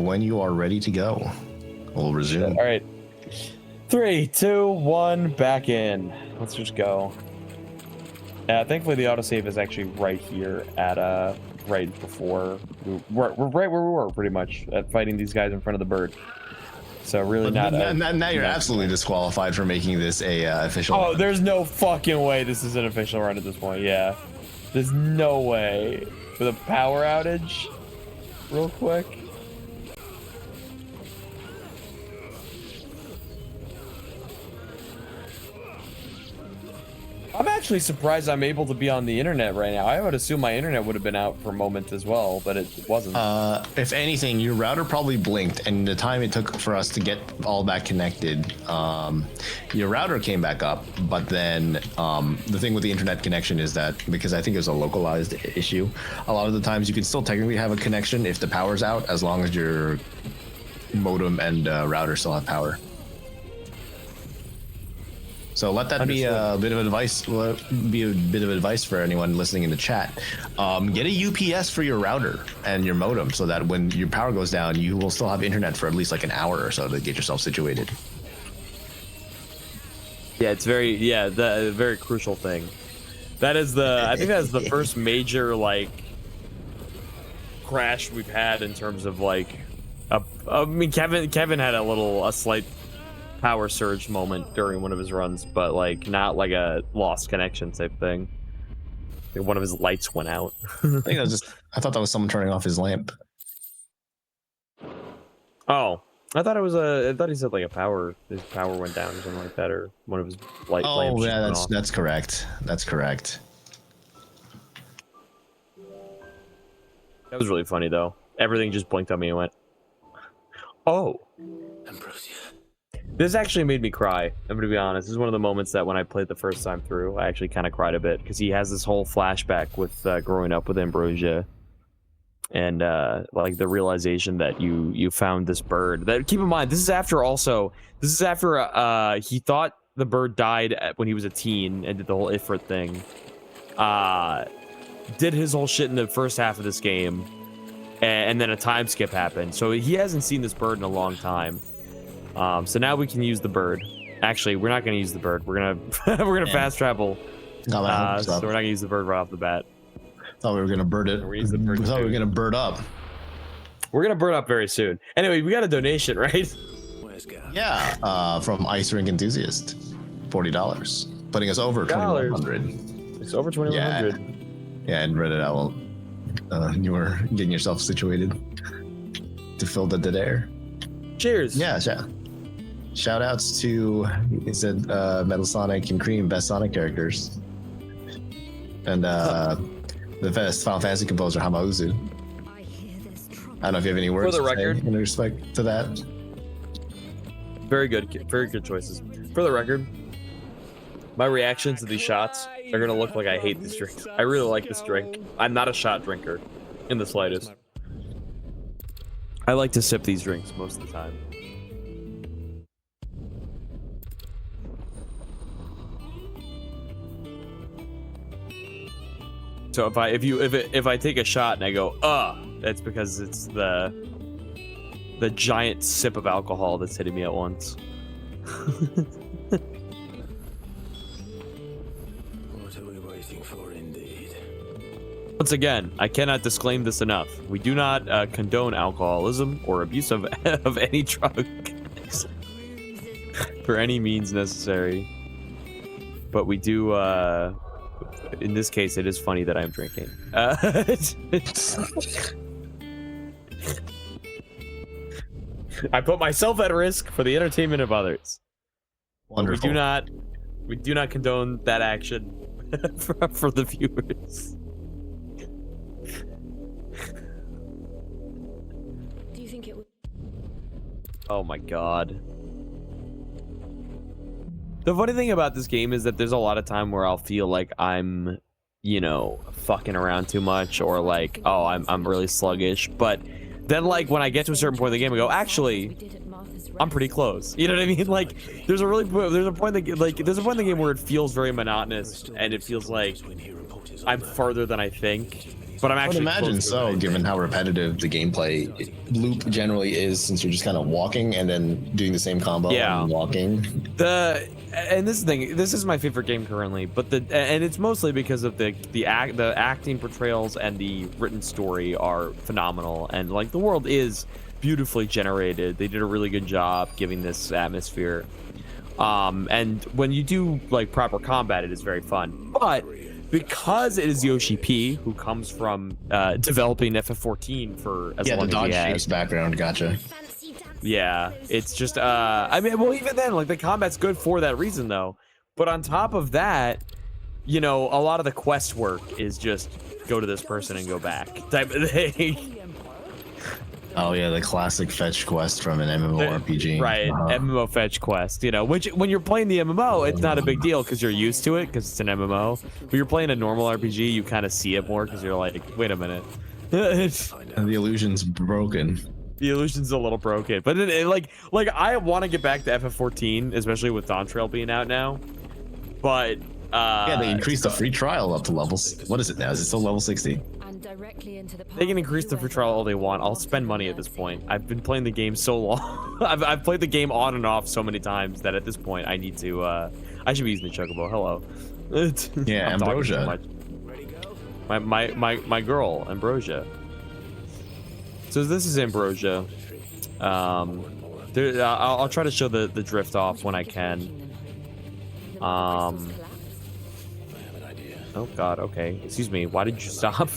when you are ready to go. We'll resume. All right. 3, 2, 1, back in. Let's just go. Thankfully, the autosave is actually right here at right before we're right where we were, pretty much, at fighting these guys in front of the bird. So really now you're absolutely disqualified for making this a official. Oh, run. There's no fucking way this is an official run at this point. Yeah, there's no way. With a power outage, real quick. I'm actually surprised I'm able to be on the internet right now. I would assume my internet would have been out for a moment as well, but it wasn't. If anything, your router probably blinked, and the time it took for us to get all back connected, your router came back up. But then the thing with the internet connection is that, because I think it was a localized issue, a lot of the times you can still technically have a connection if the power's out, as long as your modem and router still have power. So let that be a bit of advice. Be a bit of advice for anyone listening in the chat. Get a UPS for your router and your modem, so that when your power goes down, you will still have internet for at least like an hour or so to get yourself situated. Yeah, it's the very crucial thing. That is I think that's the first major like crash we've had in terms of like. I mean, Kevin had a slight power surge moment during one of his runs, but like not like a lost connection type thing. Like one of his lights went out. I thought that was someone turning off his lamp. Oh, I thought he said like his power went down or something like that, or one of his lamps. Oh yeah, that's correct. That's correct. That was really funny though. Everything just blinked on me and went, oh. Ambrosia. This actually made me cry. I'm gonna be honest. This is one of the moments that when I played the first time through, I actually kind of cried a bit, because he has this whole flashback with growing up with Ambrosia, and like the realization that you found this bird. That, keep in mind, this is after he thought the bird died when he was a teen and did the whole Ifrit thing. Did his whole shit in the first half of this game, and then a time skip happened. So he hasn't seen this bird in a long time. So now we can use the bird. Actually, we're not going to use the bird. We're gonna fast travel. So we're not gonna use the bird right off the bat. Thought we were gonna bird it. We thought we were gonna bird up. We're gonna bird up very soon. Anyway, we got a donation, right? Yeah, from Ice Rink Enthusiast, $40, putting us over 2,100. It's over 2,100. Yeah, and Reddit Owl, you were getting yourself situated to fill the dead air. Cheers. Yeah, shout outs to, he said, Metal Sonic and Cream, best Sonic characters. And the best Final Fantasy composer, Hamauzu. I don't know if you have any words for the record in respect to that. Very good choices. For the record, my reactions to these shots are gonna look like I hate this drink. I really like this drink. I'm not a shot drinker in the slightest. I like to sip these drinks most of the time. So if I take a shot and I go, that's because it's the giant sip of alcohol that's hitting me at once. What are we waiting for, indeed? Once again, I cannot disclaim this enough. We do not condone alcoholism or abuse of any drug for any means necessary. But we do, in this case, it is funny that I'm drinking. I put myself at risk for the entertainment of others. Wonderful. We do not condone that action for the viewers. Do you think it would? Oh my god. The funny thing about this game is that there's a lot of time where I'll feel like I'm, fucking around too much, or like, oh, I'm really sluggish. But then, like, when I get to a certain point in the game, I go, actually, I'm pretty close. You know what I mean? Like, there's a point in the game where it feels very monotonous, and it feels like I'm farther than I think. But I'm I would actually imagine closer so, than I given think. how repetitive the gameplay loop generally is, since you're just kind of walking and then doing the same combo Yeah. and walking. And this is the thing, this is my favorite game currently, but and it's mostly because of the acting portrayals and the written story are phenomenal, and like the world is beautifully generated. They did a really good job giving this atmosphere. And when you do like proper combat, it is very fun. But because it is Yoshi P, who comes from developing FF14 for as Yeah, the long as dodge he has, shapes background. Gotcha. yeah, it's just I mean, well, even then, like the combat's good for that reason though. But on top of that, you know, a lot of the quest work is just go to this person and go back type of thing. Oh yeah, the classic fetch quest from an MMORPG. Right, MMO fetch quest, you know, which when you're playing the MMO, it's not a big deal because you're used to it because it's an MMO. But you're playing a normal RPG, you kind of see it more because you're like, wait a minute. And the illusion's broken. The illusion's a little broken, but like I want to get back to FF14, especially with Dawn Trail being out now. But Yeah, they increased the free trial up to levels. What is it now? Is it still level 60? they can increase the free trial all they want. I'll spend money at this point. I've been playing the game so long. I've played the game on and off so many times that at this point I need to. I should be using the chocobo. Hello. Yeah, I'm talking too Ambrosia. much. My girl Ambrosia. So this is Ambrosia. I'll try to show the drift off when I can. Oh God. Okay. Excuse me. Why did you stop?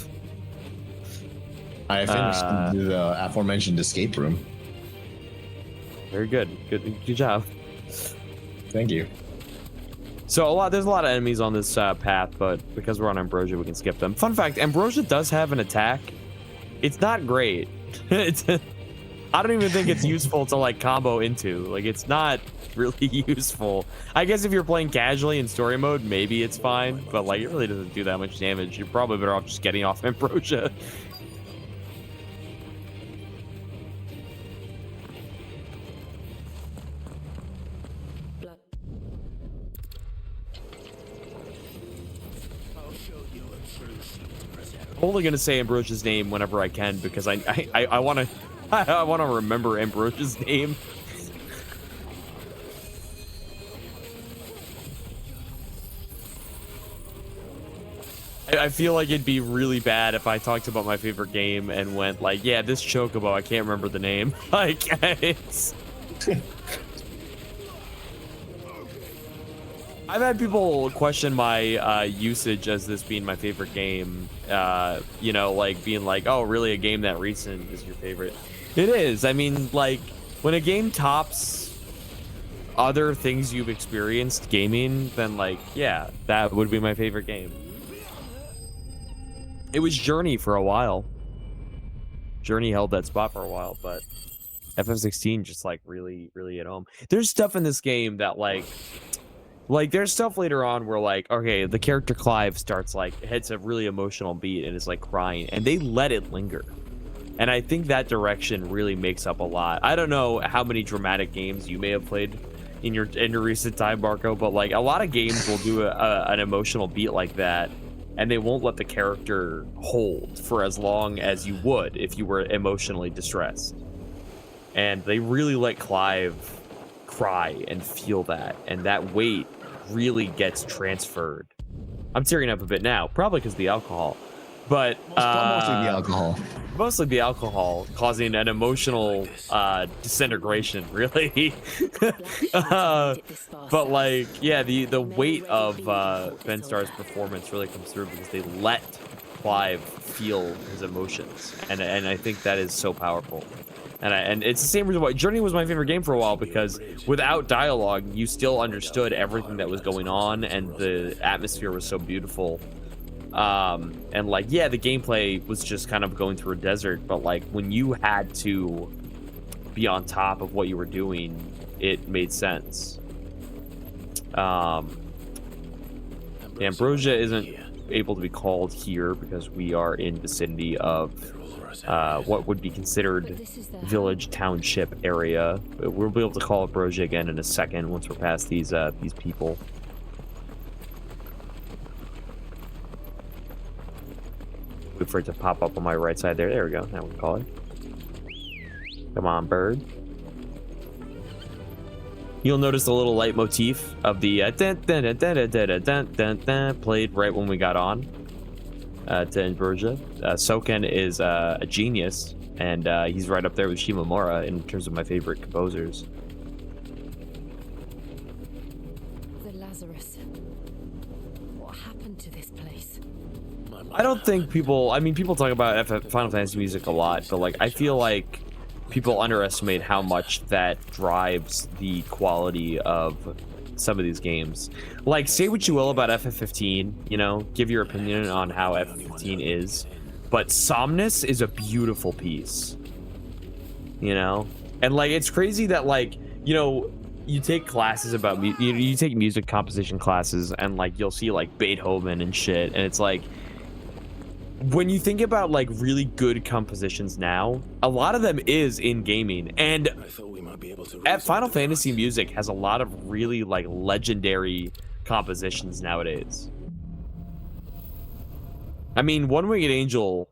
I finished the aforementioned escape room. Very good. Good job. Thank you. So there's a lot of enemies on this path, but because we're on Ambrosia, we can skip them. Fun fact: Ambrosia does have an attack. It's not great. I don't even think it's useful to like combo into. Like it's not really useful. I guess if you're playing casually in story mode, maybe it's fine, but like it really doesn't do that much damage. You're probably better off just getting off Ambrosia. I'm only gonna say Ambrosia's name whenever I can because I want to I want to remember Ambrosia's name. I feel like it'd be really bad if I talked about my favorite game and went like, yeah, this chocobo, I can't remember the name. Like, it's... I've had people question my usage as this being my favorite game. You know, like being like, oh, really, a game that recent is your favorite? It is. I mean, like, when a game tops other things you've experienced gaming, then like, yeah, that would be my favorite game. It was Journey for a while. Journey held that spot for a while, but FF16 just like really hit home. There's stuff in this game that like there's stuff later on where like, okay, the character Clive starts like hits a really emotional beat and is like crying, and they let it linger. And I think that direction really makes up a lot. I don't know how many dramatic games you may have played in your recent time, Marco, but like a lot of games will do an emotional beat like that, and they won't let the character hold for as long as you would if you were emotionally distressed. And they really let Clive cry and feel that, and that weight really gets transferred. I'm tearing up a bit now, probably because of the alcohol, but Mostly the alcohol. Mostly the alcohol causing an emotional disintegration, really. But like, yeah, the weight of Ben Starr's performance really comes through because they let Clive feel his emotions, and I think that is so powerful. And it's the same reason why Journey was my favorite game for a while, because without dialogue, you still understood everything that was going on, and the atmosphere was so beautiful. And like, yeah, the gameplay was just kind of going through a desert, but like when you had to be on top of what you were doing, it made sense. Ambrosia isn't able to be called here because we are in vicinity of what would be considered village township area. But we'll be able to call Ambrosia again in a second once we're past these people. stupid for it to pop up on my right side there. There we go. Now we can call it. Come on, bird. You'll notice the little leitmotif of the played right when we got on to Inversia. Soken is a genius, and he's right up there with Shimomura in terms of my favorite composers. The Lazarus. What happened to this place? I don't think people, I mean, people talk about Final Fantasy music a lot, but like, I feel like people underestimate how much that drives the quality of some of these games. Like, say what you will about FF15, you know, give your opinion on how FF15 is, but Somnus is a beautiful piece, you know? And like, it's crazy that like, you know, you take classes about, you take music composition classes and like, you'll see like Beethoven and shit, and it's like, when you think about like really good compositions now, a lot of them is in gaming, and Final Fantasy music has a lot of really like legendary compositions nowadays. I mean, One Winged Angel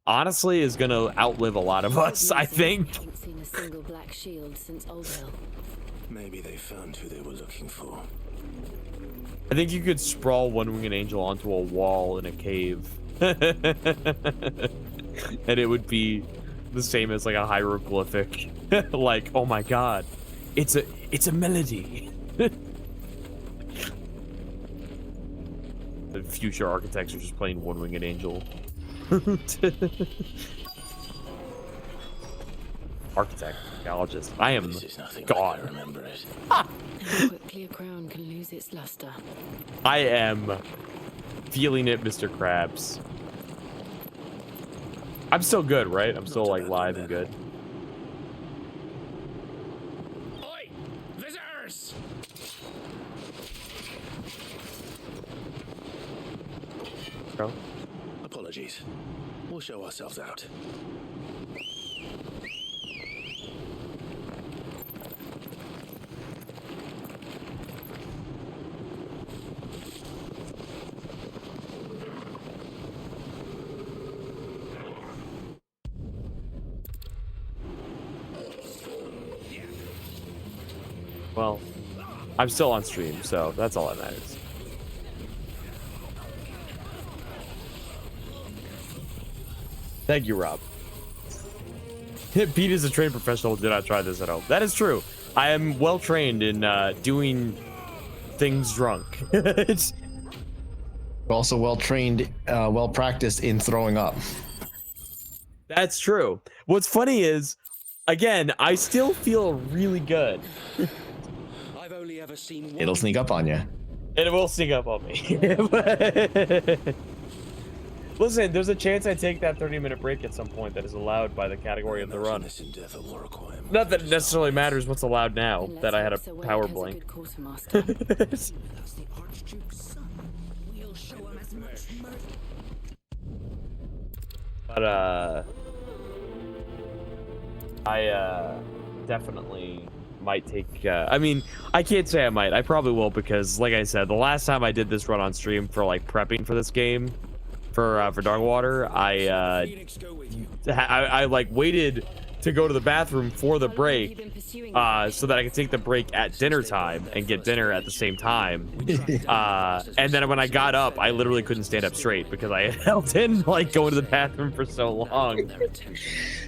honestly is gonna outlive a lot of us, I think. I haven't seen a single black shield since Oldhill. Maybe they found who they were looking for. I think you could sprawl One Winged Angel onto a wall in a cave. And it would be the same as like a hieroglyphic. Like, oh my god, it's a melody. The future architects are just playing One Winged Angel. Architect, archaeologist. I am gone. I remember it. How quickly a crown can lose its luster. I am feeling it, Mr. Krabs. I'm still good, right? I'm still like live and good. Oi! Visitors! Go. Apologies. We'll show ourselves out. Well, I'm still on stream, so that's all that matters. Thank you, Rob. Pete is a trained professional. Did not try this at home. That is true. I am well trained in doing things drunk. It's Also well trained, well practiced in throwing up. That's true. What's funny is, again, I still feel really good. I've only ever seen one. It'll sneak up on you. It will sneak up on me. Listen, there's a chance I take that 30-minute break at some point that is allowed by the category of the run. This endeavor will require Not that it necessarily matters what's allowed now, that I had a power blink. That's the Archduke's son. We'll show him as much mercy. But, I, definitely might take, I mean, I can't say I might. I probably will because, like I said, the last time I did this run on stream for, like, prepping for this game, for Dogwater, I like, waited to go to the bathroom for the break, so that I could take the break at dinner time and get dinner at the same time. And then when I got up, I literally couldn't stand up straight because I had held in, like, going to the bathroom for so long.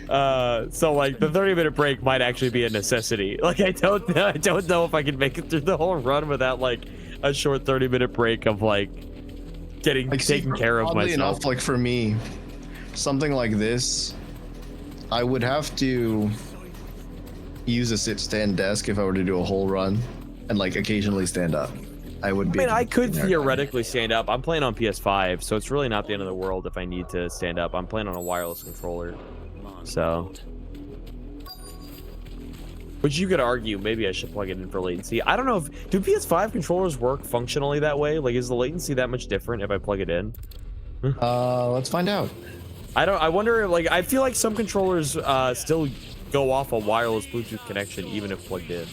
So like the 30-minute break might actually be a necessity. Like I don't know if I can make it through the whole run without like a short 30-minute break of like getting Like, taken care of oddly myself. enough, like for me, something like this, I would have to use a sit-stand desk if I were to do a whole run, and like occasionally stand up. I would be. I mean, I could there. theoretically stand up. I'm playing on PS5, so it's really not the end of the world if I need to stand up. I'm playing on a wireless controller, so. Which you could argue maybe I should plug it in for latency. I don't know if do PS5 controllers work functionally that way. Like, is the latency that much different if I plug it in? Let's find out. I wonder. Like, I feel like some controllers still go off a wireless Bluetooth connection even if plugged in.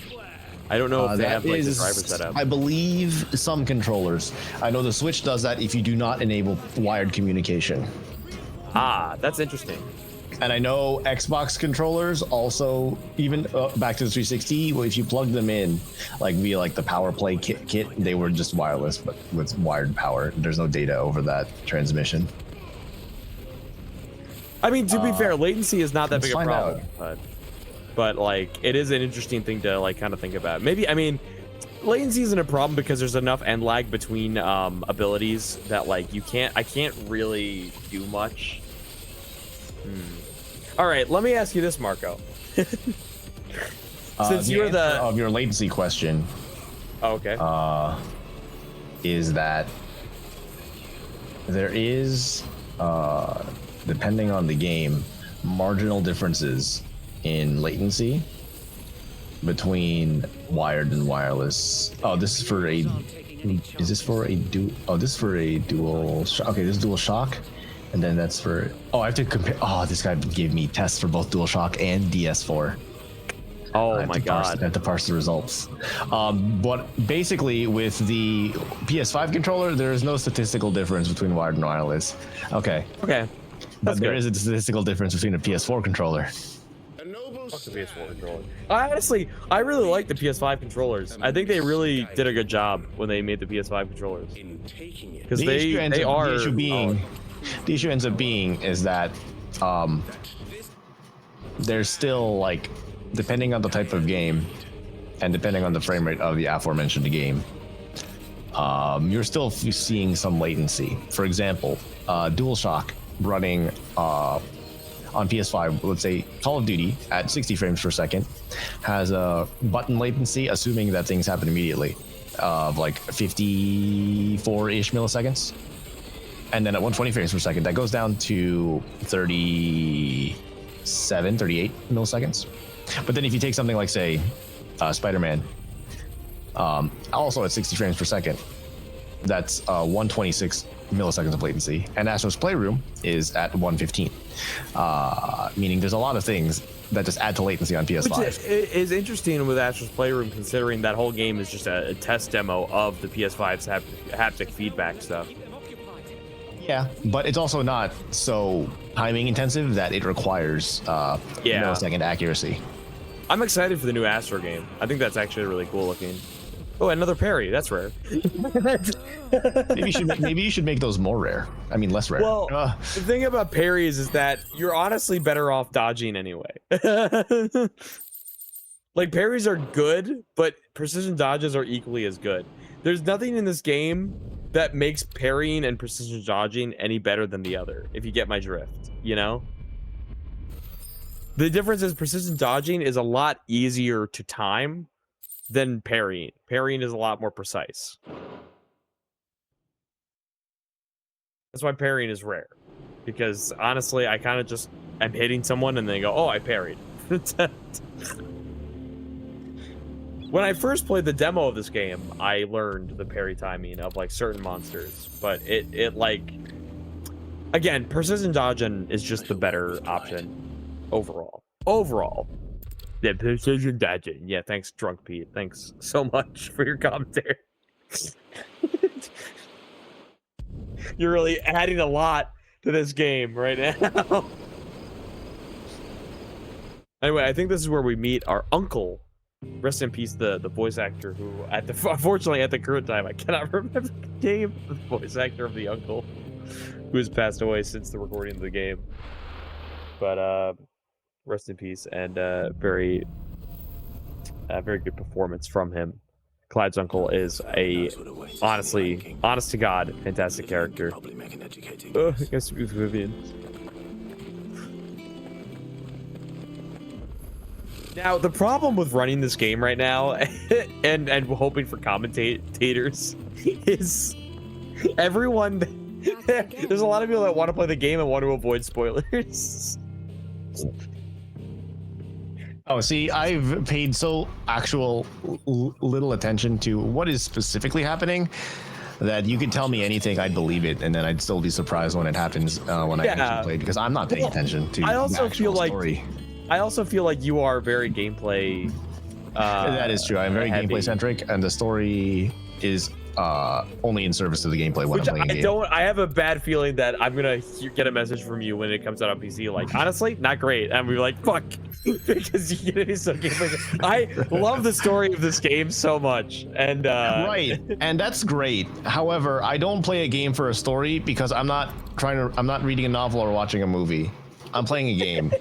I don't know if they have like the driver setup. I believe some controllers. I know the Switch does that if you do not enable wired communication. Ah, that's interesting. And I know Xbox controllers also, even back to the 360, well, if you plug them in, like via like the power play kit, they were just wireless, but with wired power. There's no data over that transmission. I mean, to be fair, latency is not that let's big a find problem, but like it is an interesting thing to like kind of think about. Maybe, I mean, latency isn't a problem because there's enough end lag between abilities that like I can't really do much. All right, let me ask you this, Marco. Since you're the of your latency question, okay, is that there is, depending on the game, marginal differences in latency between wired and wireless. Oh, this is for a. Is this for a dual? Oh, this is for a dual. Okay, this is dual shock. And then that's for, I have to compare. Oh, this guy gave me tests for both DualShock and DS4. Oh my god! I have to parse the results. But basically, with the PS5 controller, there is no statistical difference between wired and wireless. Okay. Okay. But there is a statistical difference between a PS4 controller. Fuck the PS4 controller. I really like the PS5 controllers. I think they really did a good job when they made the PS5 controllers. Because they are. The issue ends up being is that there's still, like, depending on the type of game and depending on the frame rate of the aforementioned game, you're still seeing some latency. For example, DualShock running on PS5, let's say Call of Duty at 60 frames per second, has a button latency, assuming that things happen immediately, of like 54-ish milliseconds. And then at 120 frames per second, that goes down to 37, 38 milliseconds. But then if you take something like, say, Spider-Man, also at 60 frames per second, that's 126 milliseconds of latency. And Astro's Playroom is at 115, meaning there's a lot of things that just add to latency on PS5. Which is interesting with Astro's Playroom, considering that whole game is just a test demo of the PS5's haptic feedback stuff. Yeah, but it's also not so timing intensive that it requires millisecond accuracy. I'm excited for the new Astro game. I think that's actually really cool looking. Oh, another parry. That's rare. Maybe you should make those more rare. I mean, less rare. Well, the thing about parries is that you're honestly better off dodging anyway. Like, parries are good, but precision dodges are equally as good. There's nothing in this game that makes parrying and precision dodging any better than the other, if you get my drift, you know? The difference is precision dodging is a lot easier to time than parrying. Parrying is a lot more precise. That's why parrying is rare. Because honestly, I kind of just am hitting someone and they go, oh, I parried. When I first played the demo of this game, I learned the parry timing of like certain monsters, but it like, again, precision dodging is just the better option overall. Yeah, precision dodging. Yeah, thanks, Drunk Pete. Thanks so much for your commentary. You're really adding a lot to this game right now. Anyway, I think this is where we meet our uncle. Rest in peace, the voice actor who, unfortunately, at the current time, I cannot remember the name of the voice actor of the uncle, who has passed away since the recording of the game. But rest in peace, and very good performance from him. Clyde's uncle is honest to God, fantastic character. Oh, I guess with Vivian. Now, the problem with running this game right now and hoping for commentators is everyone. There's a lot of people that want to play the game and want to avoid spoilers. Oh, see, I've paid so little attention to what is specifically happening that you could tell me anything, I'd believe it, and then I'd still be surprised when it happens when I actually played, because I'm not paying attention to the actual story. I also feel like you are very gameplay. That is true. I'm very heavy. gameplay centric, and the story is only in service of the gameplay when Which I'm playing a game. I have a bad feeling that I'm gonna get a message from you when it comes out on PC. Like, honestly, not great. And we're like, fuck, because you're gonna be so gameplay. I love the story of this game so much, and Right, and that's great. However, I don't play a game for a story because I'm not reading a novel or watching a movie. I'm playing a game.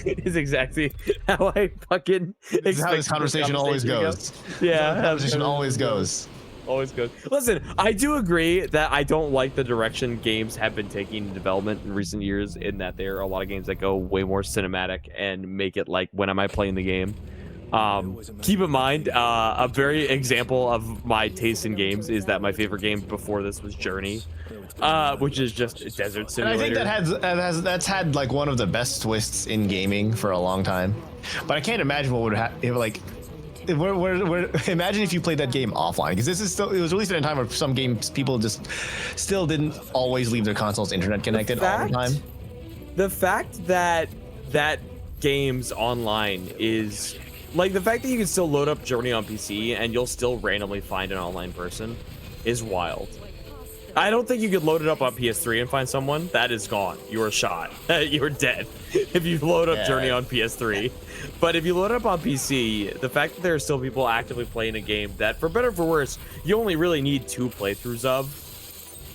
is exactly how I fucking. This is how this conversation always goes. Yeah, Conversation always goes. Always goes. Listen, I do agree that I don't like the direction games have been taking in development in recent years, in that there are a lot of games that go way more cinematic and make it like, when am I playing the game? Keep in mind, a very example of my taste in games is that my favorite game before this was Journey, which is just a desert simulator. And I think that's had like one of the best twists in gaming for a long time. But I can't imagine what would happen like. Imagine if you played that game offline, because it was released at a time where some games people just still didn't always leave their consoles internet connected all the time. The fact that games online is like, the fact that you can still load up Journey on PC and you'll still randomly find an online person is wild. I don't think you could load it up on PS3 and find someone. That is gone. You are shot. You're dead if you load up Journey on PS3. But if you load it up on PC, the fact that there are still people actively playing a game that, for better or for worse, you only really need 2 playthroughs of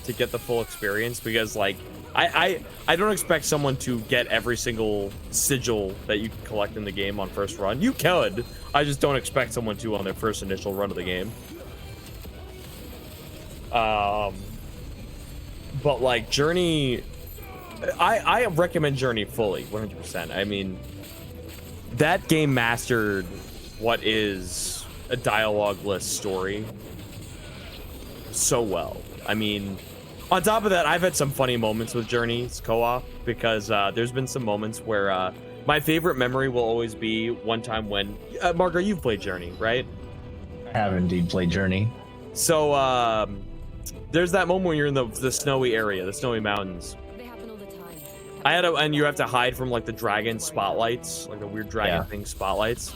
to get the full experience, because like I don't expect someone to get every single sigil that you can collect in the game on first run. You could. I just don't expect someone to on their first initial run of the game. But like Journey, I recommend Journey fully, 100%. I mean, that game mastered what is a dialogue-less story so well. I mean, on top of that, I've had some funny moments with Journey's co-op, because there's been some moments where my favorite memory will always be one time when Margaret, you've played Journey, right? I have indeed played Journey. So there's that moment when you're in the snowy area, the snowy mountains. They happen all the time. And you have to hide from like the dragon spotlights, like the weird dragon thing spotlights.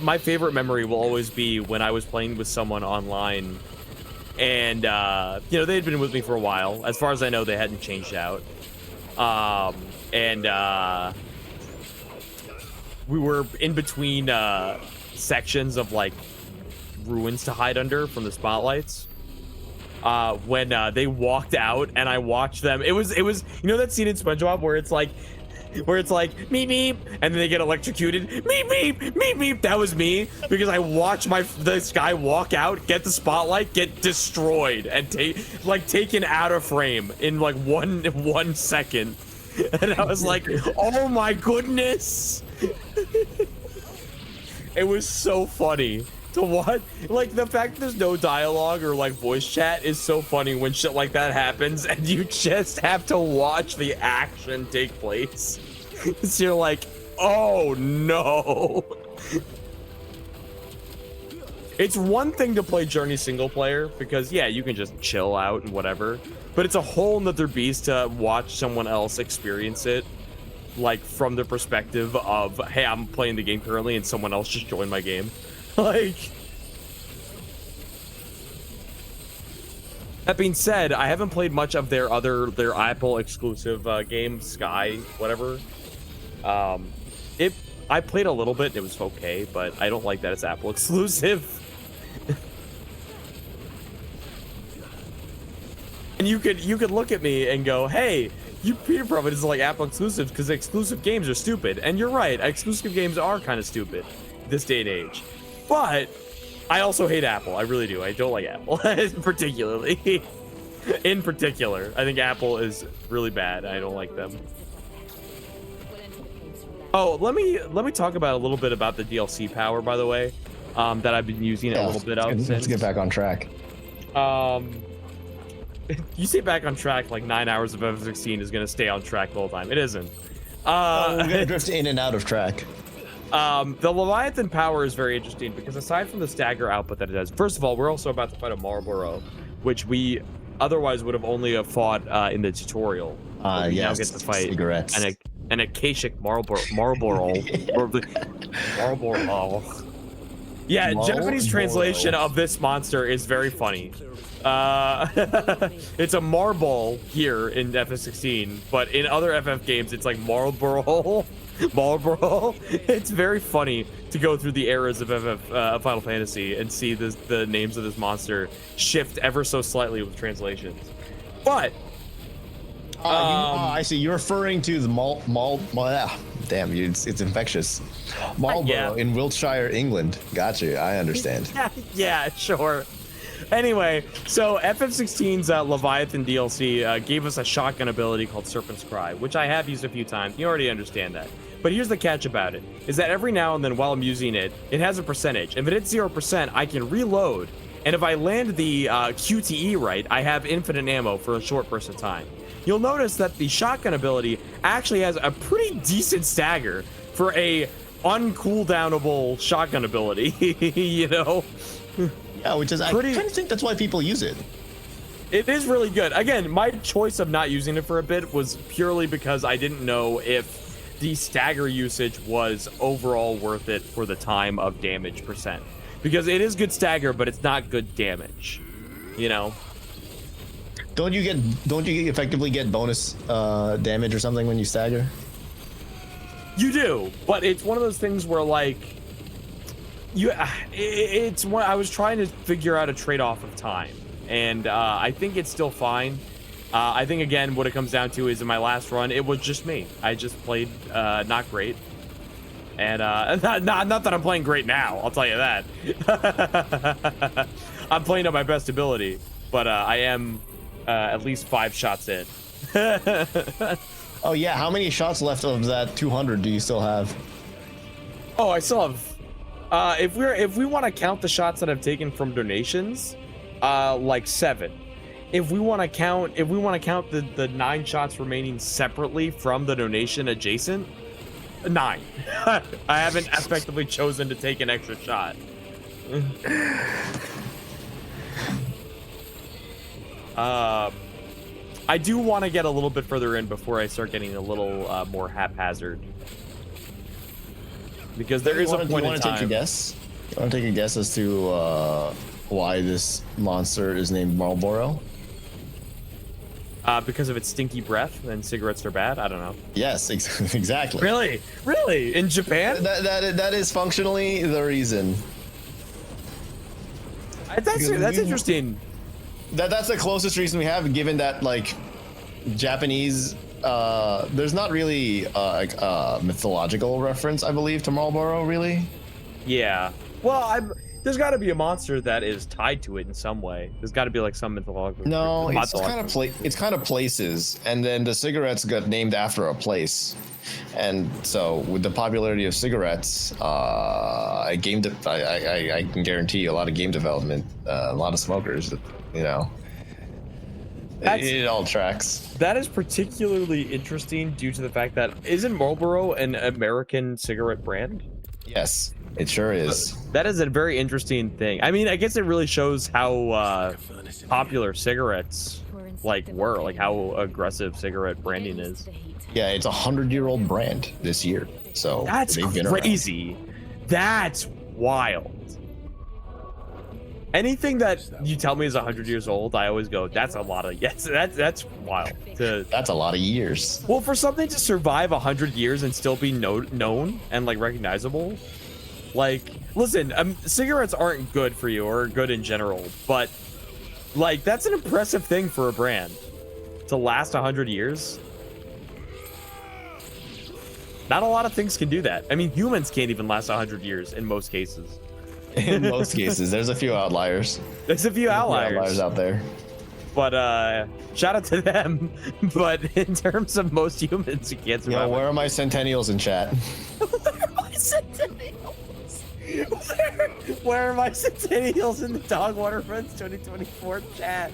My favorite memory will always be when I was playing with someone online, and you know, they had been with me for a while. As far as I know, they hadn't changed out. We were in between sections of like ruins to hide under from the spotlights. When they walked out and I watched them, it was you know that scene in SpongeBob where it's like meep meep and then they get electrocuted, meep meep meep meep. That was me, because I watched this guy walk out, get the spotlight, get destroyed, and taken out of frame in like one second, and I was like, oh my goodness. It was so funny to watch. Like, the fact that there's no dialogue or like voice chat is so funny when shit like that happens, and you just have to watch the action take place. So you're like, oh no. It's one thing to play Journey single player, because yeah, you can just chill out and whatever, but it's a whole nother beast to watch someone else experience it, like from the perspective of, hey, I'm playing the game currently and someone else just joined my game. Like, that being said, I haven't played much of their Apple exclusive game, Sky, whatever. I played a little bit, it was okay, but I don't like that it's Apple exclusive. And you could look at me and go, hey, Peter Prophet is like Apple exclusives because exclusive games are stupid. And you're right, exclusive games are kind of stupid this day and age. But I also hate Apple. I really do. I don't like Apple, particularly. In particular, I think Apple is really bad. I don't like them. Oh, let me talk about a little bit about the DLC power, by the way, that I've been using a little bit of. Let's get back on track. You say back on track, like 9 hours of F-16 is going to stay on track the whole time. It isn't. We're going to drift in and out of track. The Leviathan power is very interesting because aside from the stagger output that it has, first of all, we're also about to fight a Marlboro, which we otherwise would have only have fought in the tutorial. We now get to fight cigarettes. An Akashic Marlboro. Yeah, Marlboro? Japanese translation of this monster is very funny. It's a marble here in FF16, but in other FF games, it's like Marlboro. Marlboro. It's very funny to go through the eras of Final Fantasy and see the names of this monster shift ever so slightly with translations. But I see. You're referring to the damn, it's infectious. Marlborough in Wiltshire, England. Gotcha. I understand. Yeah, sure. Anyway, so FF16's Leviathan DLC gave us a shotgun ability called Serpent's Cry, which I have used a few times. You already understand that. But here's the catch about it, is that every now and then while I'm using it, it has a percentage. If it hits 0%, I can reload. And if I land the QTE right, I have infinite ammo for a short burst of time. You'll notice that the shotgun ability actually has a pretty decent stagger for a uncooldownable shotgun ability, you know? Yeah, which is, I kind of think that's why people use it. It is really good. Again, my choice of not using it for a bit was purely because I didn't know if the stagger usage was overall worth it for the time of damage percent. Because it is good stagger, but it's not good damage, you know? Don't you effectively get bonus damage or something when you stagger? You do, but it's one of those things where like it's one I was trying to figure out a trade-off of time, and I think it's still fine. I think again what it comes down to is in my last run it was just me. I just played not great, and not that I'm playing great now. I'll tell you that. I'm playing at my best ability, but I am at least 5 shots in. Oh yeah, how many shots left of that 200 do you still have? Oh, I still have. If we want to count the shots that I've taken from donations, like 7. If we want to count the 9 shots remaining separately from the donation adjacent, 9. I haven't effectively chosen to take an extra shot. I do want to get a little bit further in before I start getting a little more haphazard. Because there is a point in time. You want to take a guess? You want to take a guess as to why this monster is named Marlboro? Because of its stinky breath and cigarettes are bad? I don't know. Yes, exactly. Really? Really? In Japan? That is functionally the reason. That's interesting. That's the closest reason we have, given that like Japanese, there's not really a mythological reference, I believe, to Marlboro, really. Yeah. Well, there's got to be a monster that is tied to it in some way. There's got to be like some mythological. No, it's kind of places, and then the cigarettes got named after a place, and so with the popularity of cigarettes, I can guarantee you a lot of game development, a lot of smokers, you know. It all tracks. That is particularly interesting due to the fact that isn't Marlboro an American cigarette brand? Yes, it sure is. That is a very interesting thing. I mean, I guess it really shows how popular cigarettes were, like how aggressive cigarette branding is. Yeah, it's a 100-year-old brand this year, so that's crazy. That's wild. Anything that you tell me is 100 years old, I always go, that's a lot of, yes, that's wild. That's a lot of years. Well, for something to survive 100 years and still be known and like recognizable, like, listen, cigarettes aren't good for you or good in general, but like that's an impressive thing for a brand to last 100 years. Not a lot of things can do that. I mean, humans can't even last 100 years in most cases. In most cases, there's a few outliers. There's a few outliers out there. But shout out to them. But in terms of most humans, you can't survive. Yo, where are my centennials in chat? Where are my centennials? Where are my centennials in the Dogwater Friends 2024 chat?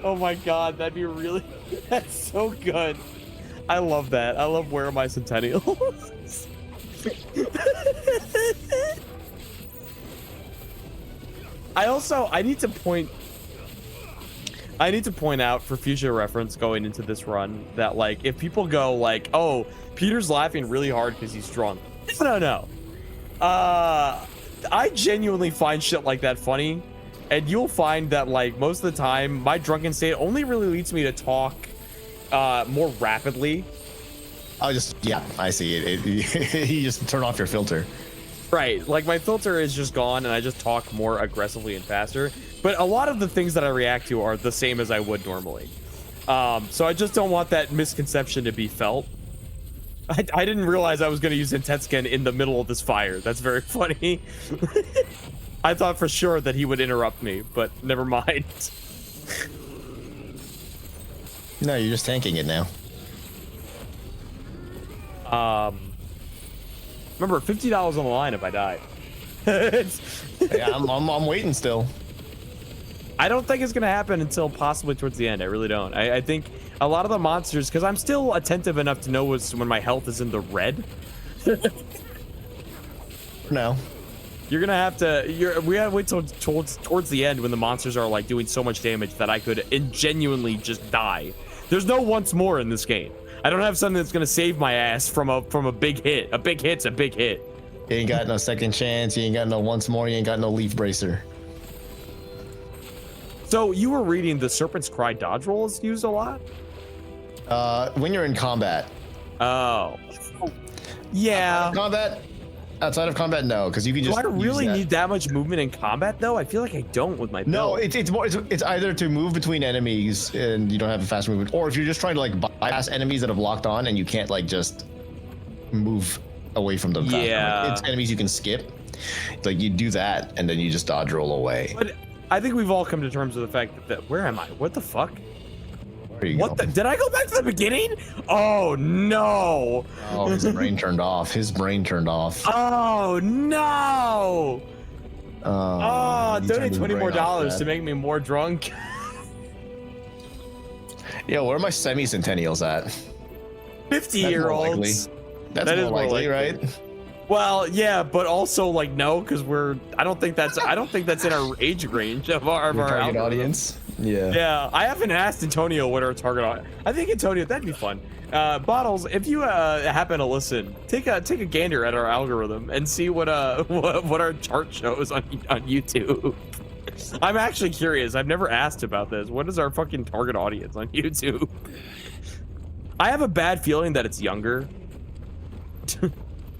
Oh my god, that'd be really... That's so good. I love that. I love where are my centennials? I need to point out for future reference going into this run that like if people go like, oh, Peter's laughing really hard because he's drunk. No. I genuinely find shit like that funny, and you'll find that like most of the time my drunken state only really leads me to talk more rapidly. Yeah, I see it. You just turn off your filter. Right, like my filter is just gone and I just talk more aggressively and faster. But a lot of the things that I react to are the same as I would normally. So I just don't want that misconception to be felt. I didn't realize I was going to use Intetskin in the middle of this fire. That's very funny. I thought for sure that he would interrupt me, but never mind. No, you're just tanking it now. Remember, $50 on the line if I die. Yeah, I'm waiting still. I don't think it's gonna happen until possibly towards the end. I really don't. I think a lot of the monsters, because I'm still attentive enough to know when my health is in the red. No. You're gonna have to. We gotta wait till towards the end when the monsters are like doing so much damage that I could genuinely just die. There's no once more in this game. I don't have something that's gonna save my ass from a big hit. A big hit's a big hit. You ain't got no second chance. You ain't got no once more. You ain't got no leaf bracer. So you were reading the Serpent's Cry dodge roll is used a lot? When you're in combat. Oh. Yeah. Outside of combat, no, because you can just. Do I really use that. need that much movement in combat though? I feel like I don't with my build. No, it's either to move between enemies and you don't have a fast movement, or if you're just trying to like bypass enemies that have locked on and you can't like just move away from them. Yeah. Like, it's enemies you can skip. Like you do that and then you just dodge roll away. But I think we've all come to terms with the fact that where am I? What the fuck? Where you What go? did I go back to the beginning? Oh no! Oh, his brain turned off. His brain turned off. Oh no! Oh, he donate turned his $20 more brain off, to make me more drunk. Yo, where are my semi-centennials at? 50-year-olds. That's That more is more likely, likely. right? Well, yeah, but also like no, because I don't think that's in our age range of our Your target algorithm. audience. Yeah. Yeah, I haven't asked Antonio what our target audience. I think Antonio, that'd be fun. Bottles, if you happen to listen, take a gander at our algorithm and see what our chart shows on YouTube. I'm actually curious. I've never asked about this. What is our fucking target audience on YouTube? I have a bad feeling that it's younger.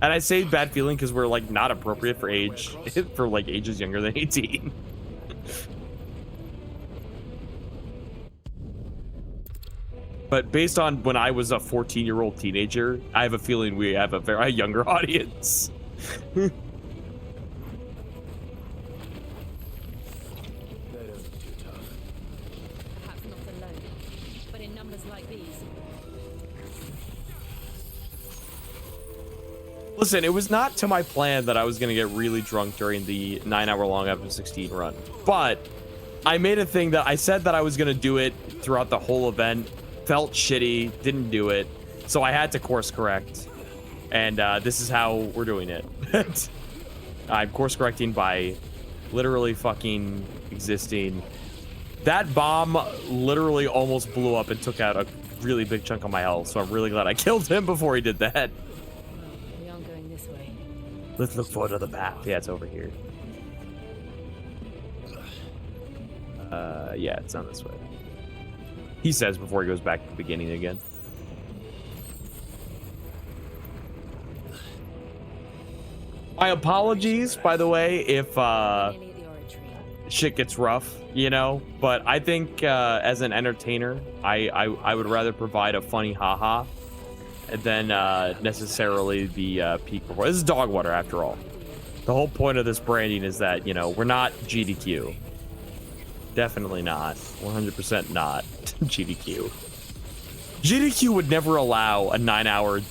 And I say bad feeling because we're like not appropriate for age, for like ages younger than 18. But based on when I was a 14-year-old teenager, I have a feeling we have a very younger audience. That isn't too tough. Perhaps not alone, but in numbers like these. Listen, it was not to my plan that I was going to get really drunk during the 9-hour-long FF16 run. But I made a thing that I said that I was going to do it throughout the whole event. Felt shitty, didn't do it. So I had to course correct. And this is how we're doing it. I'm course correcting by literally fucking existing. That bomb literally almost blew up and took out a really big chunk of my health. So I'm really glad I killed him before he did that. We aren't going this way. Let's look for another path. Yeah, it's over here. Yeah, it's on this way. He says before he goes back to the beginning again. My apologies, by the way, if Nearly at the oratory. shit gets rough, you know, but I think as an entertainer, I would rather provide a funny haha than necessarily the peak performance. This is Dogwater after all. The whole point of this branding is that, you know, we're not GDQ. Definitely not. 100% not GDQ. GDQ would never allow a 9-hour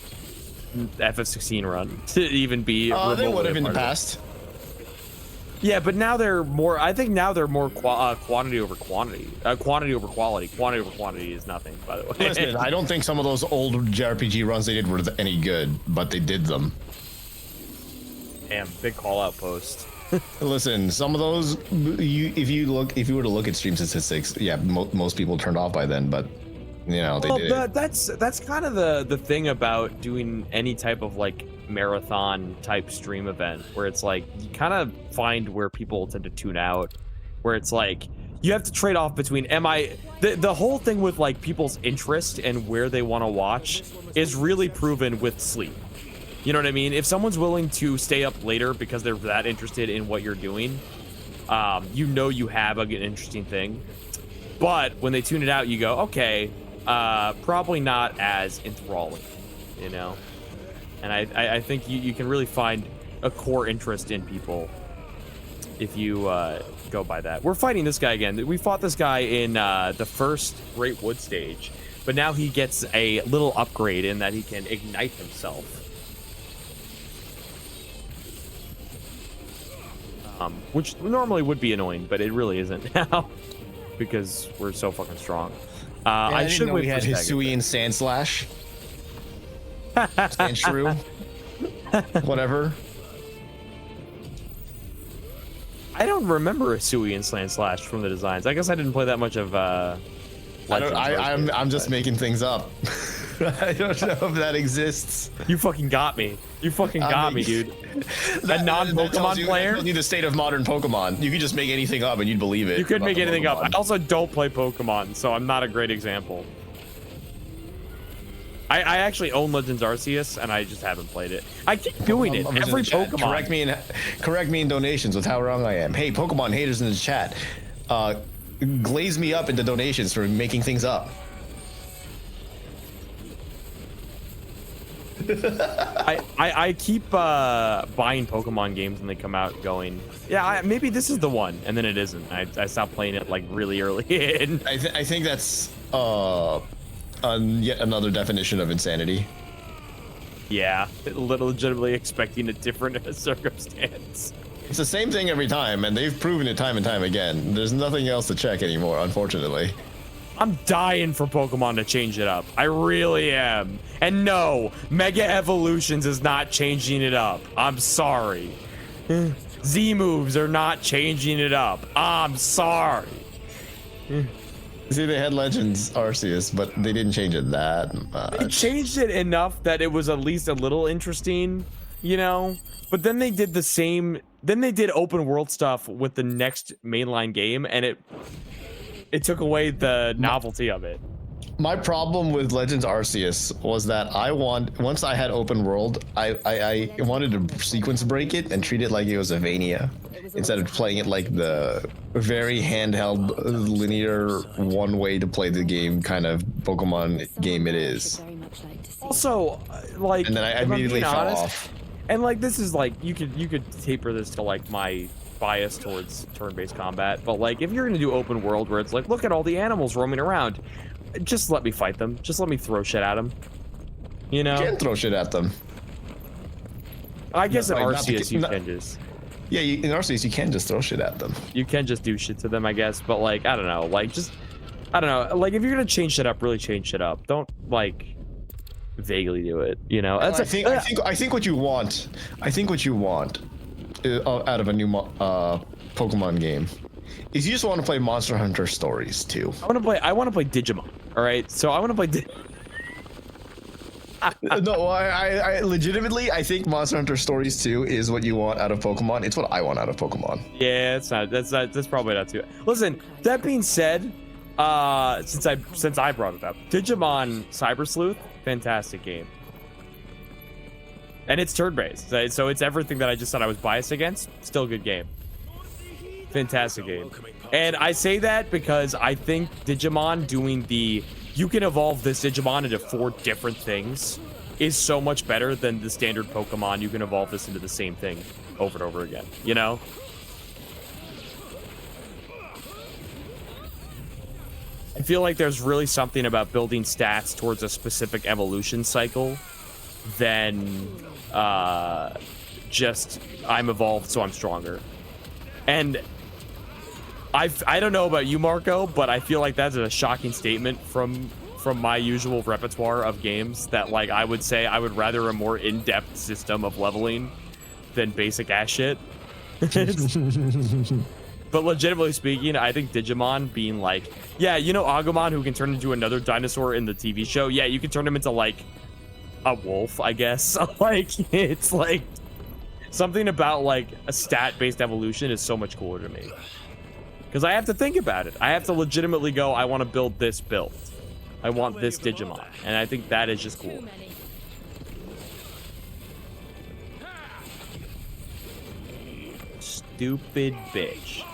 FF16 run to even be They would have in the remotely a part of it. past. Yeah, but now they're more. I think now they're more quantity over quantity. Quantity over quality. Quantity over quantity is nothing, by the way. Listen, I don't think some of those old JRPG runs they did were any good, but they did them. Damn, big call out post. Listen, some of those, if you were to look at stream statistics, yeah, most people turned off by then, but you know, they Well, did it. that's kind of the thing about doing any type of like marathon type stream event, where it's like you kind of find where people tend to tune out, where it's like you have to trade off between the whole thing with like people's interest and where they want to watch is really proven with sleep. You know what I mean? If someone's willing to stay up later because they're that interested in what you're doing, you know you have an interesting thing. But when they tune it out, you go, okay, probably not as enthralling, you know? And I think you can really find a core interest in people if you go by that. We're fighting this guy again. We fought this guy in the first Great Wood stage, but now he gets a little upgrade in that he can ignite himself. Which normally would be annoying, but it really isn't now because we're so fucking strong. I should know wait we had for Hisuian Sand Slash. Sand Shrew. Whatever. I don't remember a Sui and Slant Slash from the designs. I guess I didn't play that much of I'm just making things up. I don't know if that exists. You fucking got me. You fucking got me, dude. A non-Pokemon player? You need the state of modern Pokemon. You could just make anything up and you'd believe it. You could make anything up. I Pokemon. also don't play Pokemon, so I'm not a great example. I actually own Legends Arceus, and I just haven't played it. I keep doing it. Every Pokemon. Correct me in donations with how wrong I am. Hey, Pokemon haters in the chat, glaze me up into donations for making things up. I keep buying Pokemon games when they come out, going, yeah, maybe this is the one, and then it isn't. I stopped playing it like really early in. I think that's yet another definition of insanity. Yeah, legitimately expecting a different circumstance. It's the same thing every time, and they've proven it time and time again. There's nothing else to check anymore, unfortunately. I'm dying for Pokemon to change it up. I really am. And no, Mega Evolutions is not changing it up. I'm sorry. Z moves are not changing it up. I'm sorry. See, they had Legends Arceus, but they didn't change it that much. They changed it enough that it was at least a little interesting, you know? But then they did the same... Then they did open world stuff with the next mainline game, and it took away the novelty of it. My problem with Legends Arceus was that once I had open world, I wanted to sequence break it and treat it like it was a Vania, instead of playing it like the very handheld, linear, one way to play the game kind of Pokemon game it is. Also, like, And then I immediately fell off. And like, this is like, you could taper this to like my bias towards turn-based combat, but like, if you're gonna do open world where it's like, look at all the animals roaming around, just let me fight them. Just let me throw shit at them. You know? You can throw shit at them. I guess in Like, not Arceus you not- can just... Yeah, in Arceus you can just throw shit at them. You can just do shit to them, I guess, but like, I don't know, like, just... I don't know, like, if you're gonna change shit up, really change shit up. Don't, like, vaguely do it, you know? That's I think what you want out of a new Pokemon game is you just want to play Monster Hunter Stories too. I want to play Digimon, all right? So I want to play No, I legitimately, I think Monster Hunter Stories 2 is what you want out of Pokemon. It's what I want out of Pokemon. Yeah, it's not. That's probably not too. Listen, that being said, since I brought it up, Digimon Cyber Sleuth, fantastic game, and it's turn-based, so it's everything that I just said I was biased against. Still a good game, fantastic game, and I say that because I think Digimon doing you can evolve this Digimon into 4 different things is so much better than the standard Pokemon. You can evolve this into the same thing over and over again, you know? I feel like there's really something about building stats towards a specific evolution cycle than just I'm evolved so I'm stronger. And I don't know about you, Marco, but I feel like that's a shocking statement from my usual repertoire of games, that like I would say I would rather a more in-depth system of leveling than basic ass shit. But legitimately speaking, I think Digimon being like, yeah, you know Agumon who can turn into another dinosaur in the TV show? Yeah, you can turn him into like a wolf, I guess. Like, it's like something about like a stat-based evolution is so much cooler to me. Because I have to think about it. I have to legitimately go, I want to build this build. I want this Digimon. And I think that is just cool. Stupid bitch.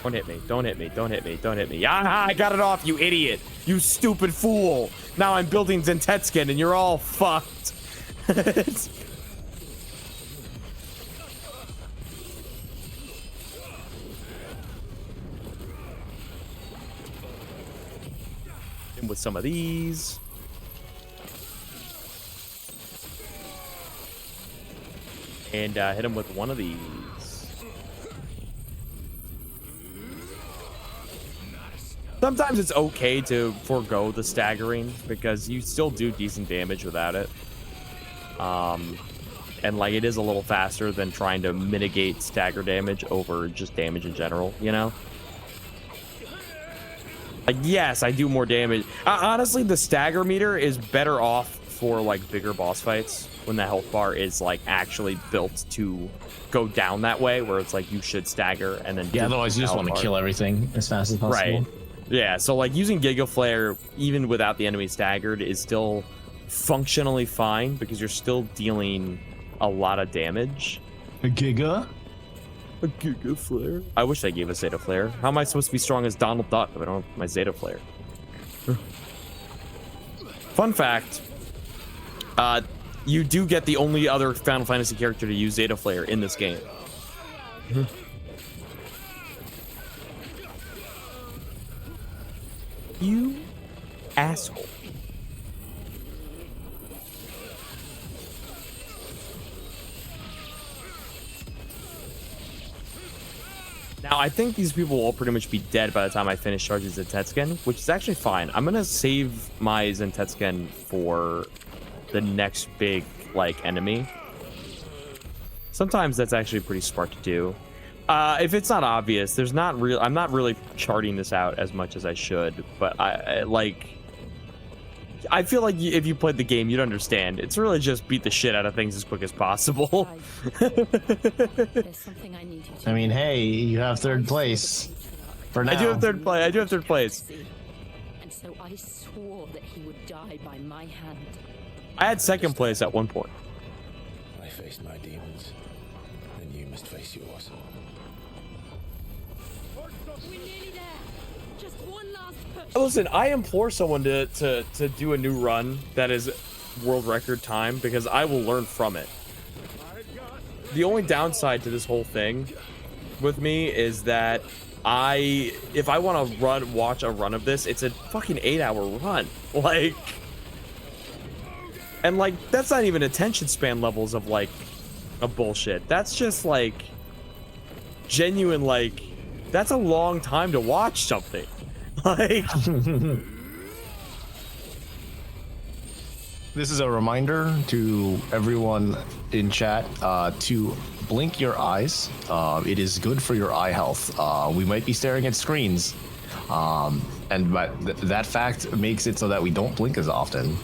Don't hit me, don't hit me, don't hit me, don't hit me. Ah, I got it off, you idiot. You stupid fool. Now I'm building Zentetsuken and you're all fucked. With some of these. And hit him with one of these. Sometimes it's okay to forego the staggering because you still do decent damage without it. And like it is a little faster than trying to mitigate stagger damage over just damage in general, you know? Like, yes, I do more damage. Honestly, the stagger meter is better off for like bigger boss fights when the health bar is like actually built to go down that way, where it's like you should stagger and then otherwise you just want to kill everything as fast as possible. Right. Yeah, so like using Giga Flare even without the enemy staggered is still functionally fine because you're still dealing a lot of damage. A Giga? A Giga Flare? I wish I gave a Zeta Flare. How am I supposed to be strong as Donald Duck if I don't have my Zeta Flare? Fun fact, you do get the only other Final Fantasy character to use Zeta Flare in this game. You asshole. Now, I think these people will pretty much be dead by the time I finish charging Zentetsuken, which is actually fine. I'm going to save my Zentetsuken for the next big, like, enemy. Sometimes that's actually pretty smart to do. If it's not obvious, I'm not really charting this out as much as I should, but I feel like if you played the game, you'd understand. It's really just beat the shit out of things as quick as possible. There's something I need you to I mean, hey, you have third place. For now. I do have third place. And so I swore that he would die by my hand. I had second place at one point. I faced my demons, then you must face yours. We're nearly there. Just one last push. Listen, I implore someone to do a new run that is world record time because I will learn from it. The only downside to this whole thing with me is that if I want to watch a run of this, it's a fucking 8-hour run. Like, and like that's not even attention span levels of like a bullshit. That's just like genuine, like that's a long time to watch something. Like This is a reminder to everyone in chat to blink your eyes. It is good for your eye health. We might be staring at screens, but that fact makes it so that we don't blink as often.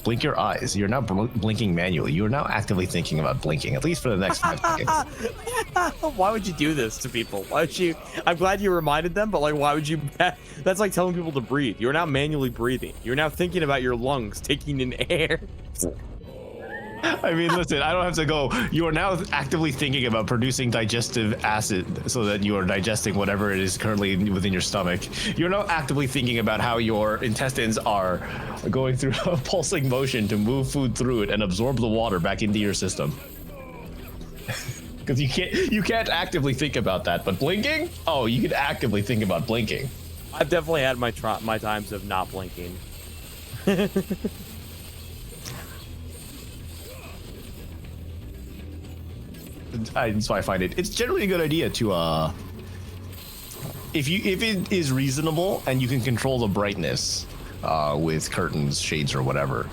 Blink your eyes. You're not blinking manually. You are now actively thinking about blinking, at least for the next 5 seconds. why would you do this to people? Why would you? I'm glad you reminded them, but like, why would you? That's like telling people to breathe. You're now manually breathing. You're now thinking about your lungs taking in air. I mean, listen, I don't have to go. You are now actively thinking about producing digestive acid so that you are digesting whatever it is currently within your stomach. You're now actively thinking about how your intestines are going through a pulsing motion to move food through it and absorb the water back into your system. Because you can't actively think about that, but blinking? Oh, you can actively think about blinking. I've definitely had my times of not blinking. That's why I find it's generally a good idea to if it is reasonable and you can control the brightness, with curtains, shades, or whatever.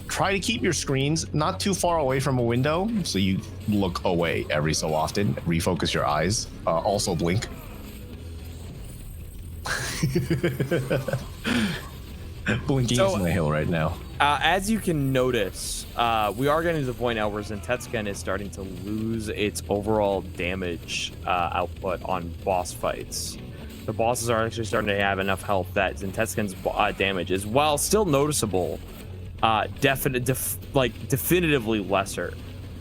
Try to keep your screens not too far away from a window, so you look away every so often. Refocus your eyes. Also blink. Blinking is my hill right now. As you can notice, we are getting to the point now where Zentetsuken is starting to lose its overall damage output on boss fights. The bosses are actually starting to have enough health that Zentetsuken's damage is, while still noticeable, definitively lesser.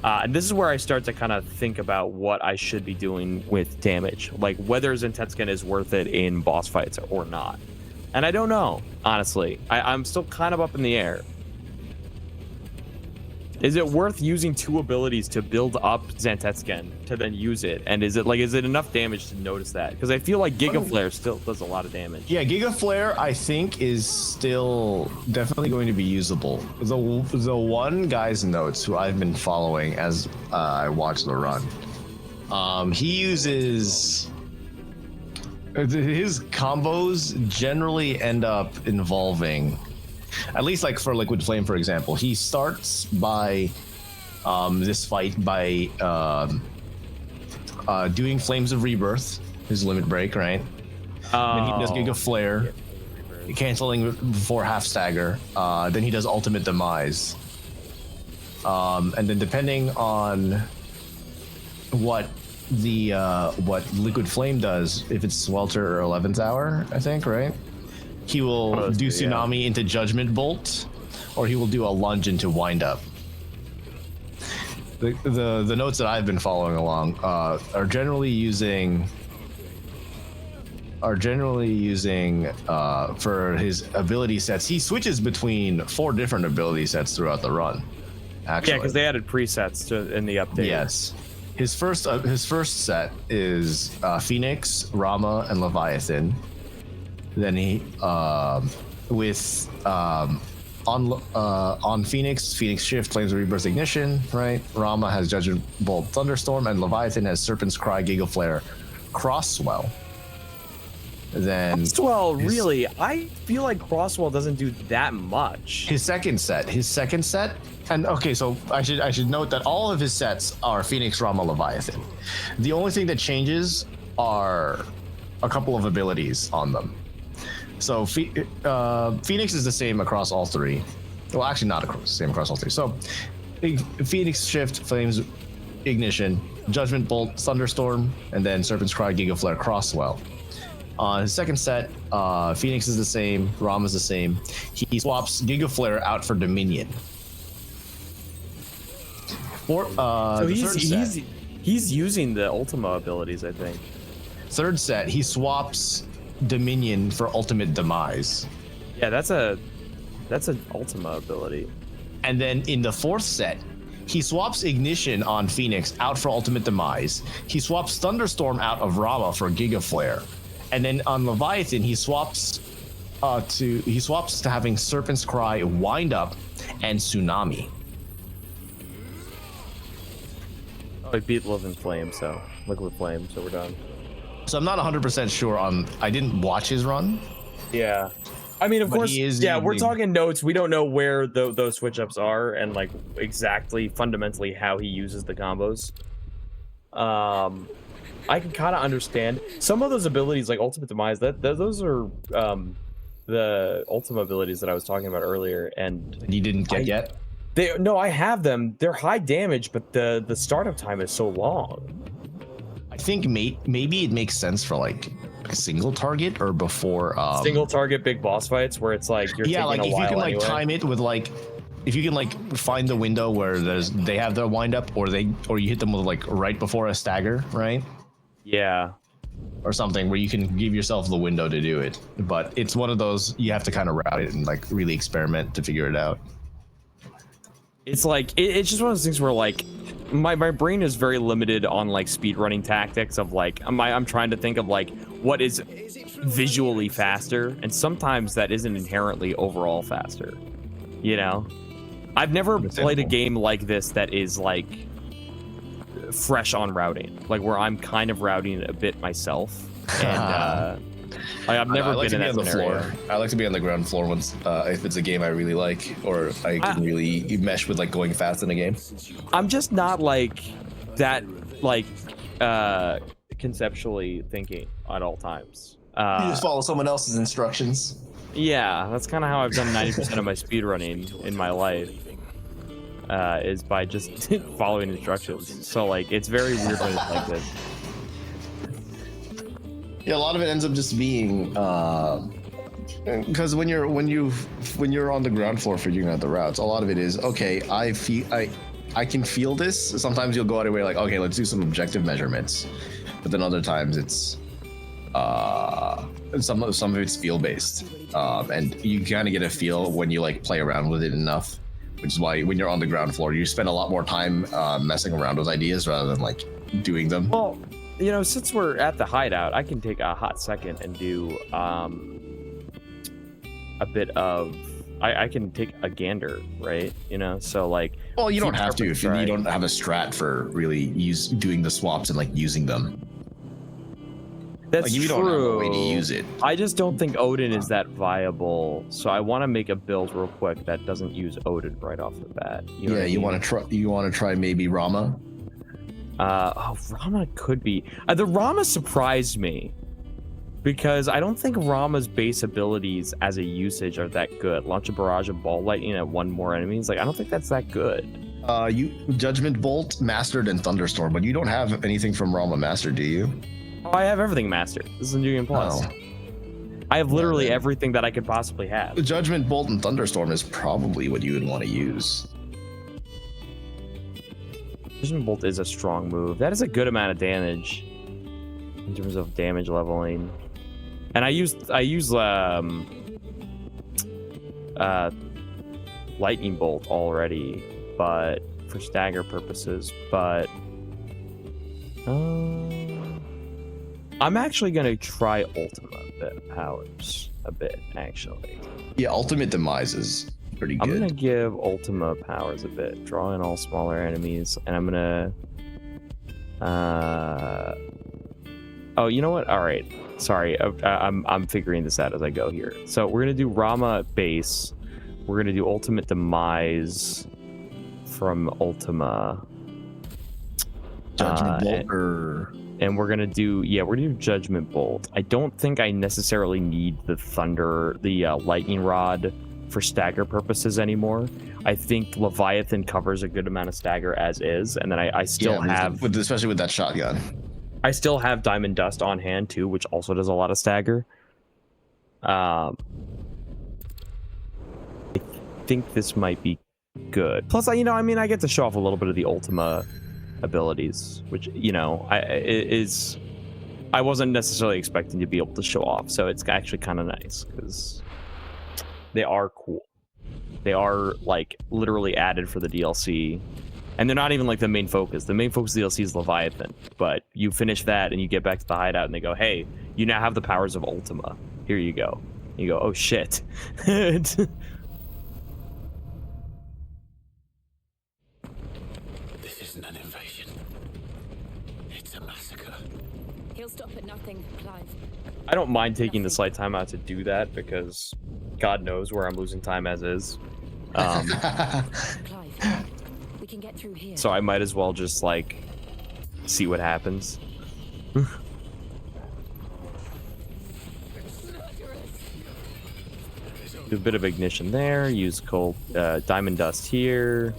And this is where I start to kind of think about what I should be doing with damage, like whether Zentetsuken is worth it in boss fights or not. And I don't know, honestly. I'm still kind of up in the air. Is it worth using 2 abilities to build up Zentetsuken to then use it? And is it enough damage to notice that? Because I feel like Giga Flare still does a lot of damage. Yeah, Giga Flare I think is still definitely going to be usable. The one guy's notes who I've been following as I watch the run, he uses his combos generally end up involving, at least like for Liquid Flame, for example, he starts by this fight by doing Flames of Rebirth, his limit break, right? Then he does Giga Flare, canceling before half stagger. Then he does Ultimate Demise. And then depending on what Liquid Flame does, if it's Swelter or 11th Hour, I think, right? He will do Tsunami into Judgment Bolt, or he will do a lunge into Wind Up. The notes that I've been following along are generally using for his ability sets. He switches between 4 different ability sets throughout the run. Actually, yeah, because they added presets in the update. Yes. His first set is Phoenix, Rama, and Leviathan. Then he on Phoenix Shift, Flames of Rebirth, Ignition, right? Rama has Judgment Bolt, Thunderstorm, and Leviathan has Serpent's Cry, Giga Flare, Crosswell. Then Crosswell, really? I feel like Crosswell doesn't do that much. His second set, and okay, so I should note that all of his sets are Phoenix, Rama, Leviathan. The only thing that changes are a couple of abilities on them. So Phoenix is the same across all 3. Well, actually not the same across all 3. So Phoenix Shift, Flames, Ignition, Judgment Bolt, Thunderstorm, and then Serpent's Cry, Giga Flare, Crosswell. On his second set, Phoenix is the same, Ram is the same. He swaps Giga Flare out for Dominion. So he's using the Ultima abilities, I think. Third set, he swaps Dominion for Ultimate Demise. Yeah, that's an Ultima ability. And then in the fourth set, he swaps Ignition on Phoenix out for Ultimate Demise. He swaps Thunderstorm out of Rama for Giga Flare. And then on Leviathan, he swaps to having Serpent's Cry, Wind Up, and Tsunami. Oh, he beat Liquid Flame, so we're done. So I'm not 100% sure on. I didn't watch his run. Yeah, I mean, of course, we're talking notes. We don't know where those switch ups are and like exactly fundamentally how he uses the combos. I can kind of understand some of those abilities, like Ultimate Demise. Those are the Ultima abilities that I was talking about earlier, and you didn't get yet. No, I have them. They're high damage, but the startup time is so long. I think maybe it makes sense for like a single target or before single target big boss fights where it's like you're taking like a if while you can like anyway. time it with like if you can like find the window where they have their wind up or you hit them with like right before a stagger, right? Yeah. Or something where you can give yourself the window to do it. But it's one of those you have to kind of route it and like really experiment to figure it out. It's like it's just one of those things where like my brain is very limited on like speed running tactics of like I'm trying to think of like what is visually faster, and sometimes that isn't inherently overall faster. You know, I've never played a game like this that is like fresh on routing, like where I'm kind of routing it a bit myself, and I've never I like been to in be that on the scenario. floor. I like to be on the ground floor once if it's a game I really like, or I can really mesh with like going fast in a game. I'm just not like that, like conceptually thinking at all times. You just follow someone else's instructions. Yeah, that's kind of how I've done 90% of my speedrunning in my life. Is by just following instructions. So like, it's very weird when it's like this. Yeah, a lot of it ends up just being because when you're on the ground floor figuring out the routes, a lot of it is okay. I can feel this. Sometimes you'll go out of your way like, okay, let's do some objective measurements, but then other times it's some of it's feel based, and you kind of get a feel when you like play around with it enough, which is why when you're on the ground floor, you spend a lot more time messing around with ideas rather than like doing them. Well, you know, since we're at the hideout, I can take a hot second and do a bit of. I can take a gander, right? You know, so like. Well, you don't have to if you right? don't have a strat for really doing the swaps and like using them. That's like, if you true. don't have a way to use it. I just don't think Odin is that viable, so I want to make a build real quick that doesn't use Odin right off the bat. You know Yeah, what I you mean? want to try. You want to try maybe Rama. Rama could be. The Rama surprised me because I don't think Rama's base abilities as a usage are that good. Launch a barrage of ball lightning at one more enemies. Like, I don't think that's that good. You Judgment Bolt, Mastered, and Thunderstorm, but you don't have anything from Rama Mastered, do you? Oh, I have everything mastered. This is a New Game Plus. Oh. I have literally then- everything that I could possibly have. The Judgment Bolt and Thunderstorm is probably what you would want to use. Vision Bolt is a strong move. That is a good amount of damage in terms of damage leveling. And I use Lightning Bolt already, but for stagger purposes. But I'm actually gonna try Ultimate Powers a bit, actually. Yeah, Ultimate Demise is pretty I'm good. gonna give Ultima Powers a bit. Draw in all smaller enemies, and I'm gonna. Oh, you know what? All right. Sorry, I'm figuring this out as I go here. So we're gonna do Rama base. We're gonna do Ultimate Demise from Ultima. Judgment Bolt or And we're gonna do Judgment Bolt. I don't think I necessarily need the Lightning Rod for stagger purposes anymore. I think Leviathan covers a good amount of stagger as is, and then I still have, especially with that shotgun. I still have Diamond Dust on hand too, which also does a lot of stagger. I think this might be good. Plus, I get to show off a little bit of the Ultima abilities, which I wasn't necessarily expecting to be able to show off, so it's actually kind of nice because they are cool. They are like literally added for the DLC, and they're not even like the main focus. The main focus of the DLC is Leviathan, but you finish that and you get back to the hideout and they go, hey, you now have the powers of Ultima, here you go. You go, oh shit. This isn't an invasion. It's a massacre. He'll stop at nothing, Clive. I don't mind taking the slight time out to do that because God knows where I'm losing time as is. Clive, we can get through here. So I might as well just like see what happens. Do a bit of ignition there. Use cold diamond dust here.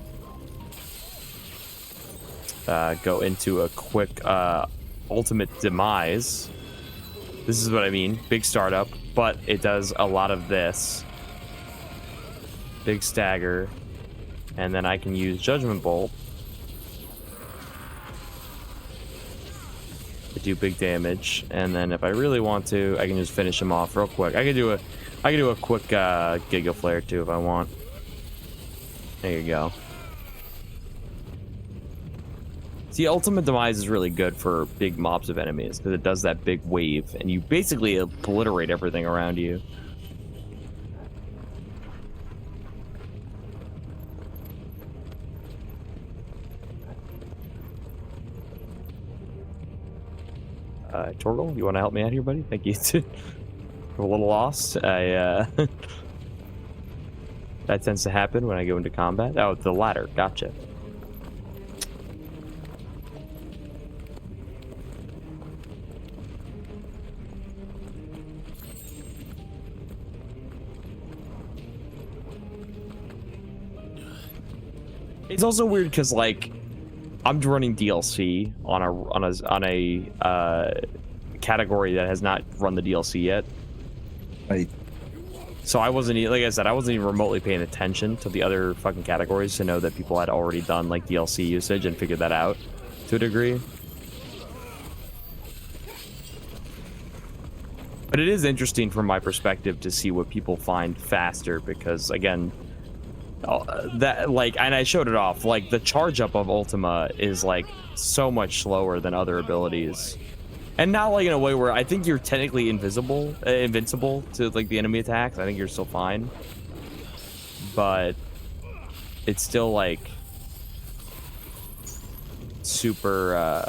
Go into a quick ultimate demise. This is what I mean. Big startup, but it does a lot of this. Big stagger. And then I can use Judgment Bolt to do big damage. And then if I really want to, I can just finish him off real quick. I could do a quick Giga Flare too if I want. There you go. See, Ultimate Demise is really good for big mobs of enemies because it does that big wave and you basically obliterate everything around you. Torgal, you want to help me out here, buddy? Thank you. a little lost. I that tends to happen when I go into combat. Oh, the ladder. Gotcha. It's also weird because like I'm running DLC on a category that has not run the DLC yet. Right. So I wasn't, like I said, I wasn't even remotely paying attention to the other fucking categories to know that people had already done like DLC usage and figured that out to a degree. But it is interesting from my perspective to see what people find faster because again, that like, and I showed it off, like the charge up of Ultima is like so much slower than other abilities. And not like in a way where I think you're technically invincible to like the enemy attacks. I think you're still fine. But it's still like super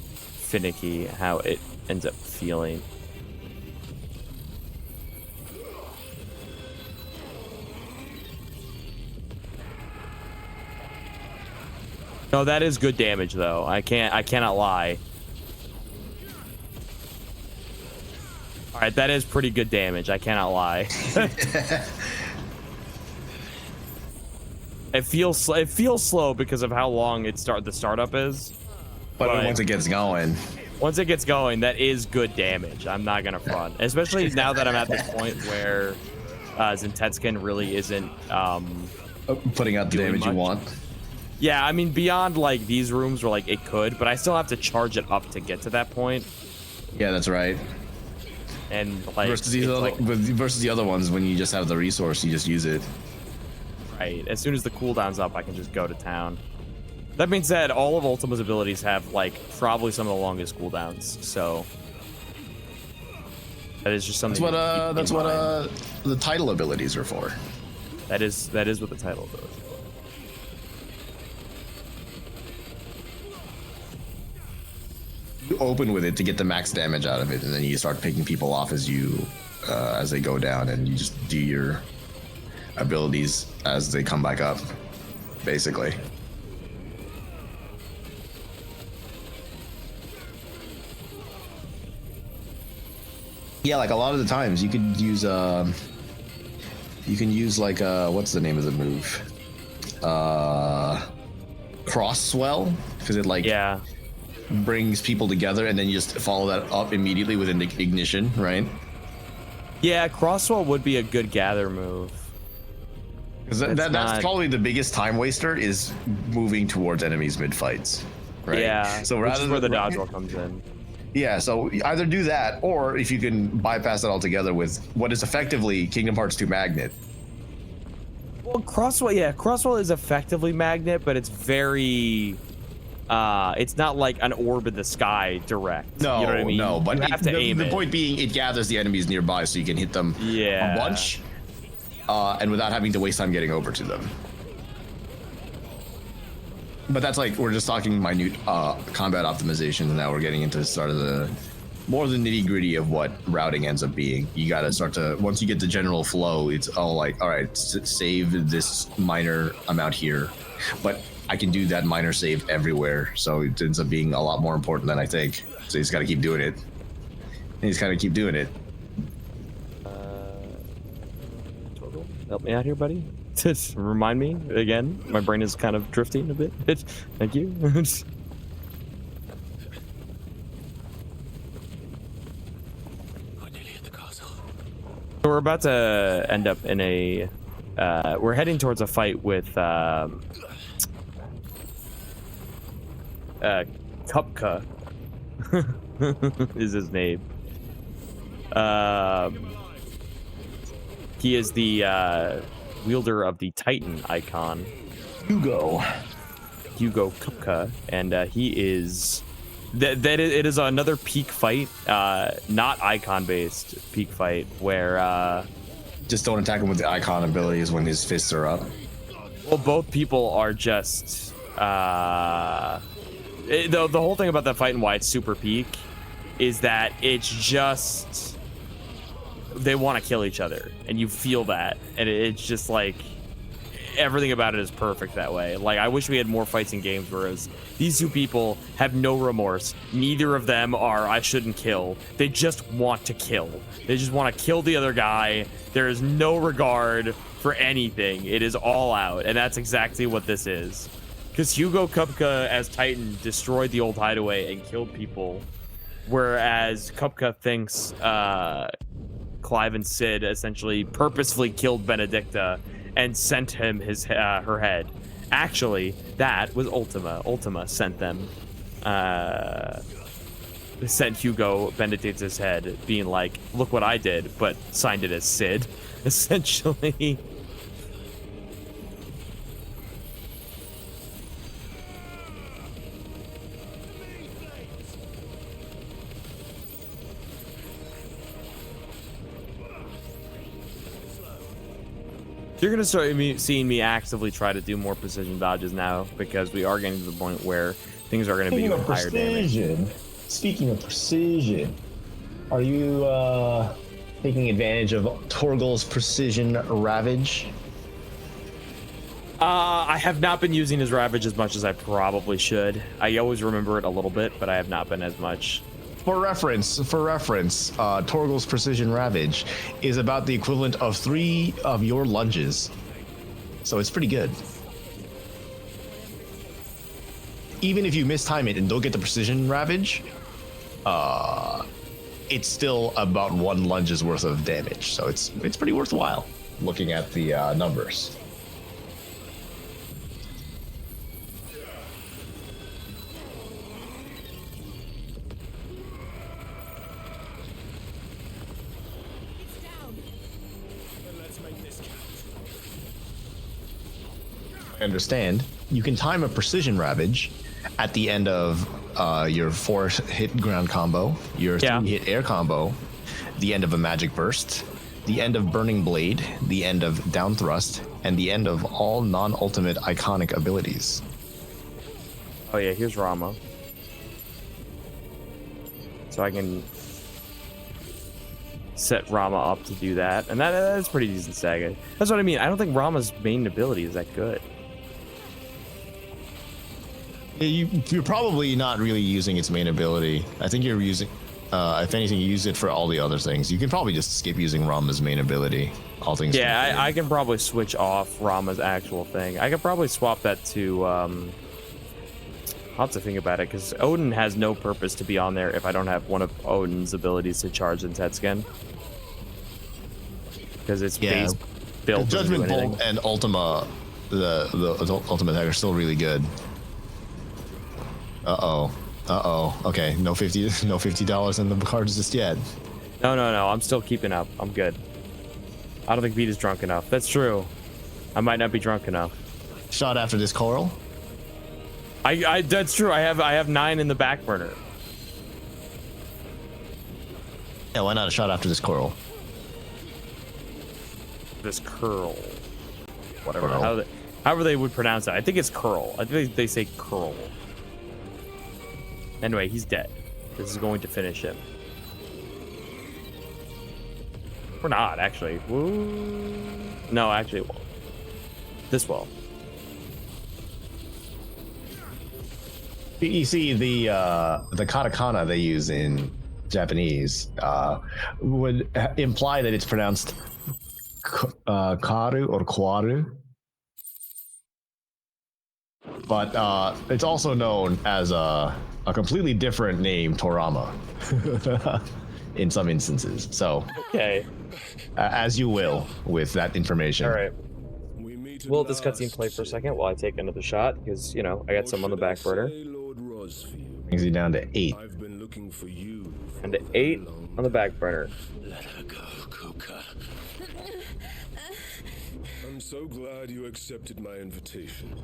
finicky how it ends up feeling. No, that is good damage though. I cannot lie. All right, that is pretty good damage. I cannot lie. It feels slow because of how long the startup is. But once it gets going, that is good damage. I'm not gonna front, especially now that I'm at the point where Zentetskin really isn't putting out the damage much. you want. Yeah, I mean beyond like these rooms where like it could, but I still have to charge it up to get to that point. Yeah, that's right. And like versus the other ones, when you just have the resource, you just use it. Right. As soon as the cooldown's up, I can just go to town. That being said, all of Ultima's abilities have like probably some of the longest cooldowns, so that is just something. That's what the title abilities are for. That is what the title abilities are for. You open with it to get the max damage out of it, and then you start picking people off as they go down, and you just do your abilities as they come back up, basically. Yeah, like a lot of the times you could use like what's the name of the move? Cross swell, because it like brings people together, and then you just follow that up immediately with an ignition, right? Yeah, crosswell would be a good gather move. Because that's probably the biggest time waster, is moving towards enemies mid fights, right? Yeah. So which is where the dodge roll comes in. Yeah, so either do that, or if you can bypass it altogether with what is effectively Kingdom Hearts 2 Magnet. Well, crosswell is effectively magnet, but it's very it's not like an orb in the sky direct. No, you know what I mean? No, but you have to aim the it. point being, it gathers the enemies nearby, so you can hit them a bunch, and without having to waste time getting over to them. But that's like, we're just talking minute combat optimization, and now we're getting into sort of the more the nitty gritty of what routing ends up being. You gotta start to, once you get the general flow, it's all like, all right, save this minor amount here, but I can do that minor save everywhere, so it ends up being a lot more important than I think. So you just gotta keep doing it. And you just gotta keep doing it. Total, help me out here, buddy. Just remind me again. My brain is kind of drifting a bit. Thank you. We're about to end up in a. We're heading towards a fight with Kupka is his name. He is the wielder of the Titan icon. Hugo Kupka, and he is it is another peak fight, not icon based peak fight, where just don't attack him with the icon abilities when his fists are up. Well, both people are just the whole thing about that fight and why it's super peak is that it's just they want to kill each other, and you feel that, and it's just like everything about it is perfect that way. Like, I wish we had more fights in games, whereas these two people have no remorse. Neither of them are I shouldn't kill. They just want to kill. They just want to kill the other guy. There is no regard for anything. It is all out, and that's exactly what this is. Because Hugo Kupka as Titan destroyed the old hideaway and killed people, whereas Kupka thinks Clive and Sid essentially purposefully killed Benedicta and sent him her head. Actually, that was Ultima. Ultima sent them, sent Hugo Benedicta's head, being like, "Look what I did," but signed it as Sid, essentially. You're gonna start seeing me actively try to do more precision dodges now, because we are getting to the point where things are gonna be even higher damage. Speaking of precision, are you taking advantage of Torgal's precision ravage? I have not been using his ravage as much as I probably should. I always remember it a little bit, but I have not been as much. For reference, Torgal's precision ravage is about the equivalent of 3 of your lunges, so it's pretty good. Even if you mistime it and don't get the precision ravage, it's still about 1 lunge's worth of damage, so it's pretty worthwhile looking at the numbers. Understand, you can time a precision ravage at the end of your 4-hit ground combo, your 3-hit air combo, the end of a magic burst, the end of burning blade, the end of down thrust, and the end of all non-ultimate iconic abilities. Oh yeah, here's Rama. So I can set Rama up to do that, and that's pretty decent stagger. That's what I mean. I don't think Rama's main ability is that good. You're probably not really using its main ability. I think you're using, if anything, you use it for all the other things. You can probably just skip using Rama's main ability. All things. Yeah, I can probably switch off Rama's actual thing. I could probably swap that to. I'll have to think about it, because Odin has no purpose to be on there if I don't have one of Odin's abilities to charge in Tetsgen. Because it's base built. Judgment Bolt and Ultima, the Ultimate attack are still really good. Okay, no $50 in the cards just yet. No, I'm still keeping up. I'm good. I don't think Beat is drunk enough. That's true. I might not be drunk enough. Shot after this coral? That's true. I have 9 in the back burner. Yeah, why not a shot after this coral? This curl. Whatever. However they would pronounce it. I think it's curl. I think they say curl. Anyway, he's dead. This is going to finish him. Or not, actually. Woo. No, actually, it won't. This will. You see, the katakana they use in Japanese would imply that it's pronounced karu or kwaru. But it's also known as a completely different name, Torama, in some instances. So, okay, as you will with that information. All right. We'll let this cutscene play for a second while I take another shot, because, you know, I got some on the back burner. Brings you down to 8. I've been looking for you. And 8 on the back burner. Let her go, Kuka. I'm so glad you accepted my invitation.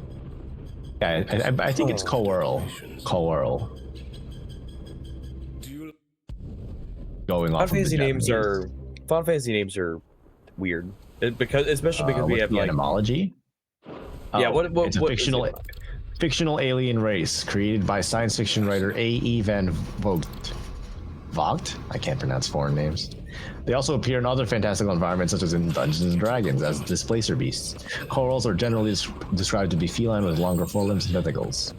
Yeah, I think it's Coeurl. Coeurl. Going off. Final Fantasy names are weird, especially because we have the like etymology. Yeah, what it's a fictional alien race created by science fiction writer A.E. Van Vogt. Vogt? I can't pronounce foreign names. They also appear in other fantastical environments, such as in Dungeons and Dragons, as displacer beasts. Corals are generally described to be feline with longer forelimbs and tentacles.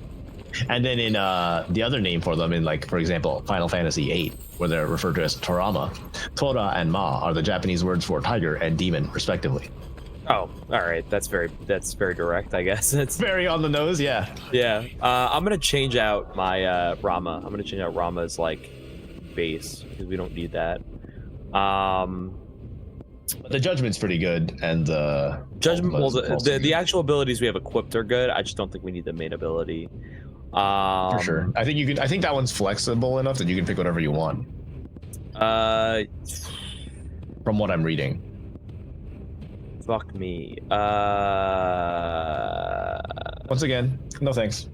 And then in the other name for them, in like, for example, Final Fantasy VIII, where they're referred to as Torama, Tora and Ma are the Japanese words for tiger and demon, respectively. Oh, all right. That's very direct, I guess. It's Very on the nose, yeah. yeah. I'm gonna change out my Rama. I'm gonna change out Rama's like base because we don't need that. The judgment's pretty good, and the Judgment. Well, the good. actual abilities we have equipped are good. I just don't think we need the main ability. For sure. I think you can. I think that one's flexible enough that you can pick whatever you want. From what I'm reading. Fuck me. Once again, no thanks.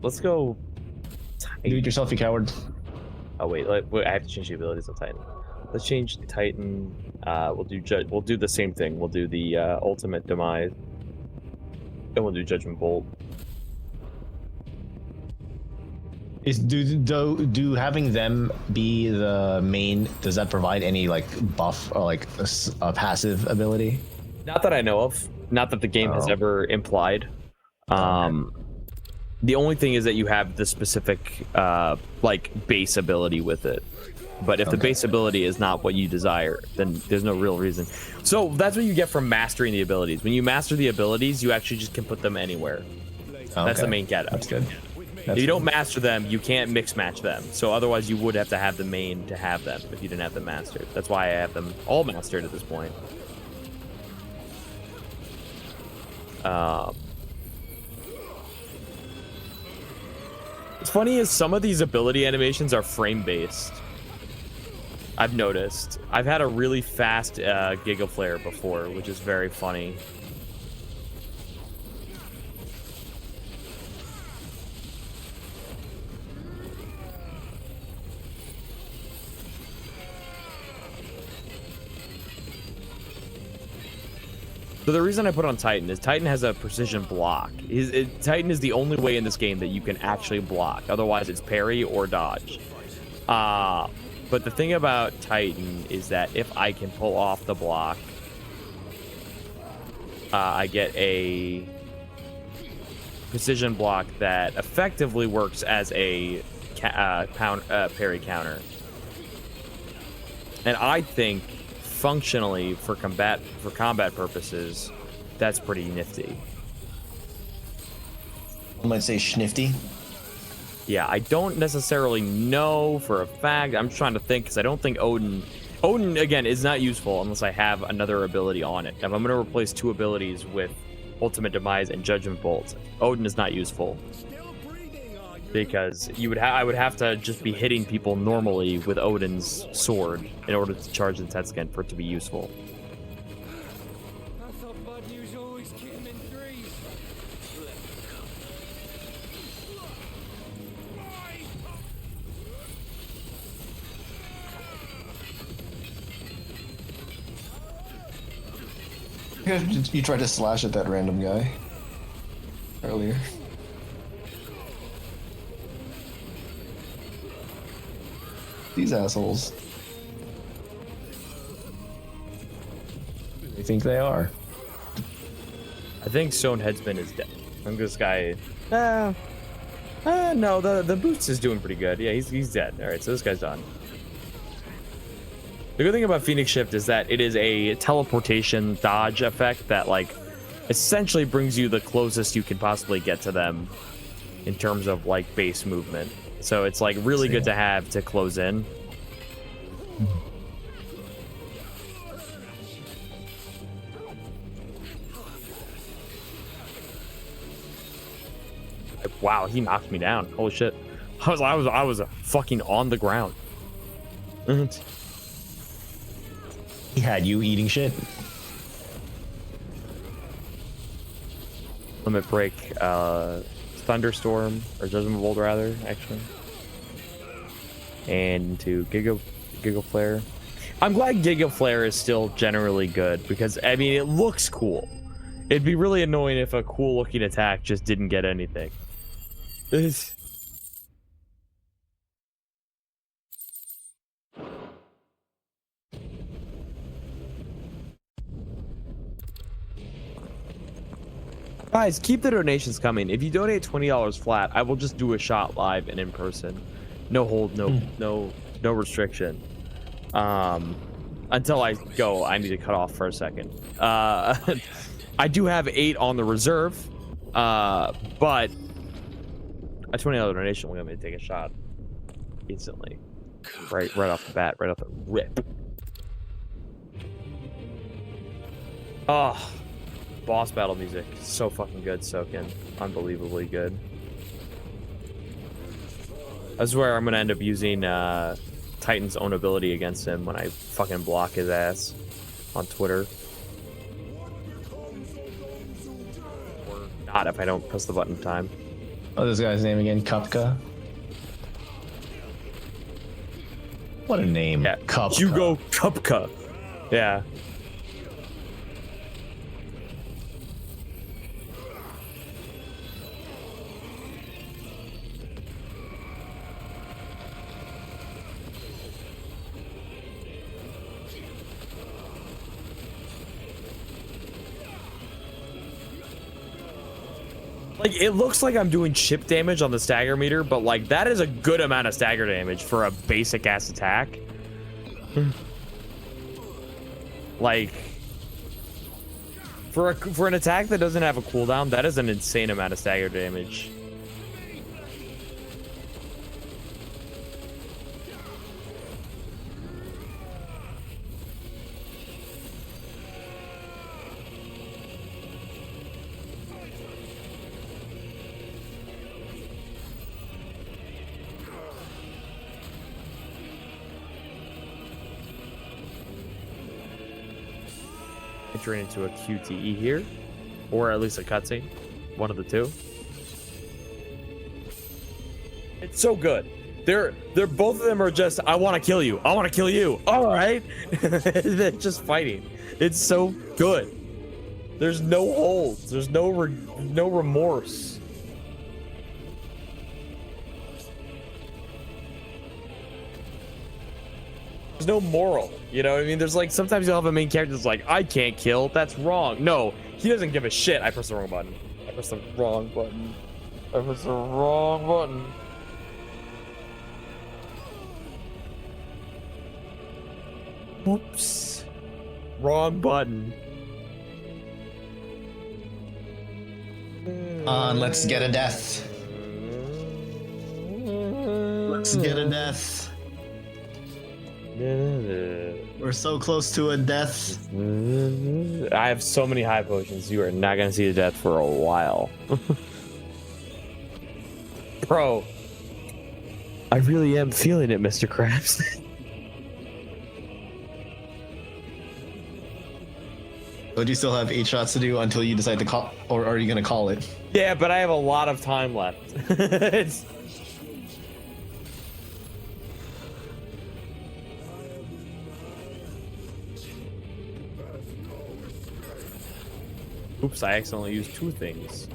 Let's go. Do it yourself, you coward. Oh wait, I have to change the abilities of Titan. Let's change Titan. We'll do the same thing. We'll do the ultimate demise. Then we'll do Judgment Bolt. Do having them be the main, does that provide any like buff or like a passive ability? Not that I know of. Not that the game has ever implied. The only thing is that you have the specific like base ability with it. But if the base ability is not what you desire, then there's no real reason. So that's what you get from mastering the abilities. When you master the abilities, you actually just can put them anywhere. That's the main getup. That's good. If you don't master them, you can't mix match them. So otherwise you would have to have the main to have them if you didn't have them mastered. That's why I have them all mastered at this point. What's funny is some of these ability animations are frame-based. I've noticed. I've had a really fast Giga Flare before, which is very funny. So the reason I put on Titan is Titan has a precision block. Titan is the only way in this game that you can actually block. Otherwise, it's parry or dodge. But the thing about Titan is that if I can pull off the block, I get a precision block that effectively works as a parry counter. And I think functionally for combat purposes, that's pretty nifty. I might say schnifty. Yeah, I don't necessarily know for a fact. I'm just trying to think because I don't think Odin again is not useful unless I have another ability on it. If I'm going to replace two abilities with Ultimate Demise and Judgment Bolt, Odin is not useful because I would have to just be hitting people normally with Odin's sword in order to charge the Tetskin for it to be useful. I thought bad news always came in threes. You tried to slash at that random guy earlier. These assholes. They think they are. I think Stone Headsman is dead. I think this guy. No, the boots is doing pretty good. Yeah, he's dead. All right, so this guy's done. The good thing about Phoenix Shift is that it is a teleportation dodge effect that like essentially brings you the closest you can possibly get to them in terms of like base movement. So it's like really good to have to close in. Wow, he knocked me down. Holy shit. I was fucking on the ground. He had you eating shit. Limit Break, Thunderstorm, or Judgment Bolt rather, actually. And to Giga Flare. I'm glad Giga Flare is still generally good because I mean it looks cool. It'd be really annoying if a cool looking attack just didn't get anything. Guys, keep the donations coming. If you donate $20 flat, I will just do a shot live and in person. No hold, no restriction. Until I go, I need to cut off for a second. I do have 8 on the reserve, but a $20 donation will get me to take a shot instantly, right off the bat, right off the rip. Oh, boss battle music, so fucking good, Soken, unbelievably good. I swear I'm gonna end up using Titan's own ability against him when I fucking block his ass on Twitter. Or not if I don't press the button in time. Oh, this guy's name again, Kupka. What a name. Yeah, Kupka. Hugo Kupka. Yeah. Like, it looks like I'm doing chip damage on the stagger meter, but like that is a good amount of stagger damage for a basic ass attack. Like, for an attack that doesn't have a cooldown, that is an insane amount of stagger damage. Entering into a QTE here, or at least a cutscene, one of the two. It's so good. They're both of them are just, I want to kill you, I want to kill you. All right, they're just fighting. It's so good. There's no holds. There's no remorse. There's no moral, you know what I mean? There's like, sometimes you'll have a main character that's like, I can't kill, that's wrong. No, he doesn't give a shit. I pressed the wrong button. I pressed the wrong button. I pressed the wrong button. Whoops. Wrong button. Let's get a death. Let's get a death. We're so close to a death. I have so many high potions. You are not gonna see the death for a while. Bro, I really am feeling it, Mr. Krabs. But you still have 8 shots to do until you decide to call, or are you gonna call it? Yeah, but I have a lot of time left. It's... Oops, I accidentally used 2 things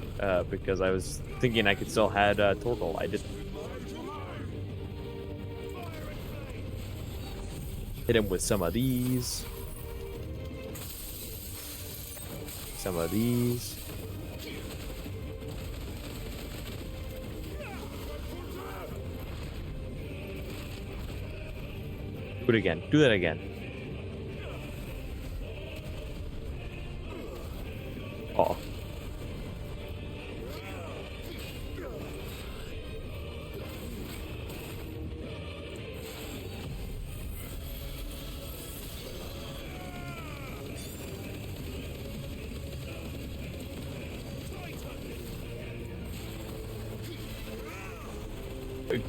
because I was thinking I could still had Torgal. I didn't. Hit him with some of these. Some of these. Do it again. Do that again. Oh.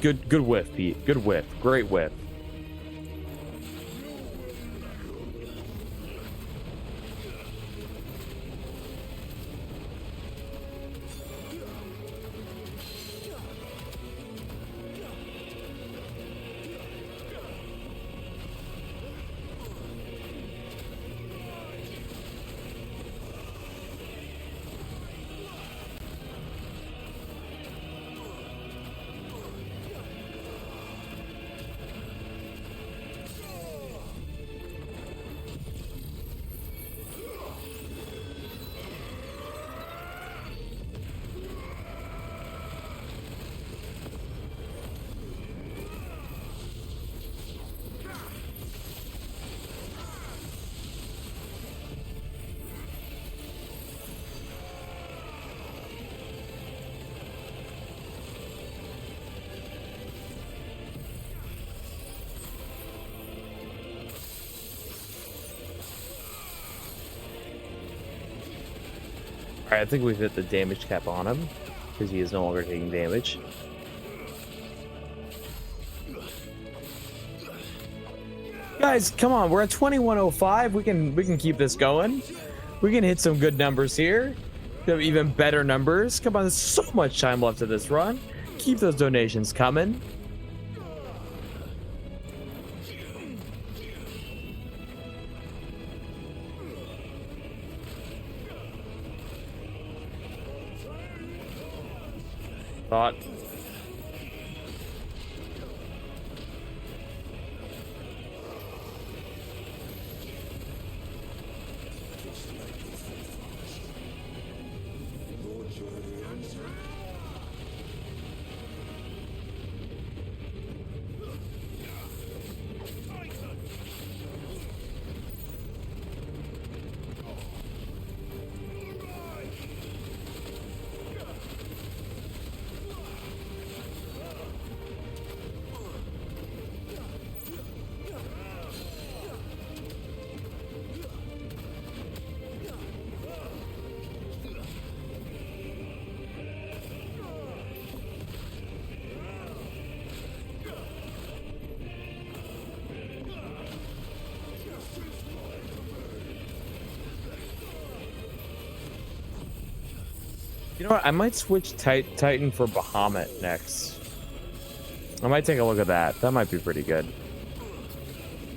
Good whiff, Pete. Good whiff. Great whiff. Alright, I think we've hit the damage cap on him because he is no longer taking damage. Guys, come on, we're at 2105. We can keep this going. We can hit some good numbers here. We have even better numbers. Come on, there's so much time left of this run. Keep those donations coming. Thought. You know what? I might switch Titan for Bahamut next. I might take a look at that. That might be pretty good.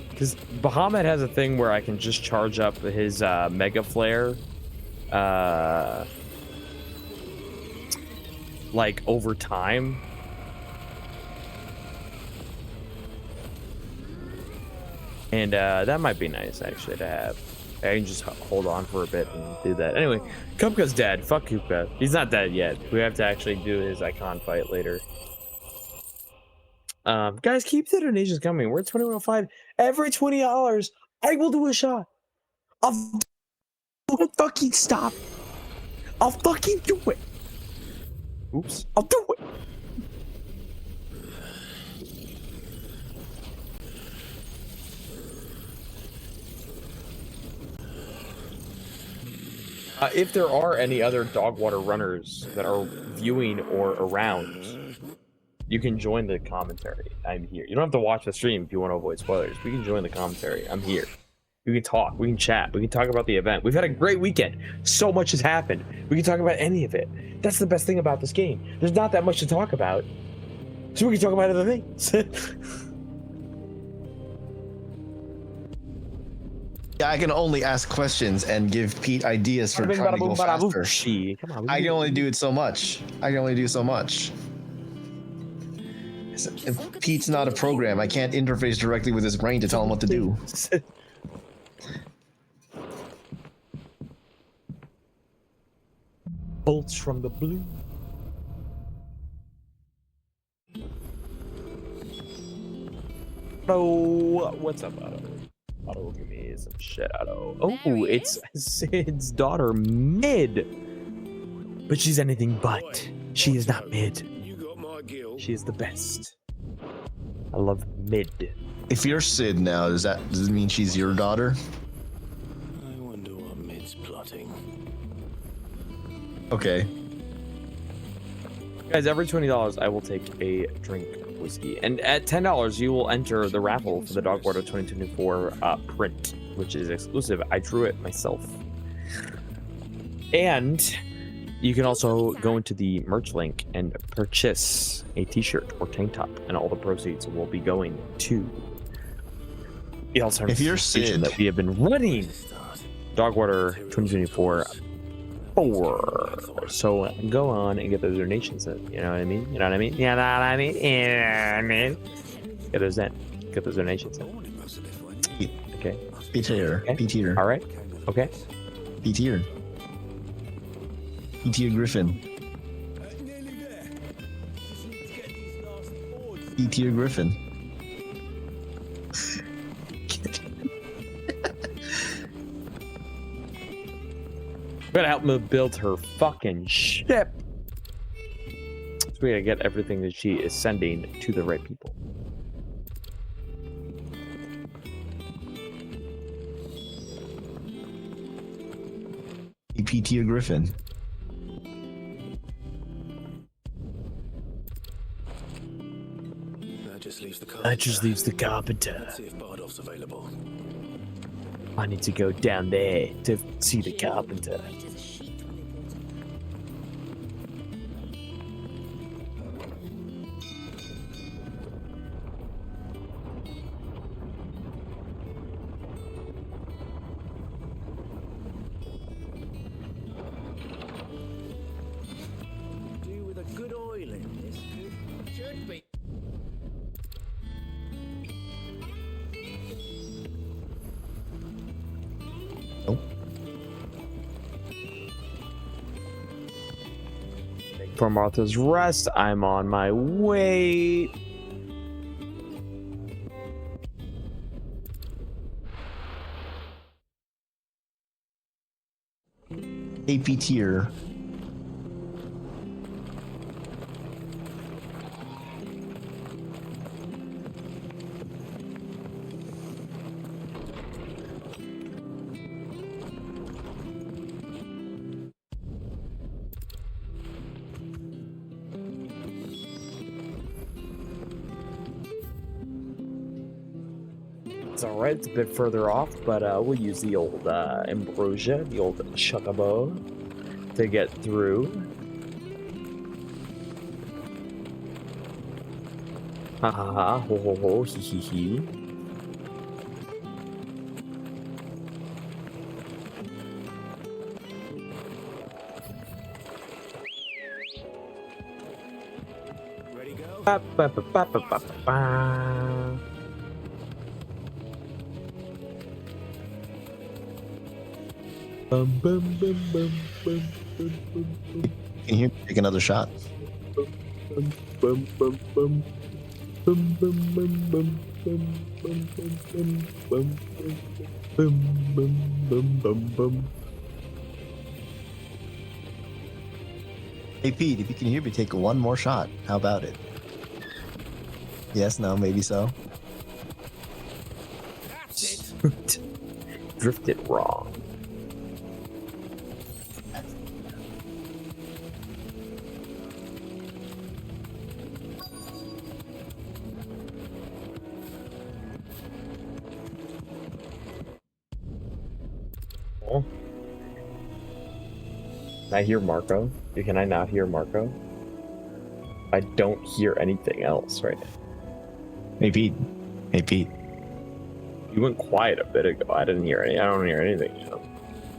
Because Bahamut has a thing where I can just charge up his Mega Flare. Like, over time. And that might be nice, actually, to have. I can just hold on for a bit and do that. Anyway, Kupka's dead. Fuck Kupka. He's not dead yet. We have to actually do his icon fight later. Guys, keep the donations coming. We're at 2105. Every $20, I will do a shot. I'll fucking stop. I'll fucking do it. Oops. I'll do it. If there are any other Dogwater runners that are viewing or around, you can join the commentary. I'm here. You don't have to watch the stream if you want to avoid spoilers. We can join the commentary. I'm here. We can talk. We can chat. We can talk about the event. We've had a great weekend. So much has happened. We can talk about any of it. That's the best thing about this game. There's not that much to talk about. So we can talk about other things. I can only ask questions and give Pete ideas for trying to go faster. Come on, I can only do it so much. I can only do so much. If Pete's not a program, I can't interface directly with his brain to tell him what to do. Bolts from the blue. Oh, what's up, Otto? Otto, give me some shit, Otto. Oh, it's Sid's daughter, Mid. But she's anything but. She is not Mid. She is the best. I love Mid. If you're Sid now, does it mean she's your daughter? I wonder what Mid's plotting. Okay. Guys, every $20, I will take a drink of whiskey. And at $10, you will enter the raffle for the Dogwater 2024 print, which is exclusive. I drew it myself. And you can also go into the merch link and purchase a t-shirt or tank top, and all the proceeds will be going to the alternative if you're station Sid that we have been running Dogwater 2024 for. So go on and get those donations in. You know what I mean? You know what I mean? You know what I mean? You know what I mean? Get those in. Get those donations in. Okay. Be tier. Okay. Be tier. All right. Okay. Be tier. Be tier Griffin. Be tier Griffin. Gotta help me build her fucking ship. So we gotta get everything that she is sending to the right people. EP tier Griffin. just leaves the carpenter. That just leaves the carpenter. Let's see if Bardolph's available. I need to go down there to see the carpenter. White as a sheet toilet water. Do with a good oil in this. Should be. Nope. For Martha's Rest, I'm on my way. AP tier. It's alright, it's a bit further off, but we'll use the old ambrosia, the old chocobo, to get through. Ha ha ha, ho ho ho, hee hee hee. Ready, go? Ba, ba, ba, ba, ba, ba, ba. Bum, bum, bum, bum, bum, bum, bum, Can you take another shot? bum, bum, bum, bum. Bum, bum, bum, bum, bum, bum, bum, bum, bum, bum, bum, bum, bum. Hey Pete, if you can hear me, take one more shot. How about it? Yes, no, maybe so. That's it. Drifted wrong. Oh. Can I hear Marco? Can I not hear Marco? I don't hear anything else right now. Hey Pete. Hey Pete. You went quiet a bit ago. I didn't hear any. I don't hear anything.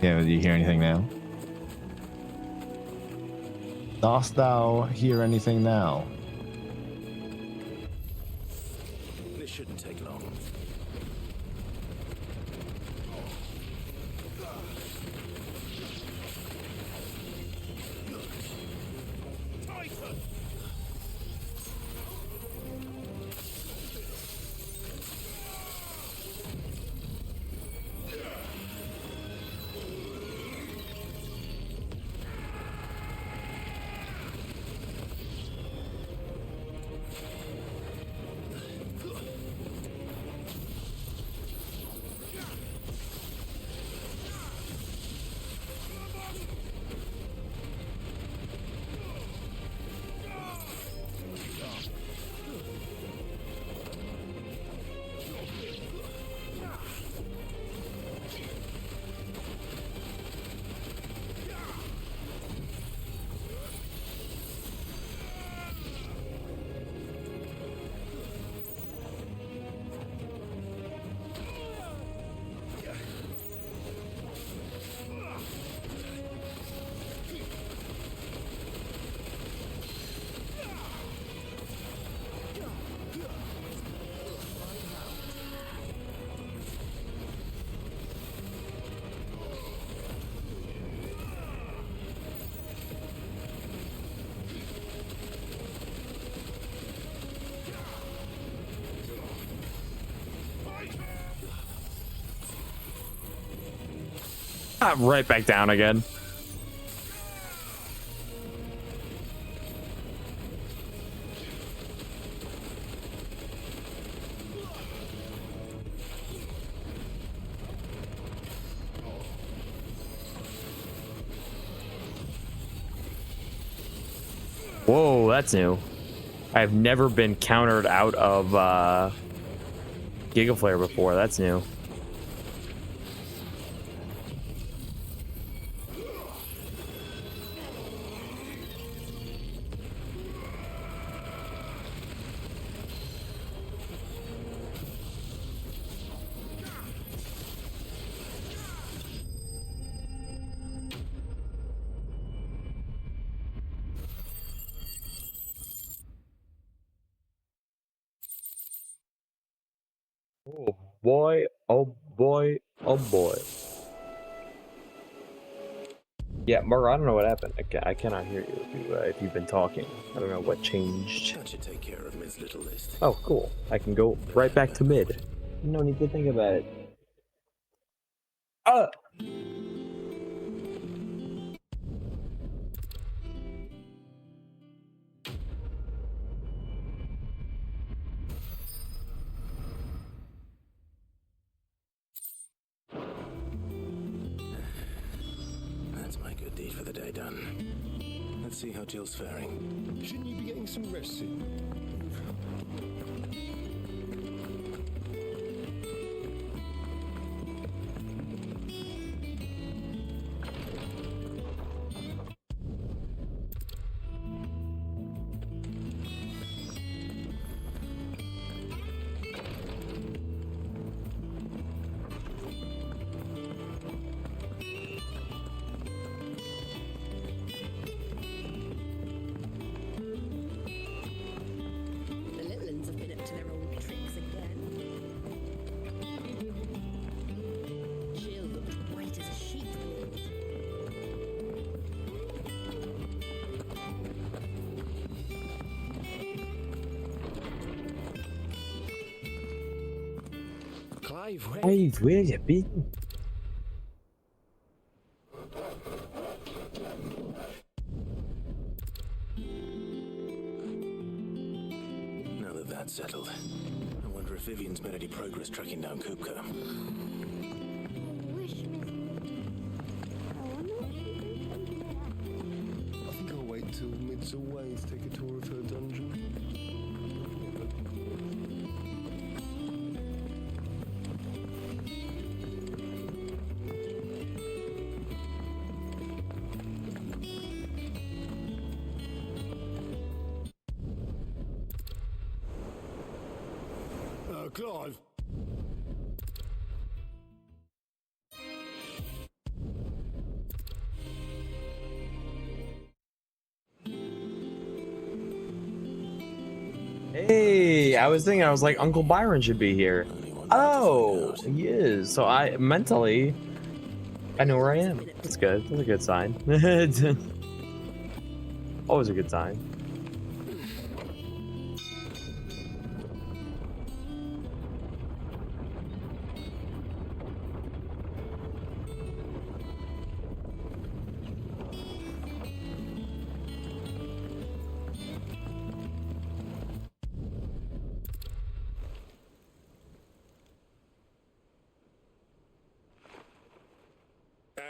Yeah, do you hear anything now? Dost thou hear anything now? This shouldn't take long. Right back down again. Whoa, that's new. I've never been countered out of Giga Flare before. That's new. Oh boy, oh boy, oh boy. Yeah, Mara, I don't know what happened. I cannot hear you if you've been talking. I don't know what changed. That should take care of Mid's little list. Oh, cool. I can go right back to mid. No need to think about it. That's my good deed for the day done. Let's see how Jill's faring. Shouldn't you be getting some rest soon? The little uns have been up to their old tricks again. Jill looked white as a sheet. Clive, where? Hey, where you been? Now that that's settled, I wonder if Vivian's made any progress tracking down Kupka. I think I'll wait till Mid's away to take a tour of her dungeon. Clive. Hey, I was thinking, I was like, Uncle Byron should be here. Oh, he is. So I mentally, I know where I am. That's good. That's a good sign. Always a good sign.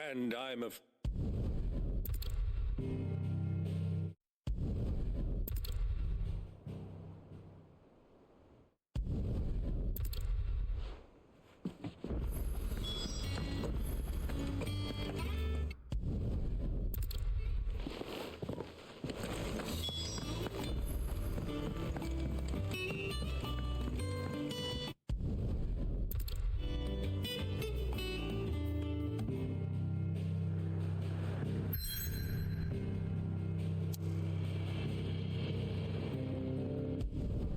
And I'm a...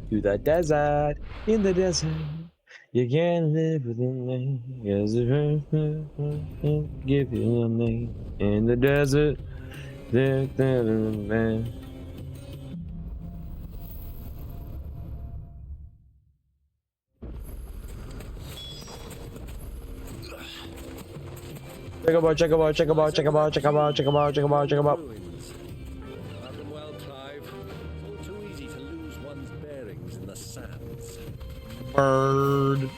To the desert, in the desert, you can't live within me. As a give you a name in the desert. Man. Check about, check about, check about, check about, check about, check about, check about, check about. Ruins. I've been well, Clive. All too easy to lose one's bearings in the sands. Bird.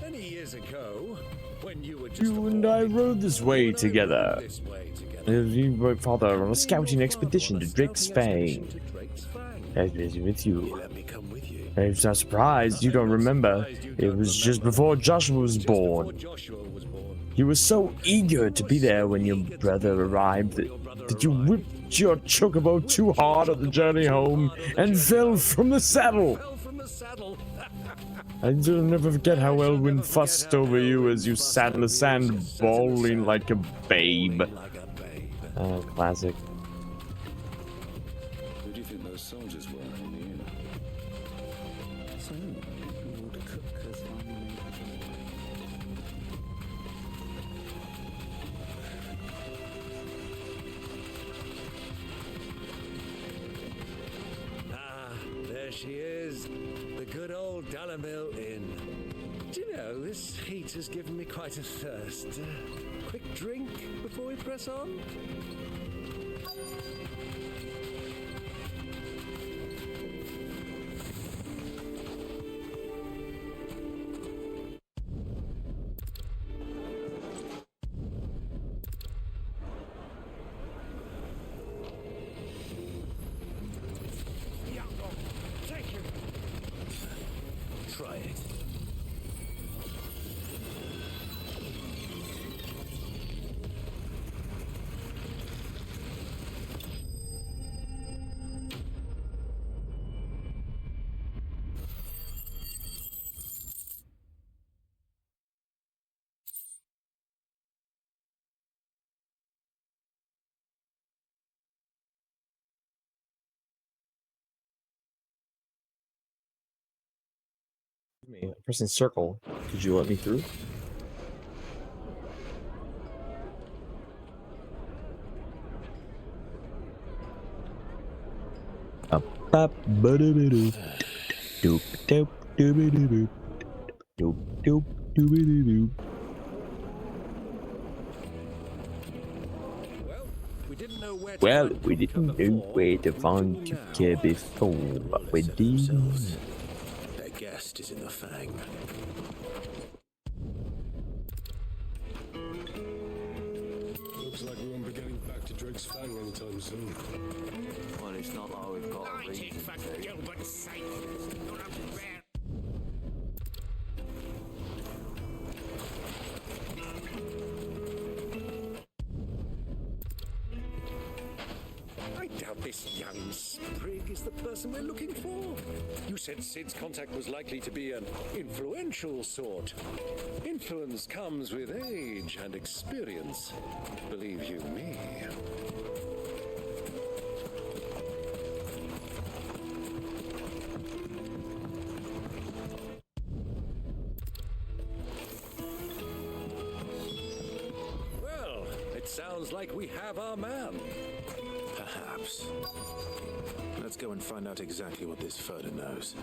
Many years ago, when you were just You a and boy, I rode this way you and I together. rode this way together. My father on a scouting expedition to Drake's Fang. To Drake's Fang. I've been with you. Let me come with you. I'm not surprised you don't remember. It was just before Joshua was Just before born. Joshua was born. You were so eager to be there when your brother arrived that you whipped your chocobo too hard on the journey home and fell from the saddle. Fell from the saddle. I'll never forget how Elwyn fussed over you as you sat in the sand bawling like a babe. Like a babe. Oh, classic. Who do you think those soldiers were in the inn? So, who would cook us finally? Ah, there she is. The good old Dallamil Inn. Do you know, this heat has given me quite a thirst. Quick drink before we press on? Try it. Pressing circle. Could you let me through? Up, up, ba-da-ba-doo. Doop, doop, dooby-doo-doo. Doop, doop, dooby-doo-doo. Well, we didn't know where to Well, find we Tuka didn't know before. where to find Now, Tuka before, but we Set did. themselves. Their guest is in the Fang. Looks like we won't be getting back to Drake's Fang anytime soon. Well, it's not like we've got a reason to. Gilbert's sake. You'll have to bear. I doubt this young sprig is the person we're looking for. You said Sid's contact was likely to be an influential sort. Influence comes with age and experience. Believe you me. Well, it sounds like we have our man. Perhaps. Let's go and find out exactly what this Furter knows.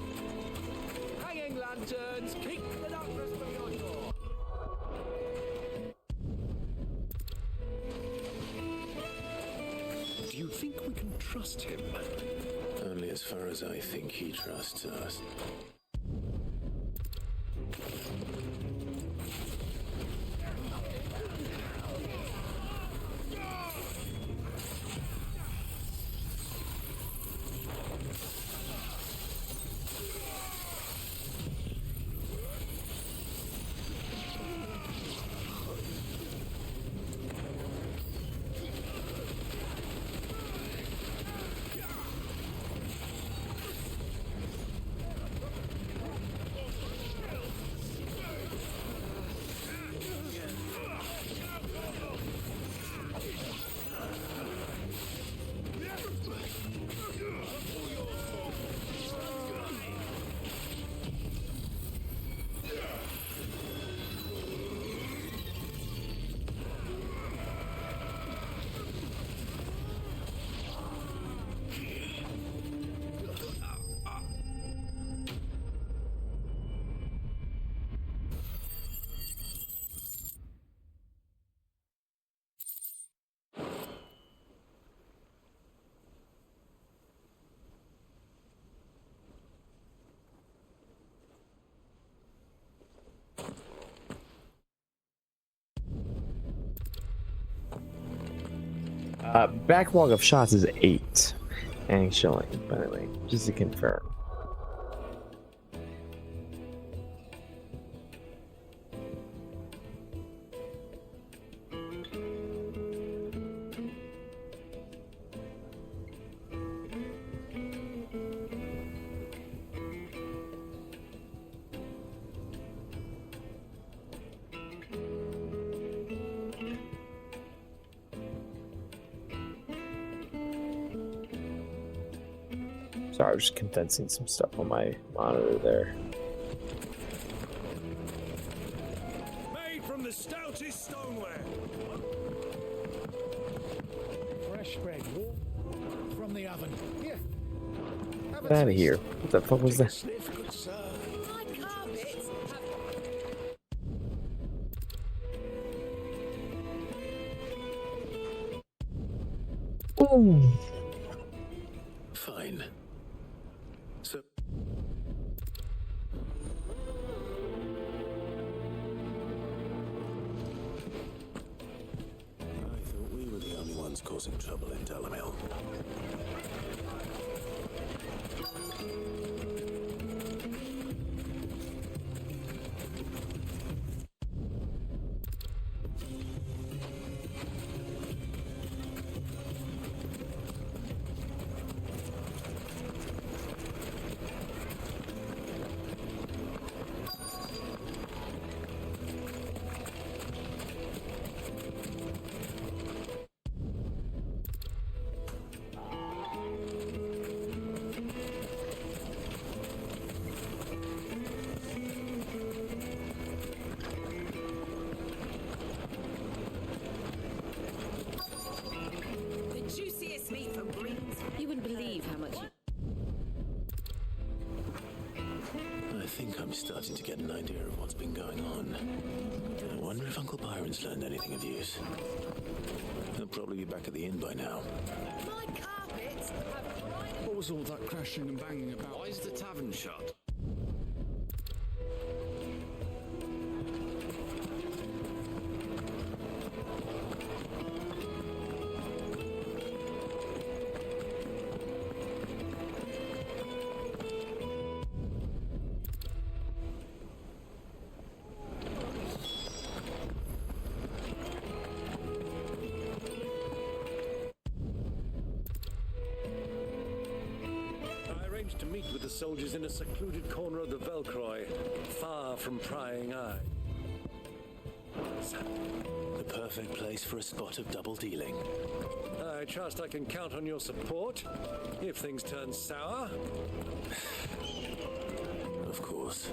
Hanging lanterns, keep the darkness from your door. Do you think we can trust him? Only as far as I think he trusts us. Backlog of shots is 8. Actually, by the way, just to confirm. Sorry, I was just condensing some stuff on my monitor there. Made from the stoutest stoneware. Fresh bread, from the oven. Here. Get out of here. What the fuck was that? Sniff, good sir. My carpets have Ooh. Fine. So. I thought we were the only ones causing trouble in Delamil. the juiciest meat for greens. You wouldn't believe how much. I think I'm starting to get an idea of what's been going on. I wonder if Uncle Byron's learned anything of use. He'll probably be back at the inn by now. My carpets have What was all that crashing and banging about? Why is the tavern shut? I arranged to meet with the soldiers in a secluded corner of the Velcroy, far from prying eye. The perfect place for a spot of double dealing. I trust I can count on your support if things turn sour. Of course.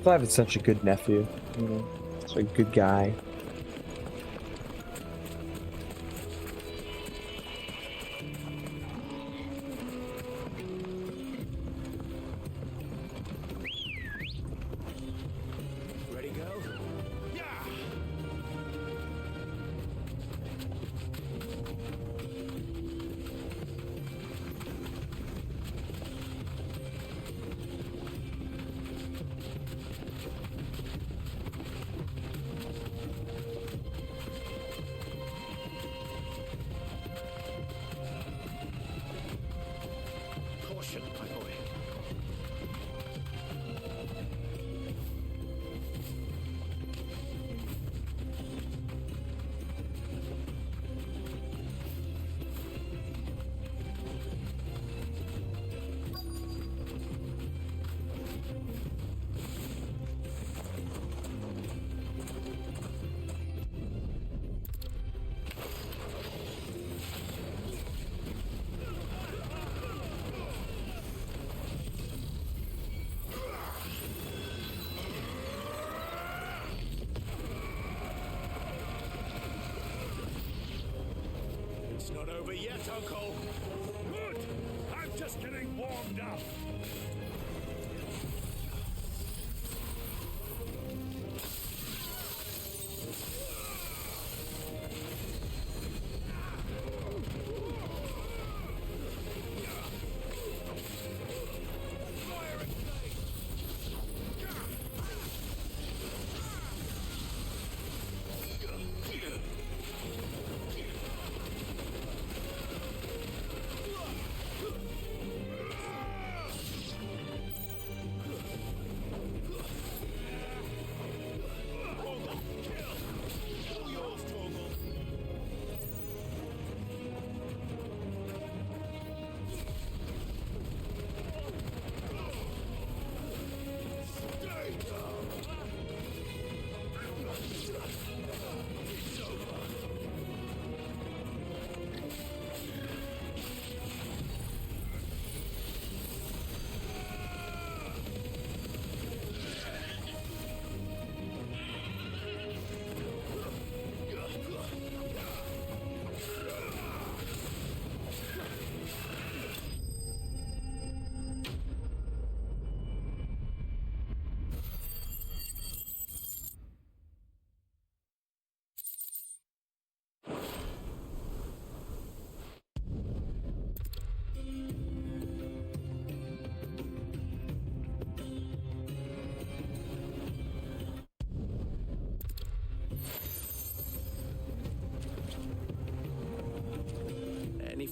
Clive is such a good nephew. You know, such a good guy. Ready, go? Yeah! Caution, my boy. It's not over yet, Uncle. Good. I'm just getting warmed up.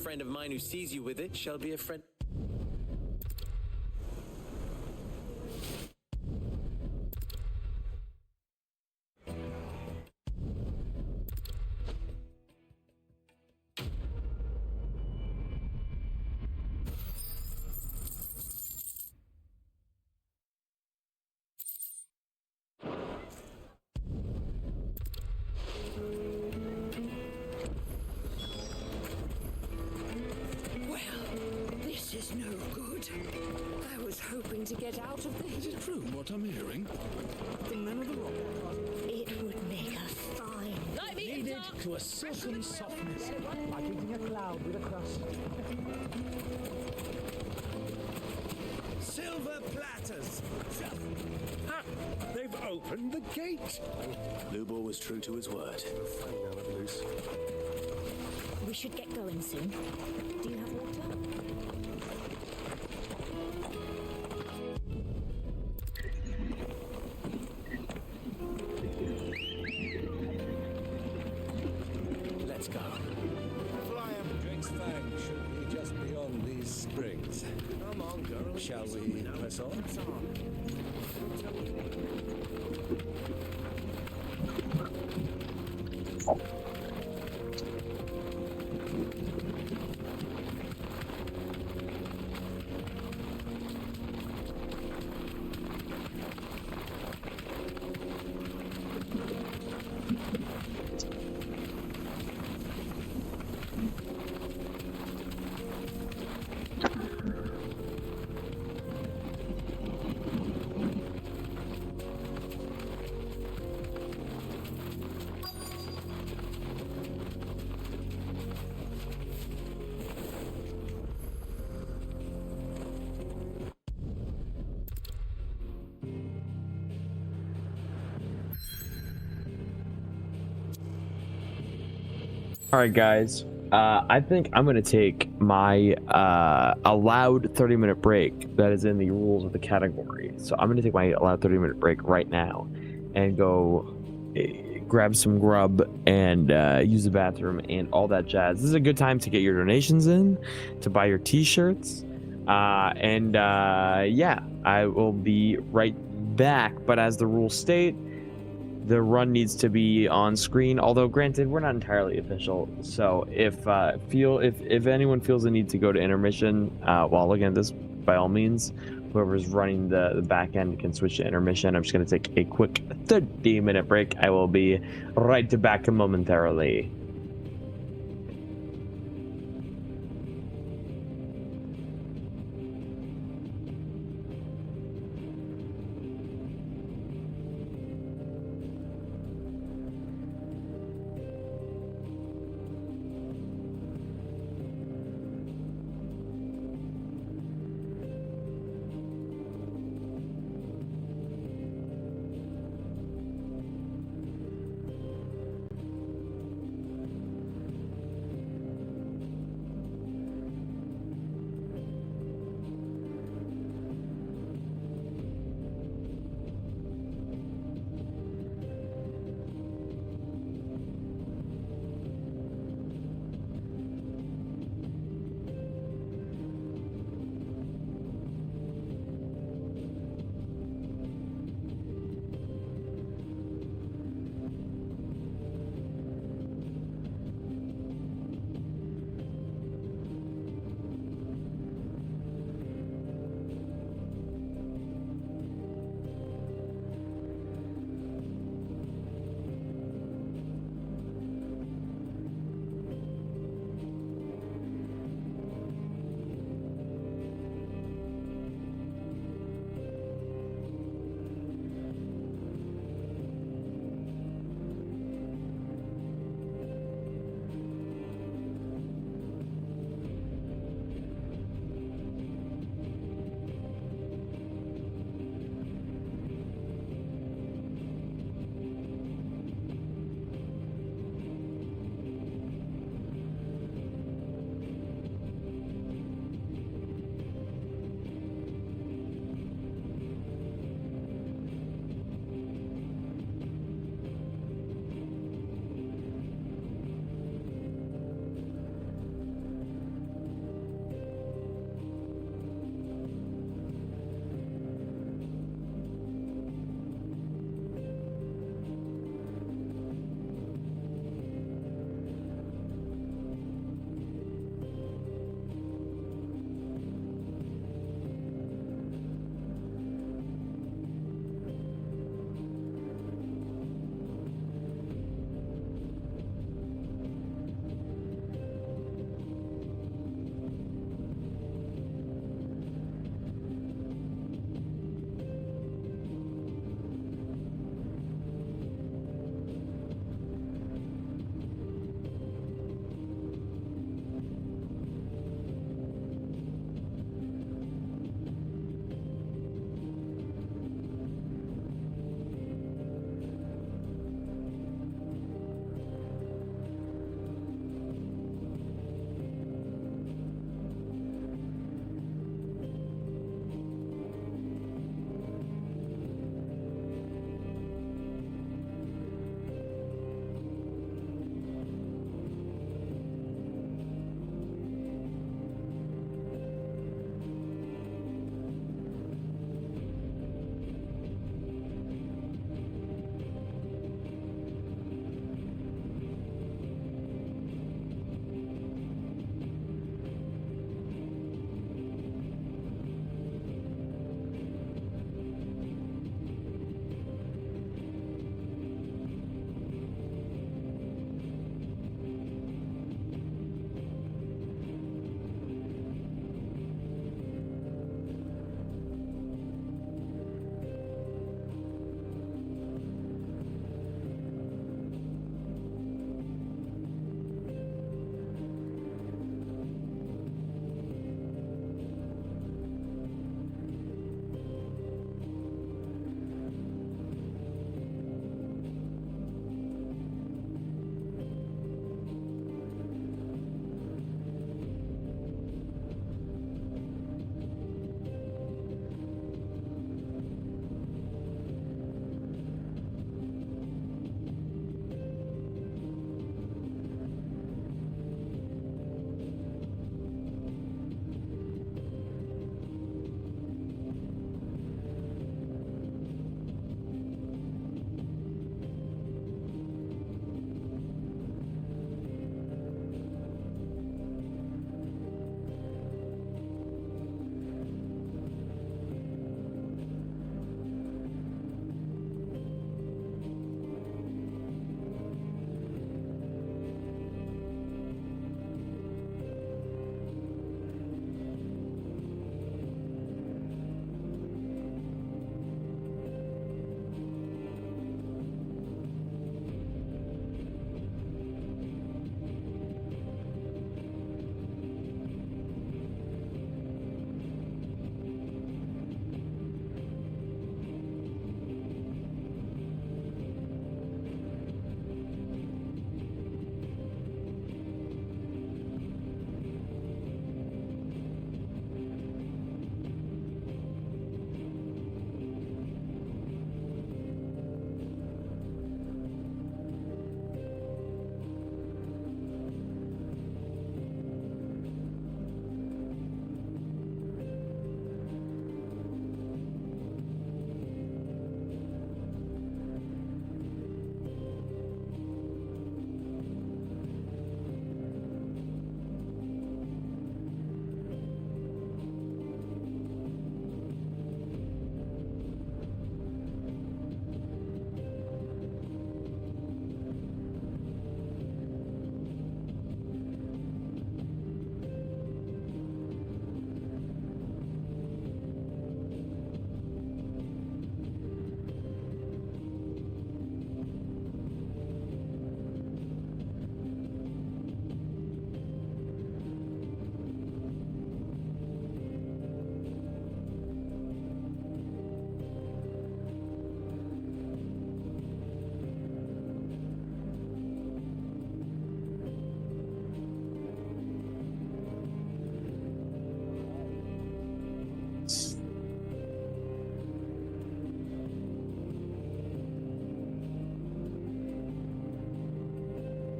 friend of mine who sees you with it shall be a friend. This is no good. I was hoping to get out of this. Is it true what I'm hearing? The men of the rock. It would make us fine. Like me Kneaded to a silken softness, like eating a cloud with a crust. Silver platters! Ha! They've opened the gate! Lubor was true to his word. Fang now let loose. We should get going soon. Do you have water? Let's go. Flyam Drake's Fang should be just beyond these springs. Come on, girl. Shall we press on? All right, guys. I think I'm going to take my allowed 30-minute break that is in the rules of the category. So I'm going to take my allowed 30-minute break right now and go grab some grub and use the bathroom and all that jazz. This is a good time to get your donations in, to buy your t-shirts. Yeah, I will be right back. But as the rules state, the run needs to be on screen, although granted we're not entirely official, so if anyone feels the need to go to intermission while looking at this, by all means, whoever's running the back end can switch to intermission. I'm just going to take a quick 30-minute break. I will be right back momentarily.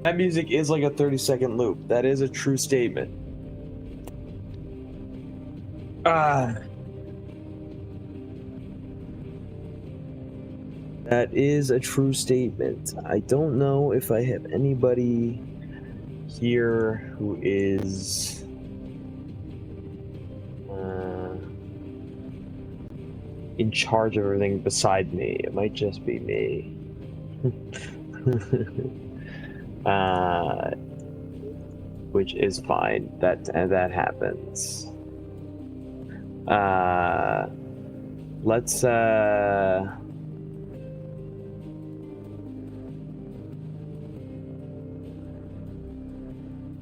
That music is like a 30-second loop. That is a true statement. That is a true statement. I don't know if I have anybody here who is in charge of everything beside me. It might just be me. Which is fine. That happens. Let's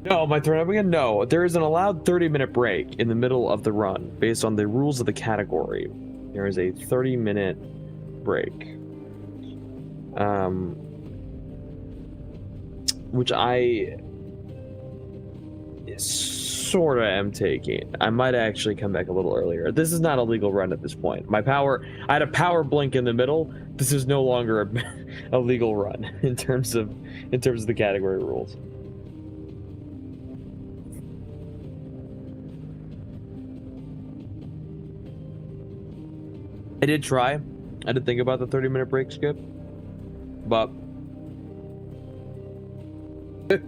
No, my turn up again? No. There is an allowed 30-minute break in the middle of the run based on the rules of the category. There is a 30-minute break. Which I sorta am taking. I might actually come back a little earlier. This is not a legal run at this point. I had a power blink in the middle. This is no longer a legal run in terms of the category rules. I did try. I did think about the 30-minute break skip, but there's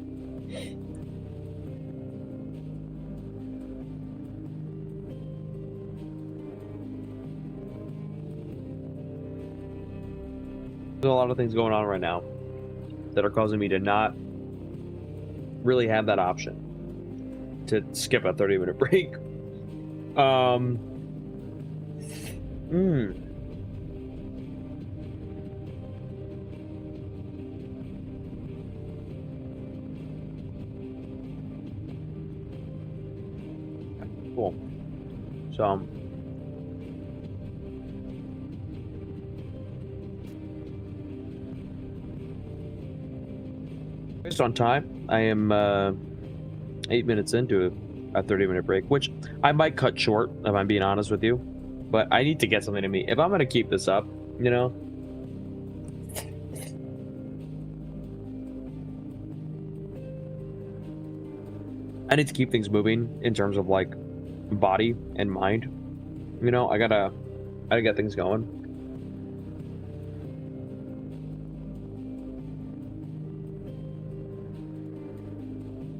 a lot of things going on right now that are causing me to not really have that option to skip a 30-minute break. Cool. So based on time, I am 8 minutes into a 30-minute break, which I might cut short if I'm being honest with you, but I need to get something to eat. If I'm gonna keep this up, you know, I need to keep things moving in terms of like body and mind. You know, I gotta get things going.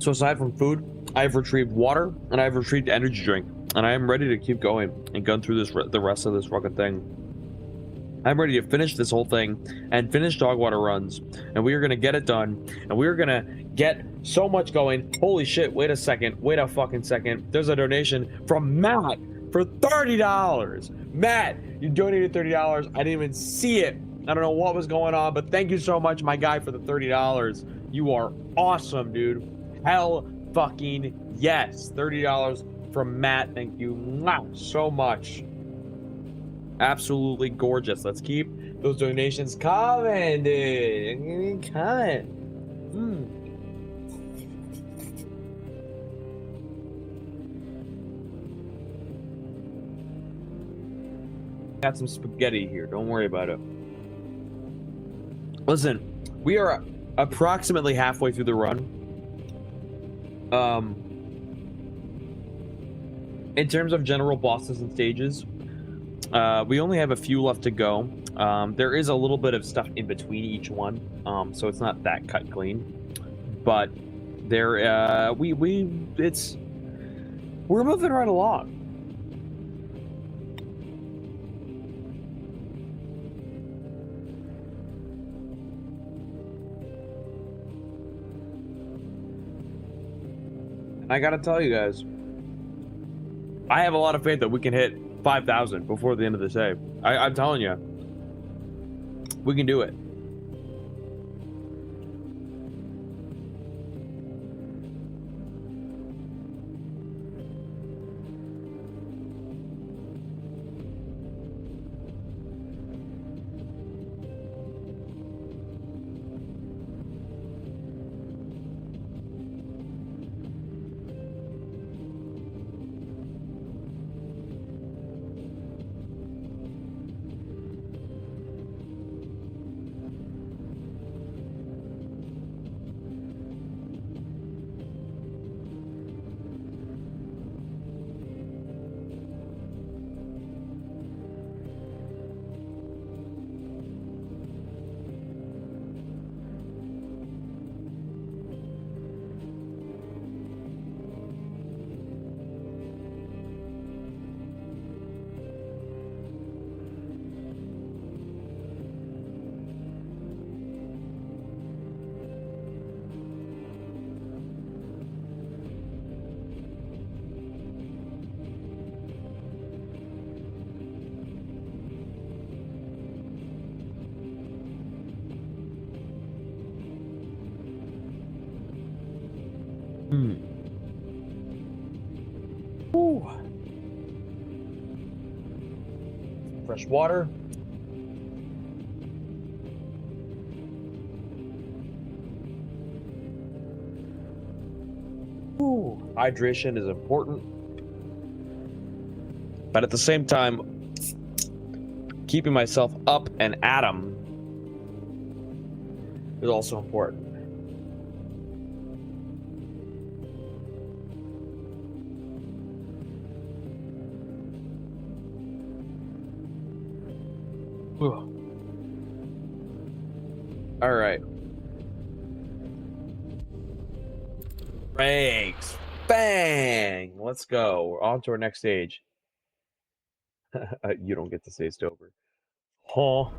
So aside from food, I've retrieved water and I've retrieved energy drink, and I am ready to keep going and gun through the rest of this fucking thing. I'm ready to finish this whole thing and finish Dogwater runs, and we are gonna get it done, and we are gonna get so much going. Holy shit, wait a second, wait a fucking second. There's a donation from Matt for $30. Matt, you donated $30. I didn't even see it. I don't know what was going on, but thank you so much, my guy, for the $30. You are awesome, dude. Hell fucking yes. $30 from Matt. Thank you so much. Absolutely gorgeous. Let's keep those donations coming, dude. Coming. Got some spaghetti here. Don't worry about it. Listen, we are approximately halfway through the run. In terms of general bosses and stages, we only have a few left to go. There is a little bit of stuff in between each one, so it's not that cut clean. But there, we're moving right along. I gotta tell you guys, I have a lot of faith that we can hit 5,000 before the end of this day. I'm telling you, we can do it. Woo. Fresh water. Woo. Hydration is important. But at the same time, keeping myself up and at 'em is also important. All right. Ranks. Bang. Let's go. We're on to our next stage. You don't get to say Stover. Huh?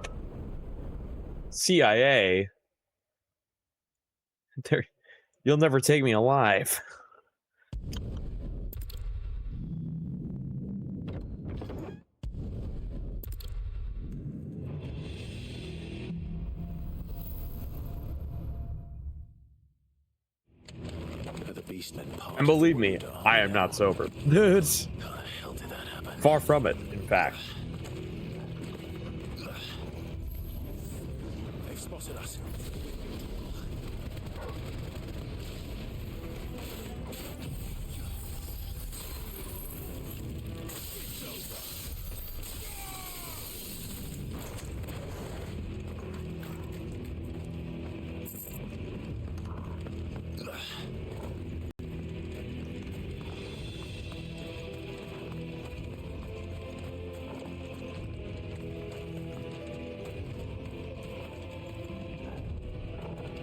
CIA? You'll never take me alive. And believe me, I am not sober. Far from it, in fact. They've spotted us.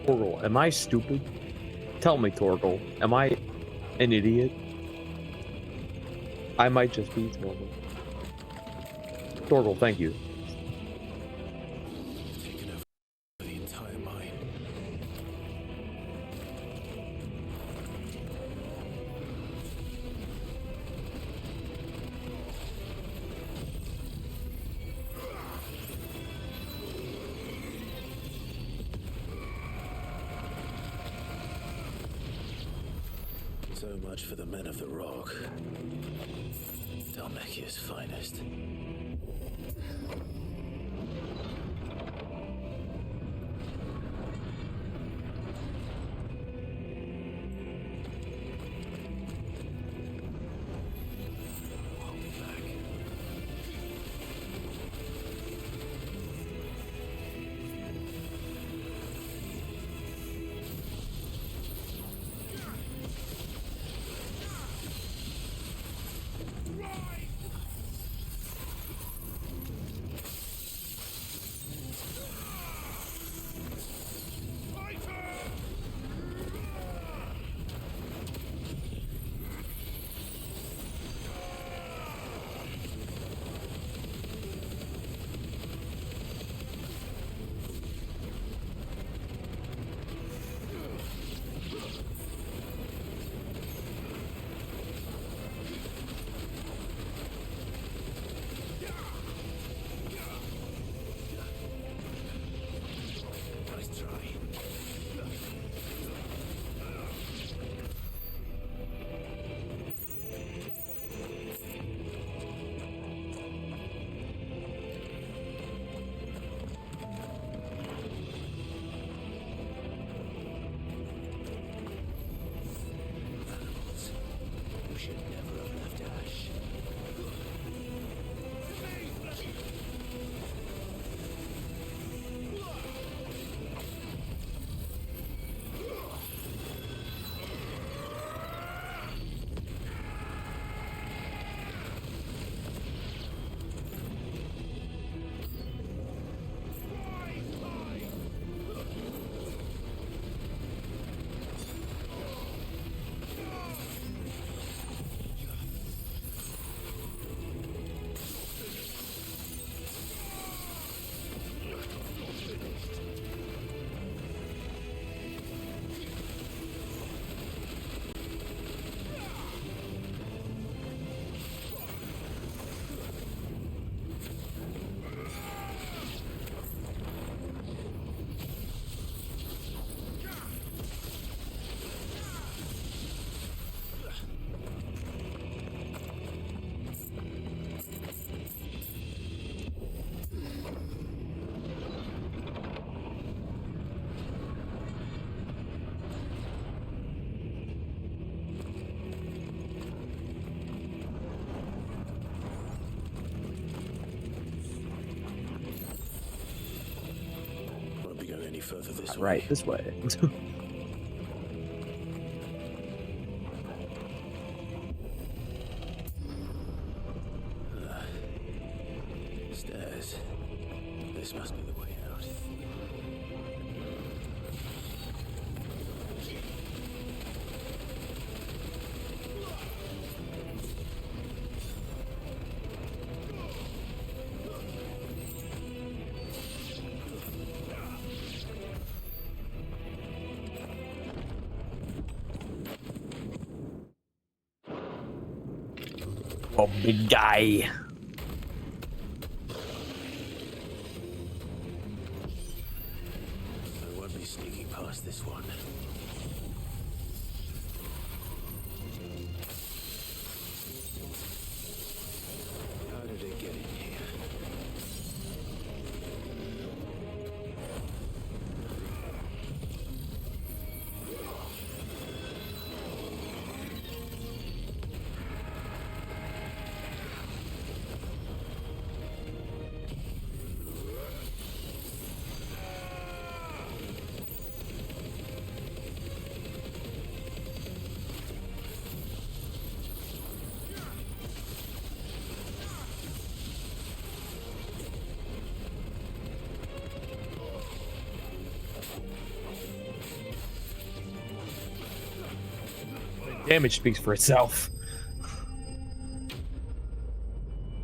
Torgal, am I stupid? Tell me, Torgal, am I an idiot? I might just be Torgal. Torgal, thank you. Taken over the entire mine. So much for the men of the rock. Dalmekia's finest. any further this way. Right, this way. Stairs. This must be the way out. Oh, big guy. I won't be sneaking past this one. How did it get in here? Damage speaks for itself.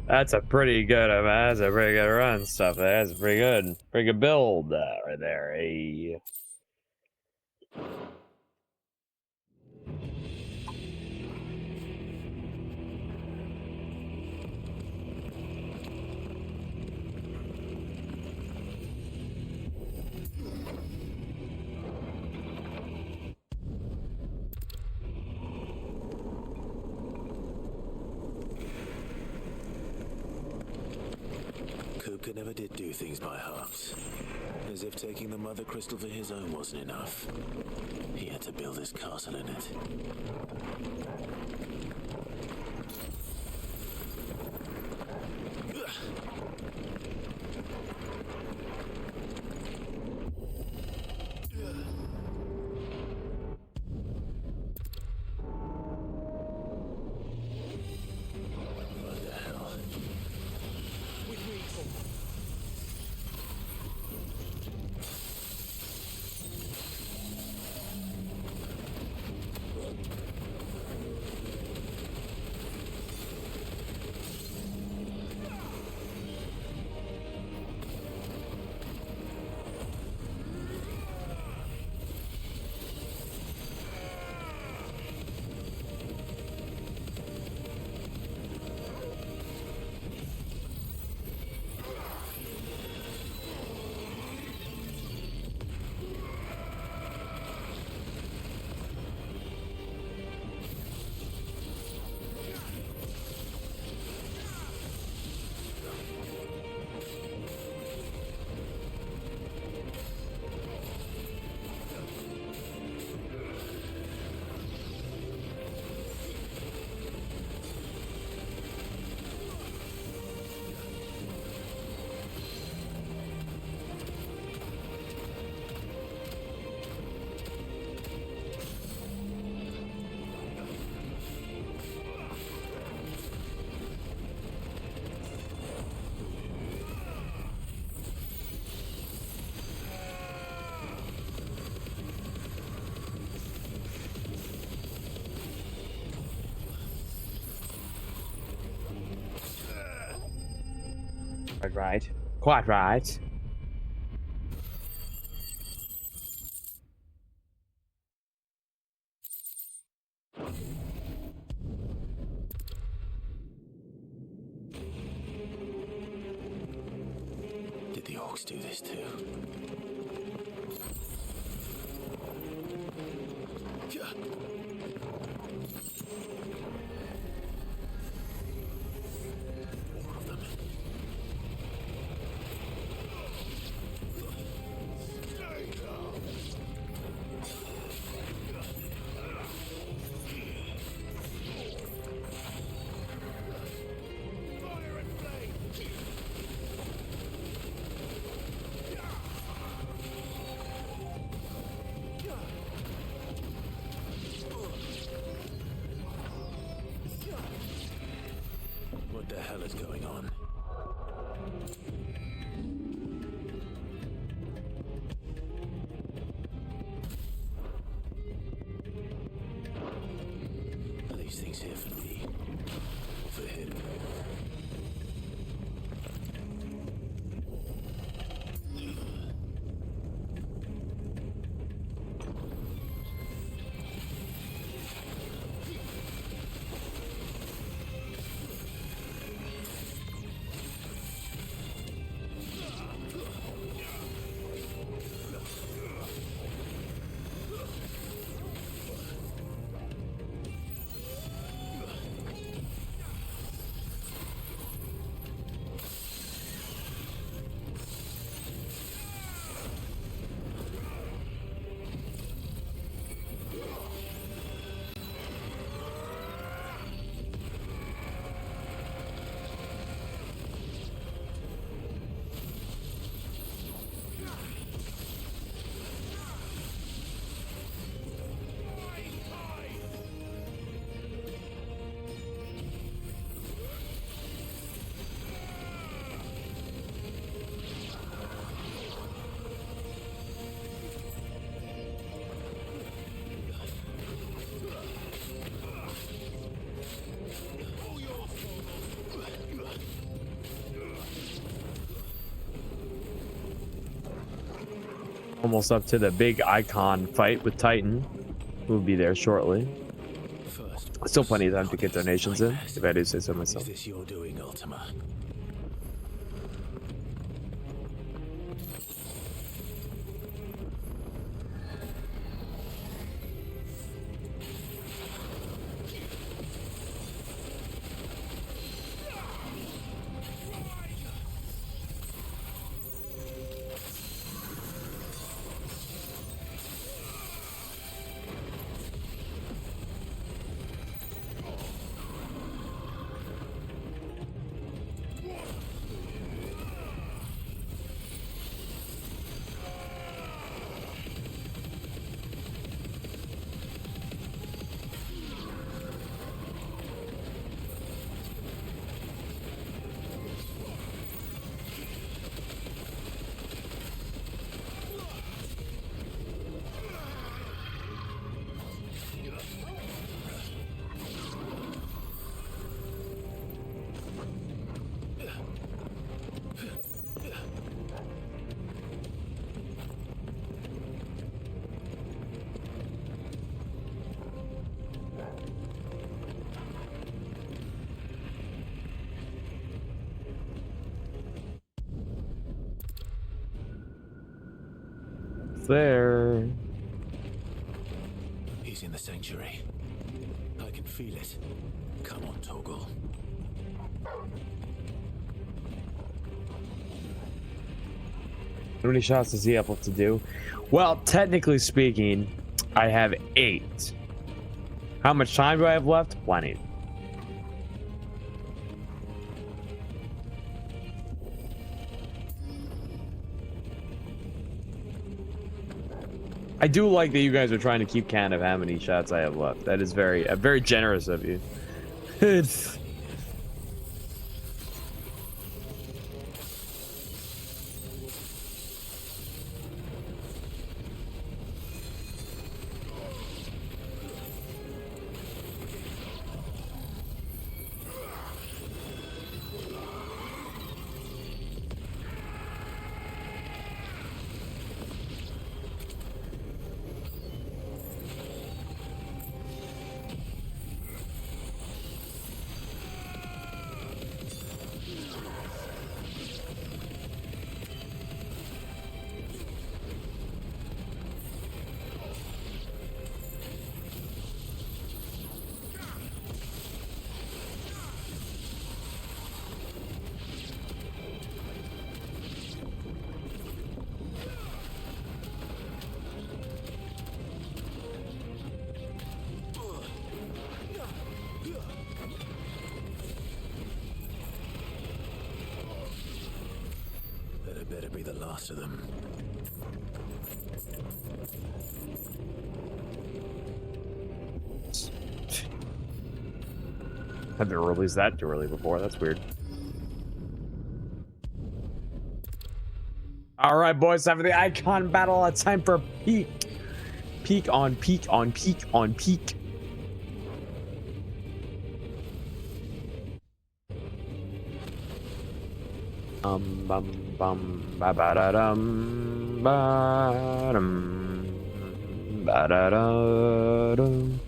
That's a pretty good, that's a pretty good run stuff. That's pretty good build right there. Hey. Kupka never did do things by halves. As if taking the mother crystal for his own wasn't enough. He had to build his castle in it. What the hell? Quite right. Quite right. Did the orcs do this too? More of them. These things here for me. For him. Almost up to the big icon fight with Titan. We'll be there shortly. Still plenty of time to get donations in, if I do say so myself. Is this your doing, Ultima? There. He's in the sanctuary. I can feel it. Come on, Toggle. How many shots does he have left to do? Well, technically speaking, I have 8. How much time do I have left? Plenty. I do like that you guys are trying to keep count of how many shots I have left. That is very generous of you. It's... That better be the last of them. I've never released that too early before. That's weird. All right, boys, time for the icon battle. It's time for peak. Peak on peak on peak on peak. Bum bum ba ba da dum ba dum ba da da dum.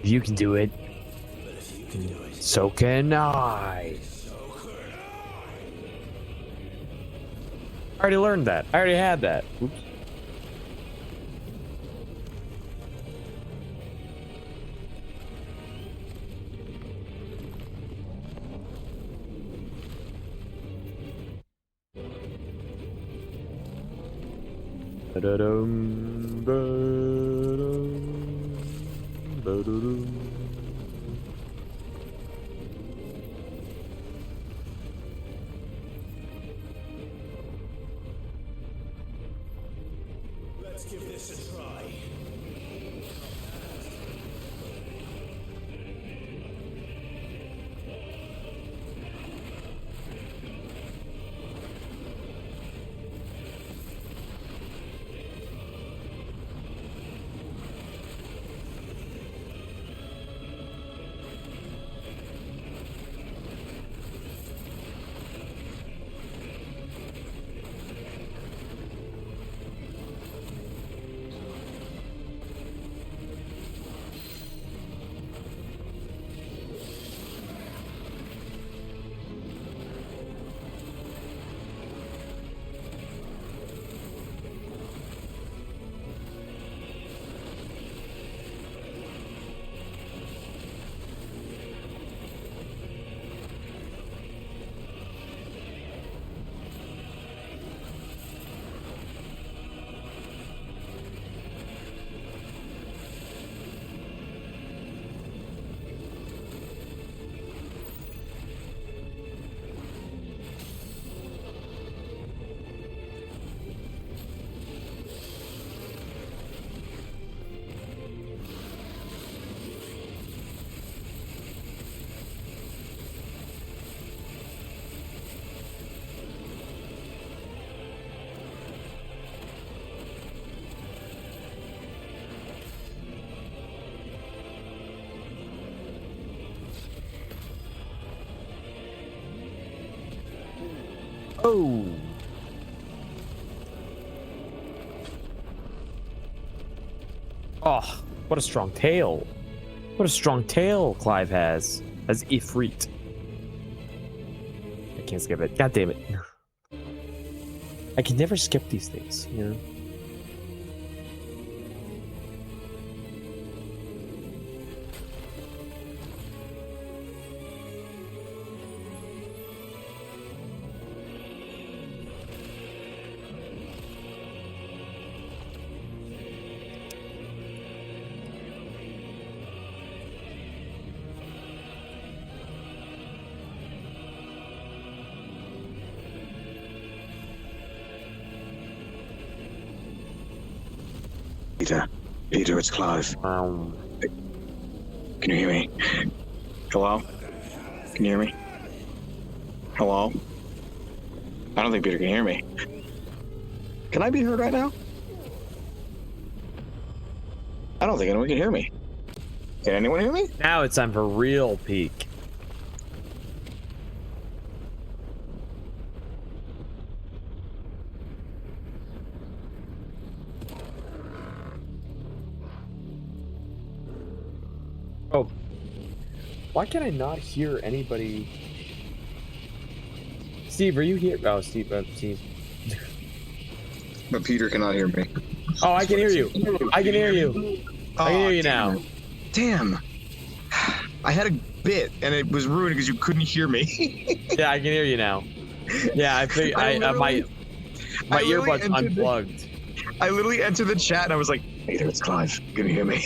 If you can do it, so can I. I already learned that. I already had that. Oops. Ba-da-dum, ba-dum, ba-da-dum. Let's give this a try. Oh. Oh. What a strong tail. What a strong tail Clive has. As Ifrit. I can't skip it. God damn it. I can never skip these things, you know? Peter, it's Clive. Can you hear me? Hello? Can you hear me? Hello? I don't think Peter can hear me. Can I be heard right now? I don't think anyone can hear me. Can anyone hear me? Now it's time for real peak. Oh, why can I not hear anybody? Steve, are you here? Oh, Steve, Steve. But Peter cannot hear me. Oh, I can hear you. I can hear you. I can hear you now. Damn. I had a bit and it was ruined because you couldn't hear me. Yeah, I can hear you now. Yeah, I think my earbuds unplugged. I literally entered the chat and I was like, Peter, it's Clive. Can you hear me?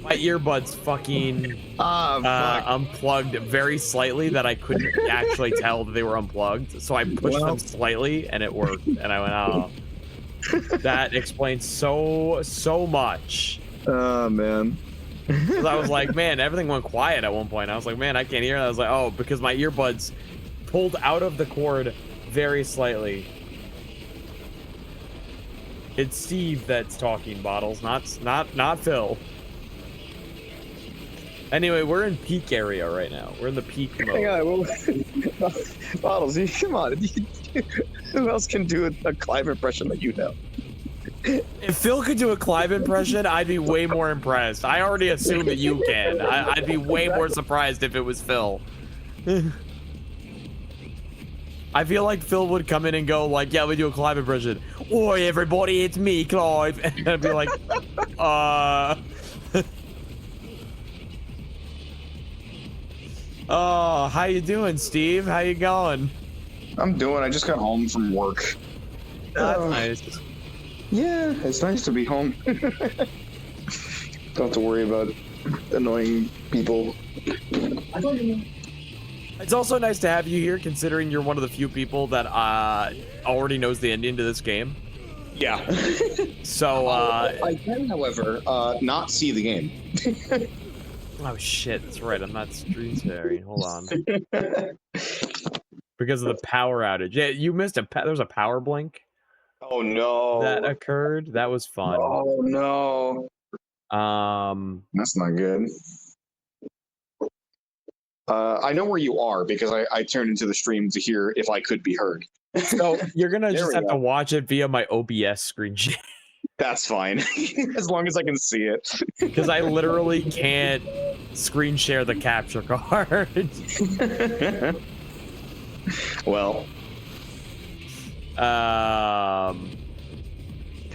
My earbuds fucking unplugged very slightly that I couldn't actually tell that they were unplugged. So I pushed them slightly and it worked. And I went, oh, that explains so much. Oh, man. I was like, man, everything went quiet at one point. I was like, man, I can't hear it. I was like, oh, because my earbuds pulled out of the cord very slightly. It's Steve that's talking, Bottles, not Phil. Anyway, we're in peak area right now. We're in the peak mode. Hang on, well, Bottles, come on. Who else can do a Clive impression that you know? If Phil could do a Clive impression, I'd be way more impressed. I already assume that you can. I'd be way more surprised if it was Phil. I feel like Phil would come in and go like, yeah, we do a Clive impression. Oi, everybody, it's me, Clive. And I'd be like, Oh, how you doing, Steve? How you going? I'm doing. I just got home from work. That's nice. Yeah, it's nice to be home. Don't have to worry about annoying people. It's also nice to have you here, considering you're one of the few people that already knows the ending to this game. Yeah. So, I can, however, not see the game. Oh shit, that's right. I'm not stream sharing. Hold on. Because of the power outage. Yeah, you missed there was a power blink. Oh no. That occurred. That was fun. Oh no. That's not good. I know where you are because I turned into the stream to hear if I could be heard. So you're gonna just have to watch it via my OBS screen share. That's fine. As long as I can see it. Because I literally can't screen share the capture card. Well.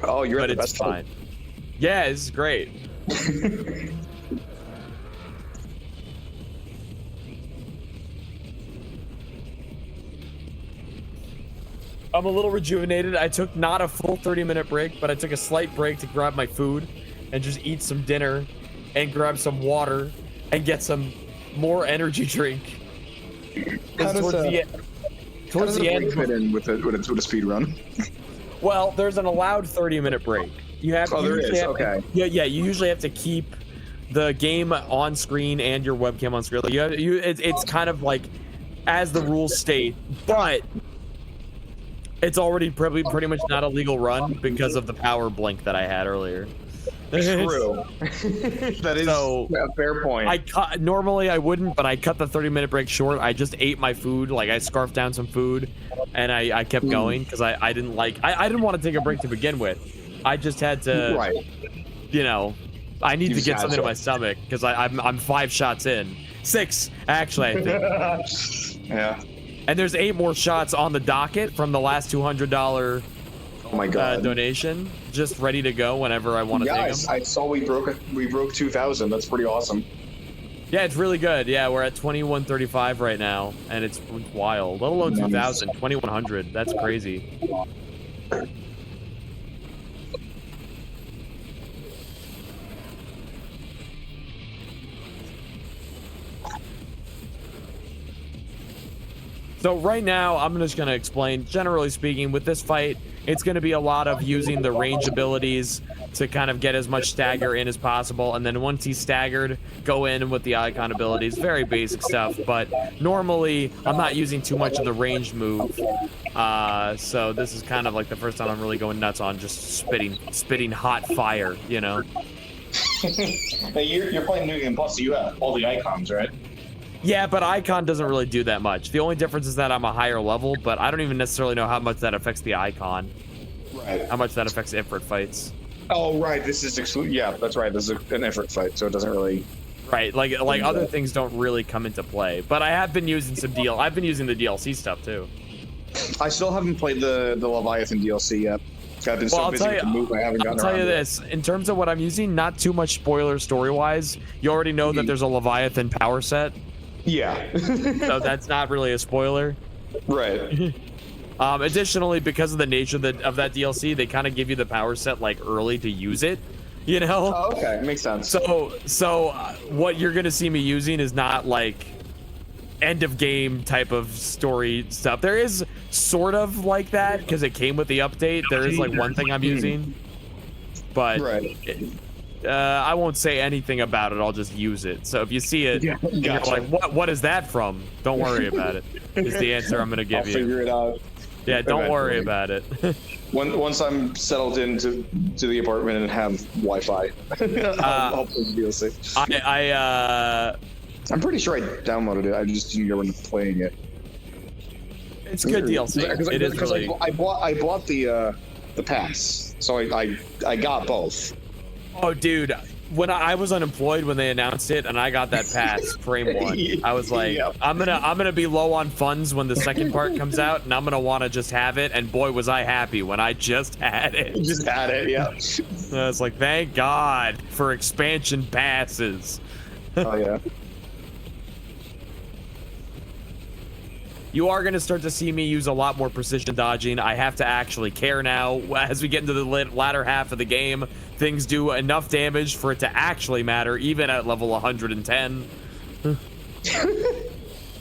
Oh, you're but at the it's best fine. Yeah, this is great. I'm a little rejuvenated. I took not a full 30-minute break, but I took a slight break to grab my food and just eat some dinner and grab some water and get some more energy drink. How does the end fit in with a speed run? Well, there's an allowed 30-minute break. You have. Oh, there is. Okay. Yeah. You usually have to keep the game on screen and your webcam on screen. Like it's kind of like as the rules state, but it's already pretty much not a legal run because of the power blink that I had earlier. True. That is a fair point. Normally I wouldn't, but I cut the 30-minute break short. I just ate my food, like I scarfed down some food, and I kept going because I didn't want to take a break to begin with. I just had to, right, I need to You've get got something to to. my stomach because I'm 5 shots in. 6, actually, I think. Yeah. And there's 8 more shots on the docket from the last $200 Oh my god. donation, just ready to go whenever I want to take them. I saw we broke 2,000. That's pretty awesome. Yeah, it's really good. Yeah, we're at 2135 right now, and it's wild. Let alone 2,000, 2,100. That's crazy. So right now, I'm just going to explain, generally speaking, with this fight, it's going to be a lot of using the range abilities to kind of get as much stagger in as possible. And then once he's staggered, go in with the icon abilities. Very basic stuff, but normally I'm not using too much of the ranged move. So this is kind of like the first time I'm really going nuts on just spitting hot fire, you know? Hey, you're playing New Game Plus, so you have all the icons, right? Yeah, but icon doesn't really do that much. The only difference is that I'm a higher level, but I don't even necessarily know how much that affects the icon. Right. How much that affects Ifrit fights. Oh, right. This is yeah, that's right. This is an Ifrit fight, so it doesn't really. Right, like other things don't really come into play. But I have been using I've been using the DLC stuff too. I still haven't played the Leviathan DLC yet. I've been so busy with the move, I haven't gotten around to it. I'll tell you this, in terms of what I'm using, not too much spoiler story-wise. You already know that there's a Leviathan power set. Yeah. So that's not really a spoiler. Right. Additionally, because of the nature of that DLC, they kind of give you the power set like early to use it, you know? Oh, okay, makes sense. So what you're gonna see me using is not like end of game type of story stuff. There is sort of like that because it came with the update. There is like one thing I'm using, but I won't say anything about it. I'll just use it. So if you see it, Yeah, and you're like, what is that from? Don't worry about it. Is the answer I'm gonna give you. I'll figure it out. Yeah, don't worry about it. Once I'm settled into the apartment and have Wi-Fi, I'll play the DLC. I'm pretty sure I downloaded it. I just didn't get around to playing it. It's good DLC. It is really. I bought the pass, so I got both. Oh, dude. When I was unemployed when they announced it and I got that pass frame 1, I was like, Yep. I'm gonna be low on funds when the second part comes out, and I'm gonna want to just have it. And boy, was I happy when I just had it. Just had it, yeah. I was like, thank God for expansion passes. Oh yeah. You are going to start to see me use a lot more precision dodging. I have to actually care now. As we get into the latter half of the game, things do enough damage for it to actually matter, even at level 110.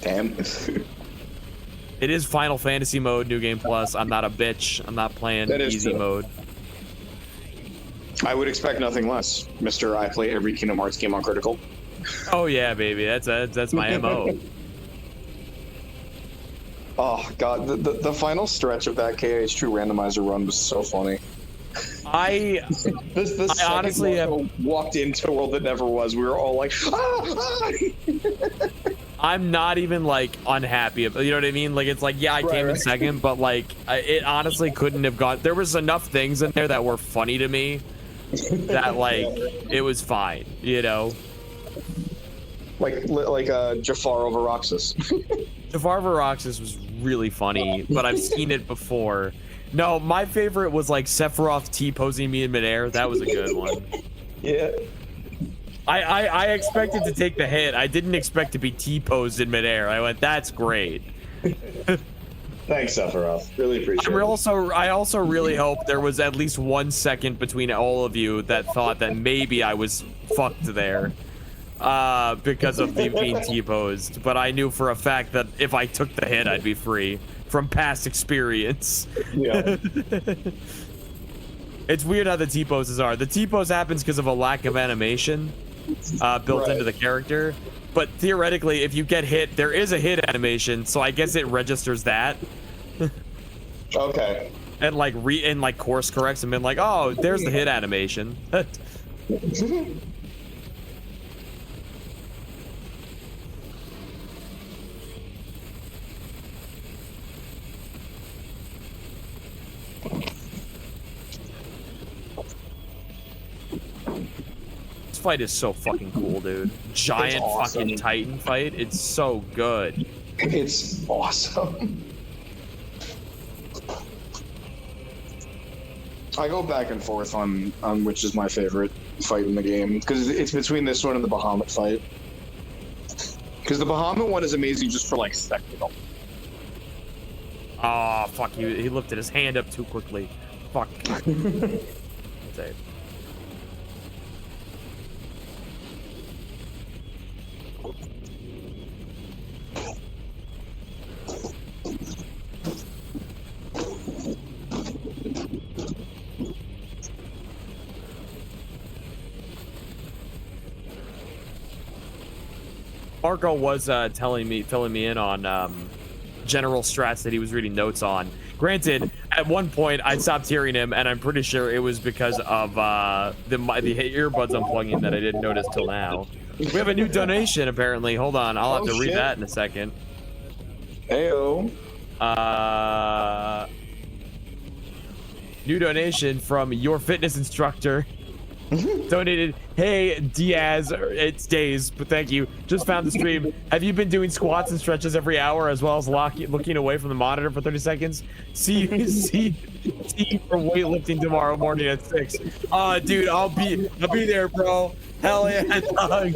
Damn. It is Final Fantasy mode, New Game Plus. I'm not a bitch. I'm not playing easy mode. I would expect nothing less, Mr. I play every Kingdom Hearts game on critical. Oh yeah, baby. That's my MO. Oh god, the final stretch of that KH2 randomizer run was so funny. I honestly have walked into a world that never was. We were all like, ah! I'm not even like unhappy about, you know what I mean? Like, it's like, yeah, I came in second, but like it honestly couldn't have gone. There was enough things in there that were funny to me that like it was fine, you know. Like Jafar over Roxas. Jafar over Roxas was really funny, but I've seen it before. No, my favorite was like Sephiroth T-posing me in midair. That was a good one. Yeah. I expected to take the hit. I didn't expect to be T-posed in midair. I went, that's great. Thanks, Sephiroth. Really appreciate it. I also really hope there was at least 1 second between all of you that thought that maybe I was fucked there. Because of the being T-posed, but I knew for a fact that if I took the hit, I'd be free from past experience. Yeah. It's weird how the T-poses are. The T-pose happens because of a lack of animation built into the character, but theoretically, if you get hit, there is a hit animation, so I guess it registers that. Okay. And like course corrects and been like, oh, there's the hit animation. fight is so fucking cool, dude. Giant awesome. fucking Titan fight. It's so good. It's awesome. I go back and forth on which is my favorite fight in the game, because it's between this one and the Bahamut fight. Because the Bahamut one is amazing just for like spectacle. Oh fuck! He lifted his hand up too quickly. Fuck. Save. Marco was filling me in on general strats that he was reading notes on. Granted, at one point I stopped hearing him, and I'm pretty sure it was because of the earbuds unplugging that I didn't notice till now. We have a new donation apparently. Hold on, I'll have to read that in a second. Heyo. New donation from your fitness instructor. Donated. Hey Diaz, it's Days, but thank you. Just found the stream. Have you been doing squats and stretches every hour as well as looking away from the monitor for 30 seconds? See you for weightlifting tomorrow morning at 6. Dude, I'll be there, bro. Hell yeah, dog.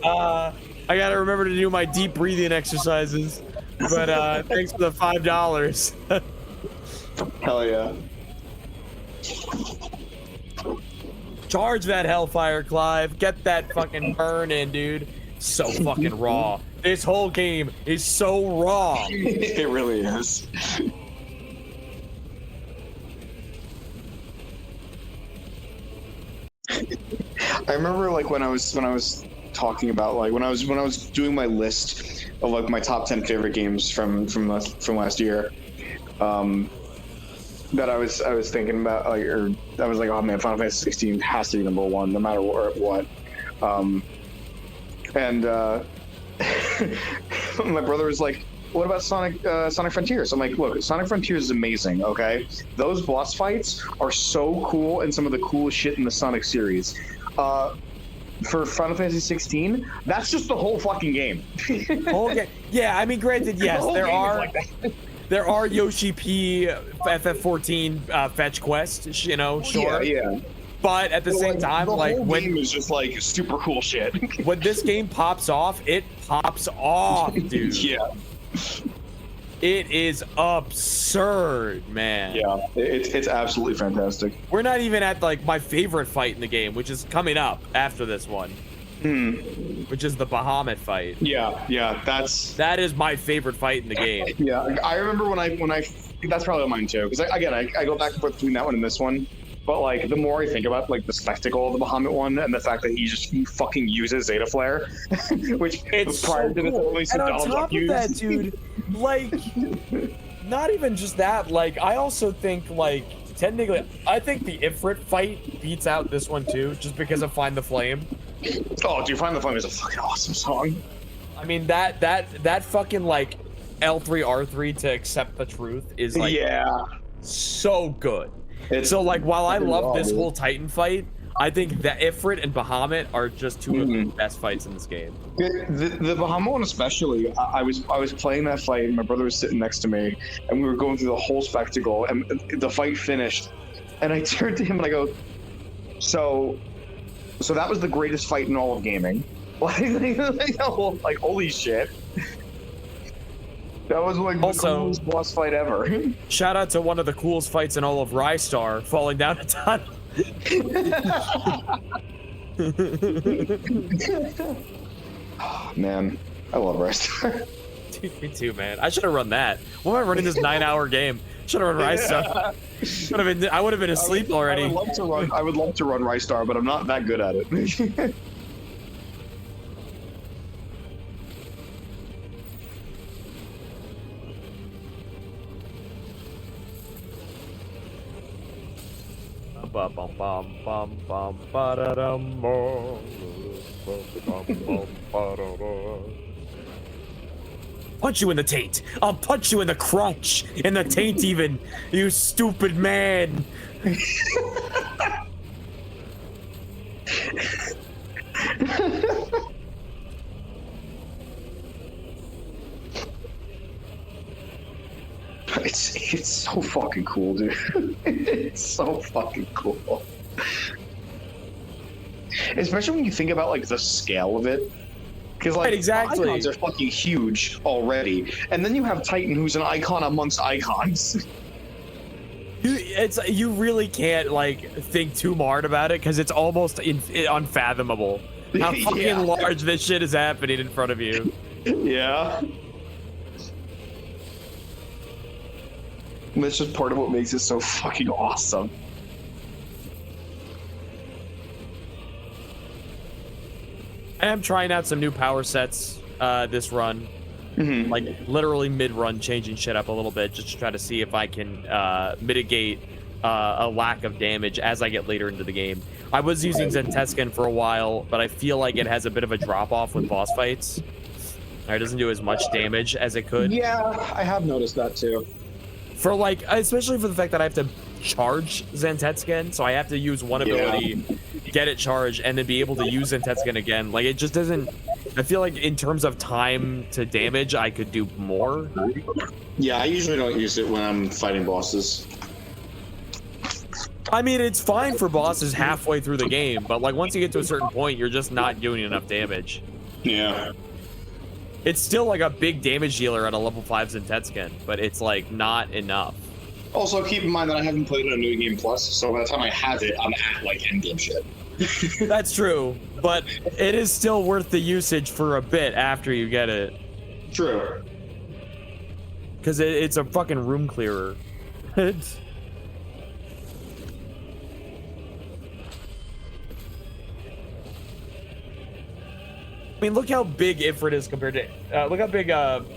I gotta remember to do my deep breathing exercises. But thanks for the $5. Hell yeah. Charge that hellfire, Clive. Get that fucking burn in, dude. So fucking raw. This whole game is so raw. It really is. I remember like when I was talking about like when I was doing my list of like my top 10 favorite games from last year. That I was thinking about, like, or I was like, oh man, Final Fantasy 16 has to be number one, no matter what. My brother was like, what about Sonic Frontiers? I'm like, look, Sonic Frontiers is amazing, okay? Those boss fights are so cool and some of the coolest shit in the Sonic series. For Final Fantasy 16, that's just the whole fucking game. Okay. Yeah, I mean, granted, yes, there are Yoshi P FF14 fetch quests, you know, sure. Yeah. But at the same time, like when game is just like super cool shit. When this game pops off, it pops off, dude. Yeah. It is absurd, man. Yeah, it's absolutely fantastic. We're not even at like my favorite fight in the game, which is coming up after this one. Which is the Bahamut fight. Yeah, that is my favorite fight in the game. Yeah, I remember when I that's probably mine too, because I go back and forth between that one and this one. But like the more I think about like the spectacle of the Bahamut one and the fact that he fucking uses Zeta Flare, which it's prior so to this cool. only And on top of that, dude, like not even just that, like I also think like technically I think the Ifrit fight beats out this one too, just because of Find the Flame. Oh, dude, Find the Flame is a fucking awesome song. I mean that fucking like L3 R3 to accept the truth is like so good. So like while I love this whole Titan fight, I think that Ifrit and Bahamut are just two of the best fights in this game. The Bahamut one especially, I was playing that fight and my brother was sitting next to me and we were going through the whole spectacle and the fight finished and I turned to him and I go, so that was the greatest fight in all of gaming. Like holy shit. That was like also, the coolest boss fight ever. Shout out to one of the coolest fights in all of Rystar, falling down a ton. Oh, man, I love Rystar. Dude, me too, man. I should have run that. Why am I running this 9-hour game? Should have run Rystar. I would have been asleep already. I would love to run Rystar, but I'm not that good at it. Punch you in the taint. I'll punch you in the crotch. In the taint even. You stupid man. It's so fucking cool, dude. It's so fucking cool. Especially when you think about like the scale of it. Because like exactly. icons are fucking huge already, and then you have Titan, who's an icon amongst icons. You really can't like think too hard about it because it's almost unfathomable how fucking large this shit is happening in front of you. Yeah. And that's just part of what makes it so fucking awesome. I am trying out some new power sets this run. Like literally mid-run, changing shit up a little bit just to try to see if I can mitigate a lack of damage as I get later into the game. I was using Zenteskin for a while, but I feel like it has a bit of a drop-off with boss fights. It doesn't do as much damage as it could. Yeah, I have noticed that too. For like, especially for the fact that I have to charge Zenteskin, so I have to use one ability, get it charged, and then be able to use Zenteskin again. Like, it just doesn't... I feel like in terms of time to damage, I could do more. Yeah, I usually don't use it when I'm fighting bosses. I mean, it's fine for bosses halfway through the game, but like once you get to a certain point, you're just not doing enough damage. Yeah. It's still like a big damage dealer at a level 5 Zenteskin, but it's like not enough. Also, keep in mind that I haven't played it on New Game Plus, so by the time I have it, I'm at like endgame shit. That's true, but it is still worth the usage for a bit after you get it. True. Because it's a fucking room clearer. I mean, look how big Ifrit is compared to... look how big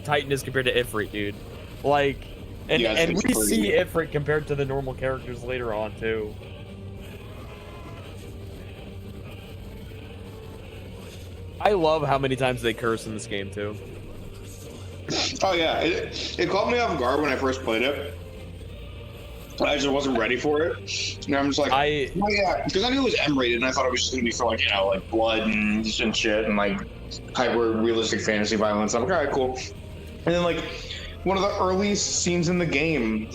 Titan is compared to Ifrit, dude. Like, and we see Ifrit compared to the normal characters later on, too. I love how many times they curse in this game, too. Oh, yeah. It caught me off guard when I first played it. I just wasn't ready for it. And I'm just like, oh, yeah. Because I knew it was M-rated, and I thought it was just going to be for, like, you know, like, blood and shit, and, like, hyper-realistic fantasy violence. I'm like, all right, cool. And then, like, one of the earliest scenes in the game,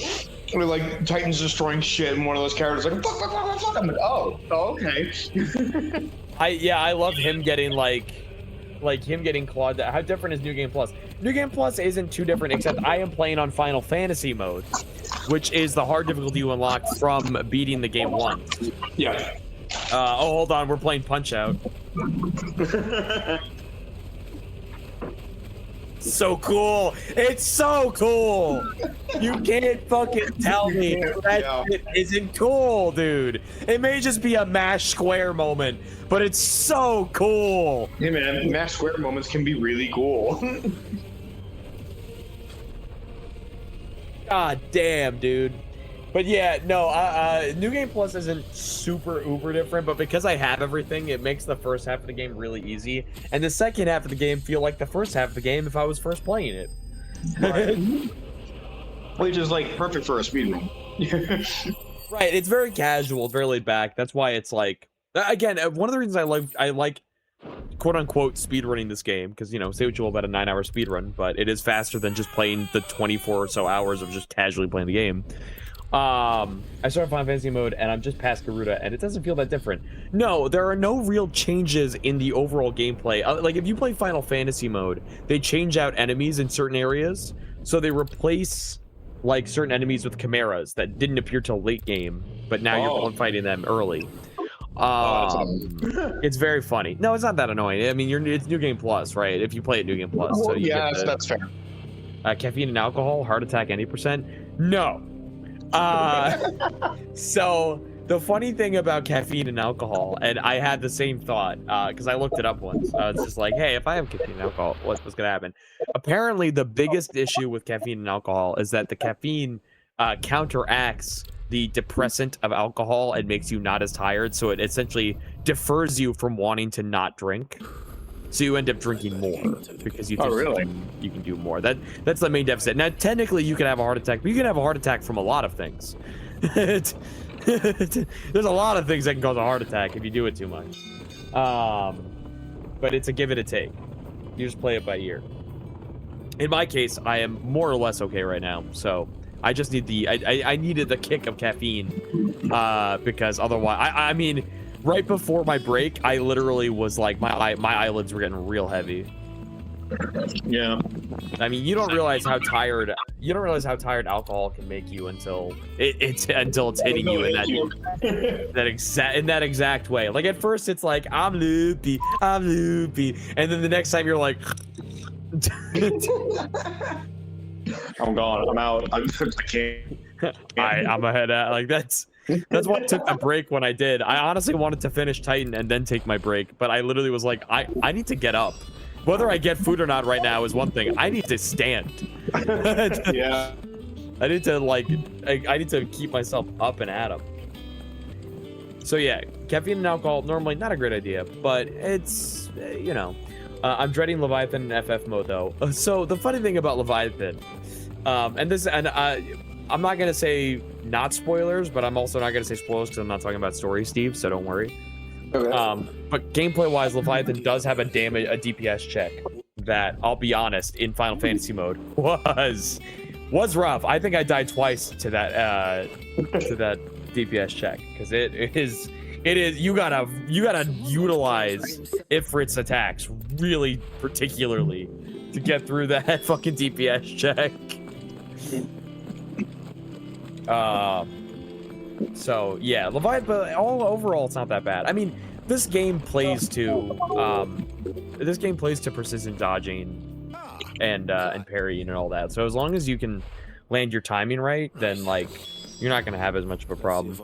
where, like, Titan's destroying shit, and one of those characters like, fuck. I'm like, oh okay. I love him getting like him getting clawed. How different is New Game Plus? New Game Plus isn't too different, except I am playing on Final Fantasy mode, which is the hard difficulty you unlock from beating the game once. Yeah. Oh, hold on, we're playing Punch Out. So cool! It's so cool! You can't fucking tell me that shit isn't cool, dude. It may just be a mash square moment, but it's so cool. Hey man, mash square moments can be really cool. God damn, dude. But yeah, no, New Game Plus isn't super uber different, but because I have everything, it makes the first half of the game really easy, and the second half of the game feel like the first half of the game if I was first playing it. Right. Which is like perfect for a speedrun. Right, it's very casual, very laid back. That's why it's like, again, one of the reasons I like quote unquote speedrunning this game, because, you know, say what you will about a 9-hour speedrun, but it is faster than just playing the 24 or so hours of just casually playing the game. I started Final Fantasy mode and I'm just past Garuda and it doesn't feel that different. No, there are no real changes in the overall gameplay. Like if you play Final Fantasy mode, they change out enemies in certain areas. So they replace like certain enemies with chimeras that didn't appear till late game, but now you're fighting them early. It's very funny. No, it's not that annoying. I mean, it's New Game Plus, right? If you play it New Game Plus. So you yeah, get that's fair. Caffeine and alcohol, heart attack any %? No. So the funny thing about caffeine and alcohol, and I had the same thought because I looked it up once. It's just like, hey, if I have caffeine and alcohol, what's gonna happen? Apparently, the biggest issue with caffeine and alcohol is that the caffeine counteracts the depressant of alcohol and makes you not as tired. So it essentially defers you from wanting to not drink. So you end up drinking more because you think you can do more. That's the main deficit. Now, technically, you can have a heart attack, but you can have a heart attack from a lot of things. There's a lot of things that can cause a heart attack if you do it too much. But it's a give it a take. You just play it by ear. In my case, I am more or less okay right now, so I just need the I needed the kick of caffeine because otherwise I mean right before my break I literally was like my eyelids were getting real heavy. Yeah. I mean, you don't realize how tired alcohol can make you until it's hitting you in that exact way. Like at first it's like I'm loopy, and then the next time you're like I'm gone. I'm out. I can't. I'm ahead at like that's why I took the break when I did. I honestly wanted to finish Titan and then take my break, but I literally was like I need to get up. Whether I get food or not right now is one thing. I need to stand. Yeah. I need to keep myself up and at 'em. So yeah, caffeine and alcohol, normally not a great idea, but it's, you know. I'm dreading Leviathan in FF mode though. So the funny thing about Leviathan, I'm not going to say not spoilers, but I'm also not going to say spoilers because I'm not talking about story, Steve, so don't worry. Okay. But gameplay-wise, Leviathan does have a DPS check that, I'll be honest, in Final Fantasy mode was rough. I think I died twice to that DPS check because it is you gotta utilize Ifrit's attacks really particularly to get through that fucking DPS check. So yeah, Leviathan, but overall it's not that bad. I mean, this game plays to precision dodging and parrying and all that. So as long as you can land your timing right, then like you're not gonna have as much of a problem.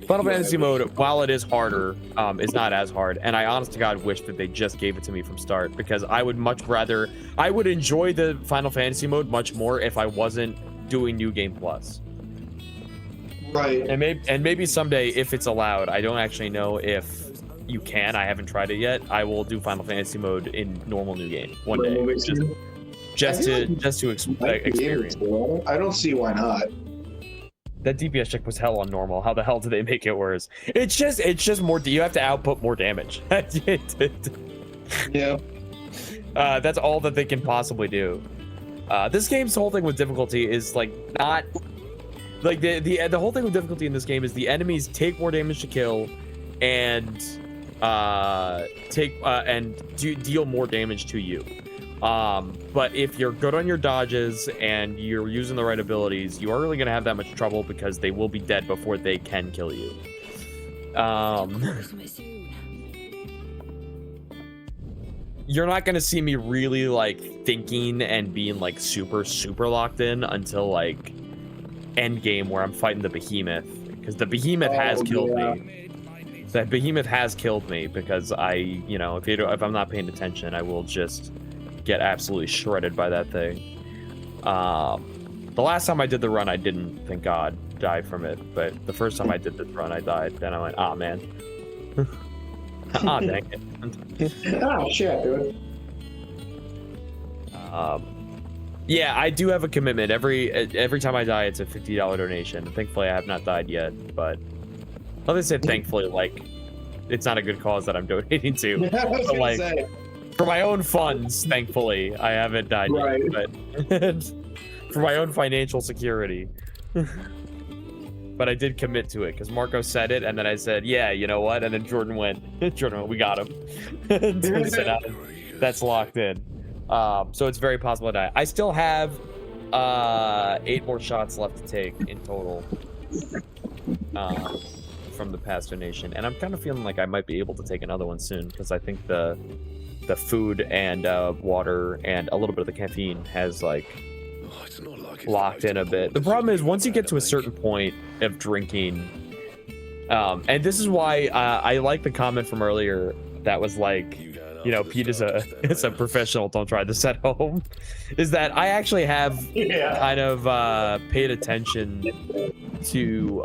Final Fantasy mode, while it is harder, is not as hard. And I honest to God wish that they just gave it to me from start because I would enjoy the Final Fantasy mode much more if I wasn't doing New Game Plus. Right. And maybe someday, if it's allowed, I don't actually know if you can. I haven't tried it yet. I will do Final Fantasy mode in normal New Game one day, just to experience. I don't see why not. That DPS check was hell on normal. How the hell did they make it worse? It's just more. You have to output more damage. Yeah. That's all that they can possibly do. This game's whole thing with difficulty is like not. Like the whole thing with difficulty in this game is the enemies take more damage to kill, and deal more damage to you. But if you're good on your dodges and you're using the right abilities, you aren't really gonna have that much trouble because they will be dead before they can kill you. You're not gonna see me really like thinking and being like super locked in until like end game where I'm fighting the behemoth, because the behemoth has killed me. That behemoth has killed me because if I'm not paying attention, I will just get absolutely shredded by that thing. The last time I did the run, I didn't, thank God, die from it. But the first time I did this run, I died. Then I went, ah, man. Ah, dang it. Oh, shit, dude. Yeah, I do have a commitment. Every time I die, it's a $50 donation. Thankfully, I have not died yet, but other than say thankfully, like, it's not a good cause that I'm donating to. But, like, for my own funds, thankfully, I haven't died yet, but for my own financial security. But I did commit to it because Marco said it, and then I said, yeah, you know what? And then Jordan went, we got him. And said, that's locked in. So it's very possible to die. I still have 8 more shots left to take in total from the past donation, and I'm kind of feeling like I might be able to take another one soon because I think the food and water and a little bit of the caffeine has like locked in a bit. The problem is once you get to a certain point of drinking, and this is why I like the comment from earlier that was like, you know, Pete is a professional, don't try this at home, is that I actually have kind of paid attention to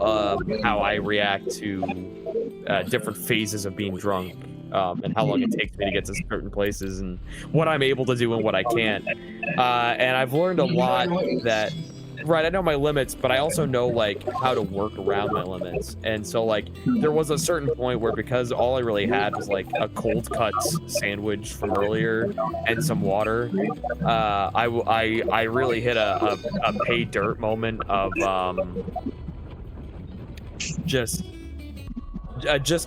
how I react to different phases of being drunk, and how long it takes me to get to certain places and what I'm able to do and what I can't. And I've learned a lot that Right, I know my limits, but I also know like how to work around my limits. And so like there was a certain point where, because all I really had was like a cold cuts sandwich from earlier and some water, I really hit a pay dirt moment of just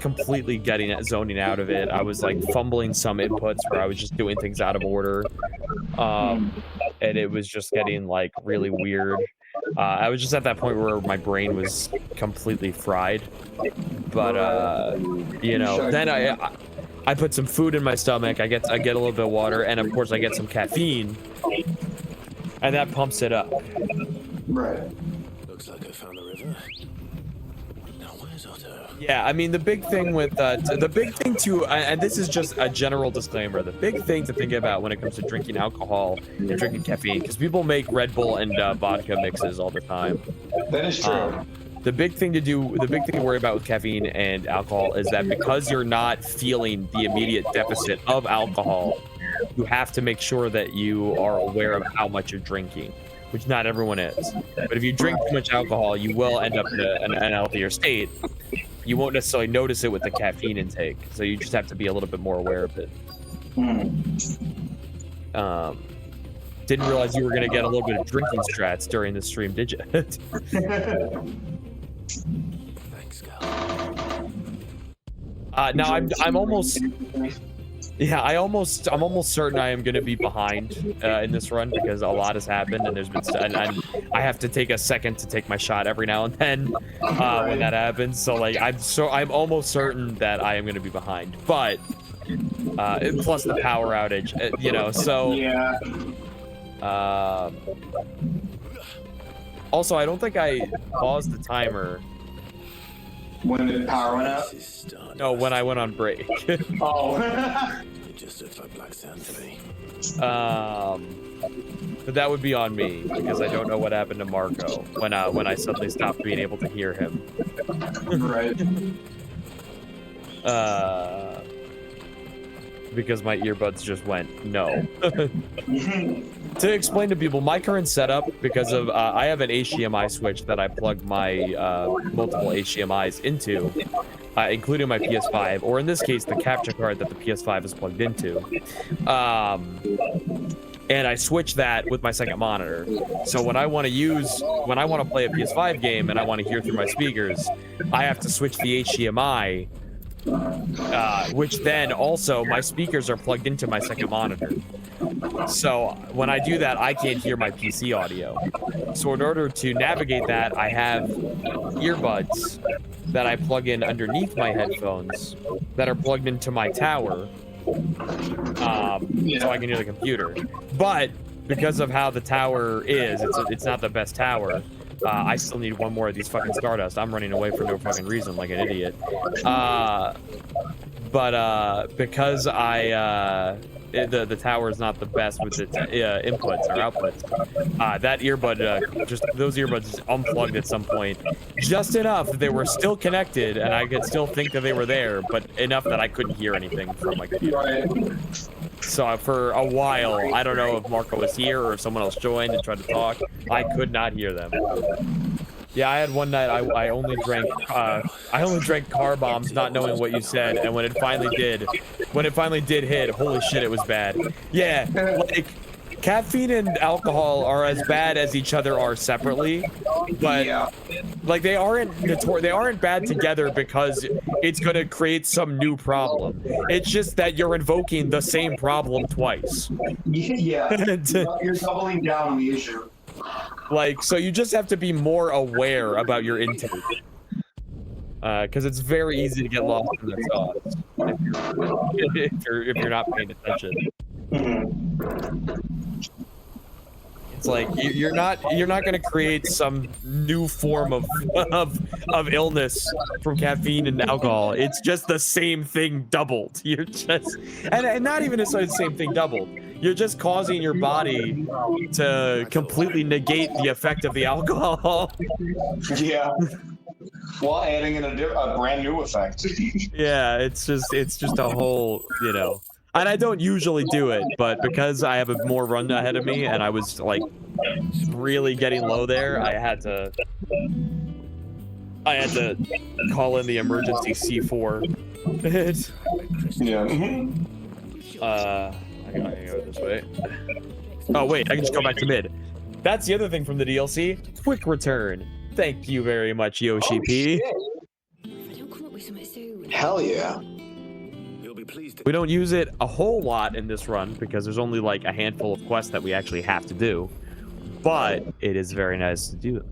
completely zoning out of it. I was like fumbling some inputs where I was just doing things out of order, and it was just getting like really weird. I was just at that point where my brain was completely fried. But you know, then I put some food in my stomach. I get a little bit of water, and of course I get some caffeine, and that pumps it up. Right. Looks like I found the river. Now where's Otto? Yeah, I mean, the big thing with and this is just a general disclaimer, the big thing to think about when it comes to drinking alcohol and drinking caffeine, because people make Red Bull and vodka mixes all the time. That is true. The big thing to worry about with caffeine and alcohol is that because you're not feeling the immediate deficit of alcohol, you have to make sure that you are aware of how much you're drinking, which not everyone is. But if you drink too much alcohol, you will end up in an healthier state. You won't necessarily notice it with the caffeine intake, so you just have to be a little bit more aware of it. Didn't realize you were gonna get a little bit of drinking strats during the stream, did you? Thanks, Carl. Now I'm almost. Yeah, I'm almost certain I am going to be behind in this run, because a lot has happened, and there's been and I have to take a second to take my shot every now and then when that happens. So like I'm almost certain that I am going to be behind, but plus the power outage, you know. So yeah. Also, I don't think I paused the timer. When the power went out? No, when I went on break. Oh. It just looks like black sand to me. But that would be on me, because I don't know what happened to Marco when I suddenly stopped being able to hear him. Right. Because my earbuds just went no. To explain to people, my current setup, because of I have an HDMI switch that I plug my multiple HDMIs into, including my PS5, or in this case, the capture card that the PS5 is plugged into. And I switch that with my second monitor. So when I want to play a PS5 game and I want to hear through my speakers, I have to switch the HDMI, which then also my speakers are plugged into my second monitor. So when I do that, I can't hear my PC audio. So in order to navigate that, I have earbuds that I plug in underneath my headphones that are plugged into my tower, so I can hear the computer. But because of how the tower is, it's not the best tower. I still need one more of these fucking Stardust. I'm running away for no fucking reason, like an idiot. But because the tower is not the best with its inputs or outputs, that earbud, those earbuds unplugged at some point, just enough that they were still connected and I could still think that they were there, but enough that I couldn't hear anything from my computer. So for a while, I don't know if Marco was here or if someone else joined and tried to talk, I could not hear them. Yeah, I had one night I only drank car bombs, not knowing what you said, and when it finally did hit, holy shit, it was bad. Yeah, like caffeine and alcohol are as bad as each other are separately, but like they aren't bad together because it's gonna create some new problem. It's just that you're invoking the same problem twice. Yeah, you're doubling down on the issue. Like, so you just have to be more aware about your intake. Because it's very easy to get lost in the sauce if you're not paying attention. It's like you're not going to create some new form of illness from caffeine and alcohol. It's just the same thing doubled. You're just and not even necessarily the same thing doubled. You're just causing your body to completely negate the effect of the alcohol. Yeah. While adding in a brand new effect. Yeah, it's just a whole, you know. And I don't usually do it, but because I have a more run ahead of me, and I was like really getting low there, I had to call in the emergency C4. Yeah. I gotta go this way. Oh wait, I can just go back to mid. That's the other thing from the DLC. Quick return. Thank you very much, Yoshi P. Hell yeah. We don't use it a whole lot in this run because there's only like a handful of quests that we actually have to do. But it is very nice to do.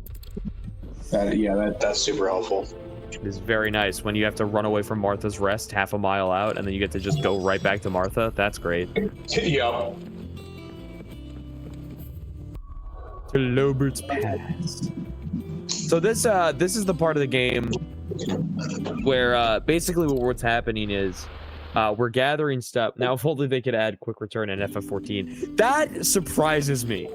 That's super helpful. It is very nice when you have to run away from Martha's Rest half a mile out and then you get to just go right back to Martha. That's great. Yup. To Lobert's Pass. So this is the part of the game where basically what's happening is we're gathering stuff. Now, if only they could add quick return in FF14. That surprises me.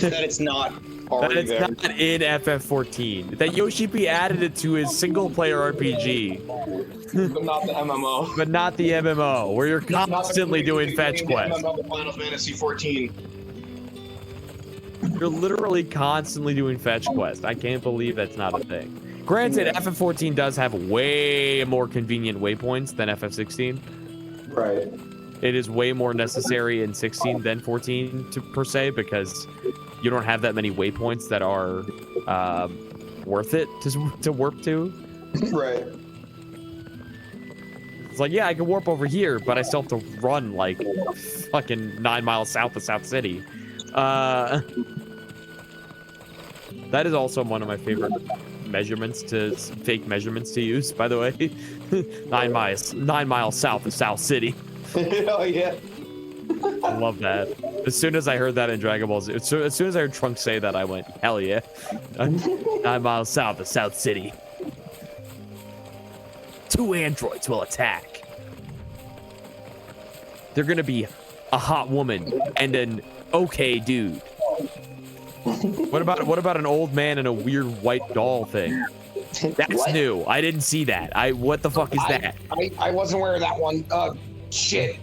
That it's not that it's not in FF14. That Yoshi P added it to his single-player RPG. But not the MMO. But not the MMO, where you're constantly doing fetch quests. Final Fantasy 14. You're literally constantly doing fetch quests. I can't believe that's not a thing. Granted, FF14 does have way more convenient waypoints than FF16. Right. It is way more necessary in 16 than 14 per se, because you don't have that many waypoints that are worth it to warp to. Right. It's like, yeah, I can warp over here, but I still have to run like fucking 9 miles south of South City. That is also one of my favorite fake measurements to use, by the way. 9 miles south of South City. Oh yeah. I love that. As soon as I heard that in Dragon Ball Z, as soon as I heard Trunks say that, I went, hell yeah. 9 miles south of South City. 2 androids will attack. They're gonna be a hot woman and an okay dude. What about an old man and a weird white doll thing? That's what? New. I didn't see that. What the fuck is that? I wasn't aware of that one. Shit.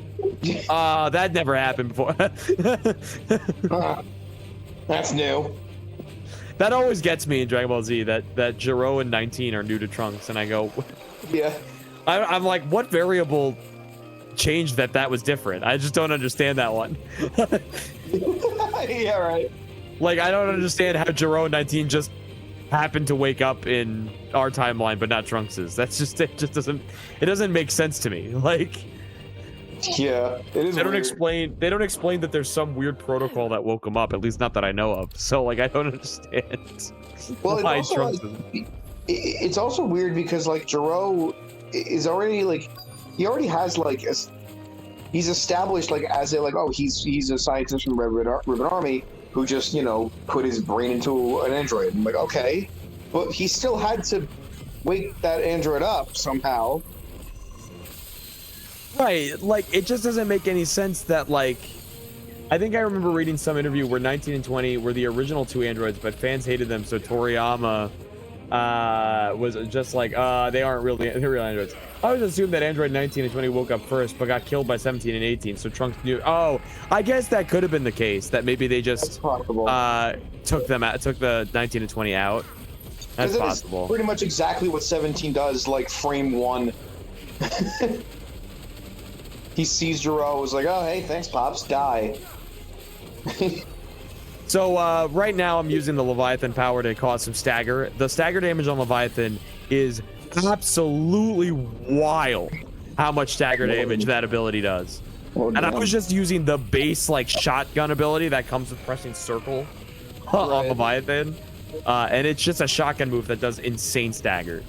That never happened before. That's new. That always gets me in Dragon Ball Z, that Jiro and 19 are new to Trunks, and I go, yeah. I'm like, what variable changed that was different? I just don't understand that one. Yeah, right. Like, I don't understand how Jiro and 19 just happened to wake up in our timeline, but not Trunks's. That's just, it doesn't make sense to me. Like, yeah, it is. They don't explain that there's some weird protocol that woke him up, at least not that I know of. So, like, I don't understand. Well, why it's also, Trunks it's also weird because, like, Jiro is already, like, he already has, like, he's established, like, as a, like, oh, he's a scientist from Ribbon Army who just, you know, put his brain into an android. I'm like, okay, but he still had to wake that android up somehow. Right, like, it just doesn't make any sense that, like, I think I remember reading some interview where 19 and 20 were the original 2 androids, but fans hated them, so Toriyama was just like, they aren't they're real androids. I always assumed that android 19 and 20 woke up first, but got killed by 17 and 18, so Trunks knew. Oh, I guess that could have been the case, that maybe they just took the 19 and 20 out. That's possible. Pretty much exactly what 17 does, like, frame 1. He sees Jiro, was like, oh, hey, thanks, Pops, die. So right now I'm using the Leviathan power to cause some stagger. The stagger damage on Leviathan is absolutely wild how much stagger damage that ability does. And I was just using the base, like, shotgun ability that comes with pressing circle on Leviathan. And it's just a shotgun move that does insane stagger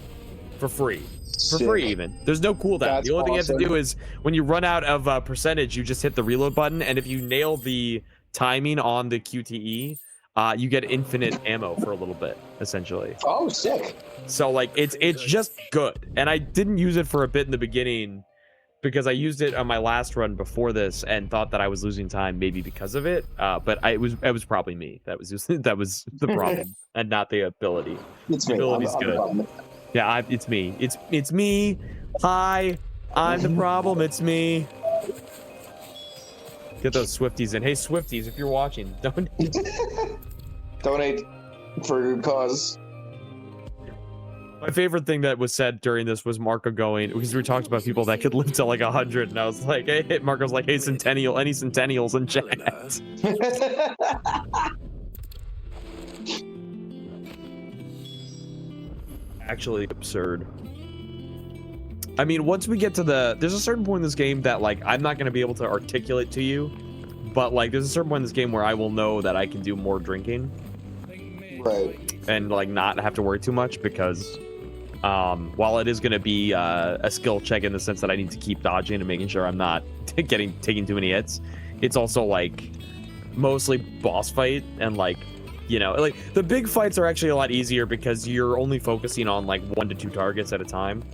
for free. For free, even. There's no cooldown. That's the only thing you have awesome. to do is when you run out of percentage, you just hit the reload button, and if you nail the timing on the QTE, you get infinite ammo for a little bit, essentially. Oh, sick. So, like, it's just good. And I didn't use it for a bit in the beginning because I used it on my last run before this and thought that I was losing time maybe because of it. But it was probably me that was the problem and not the ability. It's the me. ability's I'm good. Yeah, it's me. It's me. Hi, I'm the problem. It's me. Get those Swifties in. Hey, Swifties, if you're watching, don't donate for a good cause. My favorite thing that was said during this was Marco going, because we talked about people that could live to like 100, and I was like, hey, Marco's like, hey, Centennial, any Centennials in chat? Actually absurd. I mean, once we get to there's a certain point in this game that like I'm not going to be able to articulate to you, but like there's a certain point in this game where I will know that I can do more drinking. Right. And like not have to worry too much, because while it is going to be a skill check in the sense that I need to keep dodging and making sure I'm not taking too many hits, it's also like mostly boss fight, and like, you know, like the big fights are actually a lot easier because you're only focusing on like 1 to 2 targets at a time.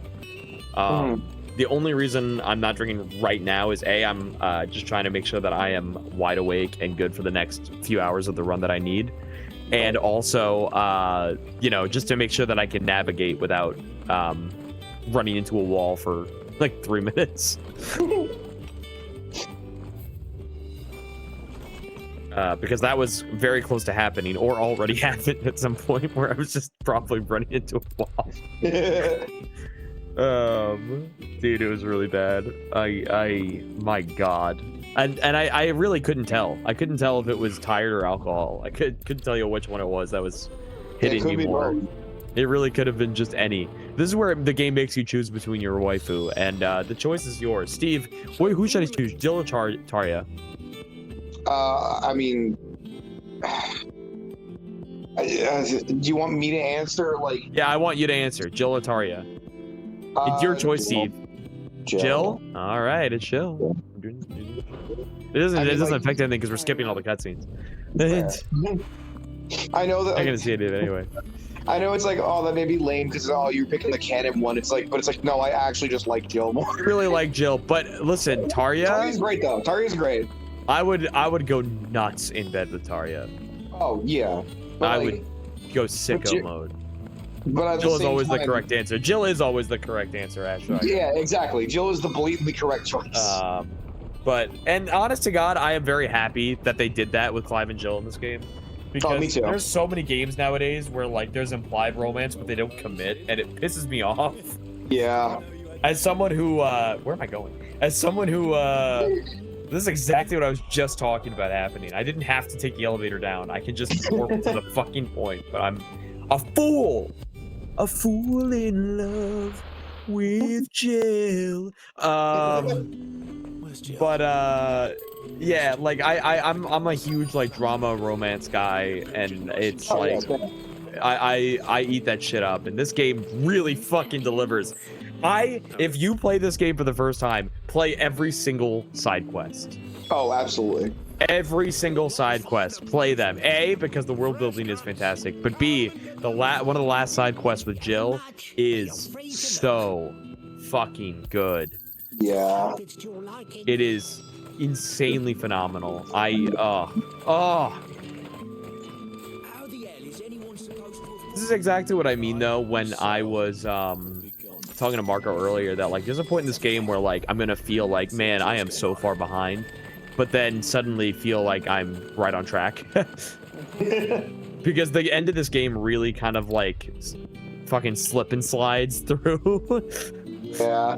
The only reason I'm not drinking right now is I'm just trying to make sure that I am wide awake and good for the next few hours of the run that I need. And also, you know, just to make sure that I can navigate without running into a wall for like 3 minutes. Because that was very close to happening, or already happened at some point where I was just probably running into a wall. Dude, it was really bad. My God. And I really couldn't tell. I couldn't tell if it was tired or alcohol. I couldn't tell you which one it was that was hitting me more. It really could have been just any. This is where the game makes you choose between your waifu, and the choice is yours. Steve, who should I choose, Jill or Tarya? I mean, do you want me to answer? Like, yeah, I want you to answer, Jill or Tarya. It's your choice, Steve. Jill? All right, it's Jill. It doesn't affect anything because we're skipping all the cutscenes. I know that. I'm not gonna see it anyway. I know it's like, oh, that may be lame because you're picking the canon one. It's like, but it's like, no, I actually just like Jill more. I really like Jill, but listen, Tarya. Tarya's great though. Tarya's great. I would go nuts in bed with Tarya. Oh yeah. I would go sicko mode. But Jill is always the correct answer. Jill is always the correct answer, actually. Yeah, exactly. Jill is the blatantly correct choice. And honest to God, I am very happy that they did that with Clive and Jill in this game. Because me too. There's so many games nowadays where like there's implied romance, but they don't commit, and it pisses me off. Yeah. As someone who, where am I going? As someone who, this is exactly what I was just talking about happening. I didn't have to take the elevator down. I can just warp to the fucking point, but I'm a fool. A fool in love with Jill. Yeah, like I'm a huge like drama romance guy, and it's like I eat that shit up, and this game really fucking delivers. If you play this game for the first time, play every single side quest. Oh, absolutely. Every single side quest, play them. A, because the world building is fantastic, but B, one of the last side quests with Jill is so fucking good. Yeah. It is insanely phenomenal. This is exactly what I mean though when I was talking to Marco earlier, that like there's a point in this game where like I'm gonna feel like, man, I am so far behind, but then suddenly feel like I'm right on track. Because the end of this game really kind of like fucking slip and slides through. Yeah.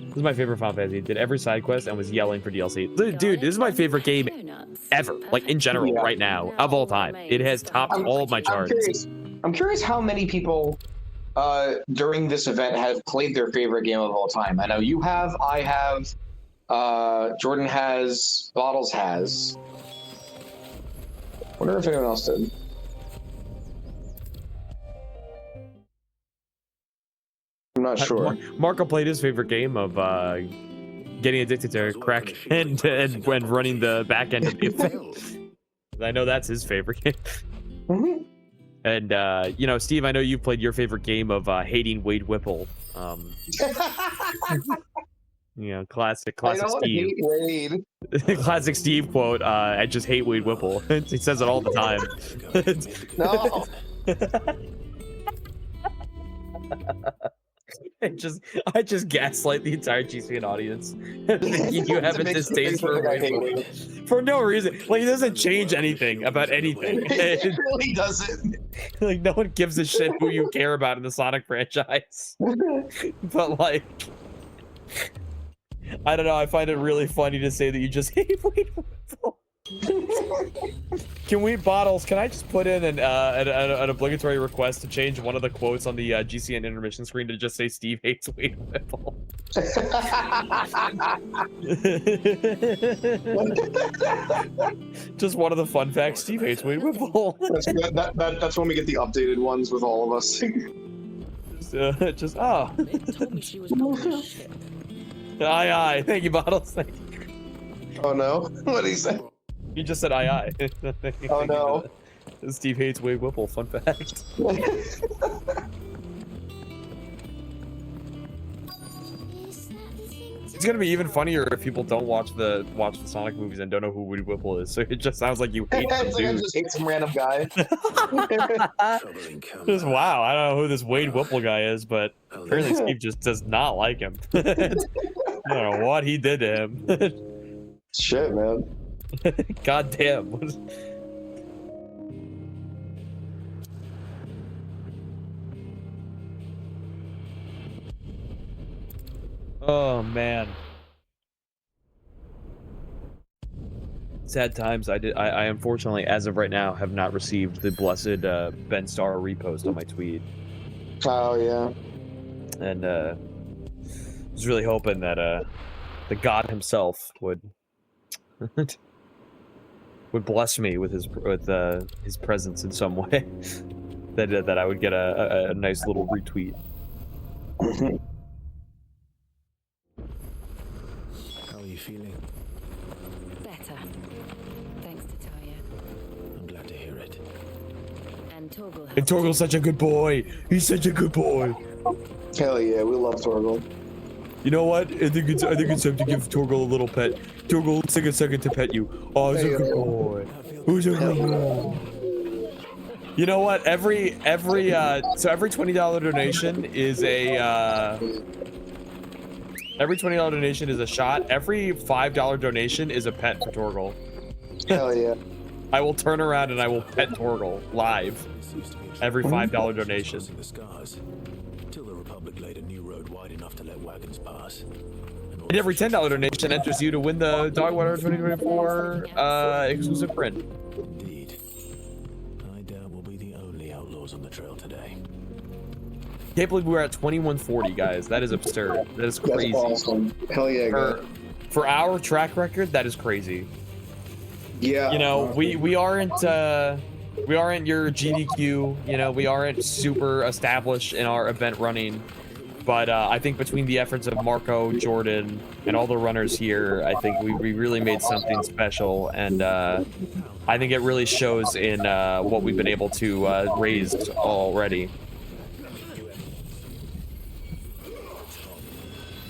This is my favorite Final Fantasy. Did every side quest and was yelling for DLC. Dude, this is my favorite game ever. Like in general, right now, of all time. It has topped all of my charts. I'm curious how many people during this event have played their favorite game of all time. I know you have, I have, Jordan has, Bottles has. Wonder if anyone else did. I'm not sure. Marco played his favorite game of getting addicted to crack and running the back end of the event. I know that's his favorite game. Mm-hmm. And you know, Steve, I know you played your favorite game of hating Wade Whipple. You know, classic Steve. Hate Wade. Classic Steve quote. I just hate Wade Whipple. He says it all the time. No. I just gaslight the entire GCN audience. You have a distaste for for no reason. Like, it doesn't change anything about anything. It really doesn't. Like, no one gives a shit who you care about in the Sonic franchise. But like, I don't know. I find it really funny to say that you just hate Wade Whipple. Can we, Bottles, can I just put in an obligatory request to change one of the quotes on the GCN intermission screen to just say Steve hates Wade Whipple? Just one of the fun facts, Steve hates Wade Whipple. That's when we get the updated ones with all of us. Just aye. Thank you, Bottles. Thank you. Oh no, what did he say? He just said aye. Oh no. Steve hates Wade Whipple. Fun fact. It's gonna be even funnier if people don't watch the Sonic movies and don't know who Wade Whipple is. So it just sounds like you hate him, dude. I just hate some random guy. Just wow, I don't know who this Wade Whipple guy is, but apparently Steve just does not like him. I don't know what he did to him. Shit, man. God damn. Oh man. Sad times. I unfortunately, as of right now, have not received the blessed Ben Starr repost on my tweet. Oh yeah. And was really hoping that the God himself would would bless me with his presence in some way. that I would get a nice little retweet. How are you feeling? Better. Thanks to Taya. I'm glad to hear it. And Torgal. And Torgal's such a good boy. He's such a good boy. Hell yeah, we love Torgal. You know what? I think it's time to give Torgal a little pet. Torgal, let's take a second to pet you. Oh, he's a good boy. Who's a good boy? You know what? Every $20 donation is every $20 donation is a shot. Every $5 donation is a pet for Torgal. Hell yeah. I will turn around and I will pet Torgal live. Every $5 donation. The scars, till the Republic laid a new road wide enough to let wagons pass. And every $10 donation enters you to win the Dogwater 2024 exclusive print. Indeed. I doubt we'll be the only outlaws on the trail today. Can't believe we're at 2140, guys. That is absurd. That is crazy. That's awesome. Hell yeah, guys. For our track record, that is crazy. Yeah. You know, we aren't your GDQ. You know, we aren't super established in our event running. But I think between the efforts of Marco, Jordan, and all the runners here, I think we really made something special. And I think it really shows in what we've been able to raise already.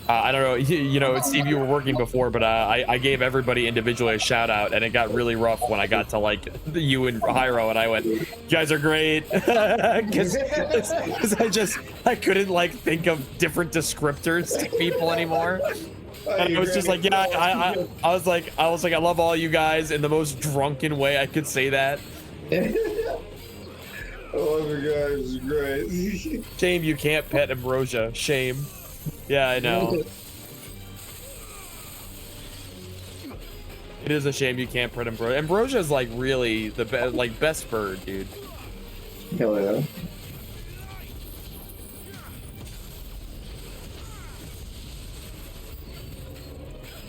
I don't know, you know, Steve, you were working before, but I gave everybody individually a shout out, and it got really rough when I got to like you and Hyro, and I went, "You guys are great," because I couldn't like think of different descriptors to people anymore. And I was just like, yeah, I was like, I love all you guys in the most drunken way I could say that. I love you guys, it's great. Shame you can't pet Ambrosia. Shame. Yeah, I know. It is a shame you can't pet Ambrosia. Ambrosia is like really the best bird, dude. Hell yeah.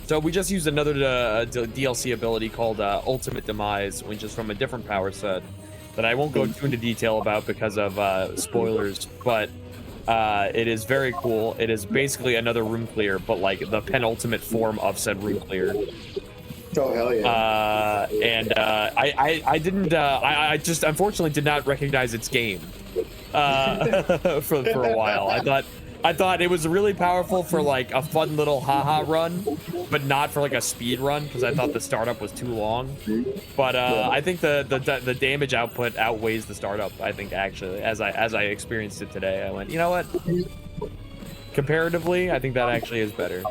So we just used another DLC ability called Ultimate Demise, which is from a different power set that I won't go too into detail about because of spoilers, but it is very cool. It is basically another room clear, but like the penultimate form of said room clear. Oh hell yeah! I didn't. I just unfortunately did not recognize its game for a while. I thought it was really powerful for like a fun little haha run, but not for like a speed run because I thought the startup was too long. But I think the damage output outweighs the startup. I think actually, as I experienced it today, I went, you know what? comparatively, I think that actually is better.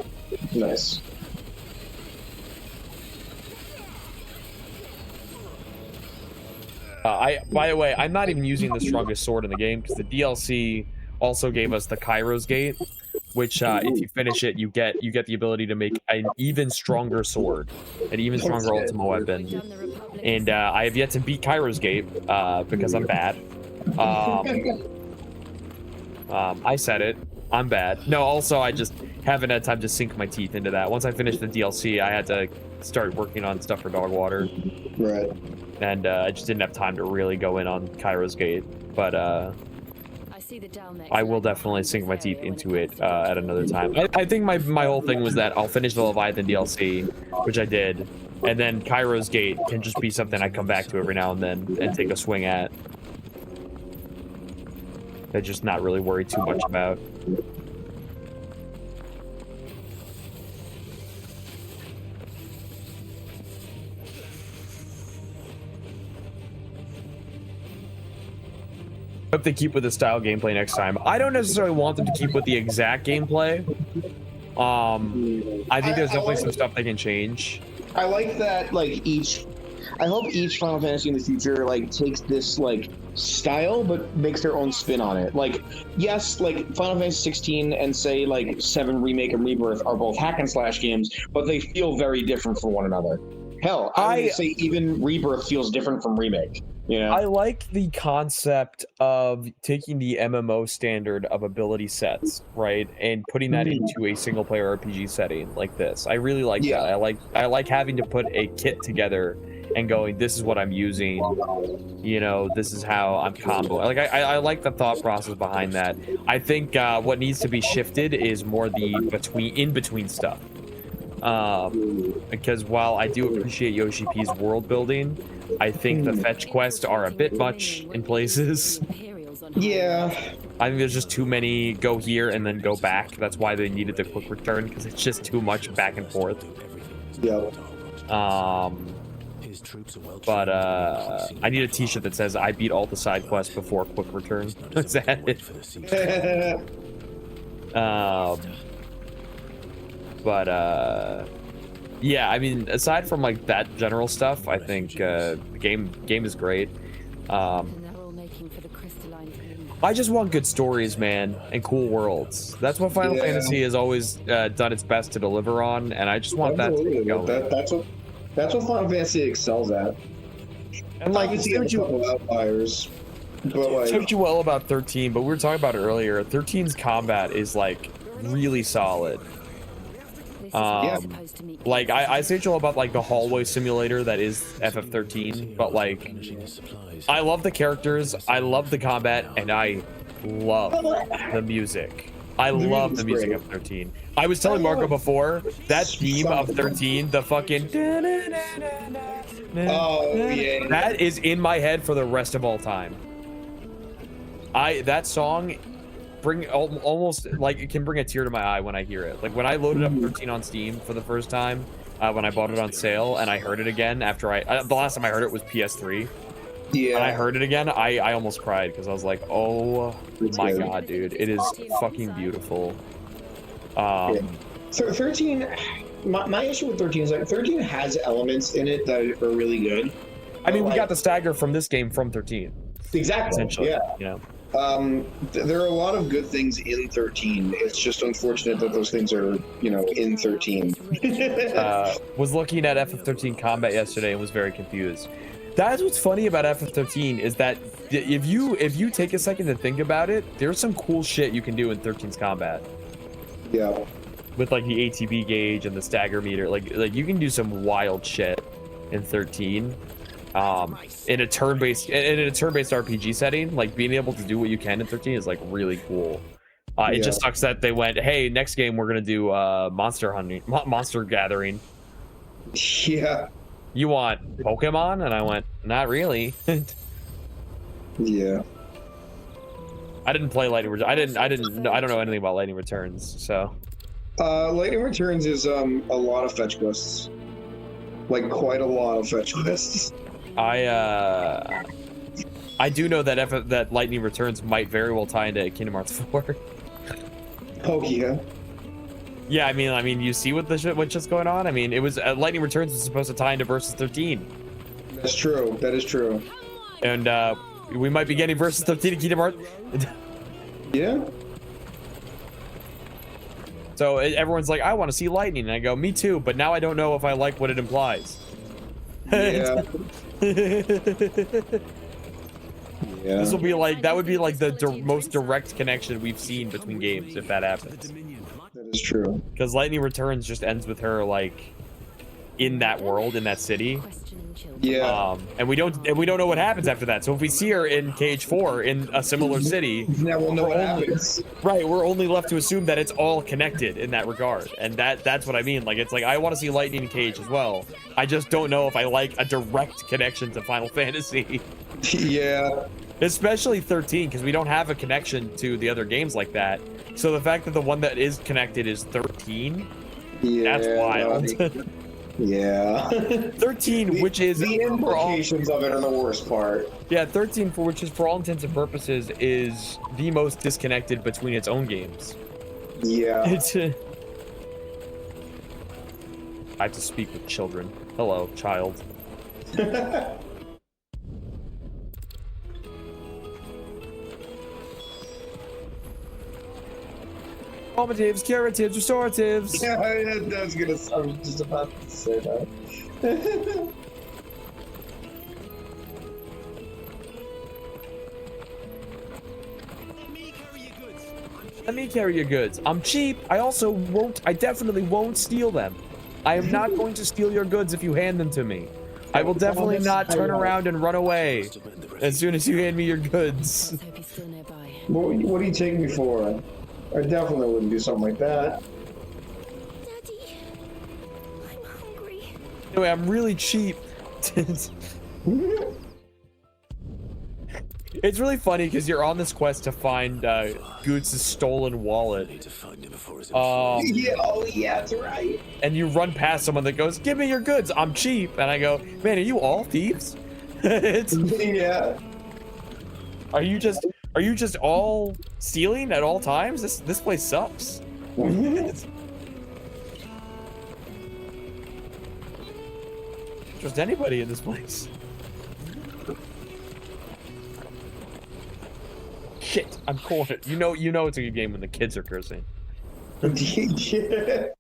Nice. By the way, I'm not even using the strongest sword in the game because the DLC also gave us the Kairos Gate, which if you finish it, you get the ability to make an even stronger sword, an even stronger ultimate weapon. And I have yet to beat Kairos Gate because I'm bad. I said it. I'm bad. No, also I just haven't had time to sink my teeth into that. Once I finished the DLC, I had to start working on stuff for Dogwater. Right. And I just didn't have time to really go in on Kairos Gate. But I will definitely sink my teeth into it at another time. I think my whole thing was that I'll finish the Leviathan DLC, which I did, and then Kairos Gate can just be something I come back to every now and then and take a swing at. I just not really worry too much about. Hope they keep with the style gameplay next time. I don't necessarily want them to keep with the exact gameplay. I think there's definitely some stuff they can change. I like that, like, I hope each Final Fantasy in the future, like, takes this, like, style, but makes their own spin on it. Like, yes, like, Final Fantasy 16 and, say, like, 7 Remake and Rebirth are both hack and slash games, but they feel very different from one another. Hell, I would say even Rebirth feels different from Remake. You know? I like the concept of taking the MMO standard of ability sets, right, and putting that into a single player RPG setting like this. I really like that. I like having to put a kit together and going, this is what I'm using, you know, this is how I'm comboing. Like I like the thought process behind that. I think what needs to be shifted is more the in between stuff. Because while I do appreciate Yoshi P's world building, I think the fetch quests are a bit much in places. Yeah. I think there's just too many go here and then go back. That's why they needed the quick return, because it's just too much back and forth. Yep. But I need a t-shirt that says I beat all the side quests before quick return. Is that it? But yeah, I mean, aside from like that general stuff, I think the game is great. I just want good stories, man, and cool worlds. That's what Final Fantasy has always done its best to deliver on, and I just want that to keep going. That's what Final Fantasy excels at. And like, obviously, you have a couple outliers, but like, talked you well about 13, but we were talking about it earlier. 13's combat is like really solid. Like I say Joel about like the hallway simulator that is FF13, but like I love the characters, I love the combat, and I love the music. I love the music of 13. I was telling Marco before, that theme of 13, the fucking that is in my head for the rest of all time. That song almost like it can bring a tear to my eye when I hear it. Like when I loaded up 13 on Steam for the first time, when I bought it on sale, and I heard it again after the last time I heard it was PS3. Yeah. And I heard it again, I almost cried because I was like, oh my god, dude, it is fucking beautiful. 13, my issue with 13 is like 13 has elements in it that are really good. I mean, we got the stagger from this game from 13. Exactly. Essentially, yeah. You know. There are a lot of good things in 13. It's just unfortunate that those things are, you know, in 13. Was looking at FF13 combat yesterday and was very confused. That's what's funny about FF13 is that if you take a second to think about it, there's some cool shit you can do in 13's combat. Yeah. With like the ATB gauge and the stagger meter, like you can do some wild shit in 13. In a turn-based RPG setting, like being able to do what you can in 13 is like really cool. It just sucks that they went, hey, next game we're gonna do monster gathering. Yeah. You want Pokemon? And I went, not really. Yeah. I didn't play Lightning Returns. I don't know anything about Lightning Returns, so. Lightning Returns is a lot of fetch quests. Like quite a lot of fetch quests. I do know that that Lightning Returns might very well tie into Kingdom Hearts 4. Oh yeah. Yeah, I mean, you see what's just going on. I mean, it was Lightning Returns was supposed to tie into Versus 13. That's true. That is true. And we might be getting Versus 13 in Kingdom Hearts. Yeah. So everyone's like, I want to see lightning, and I go, me too, but now I don't know if I like what it implies. Yeah. Yeah. This will be like, that would be like the most direct connection we've seen between games if that happens. That is true. Because Lightning Returns just ends with her like in that world, in that city. Yeah. And we don't know what happens after that. So if we see her in Cage 4 in a similar city, now we'll know what happens. Right, we're only left to assume that it's all connected in that regard. And that's what I mean. Like, it's like, I want to see Lightning in Cage as well. I just don't know if I like a direct connection to Final Fantasy. Yeah. Especially 13, because we don't have a connection to the other games like that. So the fact that the one that is connected is 13, that's wild. Yeah. 13, which is the implications of it are the worst part. Yeah, 13, for which is for all intents and purposes is the most disconnected between its own games. Yeah. It's I have to speak with children. Hello, child. Formatives, curatives, restoratives. Yeah, I was just about to say that. Let me carry your goods. I'm cheap. I definitely won't steal them. I am not going to steal your goods if you hand them to me. I will definitely not turn around and run away as soon as you hand me your goods. What do you take me for? I definitely wouldn't do something like that. Daddy, I'm hungry. Anyway, I'm really cheap. It's really funny because you're on this quest to find Goots' stolen wallet. Yeah, oh yeah, that's right. And you run past someone that goes, "Give me your goods, I'm cheap." And I go, "Man, are you all thieves?" Yeah. Are you just all stealing at all times? This place sucks. Trust anybody in this place. Shit, I'm cornered. You know it's a good game when the kids are cursing. Yeah.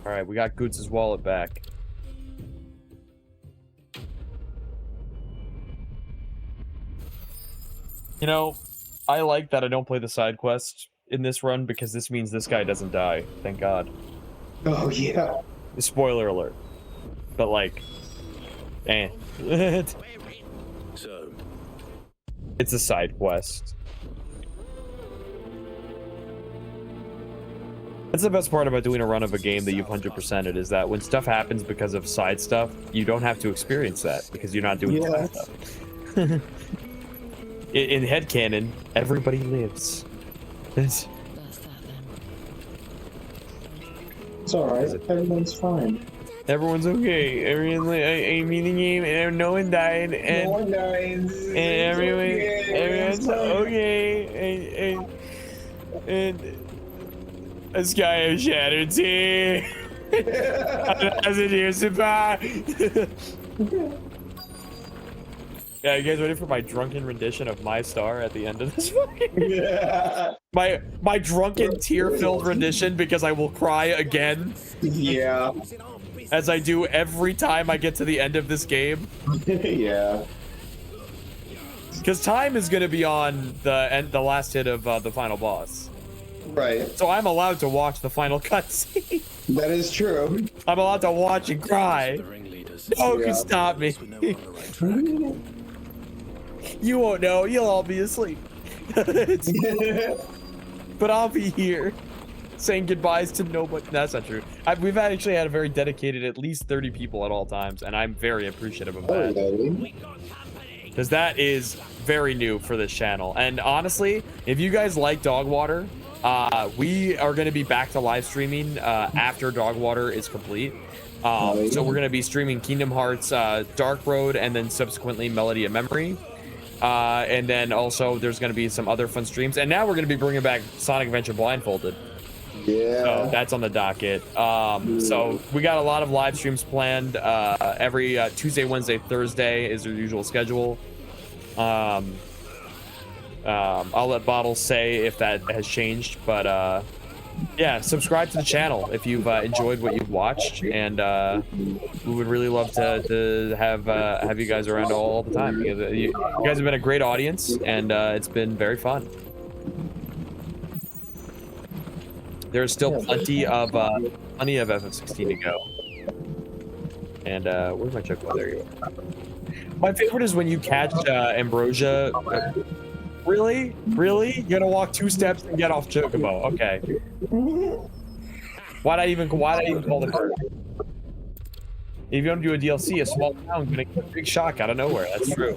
All right, we got Goots' wallet back. You know, I like that I don't play the side quests in this run because this means this guy doesn't die. Thank God. Oh yeah. Spoiler alert. But like, So, it's a side quest. That's the best part about doing a run of a game that you've 100%ed is that when stuff happens because of side stuff, you don't have to experience that because you're not doing side stuff. In headcanon, everybody lives. It's alright. Everyone's fine. Everyone's okay. I mean the game, and no one died, and no one dies. And everyone's okay. And the sky is shattered too. Yeah, you guys ready for my drunken rendition of My Star at the end of this fucking Yeah. My drunken tear-filled rendition because I will cry again. Yeah. As I do every time I get to the end of this game. Yeah. Because time is going to be on the last hit of the final boss. Right. So I'm allowed to watch the final cutscene. That is true. I'm allowed to watch and cry. No one can stop me. You won't know. You'll all be asleep. But I'll be here saying goodbyes to nobody. That's not true. We've actually had a very dedicated at least 30 people at all times, and I'm very appreciative of that. Because that is very new for this channel. And honestly, if you guys like Dogwater, We are going to be back to live streaming after Dogwater is complete. So we're going to be streaming Kingdom Hearts Dark Road and then subsequently Melody of Memory. And then also there's going to be some other fun streams. And now we're going to be bringing back Sonic Adventure Blindfolded. Yeah. So that's on the docket. So we got a lot of live streams planned. Every Tuesday, Wednesday, Thursday is our usual schedule. I'll let Bottles say if that has changed, but yeah, subscribe to the channel if you've enjoyed what you've watched, and we would really love to have you guys around all the time. You guys have been a great audience, and it's been very fun. There's still plenty of FF16 to go. And where's my chocobo? There you go. My favorite is when you catch Ambrosia. Really? You gotta walk 2 steps and get off chocobo. Okay. Why'd I even call the card? If you don't do a DLC, a small town gonna get a big shock out of nowhere. That's true.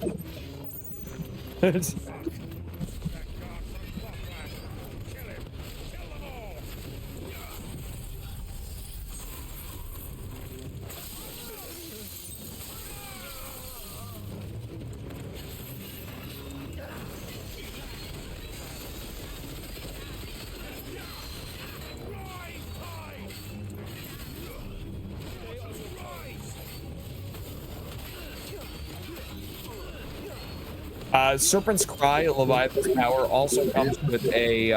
Serpent's Cry, Leviathan's Power, also comes with a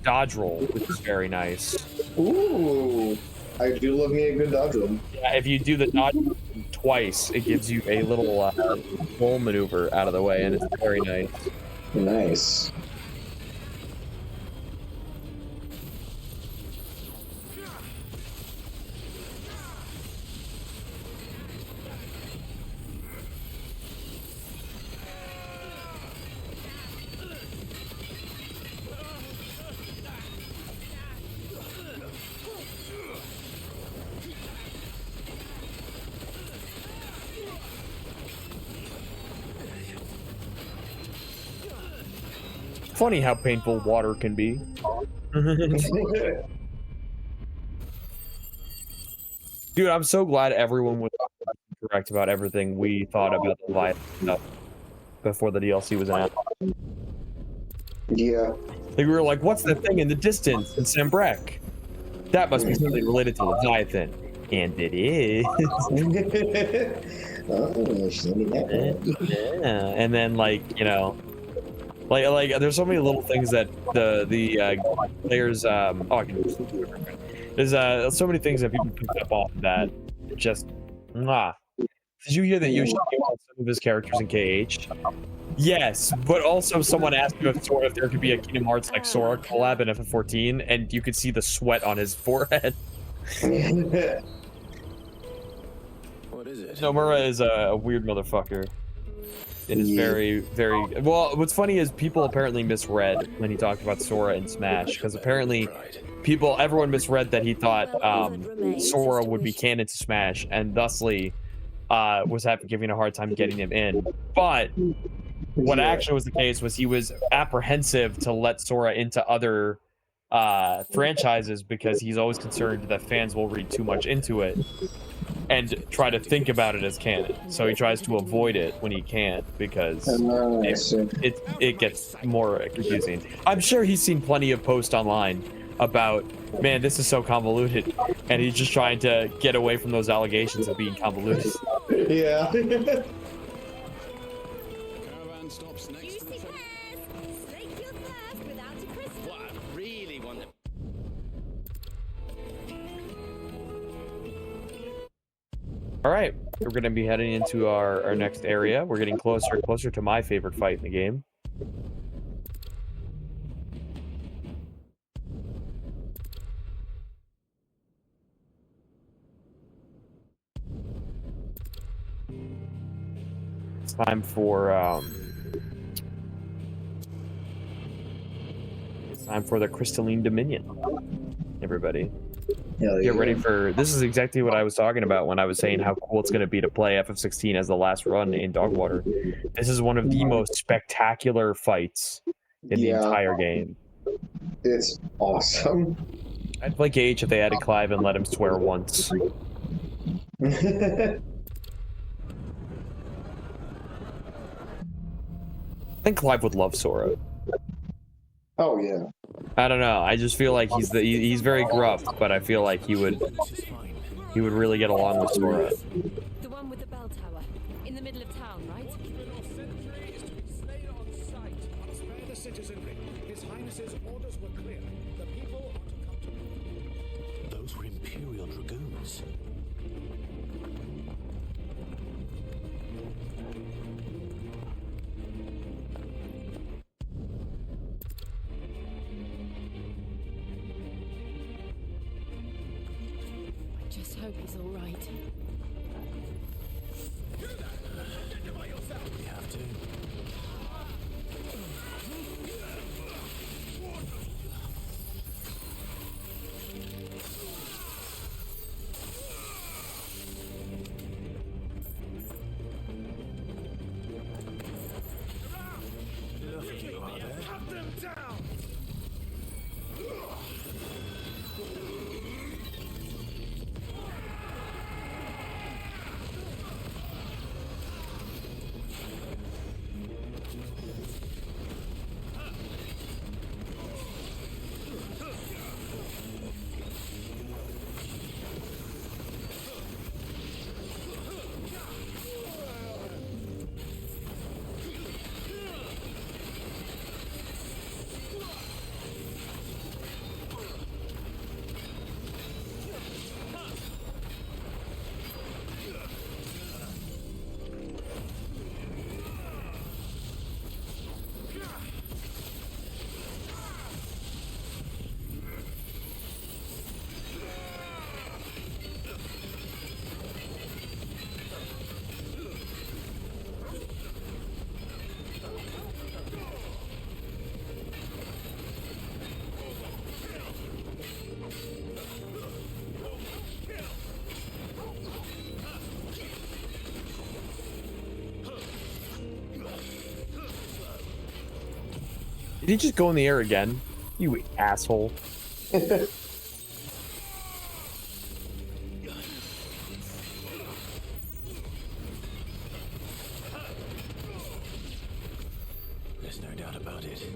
dodge roll, which is very nice. Ooh, I do love me a good dodge roll. Yeah, if you do the dodge roll twice, it gives you a little roll maneuver out of the way, and it's very nice. Nice. Funny how painful water can be. Dude, I'm so glad everyone was correct about everything we thought about the Leviathan stuff before the DLC was announced. Yeah. Like, we were like, what's the thing in the distance in Sambrek? That must be something related to Leviathan. And it is. Yeah. And then, like, you know, like there's so many little things that the players I can just do it real quick. There's so many things that people picked up on that just Did you hear that Yoshi came on some of his characters in KH? Yes, but also someone asked you if there could be a Kingdom Hearts like Sora collab in FF14, and you could see the sweat on his forehead. What is it? Nomura is a weird motherfucker. It is very, very... Well, what's funny is people apparently misread when he talked about Sora in Smash, because apparently everyone misread that he thought Sora would be canon to Smash, and thusly was giving a hard time getting him in. But what actually was the case was he was apprehensive to let Sora into other franchises because he's always concerned that fans will read too much into it and try to think about it as canon. So he tries to avoid it when he can because it gets more confusing. I'm sure he's seen plenty of posts online about, man, this is so convoluted, and he's just trying to get away from those allegations of being convoluted. Yeah. All right, we're going to be heading into our next area. We're getting closer and closer to my favorite fight in the game. It's time for the Crystalline Dominion, everybody. Get ready for this. Is exactly what I was talking about when I was saying how cool it's going to be to play FF16 as the last run in Dogwater. This is one of the most spectacular fights in the entire game. It's awesome. I'd play Gage if they added Clive and let him swear once. I think Clive would love Sora. Oh yeah. I don't know. I just feel like he's very gruff, but I feel like he would really get along with Sora. The one with the bell tower, in the middle of town, right? Spare the citizenry. His Highness's orders were clear. The people are to come to... Those were Imperial Dragoons. I just hope he's all right. We have to. Did he just go in the air again? You asshole. There's no doubt about it.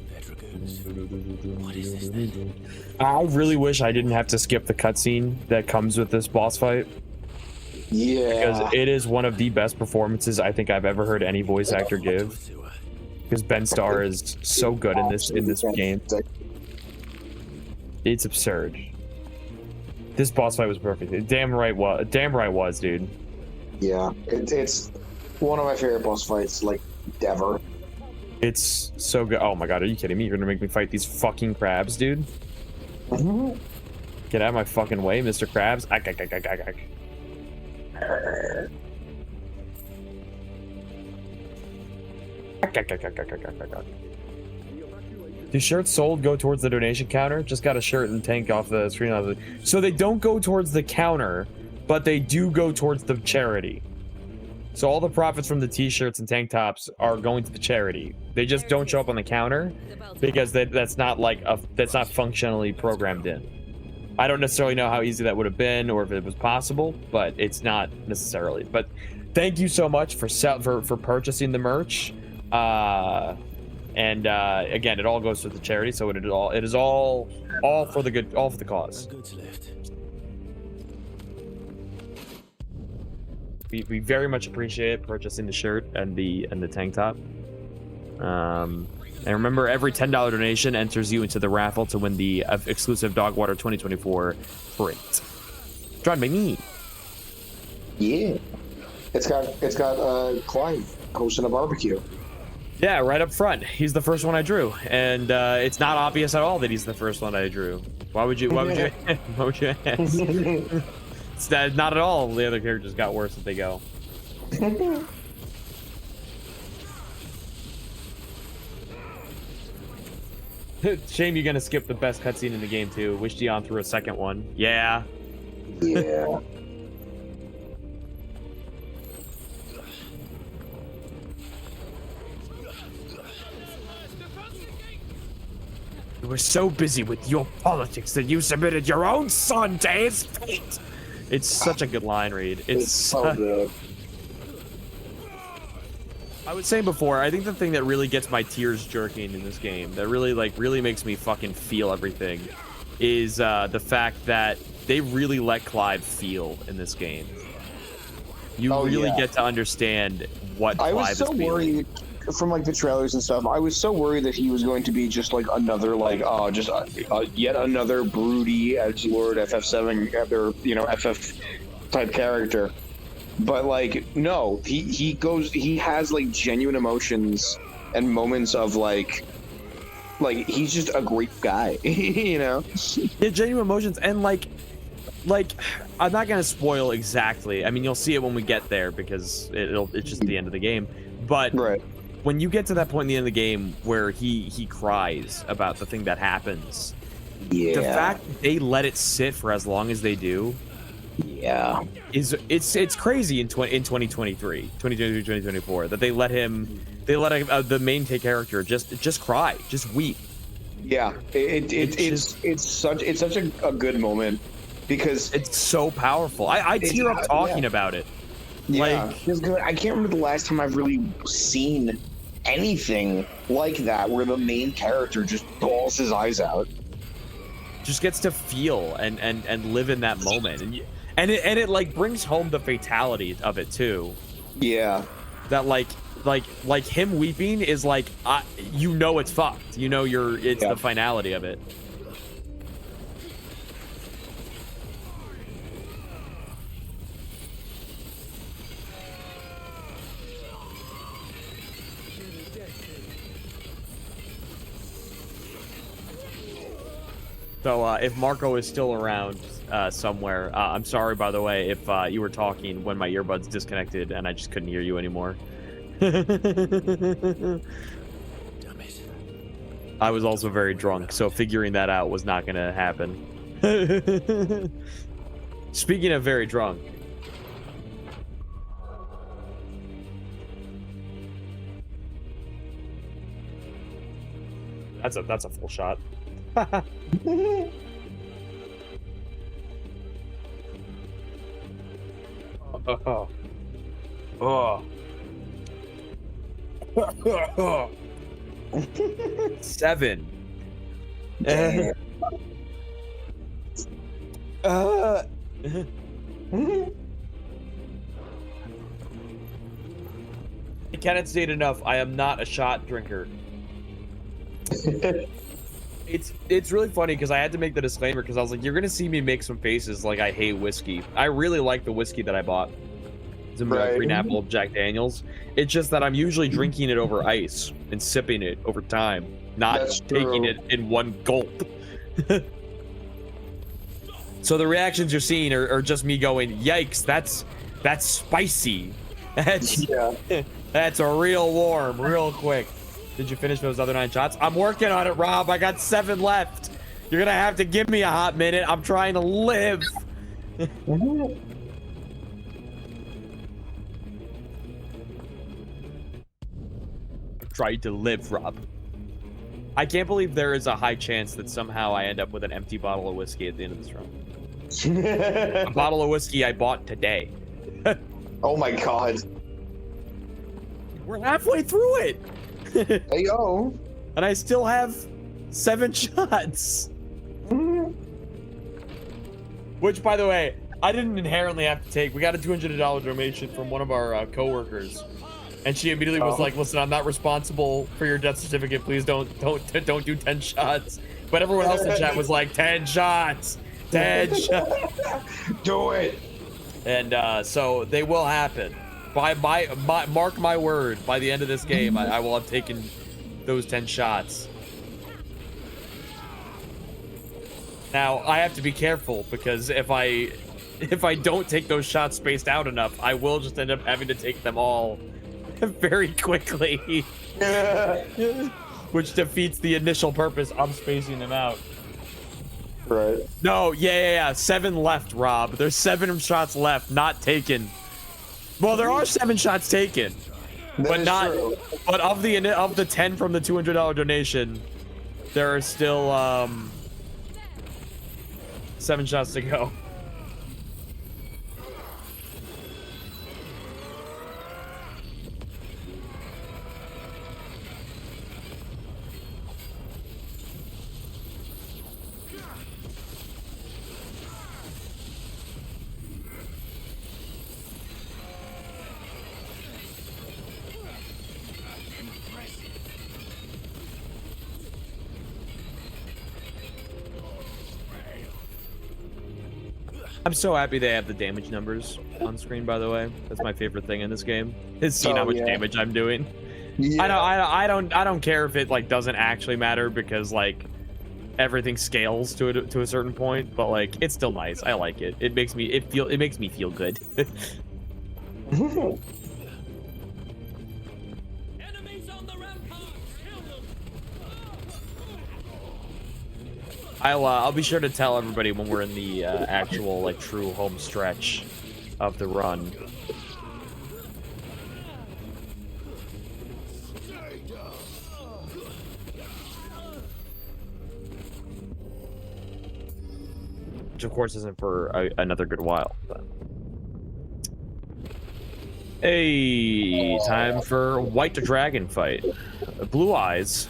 They're Dragoons. What is this then? I really wish I didn't have to skip the cutscene that comes with this boss fight. Yeah. Because it is one of the best performances I think I've ever heard any voice actor give. Because Ben Starr is so good in this game. It's absurd. This boss fight was perfect. Damn right was, dude. Yeah, it's one of my favorite boss fights, like, ever. It's so good. Oh my god, are you kidding me? You're gonna make me fight these fucking crabs, dude? Get out of my fucking way, Mr. Krabs. Do shirts sold go towards the donation counter? Just got a shirt and tank off the screen. So they don't go towards the counter, but they do go towards the charity. So all the profits from the t-shirts and tank tops are going to the charity. They just don't show up on the counter because that's not functionally programmed in. I don't necessarily know how easy that would have been or if it was possible, but it's not necessarily. But thank you so much for purchasing the merch. And again, it all goes to the charity, so it is all for the good, all for the cause. We very much appreciate purchasing the shirt and the tank top. And remember, every $10 donation enters you into the raffle to win the exclusive Dogwater 2024 print. Drawn by me. Yeah, it's got Clive hosting a barbecue. Yeah, right up front. He's the first one I drew, and it's not obvious at all that he's the first one I drew. Why would you ask? It's not at all. The other characters got worse as they go. Shame you're gonna skip the best cutscene in the game too. Wish Dion threw a second one. Yeah. Yeah. were so busy with your politics that you submitted your own son to his fate. It's such a good line read. It's so good. I was saying before, I think the thing that really gets my tears jerking in this game, that really makes me fucking feel everything, is the fact that they really let Clive feel in this game. You really get to understand what Clive is feeling. I was so worried from like the trailers and stuff. I was so worried that he was going to be just like another yet another broody edgelord FF7 or FF type character. But like no, he has like genuine emotions and moments of like he's just a great guy, Yeah, genuine emotions and like I'm not gonna spoil exactly. I mean, you'll see it when we get there because it's just the end of the game. But when you get to that point in the end of the game where he cries about the thing that happens, the fact that they let it sit for as long as they do, it's crazy in 2023, 2024 that they let the main character just cry, just weep. Yeah, it's such a good moment because it's so powerful. I tear up talking about it. Yeah, I can't remember the last time I've really seen anything like that where the main character just bawls his eyes out. Just gets to feel and live in that moment, and it like brings home the fatality of it too. Yeah, that like him weeping is like it's fucked. It's the finality of it. So if Marco is still around somewhere, I'm sorry, by the way, if you were talking when my earbuds disconnected and I just couldn't hear you anymore. I was also very drunk, so figuring that out was not going to happen. Speaking of very drunk. That's a full shot. Oh. 7. I cannot state enough, I am not a shot drinker. It's really funny because I had to make the disclaimer because I was like, you're gonna see me make some faces like I hate whiskey. I really like the whiskey that I bought. It's a Green Apple Jack Daniels. It's just that I'm usually drinking it over ice and sipping it over time, not taking it in one gulp. So the reactions you're seeing are just me going, yikes, that's spicy. That's a real warm, real quick. Did you finish those other 9 shots? I'm working on it, Rob. I got 7 left. You're gonna have to give me a hot minute. I'm trying to live. Try to live, Rob. I can't believe there is a high chance that somehow I end up with an empty bottle of whiskey at the end of this run. A bottle of whiskey I bought today. Oh my god. We're halfway through it. Hey, yo. And I still have 7 shots. Which, by the way, I didn't inherently have to take. We got a $200 donation from one of our coworkers. And she immediately was like, listen, I'm not responsible for your death certificate. Please don't do 10 shots. But everyone else in chat was like, 10 shots. 10 shots. Do it. And so they will happen. Mark my word, by the end of this game, I will have taken those 10 shots. Now, I have to be careful because if I don't take those shots spaced out enough, I will just end up having to take them all very quickly. Which defeats the initial purpose of spacing them out. Right. No, yeah. 7 left, Rob. There's 7 shots left, not taken. Well, there are 7 shots taken, but not. True. But of the 10 from the $200 donation, There are still 7 shots to go. I'm so happy they have the damage numbers on screen, by the way. That's my favorite thing in this game, is seeing how much damage I'm doing. Yeah. I don't care if it like doesn't actually matter, because like everything scales to a certain point, but like it's still nice. I like it. It makes me feel good. I'll be sure to tell everybody when we're in the actual like true home stretch of the run. Which of course isn't for another good while. But... Hey, time for White Dragon fight. Blue eyes.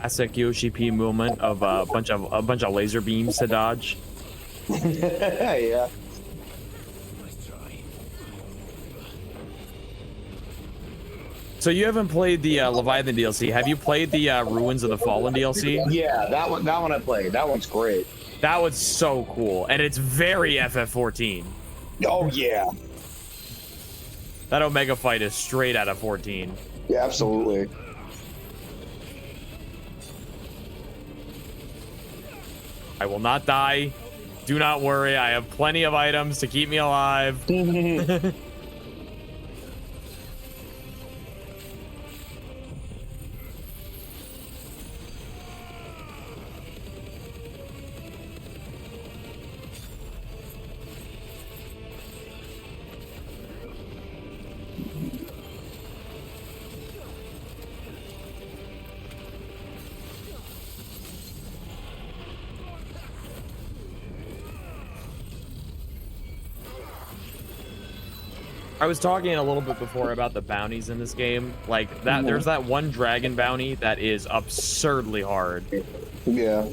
Classic Yoshi P movement of a bunch of laser beams to dodge. Yeah. So you haven't played the Leviathan DLC. Have you played the Ruins of the Fallen DLC? Yeah, that one I played. That one's great. That one's so cool, and it's very FF14. Oh yeah. That Omega fight is straight out of 14. Yeah, absolutely. I will not die. Do not worry. I have plenty of items to keep me alive. I was talking a little bit before about the bounties in this game. Like that, there's that one dragon bounty that is absurdly hard. Yeah.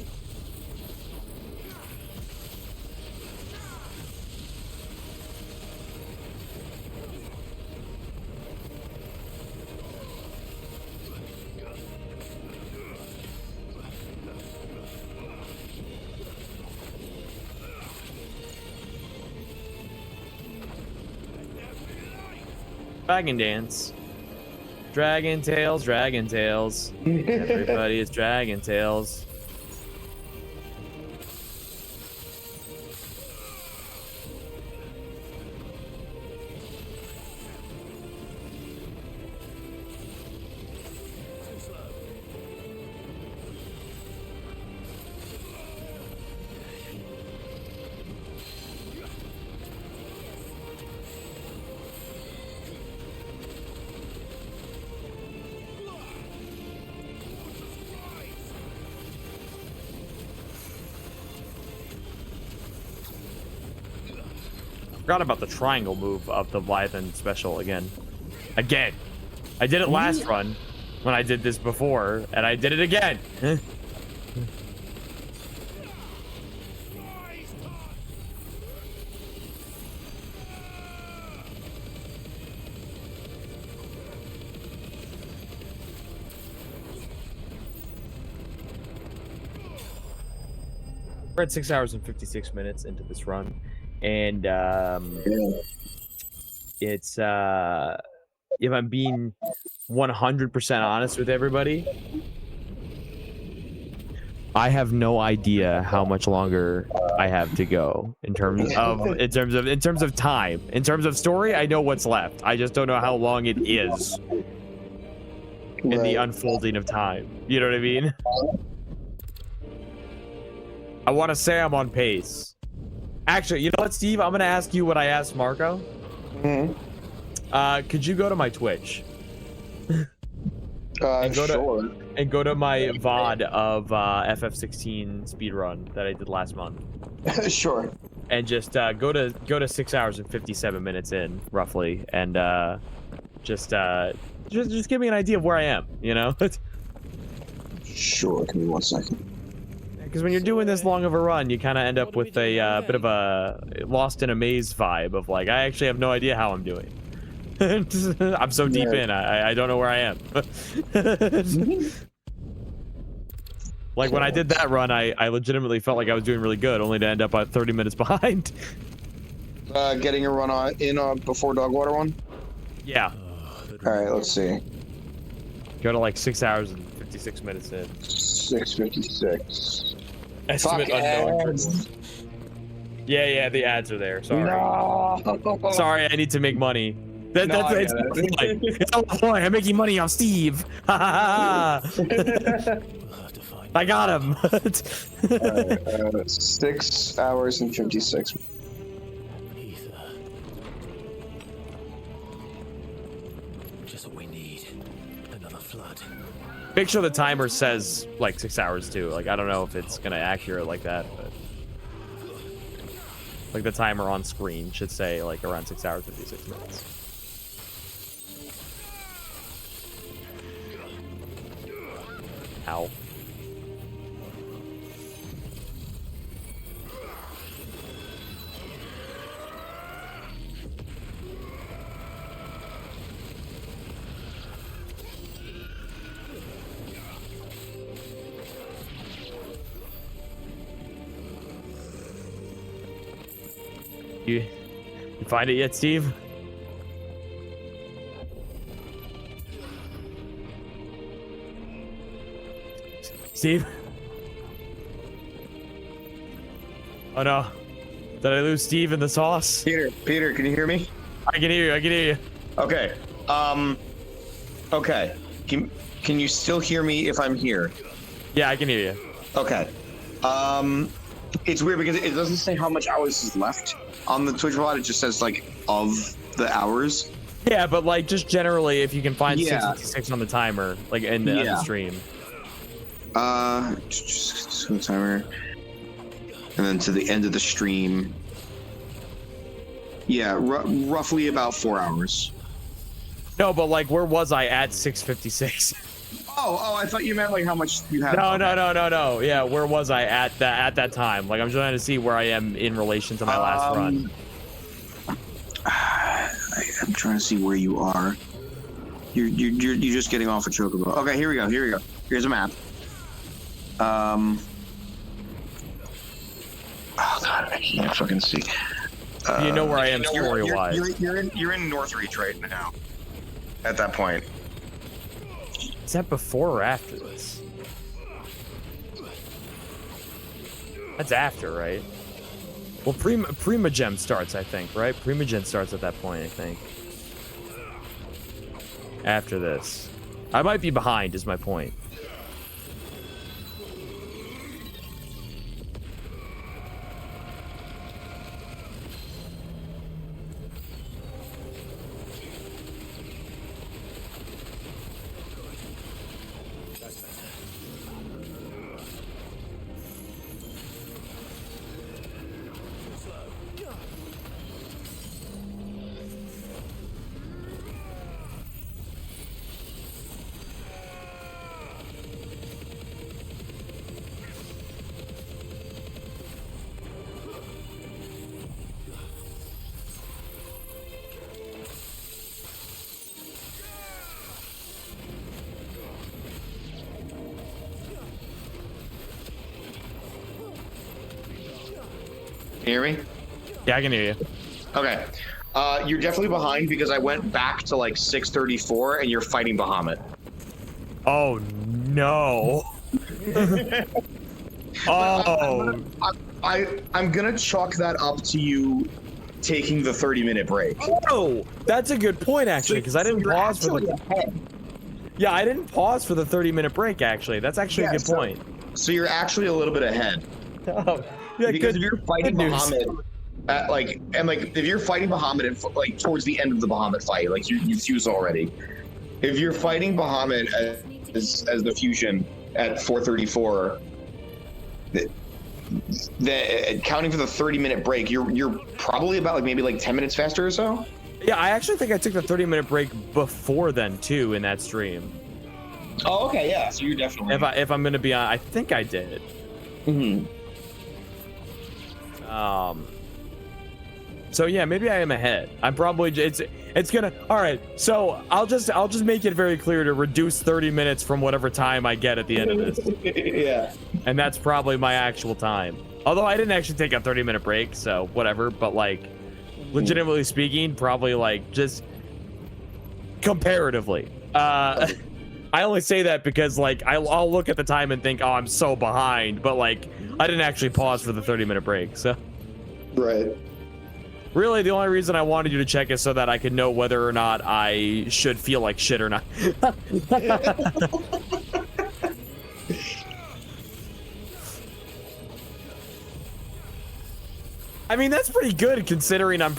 Dragon dance. Dragon tails, dragon tails. Everybody is dragon tails. Forgot about the triangle move of the Leviathan special again. Again. I did it last run when I did this before, and I did it again. We're at 6 hours and 56 minutes into this run, and it's if I'm being 100% honest with everybody, I have no idea how much longer I have to go in terms of time. In terms of story, I know what's left. I just don't know how long it is in the unfolding of time. You know what I mean? I want to say I'm on pace. Actually, you know what, Steve? I'm going to ask you what I asked Marco. Could you go to my Twitch? And go to my VOD of FF16 speedrun that I did last month. Sure. And just go to 6 hours and 57 minutes in, roughly, and just give me an idea of where I am, you know? Sure, give me 1 second. Because when you're doing this long of a run, you kind of end up with a bit of a lost in a maze vibe of like, I actually have no idea how I'm doing. I'm so deep in, I don't know where I am. Like when I did that run, I legitimately felt like I was doing really good, only to end up at 30 minutes behind. Getting a run in before Dogwater one? Yeah. Alright, let's see. Go to like 6 hours and 56 minutes in. 6:56. Estimate unknown. Yeah, the ads are there. Sorry. No. Sorry, I need to make money. It's a point. I'm making money off Steve. I got him. 6 hours and 56. Just what we need. Another flood. Make sure the timer says like 6 hours too. Like I don't know if it's gonna accurate like that, but like the timer on screen should say like around 6 hours 56 minutes. Ow. You find it yet, Steve? Steve? Oh no. Did I lose Steve in the sauce? Peter, can you hear me? I can hear you. Okay. Okay. Can you still hear me if I'm here? Yeah, I can hear you. Okay. It's weird because it doesn't say how much hours is left on the Twitch VOD. It just says like of the hours. Yeah, but like just generally, if you can find 656 on the timer, like in the stream. Just the timer, and then to the end of the stream. Yeah, roughly about 4 hours. No, but like, where was I at 656? Oh, I thought you meant like how much you had. No. Yeah, where was I at that time? Like, I'm trying to see where I am in relation to my last run. I'm trying to see where you are. You're just getting off a chocobo. Okay, here we go. Here's a map. Oh god, I can't fucking see. You know where I am story-wise. You're in Northreach right now. At that point. Is that before or after this? That's after, right? Well, Primagem starts, I think, right? Primagem starts at that point, I think. After this. I might be behind, is my point. Can you hear me? Yeah, I can hear you. Okay. You're definitely behind because I went back to like 6:34 and you're fighting Bahamut. Oh no. Oh. I'm gonna chalk that up to you taking the 30-minute break. Oh, that's a good point actually, because I didn't pause for the. Yeah, I didn't pause for the 30-minute break. Actually, that's actually a good point. So you're actually a little bit ahead. Oh, yeah, because good, if you're fighting Bahamut, if you're fighting Bahamut and like towards the end of the Bahamut fight, like you fuse already. If you're fighting Bahamut as the fusion at 4:34, the counting for the 30-minute break, you're probably about maybe 10 minutes faster or so. Yeah, I actually think I took the 30-minute break before then too in that stream. Oh, okay, yeah. So you're definitely. If I'm gonna be on, I think I did. So yeah, maybe I am ahead. I'm probably it's gonna. All right, so I'll just make it very clear to reduce 30 minutes from whatever time I get at the end of this. Yeah. And that's probably my actual time. Although I didn't actually take a 30-minute break, so whatever. But legitimately speaking, probably just comparatively. I only say that because I'll look at the time and think, oh, I'm so behind, but I didn't actually pause for the 30-minute break, so. Right. Really, the only reason I wanted you to check is so that I could know whether or not I should feel like shit or not. I mean, that's pretty good considering I've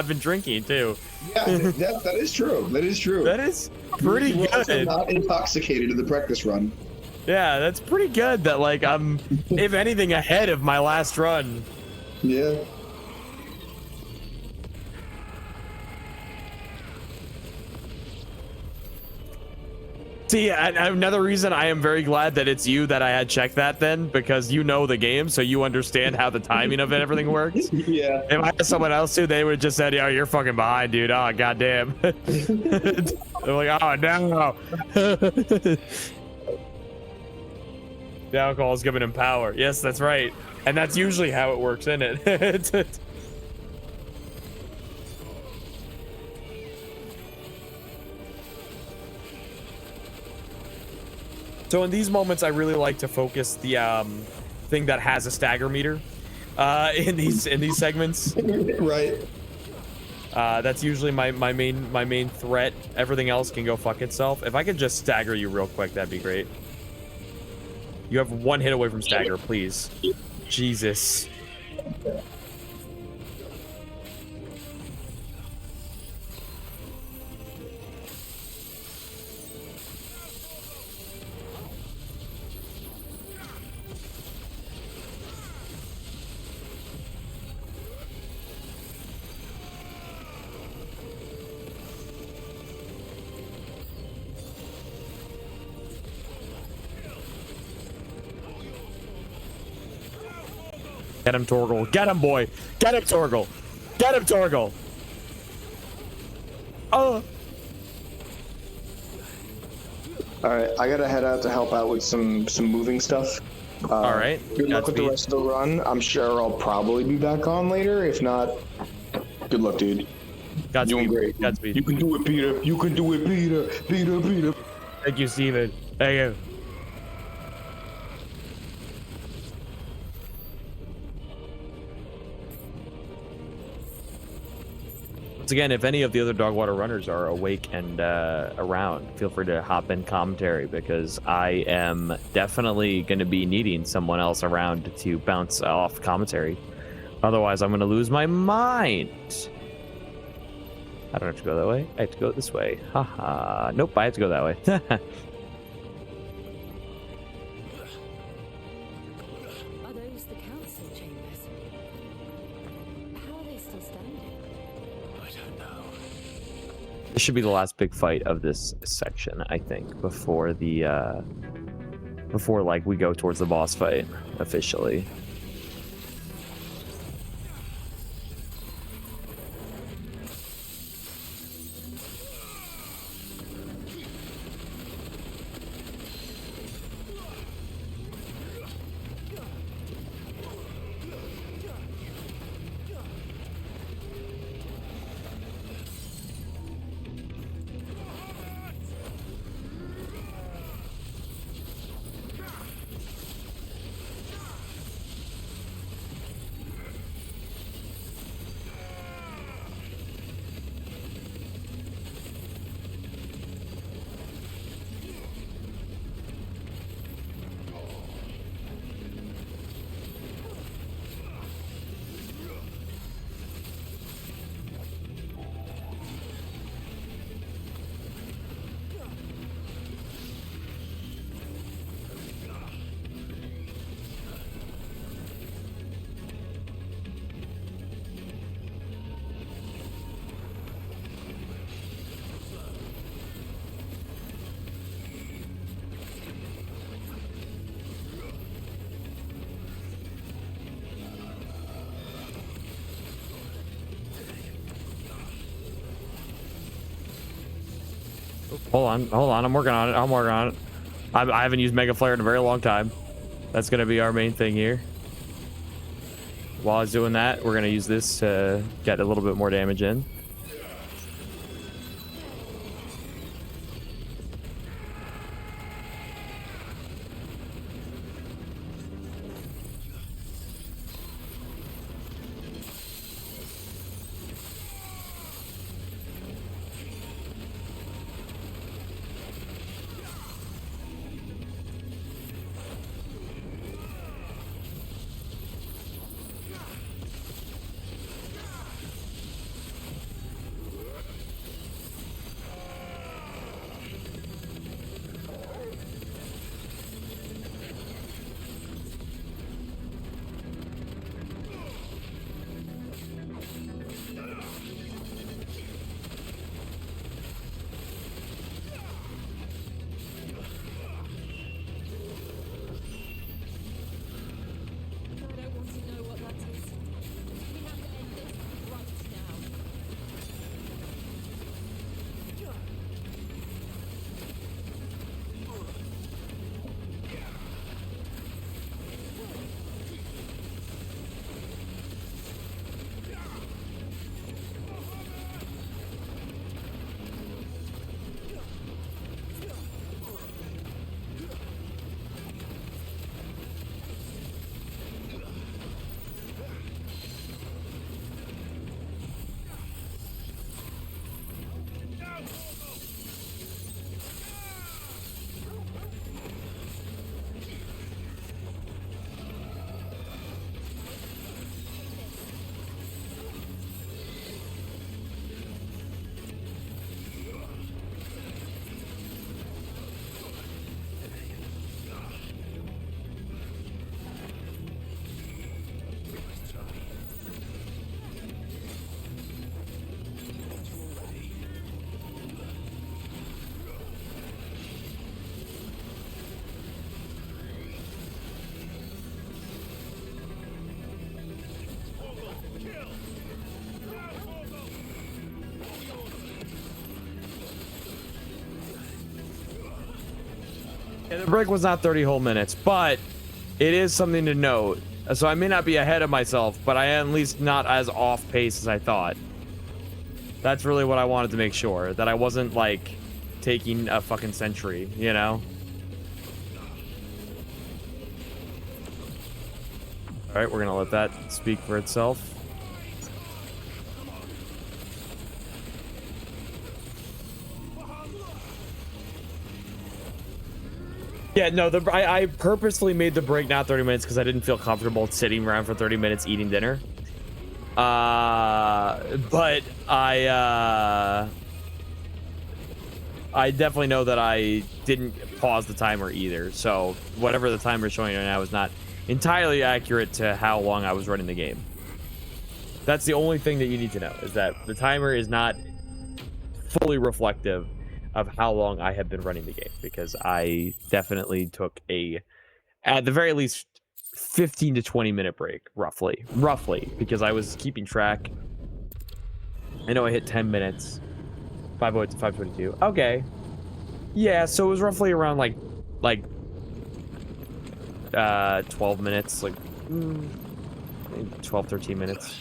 been drinking too. Yeah, that is true. That is true. That is pretty you good. Also not intoxicated in the practice run. Yeah, that's pretty good that I'm, if anything, ahead of my last run. Yeah. See, another reason I am very glad that it's you that I had checked that then, because you know the game, so you understand how the timing of everything works. Yeah. If I had someone else too, they would have just said, "Yo, you're fucking behind, dude. Oh, goddamn." They're like, "Oh no." The alcohol is giving him power. Yes, that's right, and that's usually how it works, isn't it? So in these moments, I really like to focus the thing that has a stagger meter in these segments. Right. That's usually my main threat. Everything else can go fuck itself. If I could just stagger you real quick, that'd be great. You have one hit away from stagger, please. Jesus. Get him, Torgal. Get him, boy. Get him, Torgal. Get him, Torgal. Oh. All right, I gotta head out to help out with some moving stuff. All right. Good luck with the rest of the run. I'm sure I'll probably be back on later. If not, good luck, dude. Godspeed. Doing great. Godspeed. You can do it, Peter. You can do it, Peter. Peter. Thank you, Steven. Thank you. Once again, if any of the other Dogwater runners are awake and around, feel free to hop in commentary, because I am definitely going to be needing someone else around to bounce off commentary. Otherwise, I'm going to lose my mind. I don't have to go that way. I have to go this way. Haha. Nope, I have to go that way. Are those the council chambers? How are they still standing? I don't know. This should be the last big fight of this section, I think, before the before we go towards the boss fight officially. Hold on. I'm working on it. I haven't used Mega Flare in a very long time. That's gonna be our main thing here. While I was doing that, we're gonna use this to get a little bit more damage in. Yeah, the break was not 30 whole minutes, but it is something to note. So I may not be ahead of myself, but I am at least not as off pace as I thought. That's really what I wanted to make sure, that I wasn't like taking a fucking century, you know? All right, we're gonna let that speak for itself. Yeah, no, I purposely made the break not 30 minutes because I didn't feel comfortable sitting around for 30 minutes eating dinner. But I definitely know that I didn't pause the timer either. So whatever the timer is showing right now is not entirely accurate to how long I was running the game. That's the only thing that you need to know, is that the timer is not fully reflective of how long I have been running the game, because I definitely took at the very least 15 to 20 minute break, roughly, because I was keeping track. I know I hit 10 minutes, 508 to 522. Okay, yeah, so it was roughly around like 12 minutes, like 12, 13 minutes.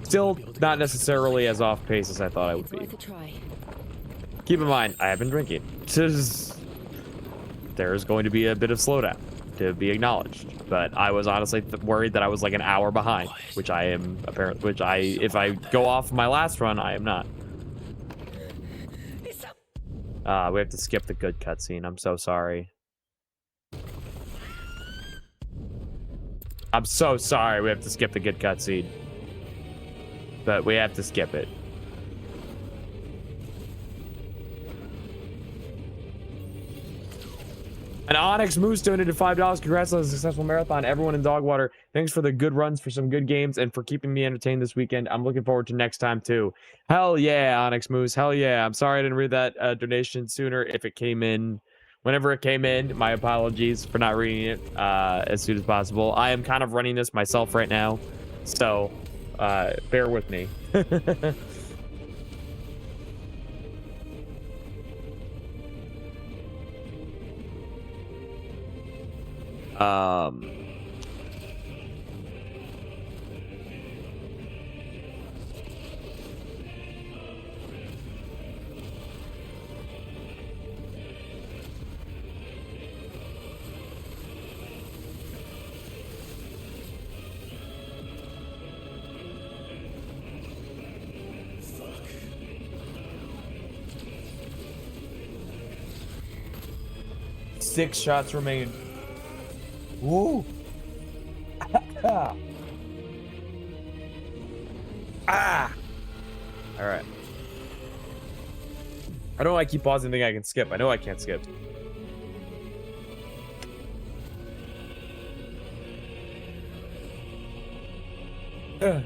Still not necessarily as off pace as I thought I would be. Keep in mind, I have been drinking. There's going to be a bit of slowdown to be acknowledged, but I was honestly worried that I was like an hour behind, which I am apparently. If I go off my last run, I am not. We have to skip the good cutscene. I'm so sorry. I'm so sorry. We have to skip the good cutscene. But we have to skip it. And Onyx Moose donated $5. Congrats on a successful marathon. Everyone in Dogwater, thanks for the good runs, for some good games, and for keeping me entertained this weekend. I'm looking forward to next time, too. Hell yeah, Onyx Moose. Hell yeah. I'm sorry I didn't read that donation sooner. If it came in, whenever it came in, my apologies for not reading it as soon as possible. I am kind of running this myself right now, so bear with me. Six shots remain. Woo! Ah! All right. I don't know why I keep pausing and think I can skip. I know I can't skip. Ugh.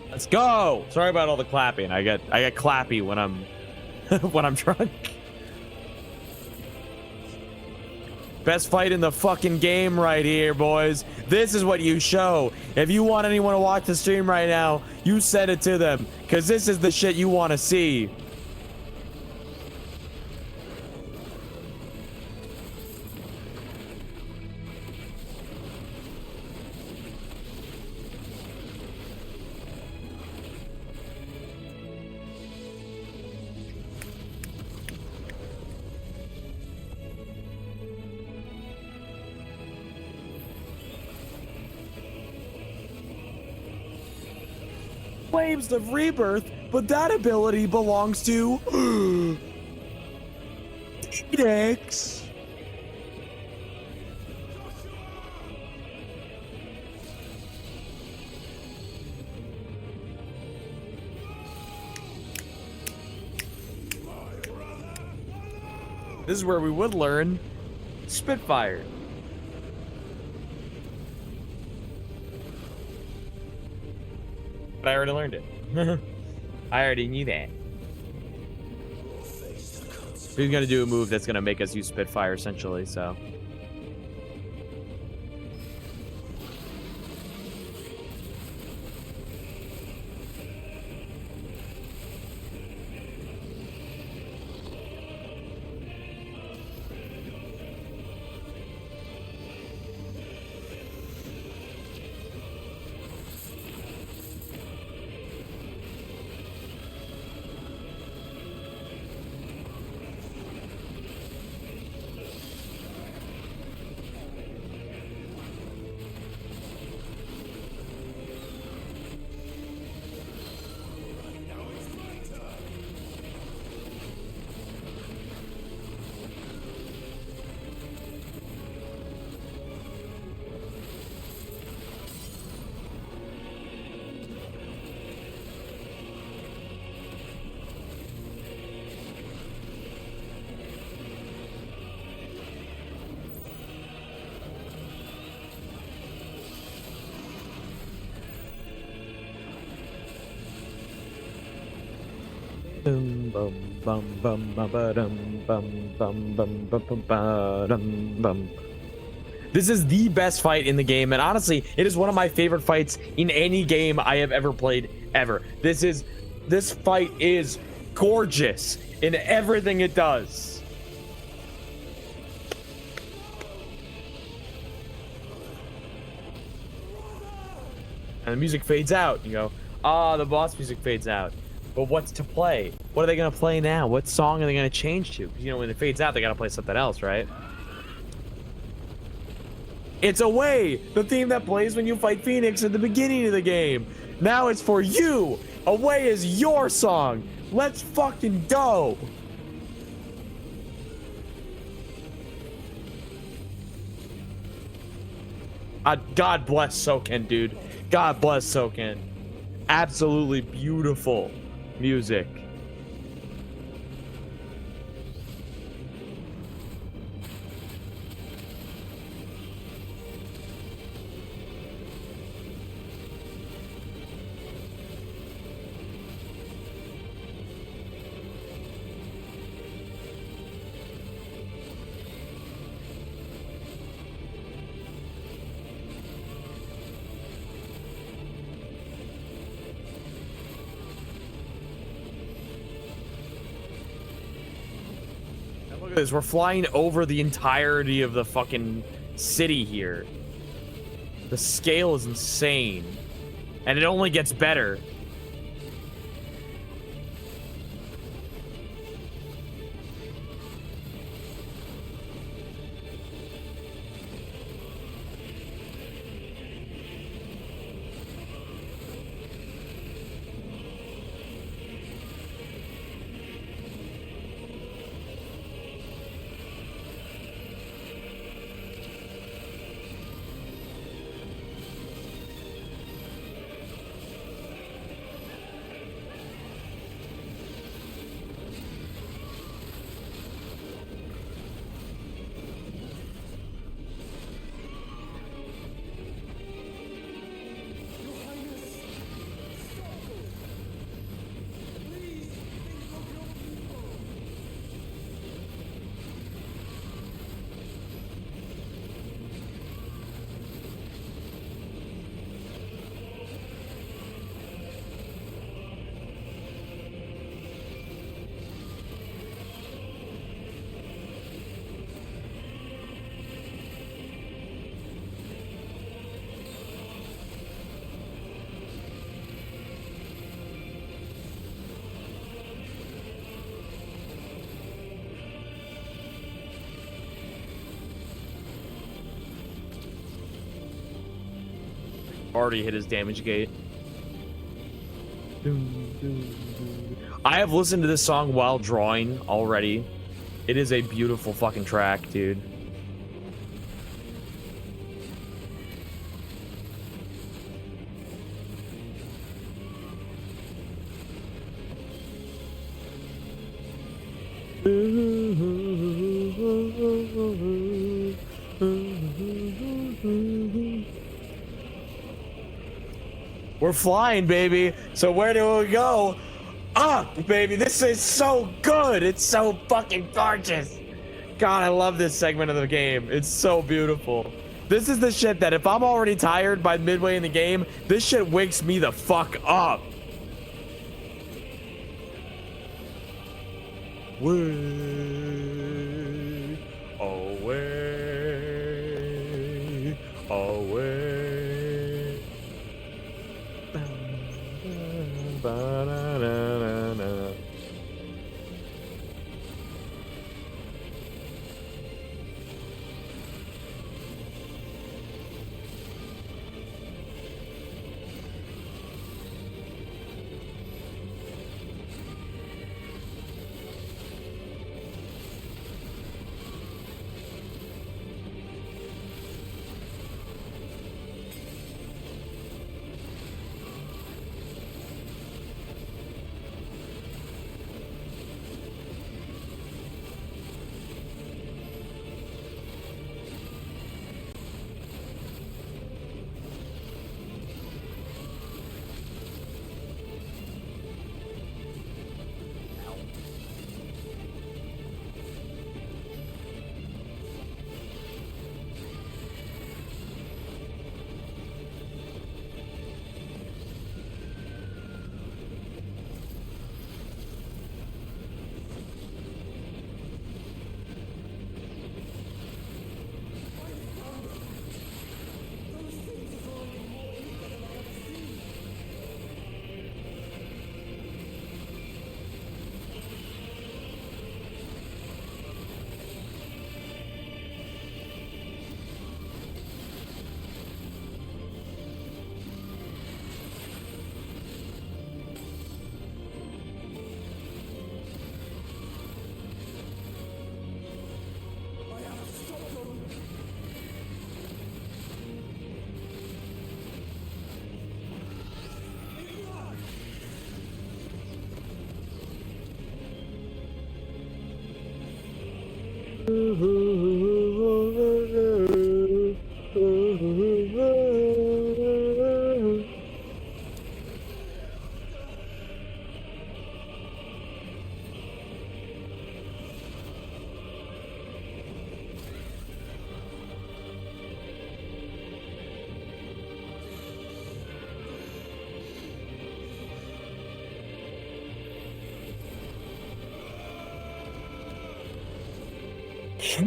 Let's go. Sorry about all the clapping. I get clappy when I'm when I'm drunk. Best fight in the fucking game right here, boys. This is what you show. If you want anyone to watch the stream right now, you send it to them, because this is the shit you want to see. Flames of Rebirth, but that ability belongs to Phoenix. This is where we would learn Spitfire. But I already learned it. I already knew that. He's gonna do a move that's gonna make us use Spitfire essentially, so. Bum bum bum bum bum bum bum bum bum bum bum bum. This is the best fight in the game, and honestly, it is one of my favorite fights in any game I have ever played ever. This fight is gorgeous in everything it does. And the music fades out. You go, ah, the boss music fades out. But what's to play? What are they gonna play now? What song are they gonna change to? Because, you know, when it fades out, they gotta play something else, right? It's Away, the theme that plays when you fight Phoenix at the beginning of the game. Now it's for you. Away is your song. Let's fucking go. God bless Soken, dude. God bless Soken. Absolutely beautiful music. Look at this. We're flying over the entirety of the fucking city here. The scale is insane. And it only gets better. Already hit his damage gate. I have listened to this song while drawing already. It is a beautiful fucking track, dude. We're flying, baby. So where do we go? Up, baby. This is so good. It's so fucking gorgeous. God, I love this segment of the game. It's so beautiful. This is the shit that if I'm already tired by midway in the game, this shit wakes me the fuck up. Way away, away. Ba-da-da-da-da.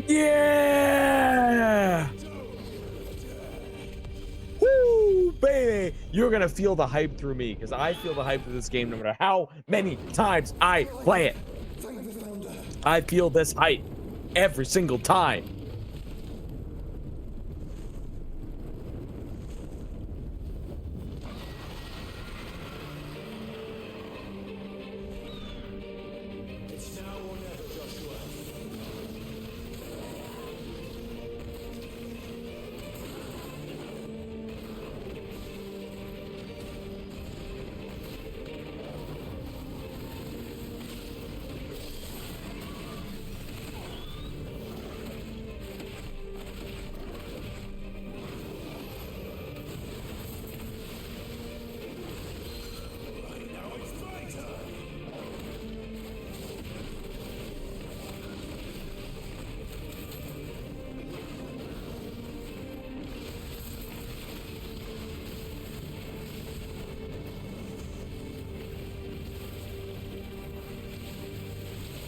Yeah! Woo, baby! You're gonna feel the hype through me, because I feel the hype through this game no matter how many times I play it. I feel this hype every single time.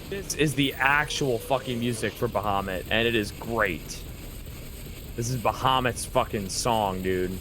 This is the actual fucking music for Bahamut, and it is great. This is Bahamut's fucking song, dude.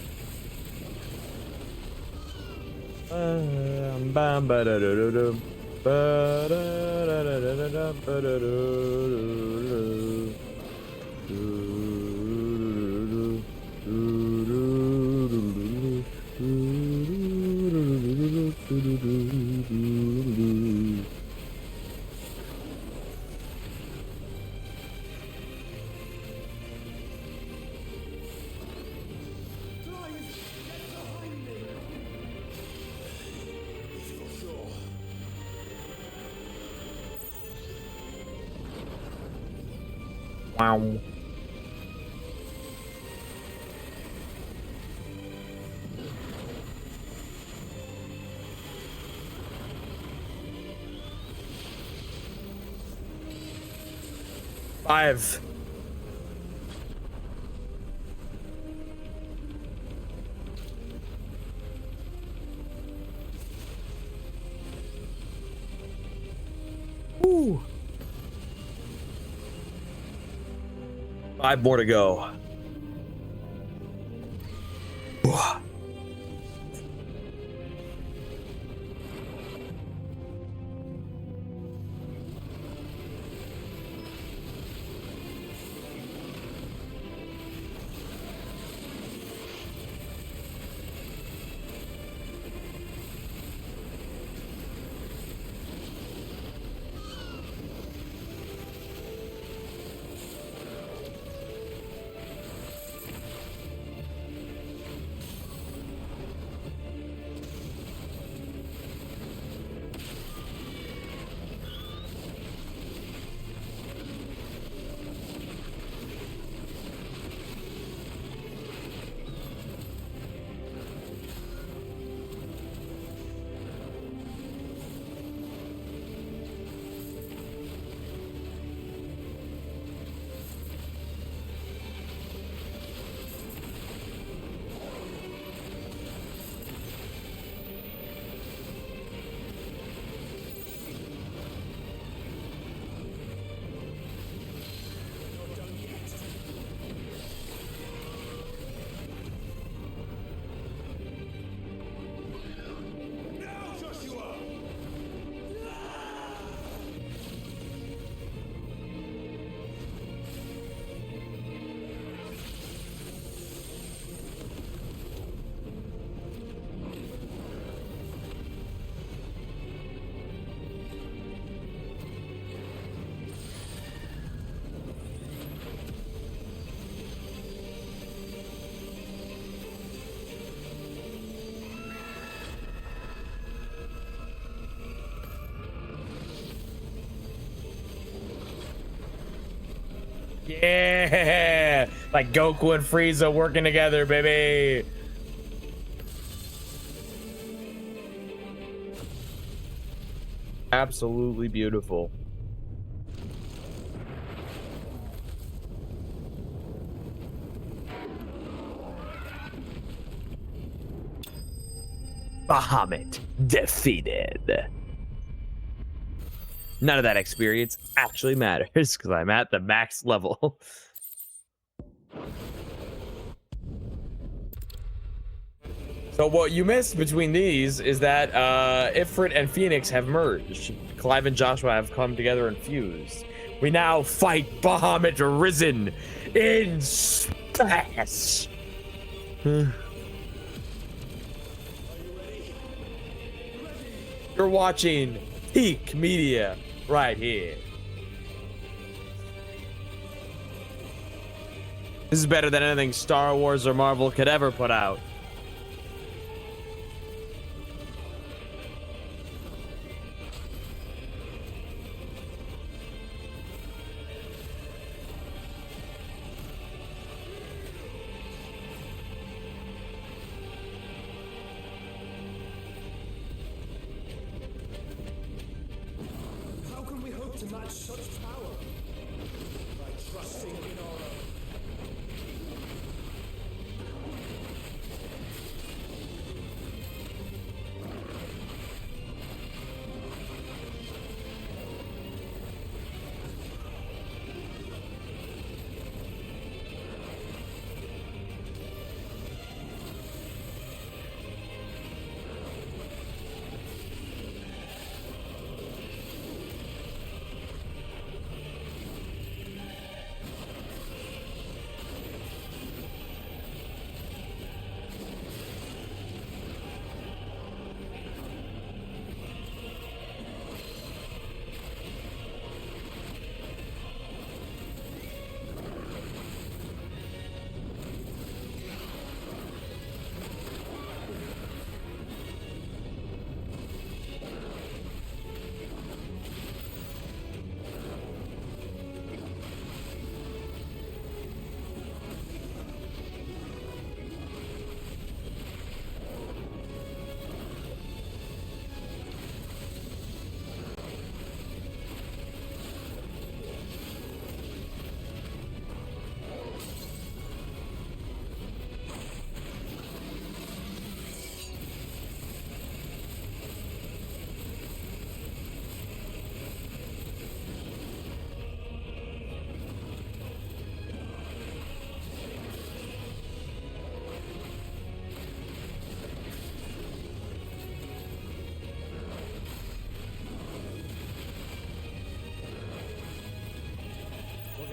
Wow. Five. Woo. 5 more to go. Yeah, like Goku and Frieza working together, baby. Absolutely beautiful. Bahamut defeated. None of that experience actually matters because I'm at the max level. So what you missed between these is that Ifrit and Phoenix have merged. Clive and Joshua have come together and fused. We now fight Bahamut Risen in space. You're watching Peak Media right here. This is better than anything Star Wars or Marvel could ever put out. How can we hope to match such power? By trusting in our own.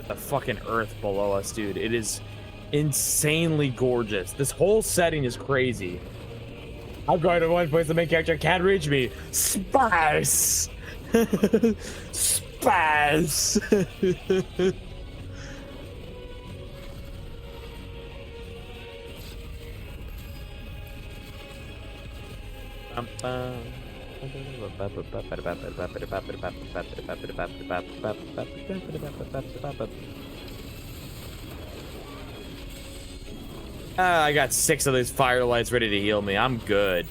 The fucking earth below us, dude. It is insanely gorgeous. This whole setting is crazy. I'm going to one place the main character can't reach me. Space! Space! I got 6 of these firelights ready to heal me. I'm good.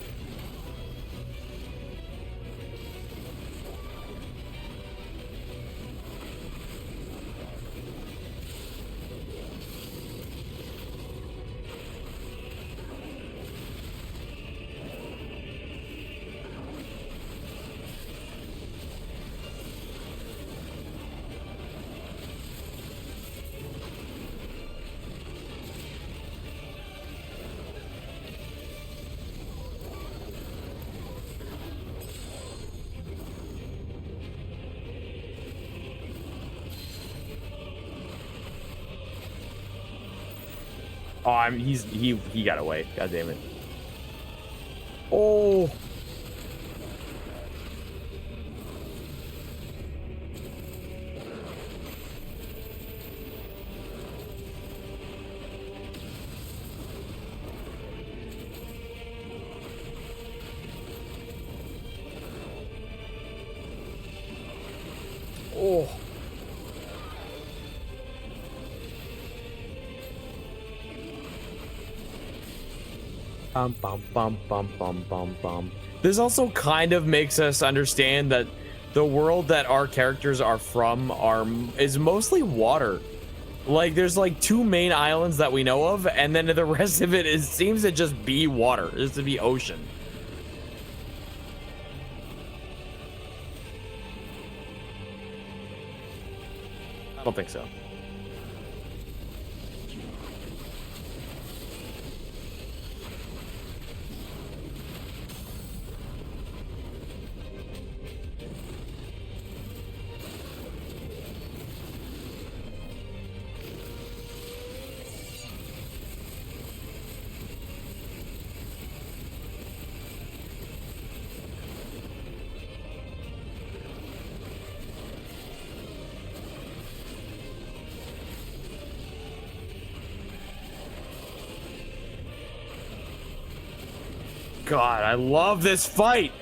Oh, he got away. God damn it. Oh. Oh. Bum, bum, bum, bum, bum, bum. This also kind of makes us understand that the world that our characters are from is mostly water. Like, there's like 2 main islands that we know of, and then the rest of it seems to just be water. Just to be ocean. Don't think so. God, I love this fight.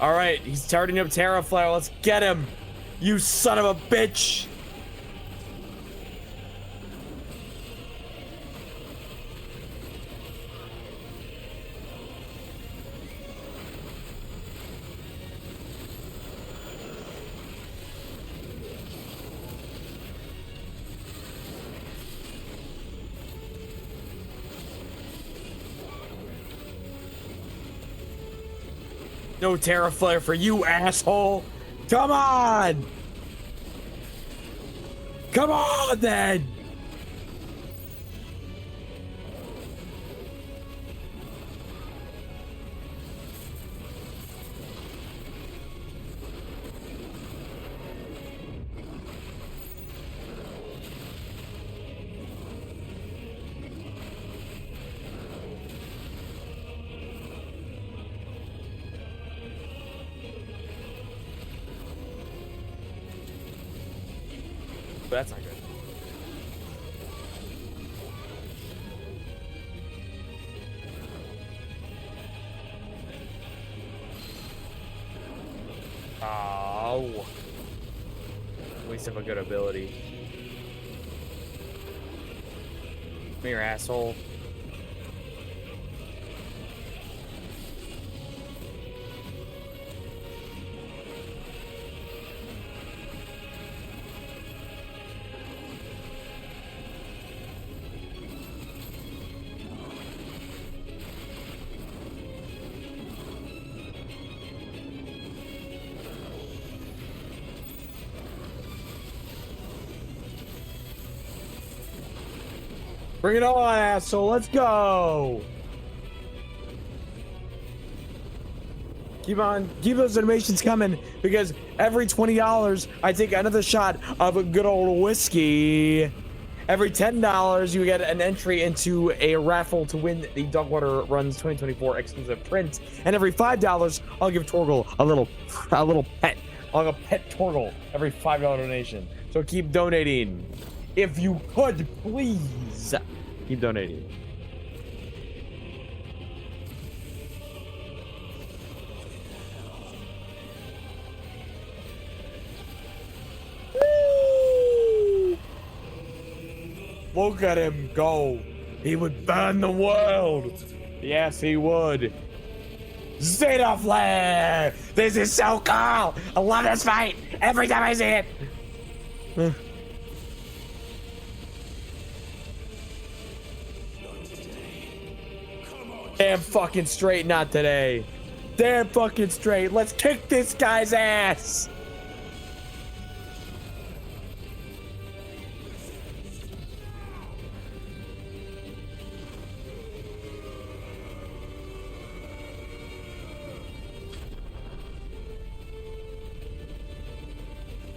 All right, he's starting up Terraflare. Let's get him. You son of a bitch. No Terraflare for you, asshole. Come on. Come on, then. That's not good. Oh. Waste of a good ability. Come here, asshole. Bring it on, asshole. Let's go. Keep those animations coming, because every $20 I take another shot of a good old whiskey. Every $10 you get an entry into a raffle to win the Dogwater Runs 2024 exclusive print. And every $5 I'll give Torgal a little pet. I'll have a pet Torgal every $5 donation. So keep donating. If you could, please keep donating. Woo! Look at him go. He would burn the world. Yes, he would. Zeta Flare! This is so cool! I love this fight! Every time I see it! Damn fucking straight, not today. Damn fucking straight. Let's kick this guy's ass.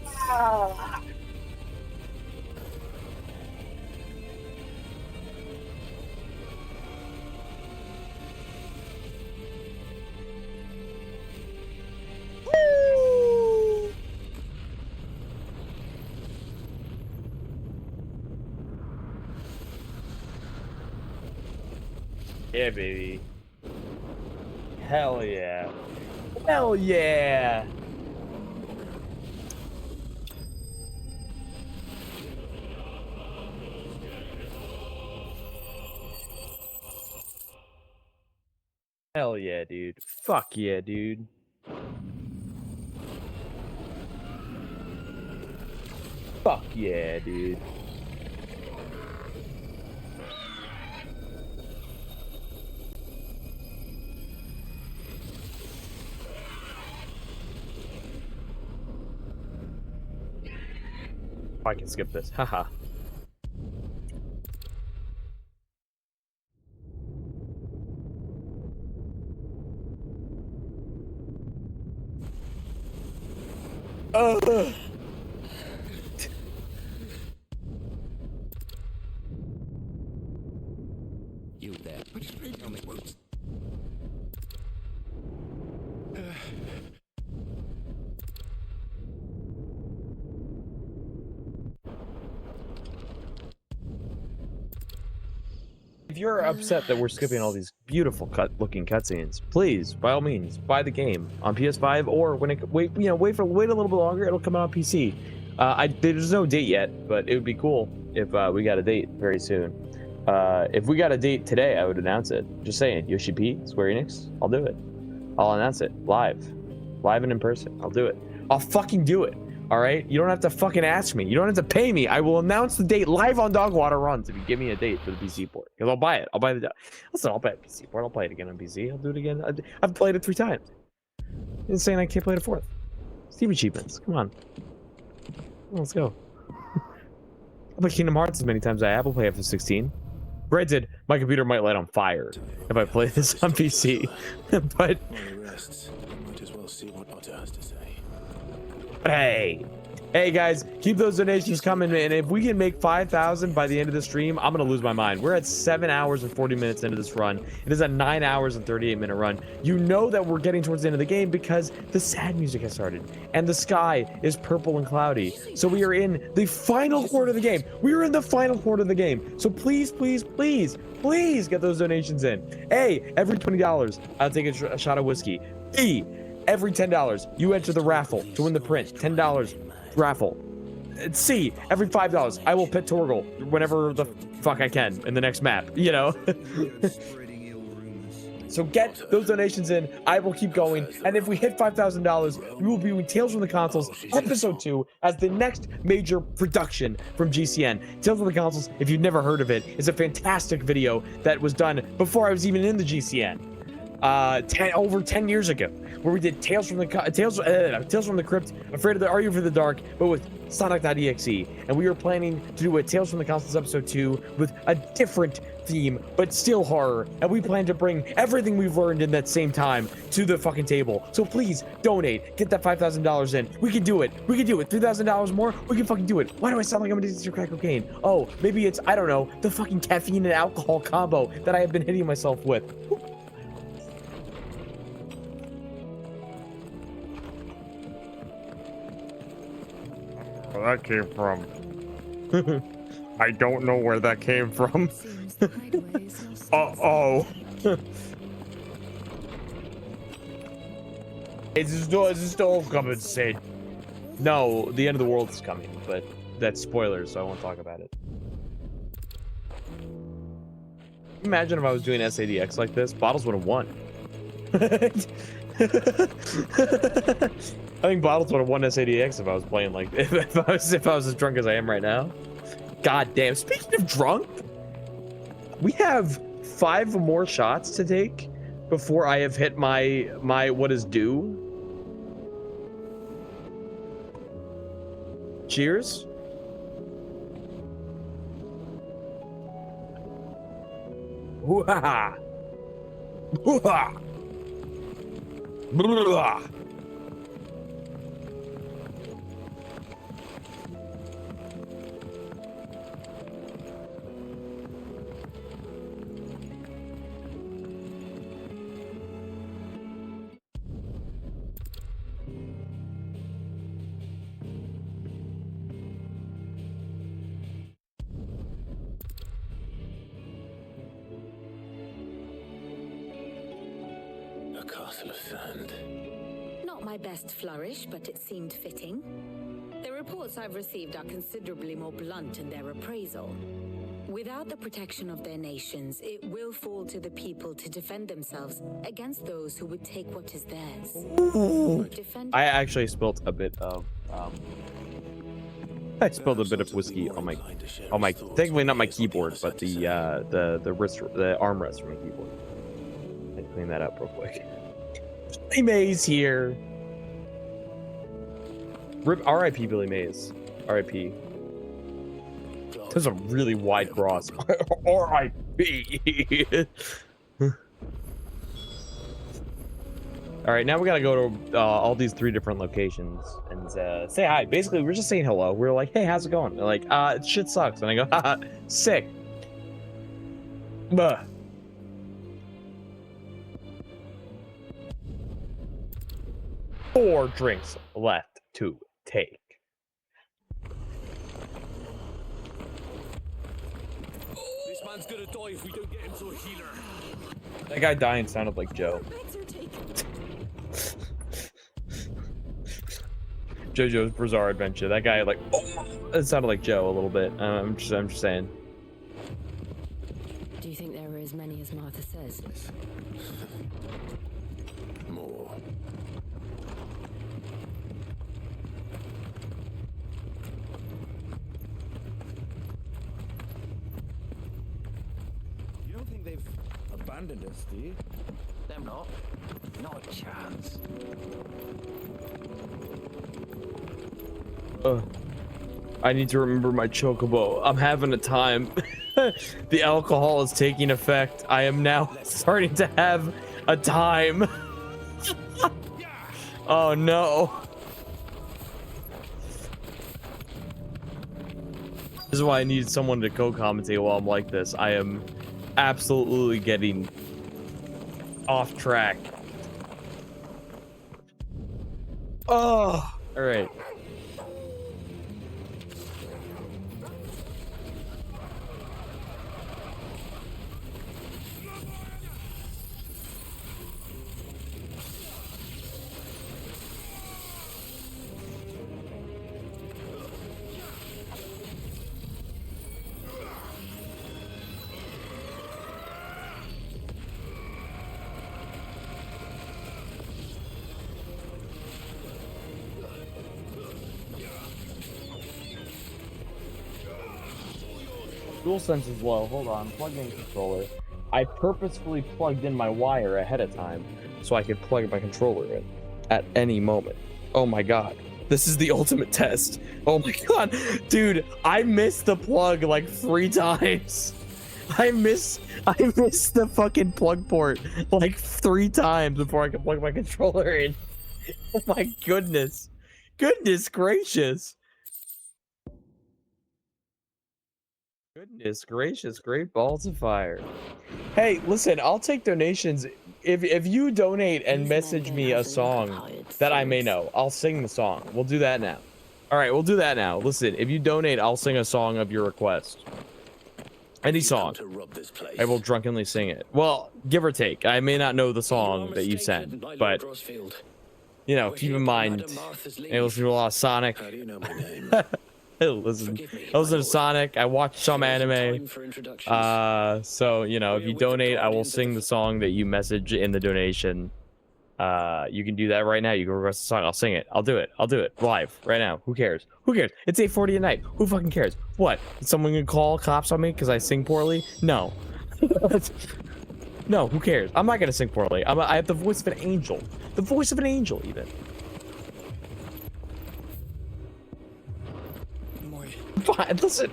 Ah. Yeah, baby. Hell yeah. Hell yeah. Hell yeah, dude. Fuck yeah, dude. Fuck yeah, dude. I can skip this. Haha. You there. Tell me what. If you're upset that we're skipping all these beautiful looking cutscenes, please, by all means, buy the game on PS5 or when it wait a little bit longer. It'll come out on PC. There's no date yet, but it would be cool if we got a date very soon. If we got a date today, I would announce it. Just saying, Yoshi P, Square Enix, I'll do it. I'll announce it live and in person. I'll do it. I'll fucking do it. All right, you don't have to fucking ask me. You don't have to pay me. I will announce the date live on Dogwater Runs if you give me a date for the PC port. Because I'll buy it. I'll buy the. Listen, I'll buy a PC port. I'll play it again on PC. I'll do it again. I've played it 3 times. You're saying I can't play it a 4th. Steam achievements. Come on. Let's go. I'll play Kingdom Hearts as many times as I have. I'll play FF16. Granted, my computer might light on fire if I play this on PC. But. Might as well see what Otter has to say. Hey guys, keep those donations coming, and if we can make 5,000 by the end of the stream, I'm gonna lose my mind. We're at 7 hours and 40 minutes into this run. It is a 9 hours and 38 minute run. You know that we're getting towards the end of the game because the sad music has started and the sky is purple and cloudy. So we are in the final quarter of the game. We are in the final quarter of the game. So please get those donations in. A, every $20 I'll take a shot of whiskey. B, every $10 you enter the raffle to win the print. $10 raffle. C, every $5 I will pet Torgal whenever the fuck I can in the next map, you know. So get those donations in. I will keep going, and if we hit $5,000, we will be doing Tales from the Consoles episode 2 as the next major production from GCN. Tales from the Consoles, if you've never heard of it, is a fantastic video that was done before I was even in the GCN. Over 10 years ago, where we did Tales from the Crypt, Afraid of the Are You for the Dark, but with Sonic.exe, and we were planning to do a Tales from the Consoles episode 2 with a different theme, but still horror, and we plan to bring everything we've learned in that same time to the fucking table. So please donate, get that $5,000 in. We can do it. $3,000 more, we can fucking do it. Why do I sound like I'm addicted to crack cocaine? Oh, maybe it's, I don't know, the fucking caffeine and alcohol combo that I have been hitting myself with. Where that came from. I don't know where that came from. Uh-oh. Is this still coming, Sid? No, the end of the world is coming, but that's spoilers, so I won't talk about it. Imagine if I was doing SADX like this, Bottles would have won. I think Bottles would have won SADX if I was playing like if I was as drunk as I am right now. God damn. Speaking of drunk, we have 5 more shots to take before I have hit my what is due. Cheers. Hoo-ha-ha. Hoo-ha. Blah. A castle of sand. Not my best flourish, but it seemed fitting. The reports I've received are considerably more blunt in their appraisal. Without the protection of their nations, it will fall to the people to defend themselves against those who would take what is theirs. I actually spilled a bit of I spilled a bit of whiskey on my thankfully not my keyboard, but the armrest from my keyboard. I clean that up real quick. Billy Mays here. RIP, R.I.P. Billy Mays. R.I.P. There's a really wide cross. R.I.P. All right, now we gotta go to all these 3 different locations and say hi. Basically, we're just saying hello. We're like, hey, how's it going? They're like, shit sucks. And I go, haha, sick. Buh. Four drinks left to take. This man's gonna die if we don't get him to a healer. That guy dying sounded like Joe. JoJo's Bizarre Adventure. That guy, like, oh, it sounded like Joe a little bit. I'm just saying. Do you think there are as many as Martha says? More. You don't think they've abandoned us, do you? Them not. Not a chance. I need to remember my chocobo. I'm having a time. The alcohol is taking effect. I am now starting to have a time. Oh no. This is why I need someone to co-commentate while I'm like this. I am absolutely getting off track. Oh, all right. DualSense is low. Hold on. Plug in controller. I purposefully plugged in my wire ahead of time so I could plug my controller in at any moment. Oh my god. This is the ultimate test. Oh my god. Dude, I missed the plug like 3 times. I missed the fucking plug port like 3 times before I could plug my controller in. Oh my goodness. Goodness gracious. Goodness gracious, great balls of fire. Hey, listen, I'll take donations. If you donate and message me a song that I may know, I'll sing the song. We'll do that now. All right, we'll do that now. Listen, if you donate, I'll sing a song of your request. Any song. I will drunkenly sing it. Well, give or take. I may not know the song that you sent, but you know, keep in mind, I listen to a lot of Sonic. I listen to Sonic. I watch some anime. So you know, if you donate, I will sing the song that you message in the donation. You can do that right now. You can request a song. I'll sing it. I'll do it. I'll do it live right now. Who cares? Who cares? It's 8:40 at night. Who fucking cares? What? Is someone gonna call cops on me because I sing poorly? No. No. Who cares? I'm not gonna sing poorly. I have the voice of an angel. The voice of an angel, even. Fine. Listen.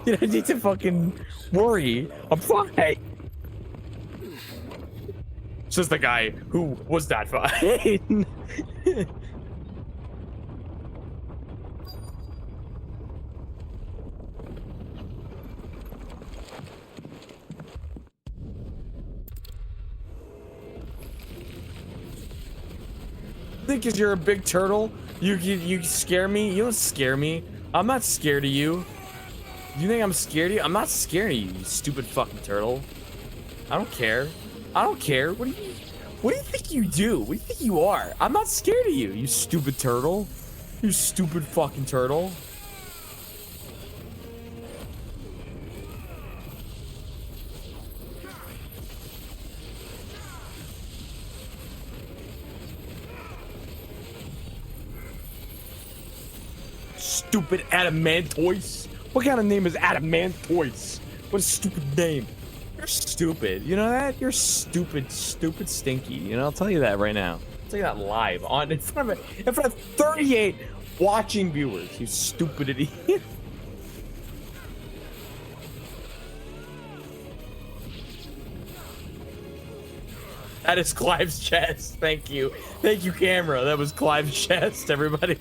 You don't need to fucking worry. I'm fine. Says the guy who was that fine. Think 'cause you're a big turtle, you scare me? You don't scare me. I'm not scared of you. You think I'm scared of you? I'm not scared of you, you stupid fucking turtle. I don't care. I don't care. What do you think you do? What do you think you are? I'm not scared of you, you stupid turtle. You stupid fucking turtle. Stupid Adamantoise. What kind of name is Adamantoise? What a stupid name. You're stupid. You know that? You're stupid, stupid stinky. You know, I'll tell you that right now. Say that live on in front of 38 watching viewers. You stupid idiot. That is Clive's chest. Thank you. Thank you, camera. That was Clive's chest, everybody.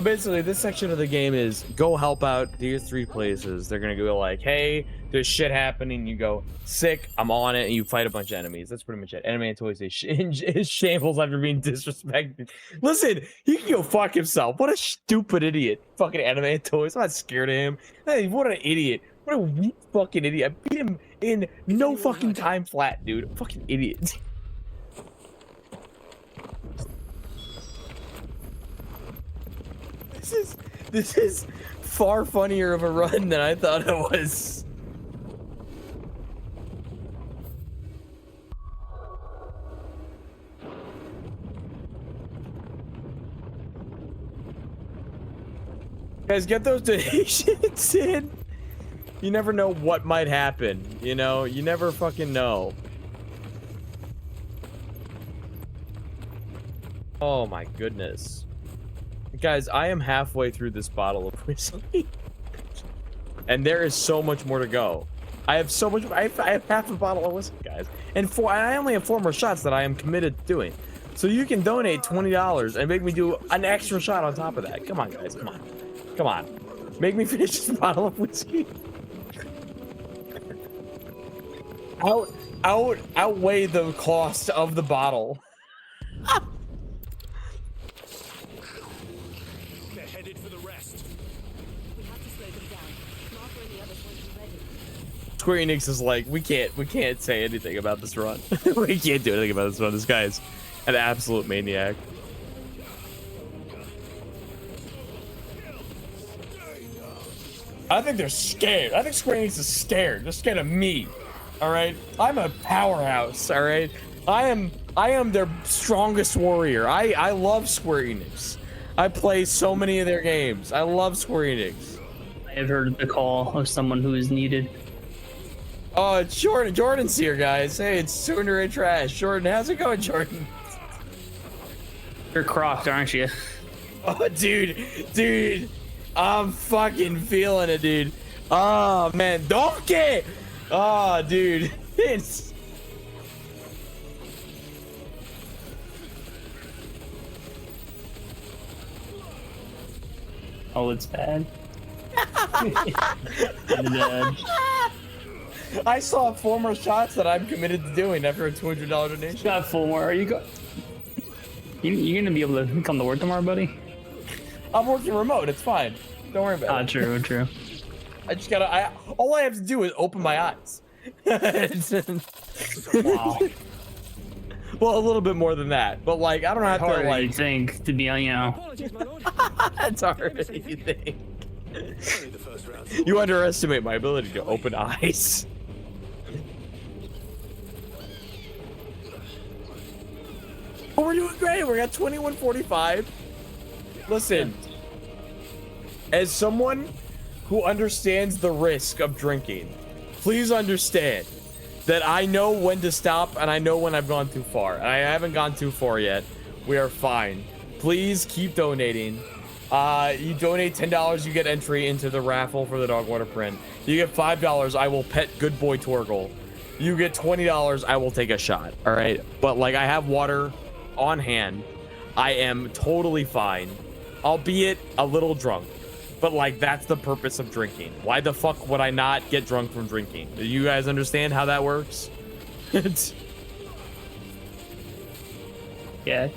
Basically, this section of the game is go help out these 3 places. They're gonna go like, hey, there's shit happening. You go, sick, I'm on it, and you fight a bunch of enemies. That's pretty much it. Enemy and toys is shambles after being disrespected. Listen, he can go fuck himself. What a stupid idiot. Fucking anime and toys. I'm not scared of him. Hey, what an idiot. What a weak fucking idiot. I beat him in no fucking time flat, dude. Fucking idiot. This is far funnier of a run than I thought it was. Guys, get those donations in. You never know what might happen, you know? You never fucking know. Oh my goodness. Guys, I am halfway through this bottle of whiskey. And there is so much more to go. I have so much. I have half a bottle of whiskey, guys. And I only have 4 more shots that I am committed to doing. So you can donate $20 and make me do an extra shot on top of that. Come on, guys. Come on. Come on. Make me finish this bottle of whiskey. Outweigh the cost of the bottle. Square Enix is like, we can't say anything about this run. We can't do anything about this run. This guy's an absolute maniac. I think they're scared. I think Square Enix is scared. They're scared of me. All right, I'm a powerhouse. All right, I am their strongest warrior. I love Square Enix. I play so many of their games. I love Square Enix. I have heard the call of someone who is needed. Oh, it's Jordan. Jordan's here, guys. Hey, it's Sooner and Trash. Jordan, how's it going, Jordan? You're crocked, aren't you? Oh, dude, I'm fucking feeling it, dude. Oh, man, donkey! Oh, dude, it's... Oh, it's bad. I saw 4 more shots that I'm committed to doing after a $200 donation. You got 4 more. You gonna be able to come to work tomorrow, buddy? I'm working remote. It's fine. Don't worry about it. True. I just gotta. All I have to do is open my eyes. Wow. Well, a little bit more than that, but like I don't have to like you think to be on, you know. It's harder than you think. You underestimate my ability to open eyes. Oh, we're doing great. We're at 21:45. Listen, as someone who understands the risk of drinking, please understand that I know when to stop and I know when I've gone too far. And I haven't gone too far yet. We are fine. Please keep donating. You donate $10, you get entry into the raffle for the Dogwater print. You get $5, I will pet good boy Torgal. You get $20, I will take a shot. All right, but like I have water on hand. I am totally fine, albeit a little drunk. But like that's the purpose of drinking. Why the fuck would I not get drunk from drinking? Do you guys understand how that works? Yeah.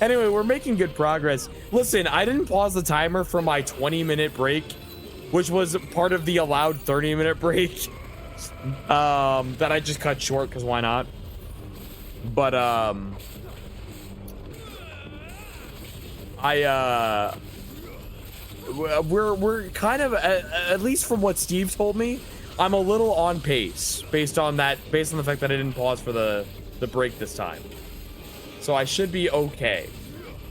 Anyway, we're making good progress. Listen, I didn't pause the timer for my 20-minute break, which was part of the allowed 30-minute break. That I just cut short because why not? But we're kind of at least from what Steve told me, I'm a little on pace based on the fact that I didn't pause for the break this time. So I should be okay.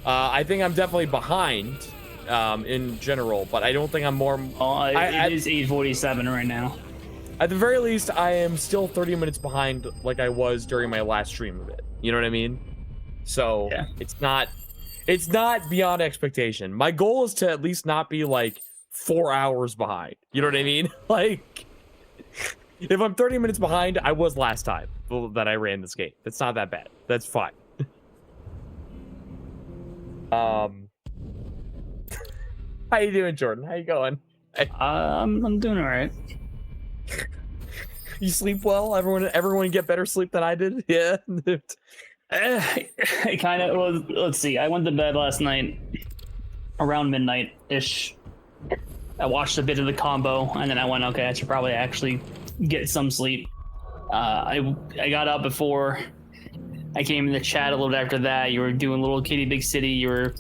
I think I'm definitely behind in general, but I don't think I'm more. It is 8:47 right now. At the very least, I am still 30 minutes behind like I was during my last stream of it. You know what I mean? So yeah. It's not beyond expectation. My goal is to at least not be like 4 hours behind. You know what I mean? Like, if I'm 30 minutes behind, I was last time that I ran this game. It's not that bad. That's fine. How you doing, Jordan? How you going? I'm doing all right. You sleep well? Everyone get better sleep than I did? Yeah. I kind of. Well, let's see. I went to bed last night around midnight-ish. I watched a bit of the combo, and then I went, okay, I should probably actually get some sleep. I got up before. I came in the chat a little bit after that. You were doing Little Kitty Big City. You were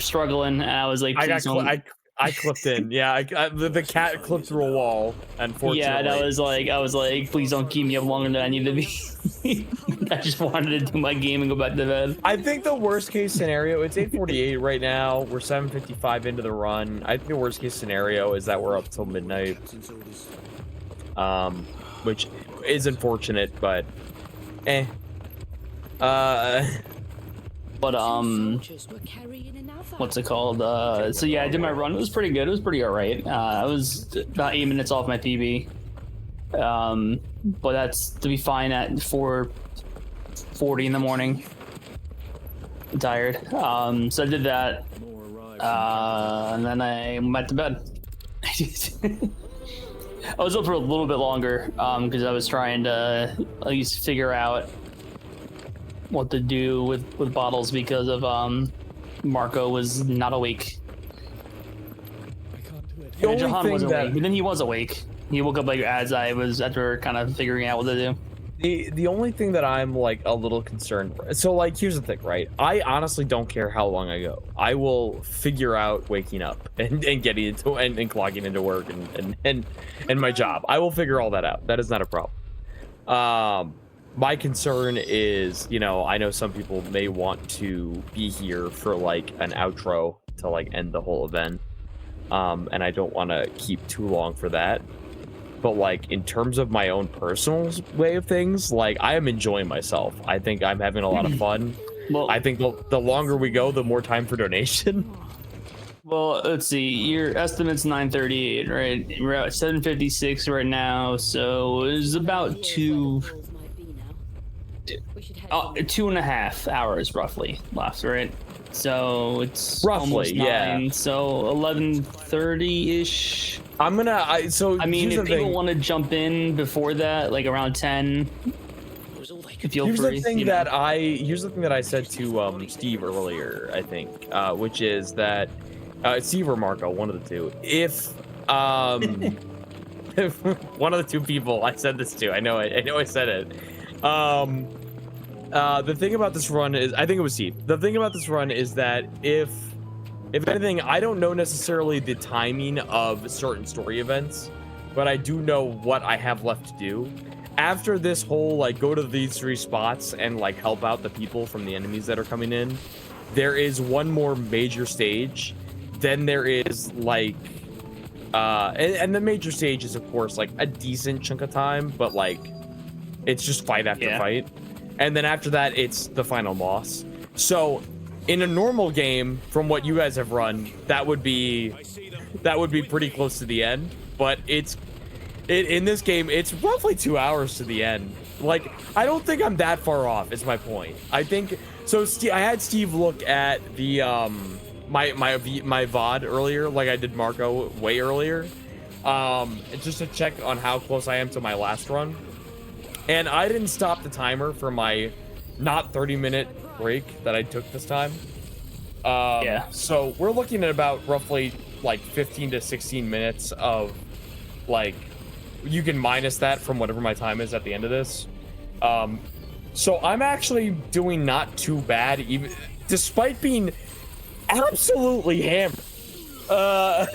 struggling, and I was like, I clipped in. Yeah, the cat clipped through a wall, unfortunately. Yeah, and I was like, please don't keep me up longer than I need to be. I just wanted to do my game and go back to bed. I think the worst case scenario, it's 8:48 right now. We're 7:55 into the run. I think the worst case scenario is that we're up till midnight. Which is unfortunate, but what's it called? So yeah, I did my run. It was pretty good. It was pretty alright. I was about 8 minutes off my PB. But that's to be fine at 4:40 in the morning. I'm tired. So I did that. And then I went to bed. I was up for a little bit longer because I was trying to at least figure out what to do with bottles because of Marco was not awake. And Jahan wasn't awake, but then he was awake. He woke up like as I was after kind of figuring out what to do. The only thing that I'm like a little concerned. So like, here's the thing, right? I honestly don't care how long I go. I will figure out waking up and getting into and clogging into work and my job. I will figure all that out. That is not a problem. My concern is, you know, I know some people may want to be here for like an outro to like end the whole event. And I don't want to keep too long for that. But like in terms of my own personal way of things, like I am enjoying myself. I think I'm having a lot of fun. Well, I think the longer we go, the more time for donation. Well, let's see. Your estimate's 9:38, right? We're at 7:56 right now, so it's about 2.5 hours roughly left, right? So it's roughly almost 9, yeah. So 11:30-ish. I mean, if people want to jump in before that, like around 10, feel here's free. The thing that I said to Steve earlier, I think, which is that Steve or Marco, one of the two. If one of the two people I said this to, I know I said it. The thing about this run is, I think it was Steve. The thing about this run is that if anything, I don't know necessarily the timing of certain story events, but I do know what I have left to do. After this whole, like, go to these 3 spots and, like, help out the people from the enemies that are coming in, there is one more major stage. Then there is, like, and the major stage is, of course, like, a decent chunk of time, but, like, it's just fight after fight. And then after that, it's the final boss. So in a normal game, from what you guys have run, that would be pretty close to the end. But in this game, it's roughly 2 hours to the end. Like, I don't think I'm that far off, is my point. I think so. I had Steve look at the my VOD earlier, like I did Marco way earlier, just to check on how close I am to my last run. And I didn't stop the timer for my not 30-minute break that I took this time. So we're looking at about roughly like 15 to 16 minutes of, like, you can minus that from whatever my time is at the end of this. So I'm actually doing not too bad, even despite being absolutely hammered. I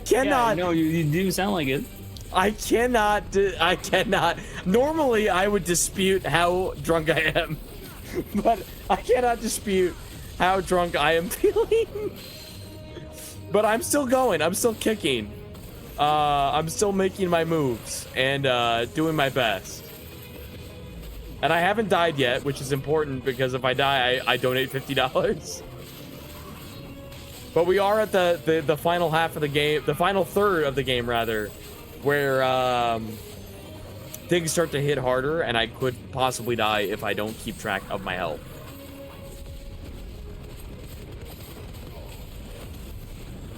cannot. Yeah, no, you do sound like it. I cannot. Normally, I would dispute how drunk I am, but I cannot dispute how drunk I am feeling. But I'm still going. I'm still kicking. I'm still making my moves and doing my best. And I haven't died yet, which is important because if I die, I donate $50. But we are at the final half of the game, the final third of the game, rather, where things start to hit harder, and I could possibly die if I don't keep track of my health.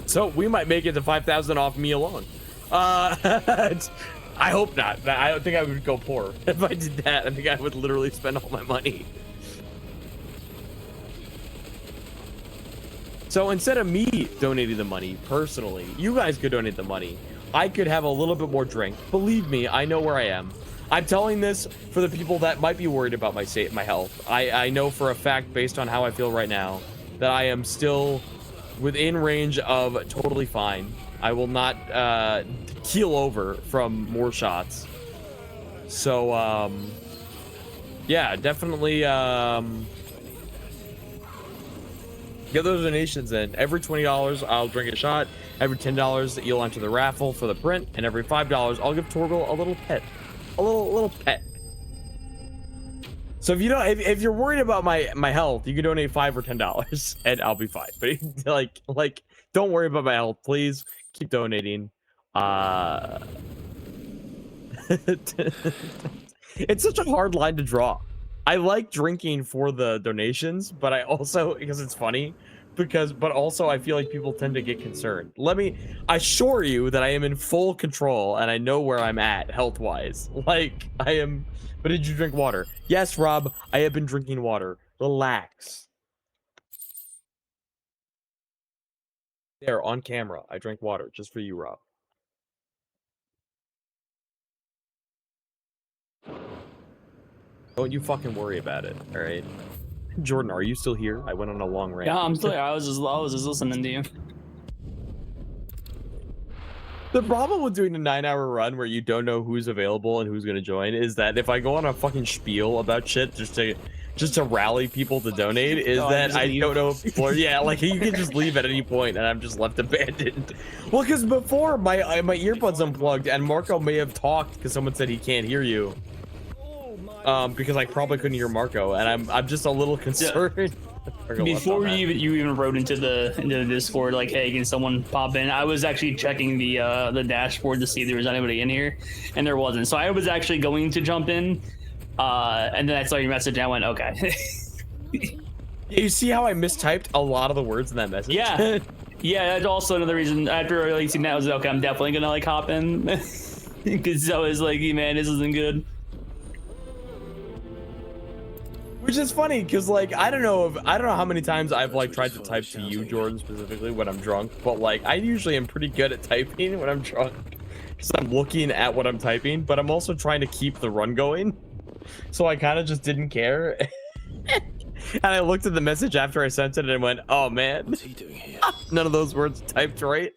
So we might make it to 5,000 off me alone. I hope not. I don't think I would go poor if I did that. I think I would literally spend all my money. So instead of me donating the money personally, you guys could donate the money. I could have a little bit more drink. Believe me, I know where I am. I'm telling this for the people that might be worried about my health. I know for a fact, based on how I feel right now, that I am still within range of totally fine. I will not keel over from more shots. So, yeah, definitely get those donations in. Every $20, I'll drink a shot. Every $10, you'll enter the raffle for the print. And every $5, I'll give Torgal a little pet. A little pet. So if you don't, if you're worried about my health, you can donate $5 or $10, and I'll be fine. But like, don't worry about my health, please. Keep donating. It's such a hard line to draw. I like drinking for the donations, but I also, because it's funny, but also I feel like people tend to get concerned. Let me assure you that I am in full control and I know where I'm at health-wise. Like, I am. But did you drink water? Yes, Rob, I have been drinking water. Relax. There, on camera, I drank water just for you, Rob. Don't you fucking worry about it, all right? Jordan, are you still here? I went on a long rant. Yeah, I'm still here. I was just listening to you. The problem with doing a 9-hour run where you don't know who's available and who's gonna join is that if I go on a fucking spiel about shit just to rally people to donate, is that I don't know if people are, yeah, like you can just leave at any point and I'm just left abandoned. Well, because before my earbuds unplugged and Marco may have talked because someone said he can't hear you. Because I probably couldn't hear Marco, and I'm just a little concerned. Yeah. Before you even wrote into the Discord, like, hey, can someone pop in? I was actually checking the dashboard to see if there was anybody in here, and there wasn't. So I was actually going to jump in, and then I saw your message, and I went, okay. You see how I mistyped a lot of the words in that message? Yeah, yeah. That's also another reason. After releasing that, I was like, okay, I'm definitely gonna like hop in, because I was like, man, this isn't good. Which is funny, because like I don't know how many times I've like tried to type to you, Jordan, specifically when I'm drunk, but like I usually am pretty good at typing when I'm drunk, because I'm looking at what I'm typing, but I'm also trying to keep the run going, so I kind of just didn't care. And I looked at the message after I sent it and went, oh man, what's he doing here? None of those words typed right.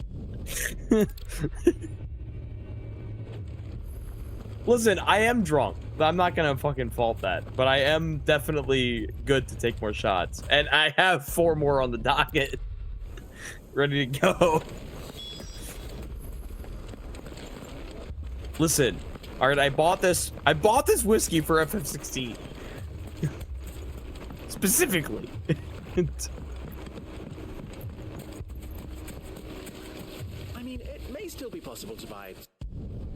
Listen, I am drunk. I'm not gonna fucking fault that, but I am definitely good to take more shots, and I have 4 more on the docket, ready to go. Listen, all right, I bought this whiskey for FF16 specifically. I mean, it may still be possible to buy.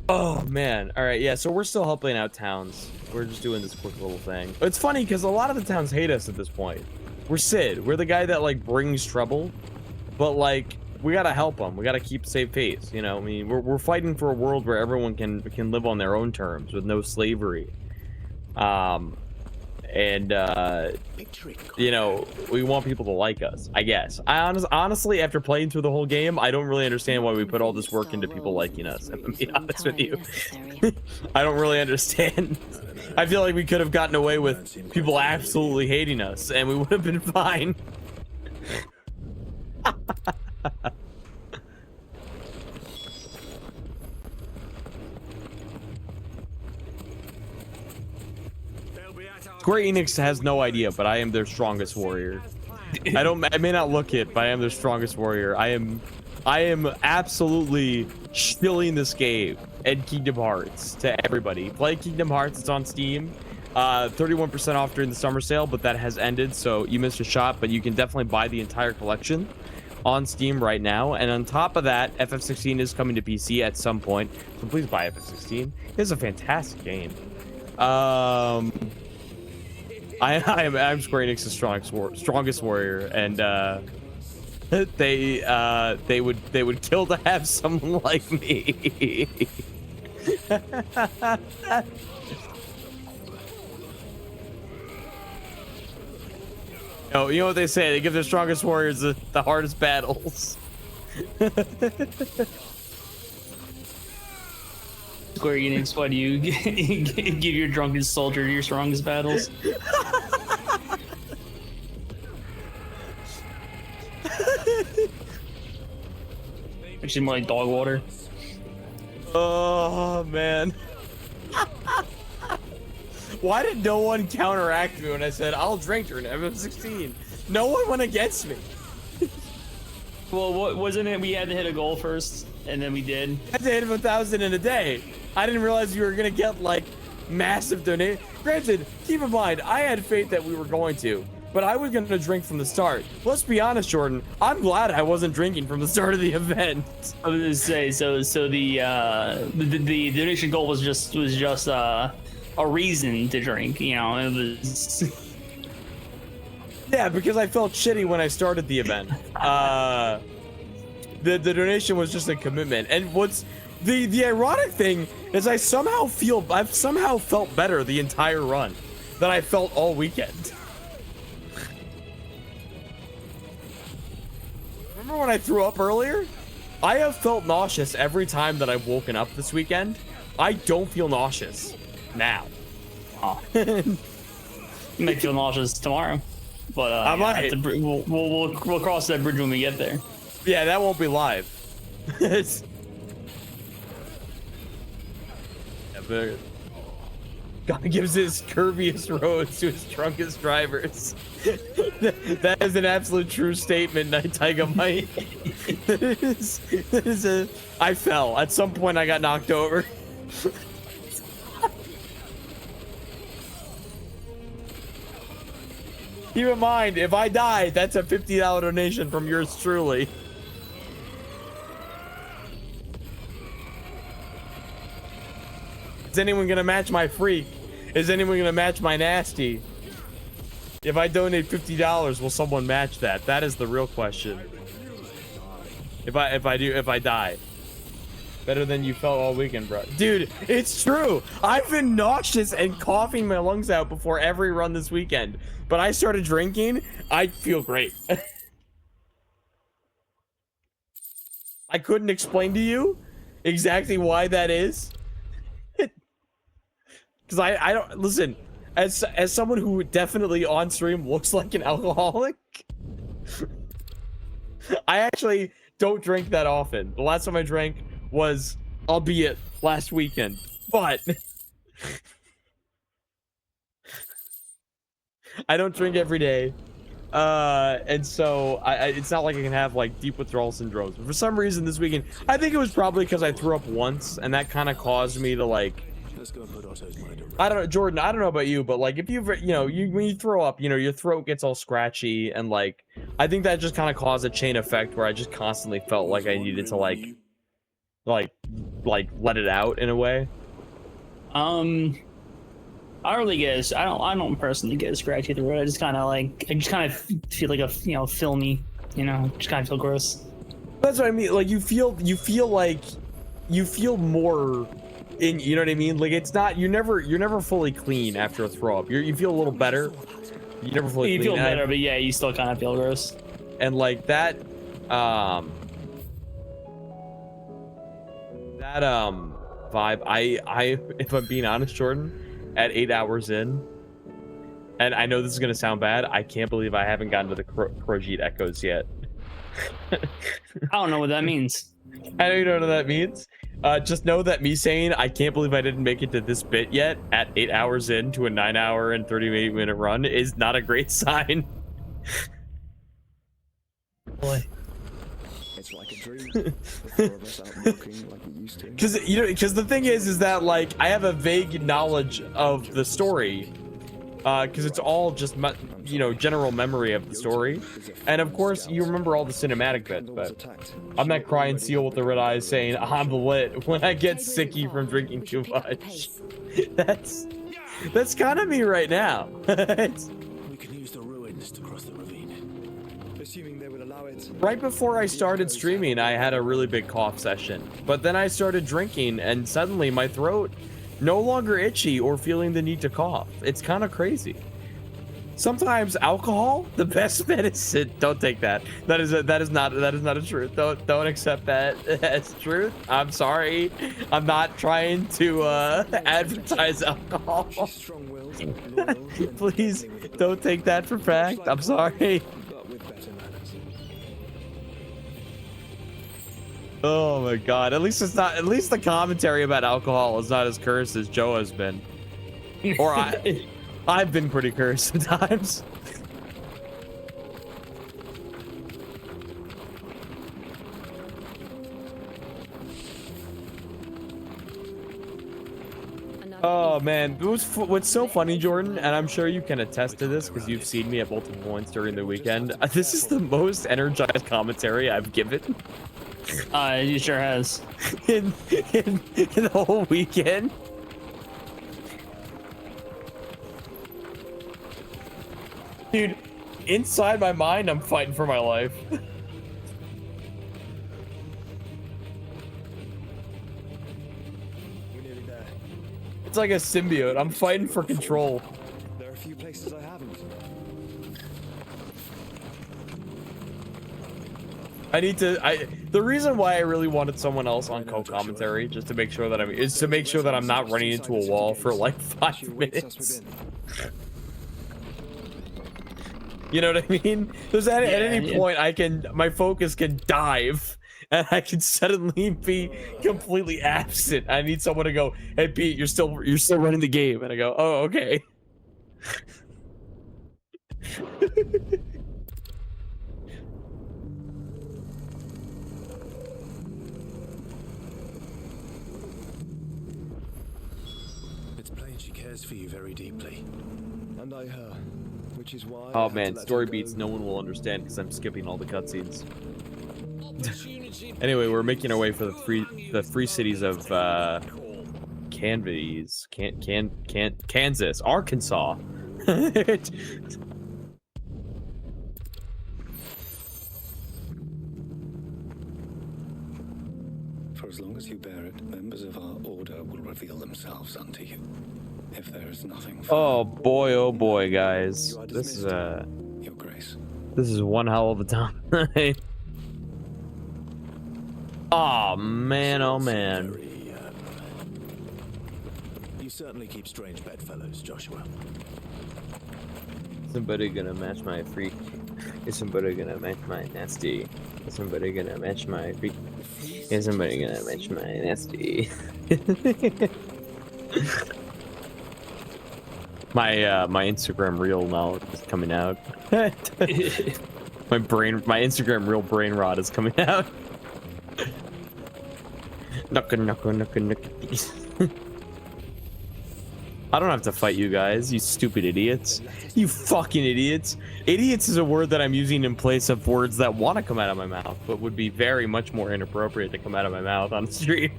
Oh man, all right, yeah, so we're still helping out towns. We're just doing this quick little thing. It's funny because a lot of the towns hate us at this point. We're Sid, we're the guy that like brings trouble, but like we gotta help them. We gotta keep safe pace, you know. I mean, we're fighting for a world where everyone can live on their own terms with no slavery. And you know, we want people to like us, I guess. Honestly, after playing through the whole game, I don't really understand why we put all this work into people liking us, if I'm being honest with you. I don't really understand. I feel like we could have gotten away with people absolutely hating us and we would have been fine. Square Enix has no idea, but I am their strongest warrior. I may not look it, but I am their strongest warrior. I am absolutely shilling this game and Kingdom Hearts to everybody. Play Kingdom Hearts, it's on Steam. 31% off during the summer sale, but that has ended, so you missed a shot, but you can definitely buy the entire collection on Steam right now. And on top of that, FF16 is coming to PC at some point, so please buy FF16. It's a fantastic game. I'm Square Enix's strongest warrior, and they would kill to have someone like me. You know what they say? They give their strongest warriors the hardest battles. Square Enix, why do you give your drunkest soldier your strongest battles? Actually, more like Dogwater. Oh man. Why did no one counteract me when I said I'll drink during FF16? No one went against me. Well, what wasn't it? We had to hit a goal first, and then we did. I had to hit 1,000 in a day. I didn't realize you were gonna get like massive donation. Granted, keep in mind, I had faith that we were going to, but I was gonna drink from the start. Let's be honest, Jordan. I'm glad I wasn't drinking from the start of the event. I was gonna say, so the donation goal was just a reason to drink, you know. It was yeah, because I felt shitty when I started the event. The donation was just a commitment. And what's the ironic thing is I've somehow felt better the entire run than I felt all weekend. Remember when I threw up earlier? I have felt nauseous every time that I've woken up this weekend. I don't feel nauseous now. Oh. You might feel nauseous tomorrow, but I might. We'll cross that bridge when we get there. Yeah, that won't be live. God gives his curviest roads to his drunkest drivers. That is an absolute true statement, Night Tiger Mike. I fell. At some point I got knocked over. Keep in mind, if I die, that's a $50 donation from yours truly. Is anyone gonna match my freak? Is anyone gonna match my nasty? If I donate $50, will someone match that? That is the real question. If I die. Better than you felt all weekend, bro. Dude, it's true. I've been nauseous and coughing my lungs out before every run this weekend. But I started drinking, I feel great. I couldn't explain to you exactly why that is. Because I don't, listen, as someone who definitely on stream looks like an alcoholic, I actually don't drink that often. The last time I drank was, albeit last weekend, but I don't drink every day. And so it's not like I can have like deep withdrawal syndromes. But for some reason this weekend, I think it was probably because I threw up once, and that kind of caused me to like, I don't know, Jordan, I don't know about you, but like if you've, you know, when you throw up, you know, your throat gets all scratchy, and like, I think that just kind of caused a chain effect where I just constantly felt like I needed to like let it out in a way. I don't really get, I don't personally get a scratchy throat. I just kind of feel like a, you know, filmy, you know, just kind of feel gross. That's what I mean. Like you feel more in, you know what I mean? Like it's not, you're never fully clean after a throw up. You feel a little better. You never fully you clean. feel better, but yeah, you still kind of feel gross. And like that vibe, I if I'm being honest, Jordan, at 8 hours in, and I know this is gonna sound bad, I can't believe I haven't gotten to the Krojit echoes yet. I don't know what that means. I know you don't know what that means. Just know that me saying I can't believe I didn't make it to this bit yet at 8 hours into a 9-hour and 38-minute run is not a great sign. Boy. It's like a dream. The four of us out walking like we used to. Because the thing is that like I have a vague knowledge of the story, because it's all just general memory of the story, and of course you remember all the cinematic bits. But I'm that crying seal with the red eyes saying I'm lit when I get sicky from drinking too much. That's kind of me right now. We can use the ruins to cross the ravine. Assuming they would allow it. Right before I started streaming, I had a really big cough session, but then I started drinking and suddenly my throat no longer itchy or feeling the need to cough. It's kind of crazy. Sometimes alcohol, the best medicine. Don't take that. That is not a truth. Don't accept that as truth. I'm sorry. I'm not trying to advertise alcohol. Please don't take that for fact. I'm sorry. Oh my god. At least the commentary about alcohol is not as cursed as Joe has been. Or I've been pretty cursed sometimes. Oh man, what's so funny, Jordan, and I'm sure you can attest to this because you've seen me at multiple points during the weekend. This is the most energized commentary I've given. He sure has. in the whole weekend. Dude, inside my mind, I'm fighting for my life. We're nearly there. It's like a symbiote. I'm fighting for control. There are a few places I haven't. The reason why I really wanted someone else on co-commentary, just to make sure that I'm not running into a wall for like 5 minutes. You know what I mean? There's at any point my focus can dive and I can suddenly be completely absent. I need someone to go, "Hey Pete, you're still running the game." And I go, "Oh, okay." It's plain she cares for you very deeply. And I her. Which is why Oh man, story beats no one will understand because I'm skipping all the cutscenes. Anyway, we're making our way for the free cities of Kansas, Arkansas. For as long as you bear it, members of our order will reveal themselves unto you. If there is nothing. Oh boy, guys, this is Your Grace. This is one hell of a time. Oh man, oh man. You certainly keep strange bedfellows, Joshua. Somebody gonna match my freak? Is somebody gonna match my nasty? Is somebody gonna match my freak? Is somebody gonna match my nasty? My Instagram reel now is coming out. my Instagram reel brain rot is coming out. I don't have to fight you guys, you stupid idiots. You fucking idiots. Idiots is a word that I'm using in place of words that want to come out of my mouth, but would be very much more inappropriate to come out of my mouth on the stream.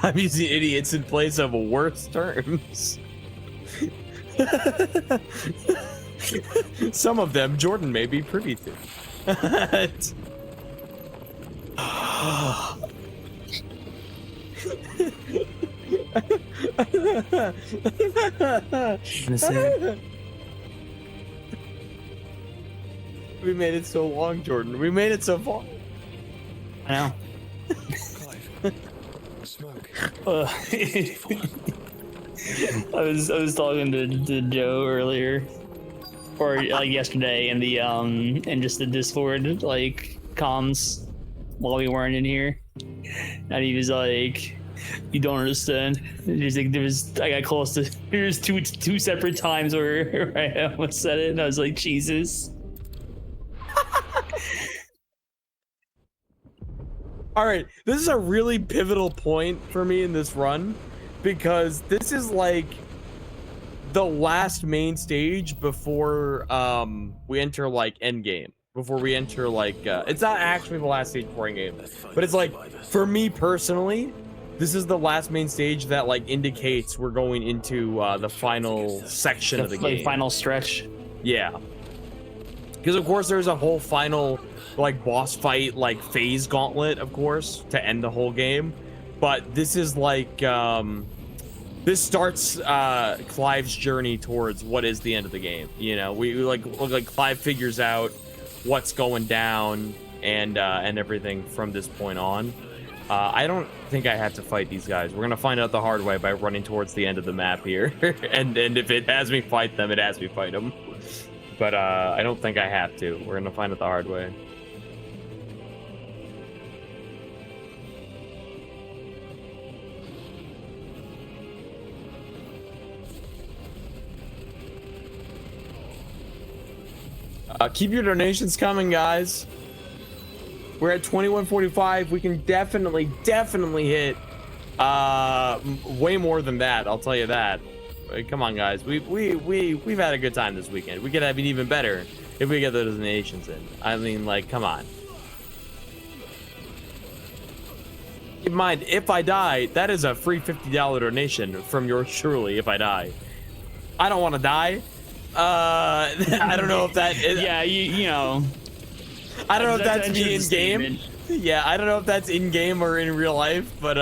I'm using idiots in place of worse terms. Some of them Jordan may be privy to. We made it so long, Jordan. We made it so far. I know. Smoke. I was talking to Joe earlier, or like yesterday, in the in just the Discord like comms, while we weren't in here, and he was like, "You don't understand." There's like I got close to there's two separate times where I almost said it, and I was like, Jesus. All right, this is a really pivotal point for me in this run, because this is like the last main stage before we enter like end game. Before we enter like it's not actually the last stage before end game, but it's like for me personally, this is the last main stage that like indicates we're going into the final section of the game. Final stretch. Yeah. Because of course there's a whole final like boss fight like phase gauntlet, of course, to end the whole game. But this is like this starts Clive's journey towards what is the end of the game. You know, we like Clive figures out what's going down and everything from this point on. I don't think I have to fight these guys. We're gonna find out the hard way by running towards the end of the map here. and if it has me fight them, it has me fight them. But I don't think I have to. We're gonna find it the hard way. Keep your donations coming, guys. We're at 2145. We can definitely hit way more than that. I'll tell you that. Come on, guys. We've had a good time this weekend. We could have it even better if we get those donations in. I mean, like, come on. Keep in mind, if I die, that is a free $50 donation from yours truly. If I die, I don't want to die. I don't know if that is, yeah, you know, I don't know if that's me in game. Yeah, I don't know if that's in game or in real life, but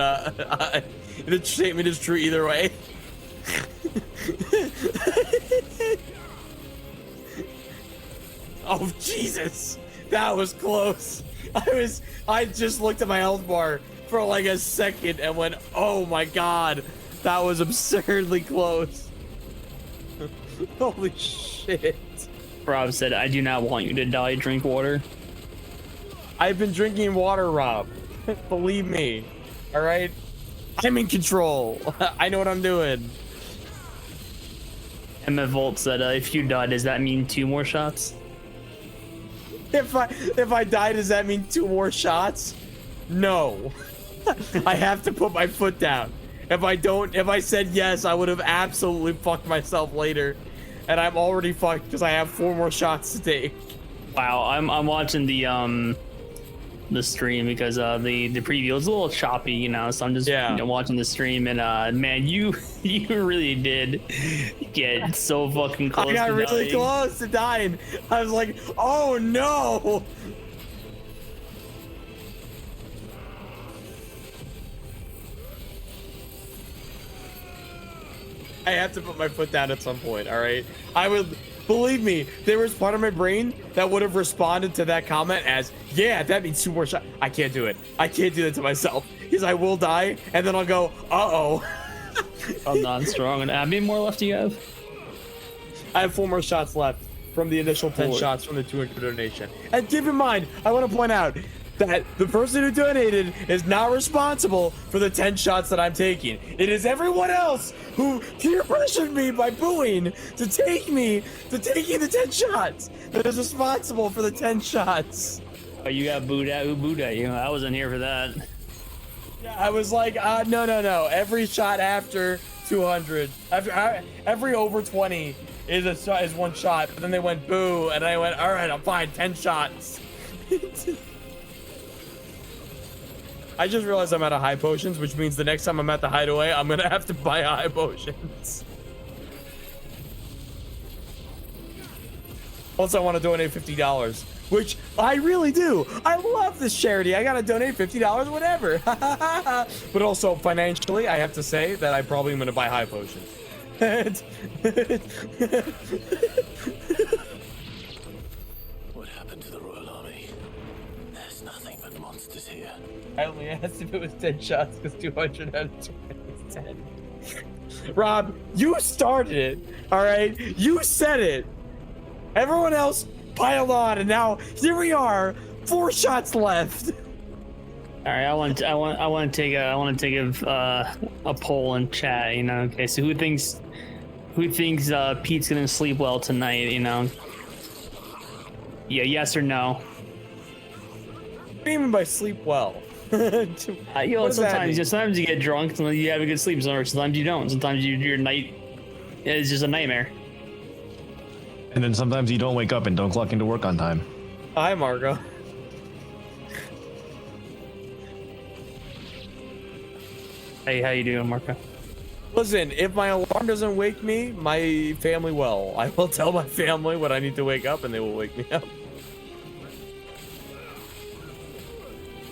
the statement is true either way. Oh Jesus, that was close. I just looked at my health bar for like a second and went, oh my god, that was absurdly close. Holy shit. Rob said, I do not want you to die. Drink water. I've been drinking water, Rob. Believe me. All right? I'm in control. I know what I'm doing. Emma Volt said, if you die, does that mean 2 more shots? If I die, does that mean 2 more shots? No. I have to put my foot down. If I said yes, I would have absolutely fucked myself later. And I'm already fucked because I have 4 more shots to take. Wow, I'm watching the stream because the preview is a little choppy, you know, so I'm just watching the stream, and man, you really did get so fucking close. I got really close to dying. I was like, oh no. I have to put my foot down at some point, all right? I would, believe me, there was part of my brain that would have responded to that comment as, yeah, that means 2 more shots. I can't do it. I can't do that to myself because I will die, and then I'll go, uh-oh. I'm not strong. And how many more left do you have? I have 4 more shots left from the initial 10 shots from the 200 donation. And keep in mind, I want to point out that the person who donated is not responsible for the 10 shots that I'm taking. It is everyone else who peer pressured me by booing to take me to taking the 10 shots that is responsible for the 10 shots. Oh, you got booed out. Who booed at you? I wasn't here for that. Yeah, I was like, no. Every shot after 200, every over 20 is 1 shot. But then they went boo, and I went, all right, I'm fine, 10 shots. I just realized I'm out of high potions, which means the next time I'm at the hideaway, I'm gonna have to buy high potions. Also, I want to donate $50, which I really do. I love this charity. I gotta donate $50, whatever. But also, financially, I have to say that I probably am gonna buy high potions. What happened to the Royal Army? There's nothing but monsters here. I only asked if it was 10 shots because 200 out of 20 is 10. Rob, you started it, all right? You said it. Everyone else piled on, and now here we are, 4 shots left. All right, I want to take a poll in chat. You know, okay. So who thinks Pete's gonna sleep well tonight? You know. Yeah, yes or no? What do you mean by sleep well? You know, sometimes you get drunk, and you have a good sleep. Sometimes you don't. Sometimes your night is just a nightmare. And then sometimes you don't wake up and don't clock into work on time. Hi, Margo. Hey, how you doing, Marco? Listen, if my alarm doesn't wake me, my family will. I will tell my family when I need to wake up, and they will wake me up.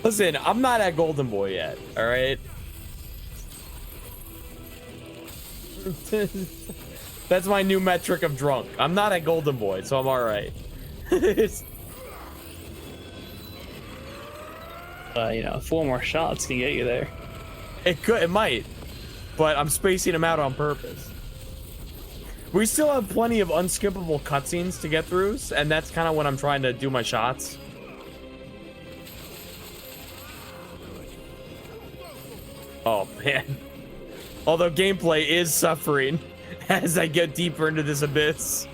Listen, I'm not at Golden Boy yet, all right? That's my new metric of drunk. I'm not at Golden Boy, so I'm all right. You know, 4 more shots can get you there. It might, but I'm spacing them out on purpose. We still have plenty of unskippable cutscenes to get through, and that's kind of when I'm trying to do my shots. Oh man. Although gameplay is suffering as I get deeper into this abyss.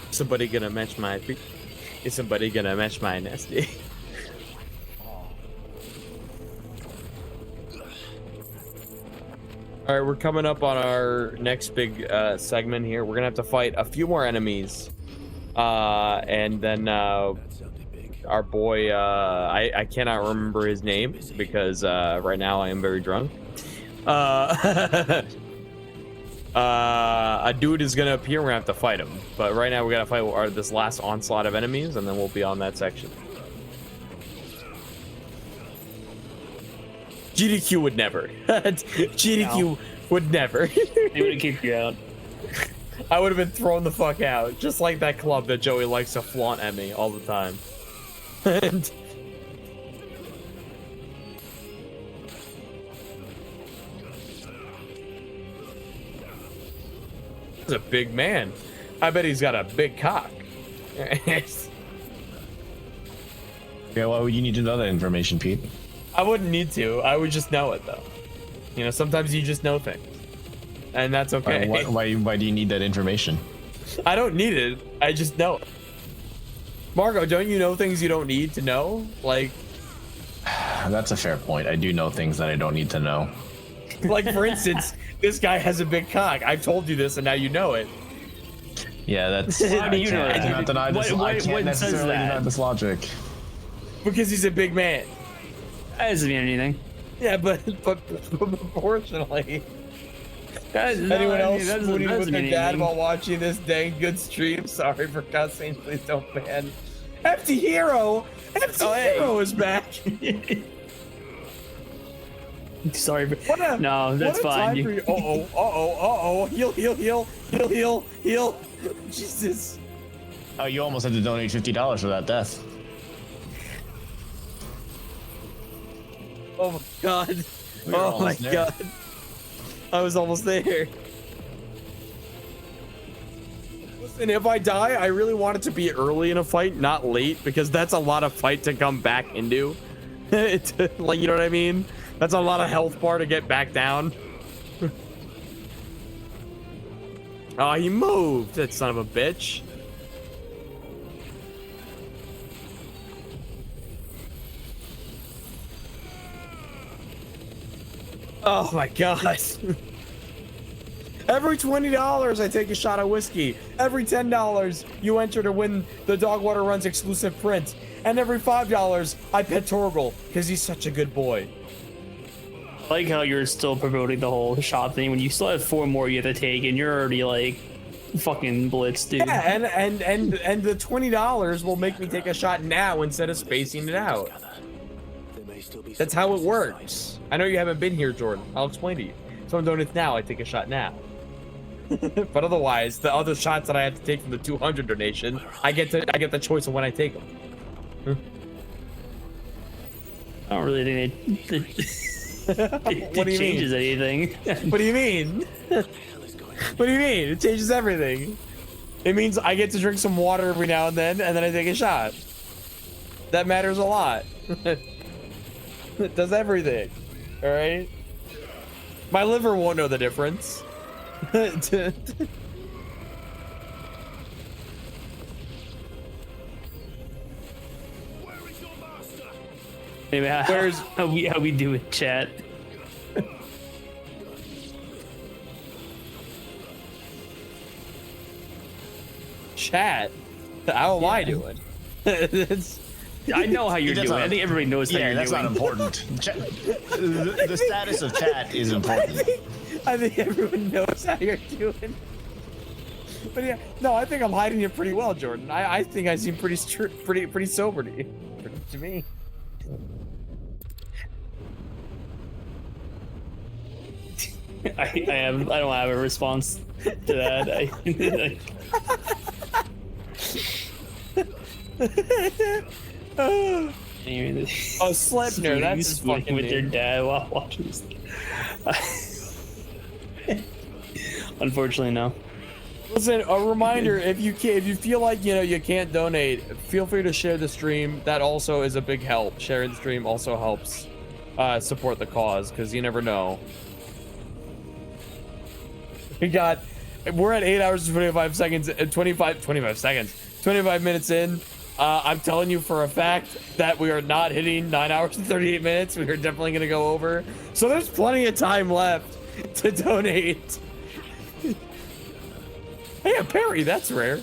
Somebody gonna match my is somebody gonna match my nasty? All right, we're coming up on our next big segment here. We're gonna have to fight a few more enemies, and then our boy, I cannot remember his name because right now I am very drunk. A dude is gonna appear. We're gonna have to fight him, but right now we gotta fight this last onslaught of enemies, and then we'll be on that section. GDQ would never. GDQ would never. They would have kicked you out. I would have been thrown the fuck out, just like that club that Joey likes to flaunt at me all the time. And he's a big man. I bet he's got a big cock. Yeah, why would you need to know that information, Pete? I wouldn't need to. I would just know it, though. You know, sometimes you just know things, and that's okay. Why do you need that information? I don't need it. I just know it. Margo, don't you know things you don't need to know? Like, that's a fair point. I do know things that I don't need to know. Like, for instance, this guy has a big cock. I've told you this, and now you know it. Yeah, that's. How do you know that? I cannot deny this. I can't necessarily deny this logic. Because he's a big man. That doesn't mean anything. Yeah, but proportionally. Anyone else spooning with their dad while watching this dang good stream? Sorry for cussing. Please don't ban. Empty Hero! Empty Hero is back! Sorry, but no, that's fine. Heal. Jesus. Oh, you almost had to donate $50 for that death. Oh my god. Oh my god. I was almost there. Listen, if I die, I really want it to be early in a fight, not late, because that's a lot of fight to come back into. Like, you know what I mean? That's a lot of health bar to get back down. Oh, he moved, that son of a bitch. Oh my god. Every $20 I take a shot of whiskey. Every $10 you enter to win the Dogwater Runs exclusive print. And every $5 I pet Torgal because he's such a good boy. I like how you're still promoting the whole shot thing when you still have 4 more you have to take and you're already like fucking blitz, dude. Yeah, and the $20 will make me take a shot now instead of spacing it out. That's how it works. I know you haven't been here, Jordan. I'll explain to you. So I'm doing it now. I take a shot now. But otherwise, the other shots that I have to take from the 200 donation, I get the choice of when I take them. I don't really think it What do you changes mean? anything. What do you mean? What do you mean? It changes everything. It means I get to drink some water every now and then I take a shot. That matters a lot. It does everything. All right. My liver won't know the difference. Maybe how we do it, chat. Chat? How am I doing? I know how you're doing. I think everybody knows how you're doing. Yeah, that's not important. The status of chat is important. I think everyone knows how you're doing. But yeah, no, I think I'm hiding it pretty well, Jordan. I think I seem pretty sober to you, to me. I don't have a response to that. Oh, Slipner, that's his fucking with their name. dad while watching this. Unfortunately, no. Listen, a reminder: if you feel like you can't donate, feel free to share the stream. That also is a big help. Sharing the stream also helps support the cause, because you never know. We're at 8 hours and 25 seconds, 25 minutes in. I'm telling you for a fact that we are not hitting 9 hours and 38 minutes. We are definitely going to go over. So there's plenty of time left to donate. Hey, a parry, that's rare.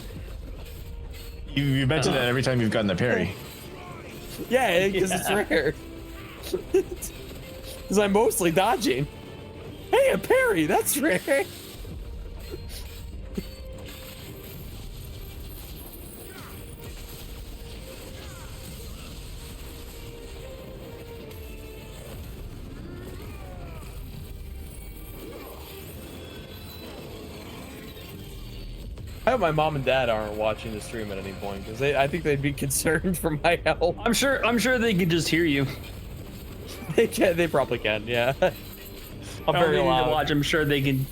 You mentioned that every time you've gotten a parry. Yeah, because it's rare. Because I'm mostly dodging. Hey, a parry, that's rare. I hope my mom and dad aren't watching the stream at any point, because I think they'd be concerned for my health. I'm sure they can just hear you. They probably can, yeah. I'm I don't very need to loud. watch. I'm sure they can,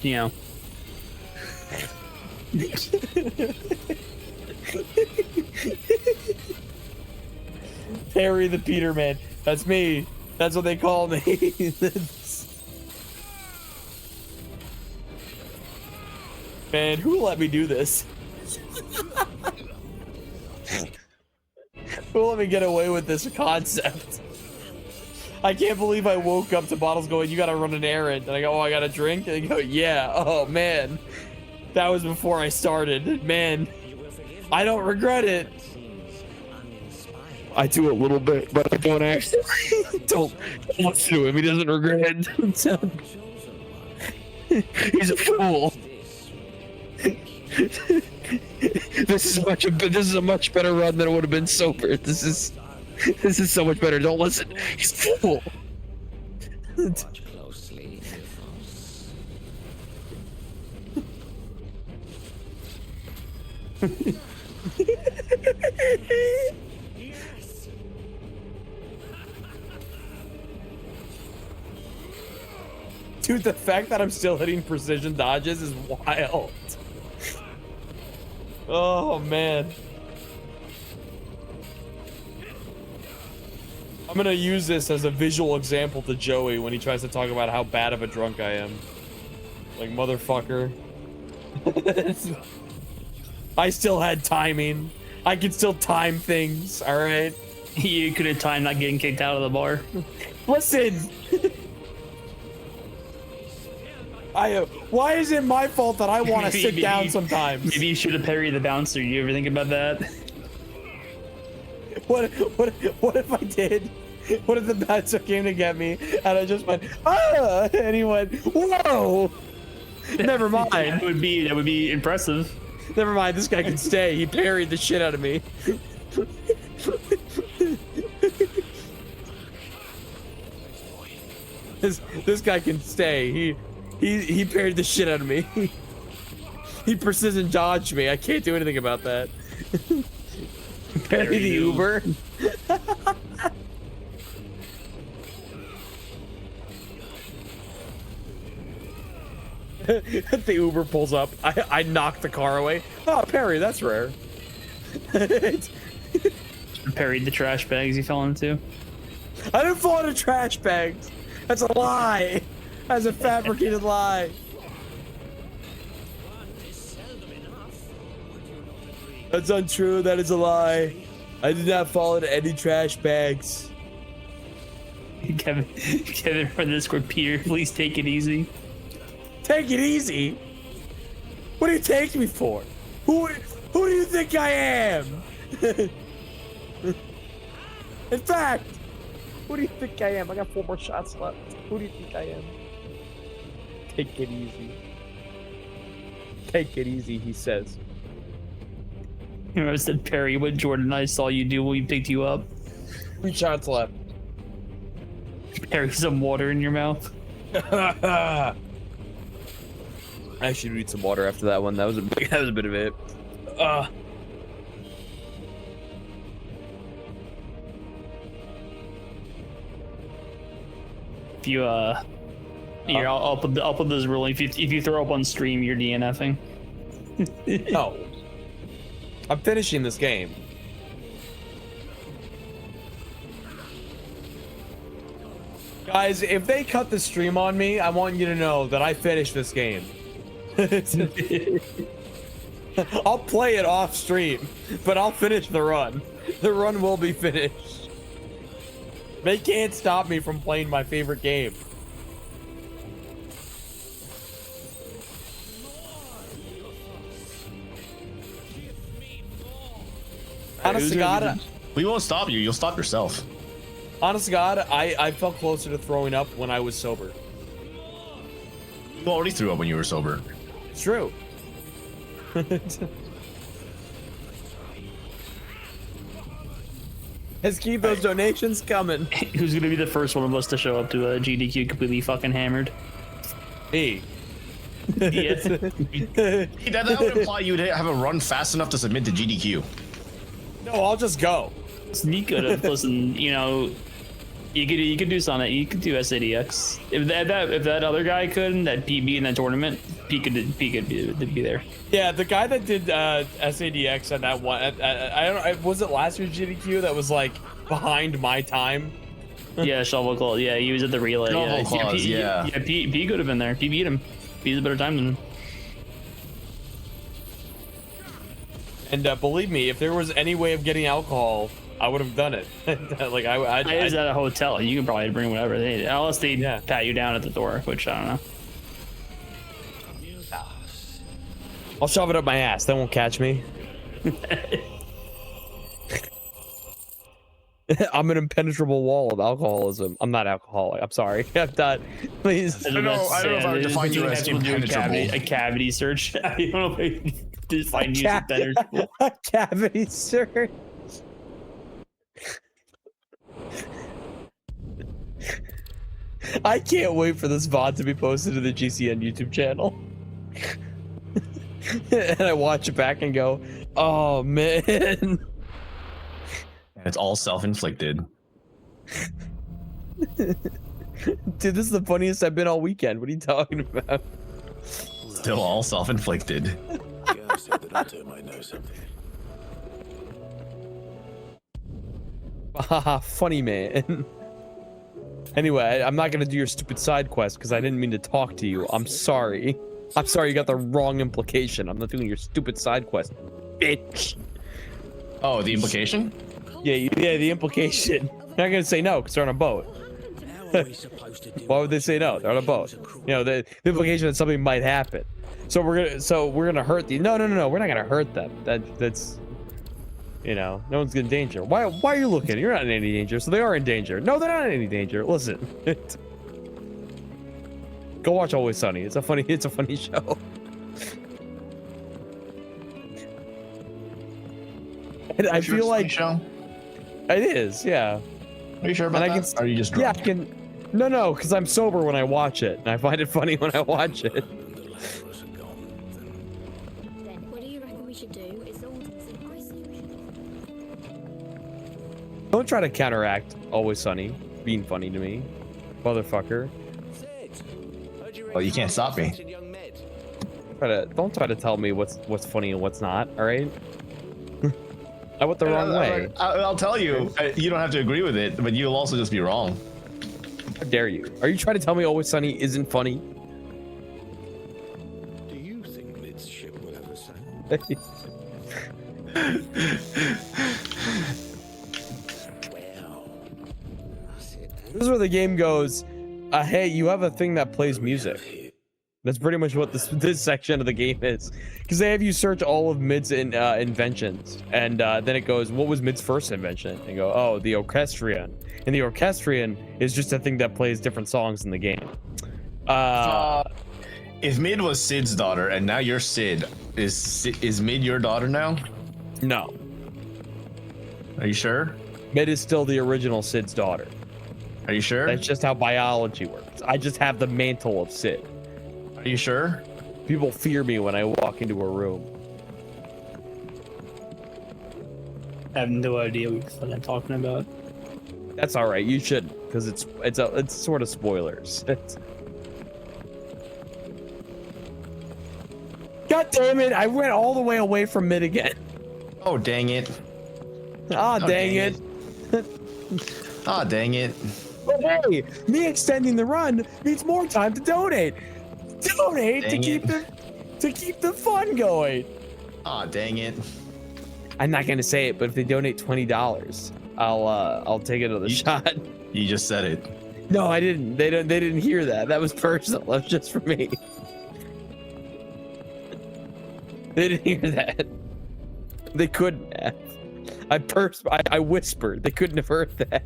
Perry the Peterman. That's me. That's what they call me. Man, who let me do this? Who let me get away with this concept? I can't believe I woke up to Bottles going, you gotta run an errand. And I go, oh, I got a drink? And they go, yeah. Oh, man. That was before I started. Man, I don't regret it. I do a little bit, but I don't actually. Don't listen to him. He doesn't regret it. He's a fool. This is a much better run than it would have been sober. This is so much better. Don't listen. He's a fool. Watch closely. Dude, the fact that I'm still hitting precision dodges is wild. Oh, man. I'm gonna use this as a visual example to Joey when he tries to talk about how bad of a drunk I am. Like, motherfucker. I still had timing. I could still time things, alright? You could have timed not getting kicked out of the bar. Listen! Why is it my fault that I want to sit down sometimes? Maybe you should have parried the bouncer. You ever think about that? What if I did? What if the bouncer came to get me and I just went, ah, and he went, whoa! Never mind. That would be impressive. Never mind, this guy can stay. He parried the shit out of me. This guy can stay. He parried the shit out of me. He precision dodged me. I can't do anything about that. Parry the Uber. The Uber pulls up. I knock the car away. Oh, Perry, that's rare. Parried the trash bags you fell into. I didn't fall into trash bags. That's a lie. That's a fabricated lie. That's untrue. That is a lie. I did not fall into any trash bags. Kevin from the Discord, Peter, please take it easy. Take it easy? What do you take me for? Who do you think I am? In fact, who do you think I am? I got 4 more shots left. Who do you think I am? Take it easy. Take it easy, he says. You know, I said, Perry, what Jordan and I saw you do when we picked you up. 3 shots left. Perry, some water in your mouth. I should read some water after that one. That was a bit of it. If you here, I'll put this ruling. If you throw up on stream, you're DNFing. No, I'm finishing this game. Guys, if they cut the stream on me, I want you to know that I finished this game. I'll play it off stream, but I'll finish the run. The run will be finished. They can't stop me from playing my favorite game. Honest to God, we won't stop you. You'll stop yourself. Honest to God, I felt closer to throwing up when I was sober. You already threw up when you were sober. It's true. Let's keep those donations coming. Who's gonna be the first one of us to show up to a GDQ completely fucking hammered? Me. Yes. That would imply you'd have a run fast enough to submit to GDQ. No, I'll just go. Sneak could have. Listen, you know, you could do Sonic. You could do SADX. If that other guy could, that PB in that tournament, P could be there. Yeah, the guy that did SADX at that one, I don't know, was it last year's GDQ that was like behind my time? Yeah, Shovel Claw. Yeah, he was at the relay. Shovel Claws, yeah. P could have been there. P beat him. P's a better time than him. And believe me, if there was any way of getting alcohol, I would have done it. Like I was at a hotel. You could probably bring whatever they did, unless they pat you down at the door, which I don't know. I'll shove it up my ass. They won't catch me. I'm an impenetrable wall of alcoholism. I'm not alcoholic. I'm sorry. I'm not. Please. I don't know if I would define you as impenetrable. A cavity search. I don't know if I define you as impenetrable. A cavity search. I can't wait for this VOD to be posted to the GCN YouTube channel. And I watch it back and go, oh man. And it's all self-inflicted. Dude, this is the funniest I've been all weekend. What are you talking about? Still all self-inflicted. Girl said that Otto might know something. Haha, funny man. Anyway, I'm not gonna do your stupid side quest because I didn't mean to talk to you. I'm sorry. I'm sorry, you got the wrong implication. I'm not doing your stupid side quest, bitch. Oh, the implication? Yeah, the implication. They're not gonna say no because they're on a boat. Why would they say no? They're on a boat. You know, the implication that something might happen. So we're gonna hurt the. No. We're not gonna hurt them. That's. You know, no one's in danger. Why are you looking? You're not in any danger. So they are in danger. No, they're not in any danger. Listen. Go watch Always Sunny. It's a funny show. And I feel like show? It is, yeah. Are you sure about that? Or are you just drunk? Yeah, I can. No, because I'm sober when I watch it, and I find it funny when I watch it. Then what do you reckon we should do? Is all I see we should do. Don't try to counteract Always Sunny being funny to me, motherfucker. Oh, you can't stop me. Don't try to tell me what's funny and what's not. All right. I went the wrong way. I'll tell you. You don't have to agree with it, but you'll also just be wrong. How dare you? Are you trying to tell me Always Sunny isn't funny? Do you think Mid's ship will ever sail? This is where the game goes. Hey, you have a thing that plays music. That's pretty much what this section of the game is, because they have you search all of Mid's inventions, and then it goes, what was Mid's first invention? And you go, oh, the orchestrion. And the orchestrion is just a thing that plays different songs in the game. If Mid was Sid's daughter, and now you're Sid, is Mid your daughter now? No. Are you sure? Mid is still the original Sid's daughter. Are you sure? That's just how biology works. I just have the mantle of Sid. Are you sure? People fear me when I walk into a room. I have no idea what I'm talking about. That's all right. You should, because it's sort of spoilers. God damn it! I went all the way away from Mid again. Oh dang it! Ah dang it! Ah dang it! But hey, me extending the run means more time to donate. Donate Dang to keep the fun going. Ah dang it! I'm not gonna say it, but if they donate $20, I'll take another shot. You just said it. No, I didn't. They didn't hear that. That was personal. That was just for me. They didn't hear that. They couldn't have. I whispered. They couldn't have heard that.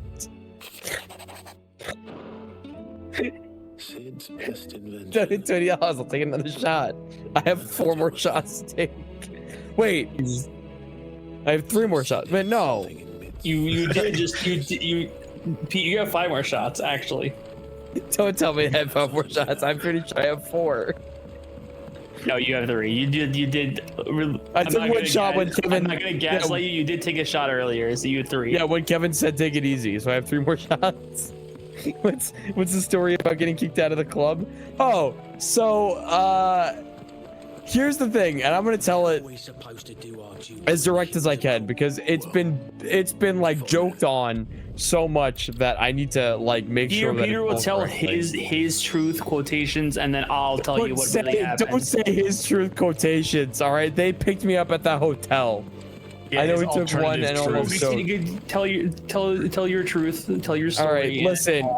Sid's best invention. Donate $20. I'll take another shot. I have 4 more shots to take. Wait. I have 3 more shots. But no. You did just you Pete, you have 5 more shots actually. Don't tell me I have 5 more shots. I'm pretty sure I have 4. No, you have 3. You did. I took 1 shot when Kevin. I'm not gonna gaslight you. You did take a shot earlier, so you had 3. Yeah, when Kevin said take it easy, so I have 3 more shots. What's the story about getting kicked out of the club? Oh, so here's the thing, and I'm gonna tell it as direct as I can, because it's been like joked on so much that I need to like make sure that Peter will tell his truth quotations, and then I'll tell you what really happened. Don't say his truth quotations, all right? They picked me up at the hotel. Yeah, I know we took one and almost so. Tell your truth. Tell your story. All right,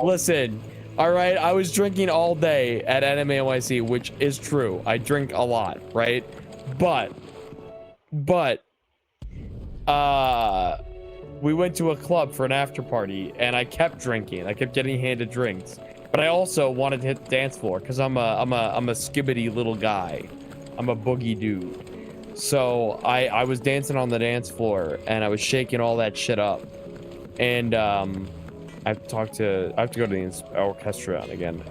listen. All right, I was drinking all day at Anime NYC, which is true. I drink a lot, right? But we went to a club for an after party, and I kept drinking. I kept getting handed drinks, but I also wanted to hit the dance floor because I'm a skibbity little guy. I'm a boogie dude. So I was dancing on the dance floor, and I was shaking all that shit up, and I have to go to the orchestra again.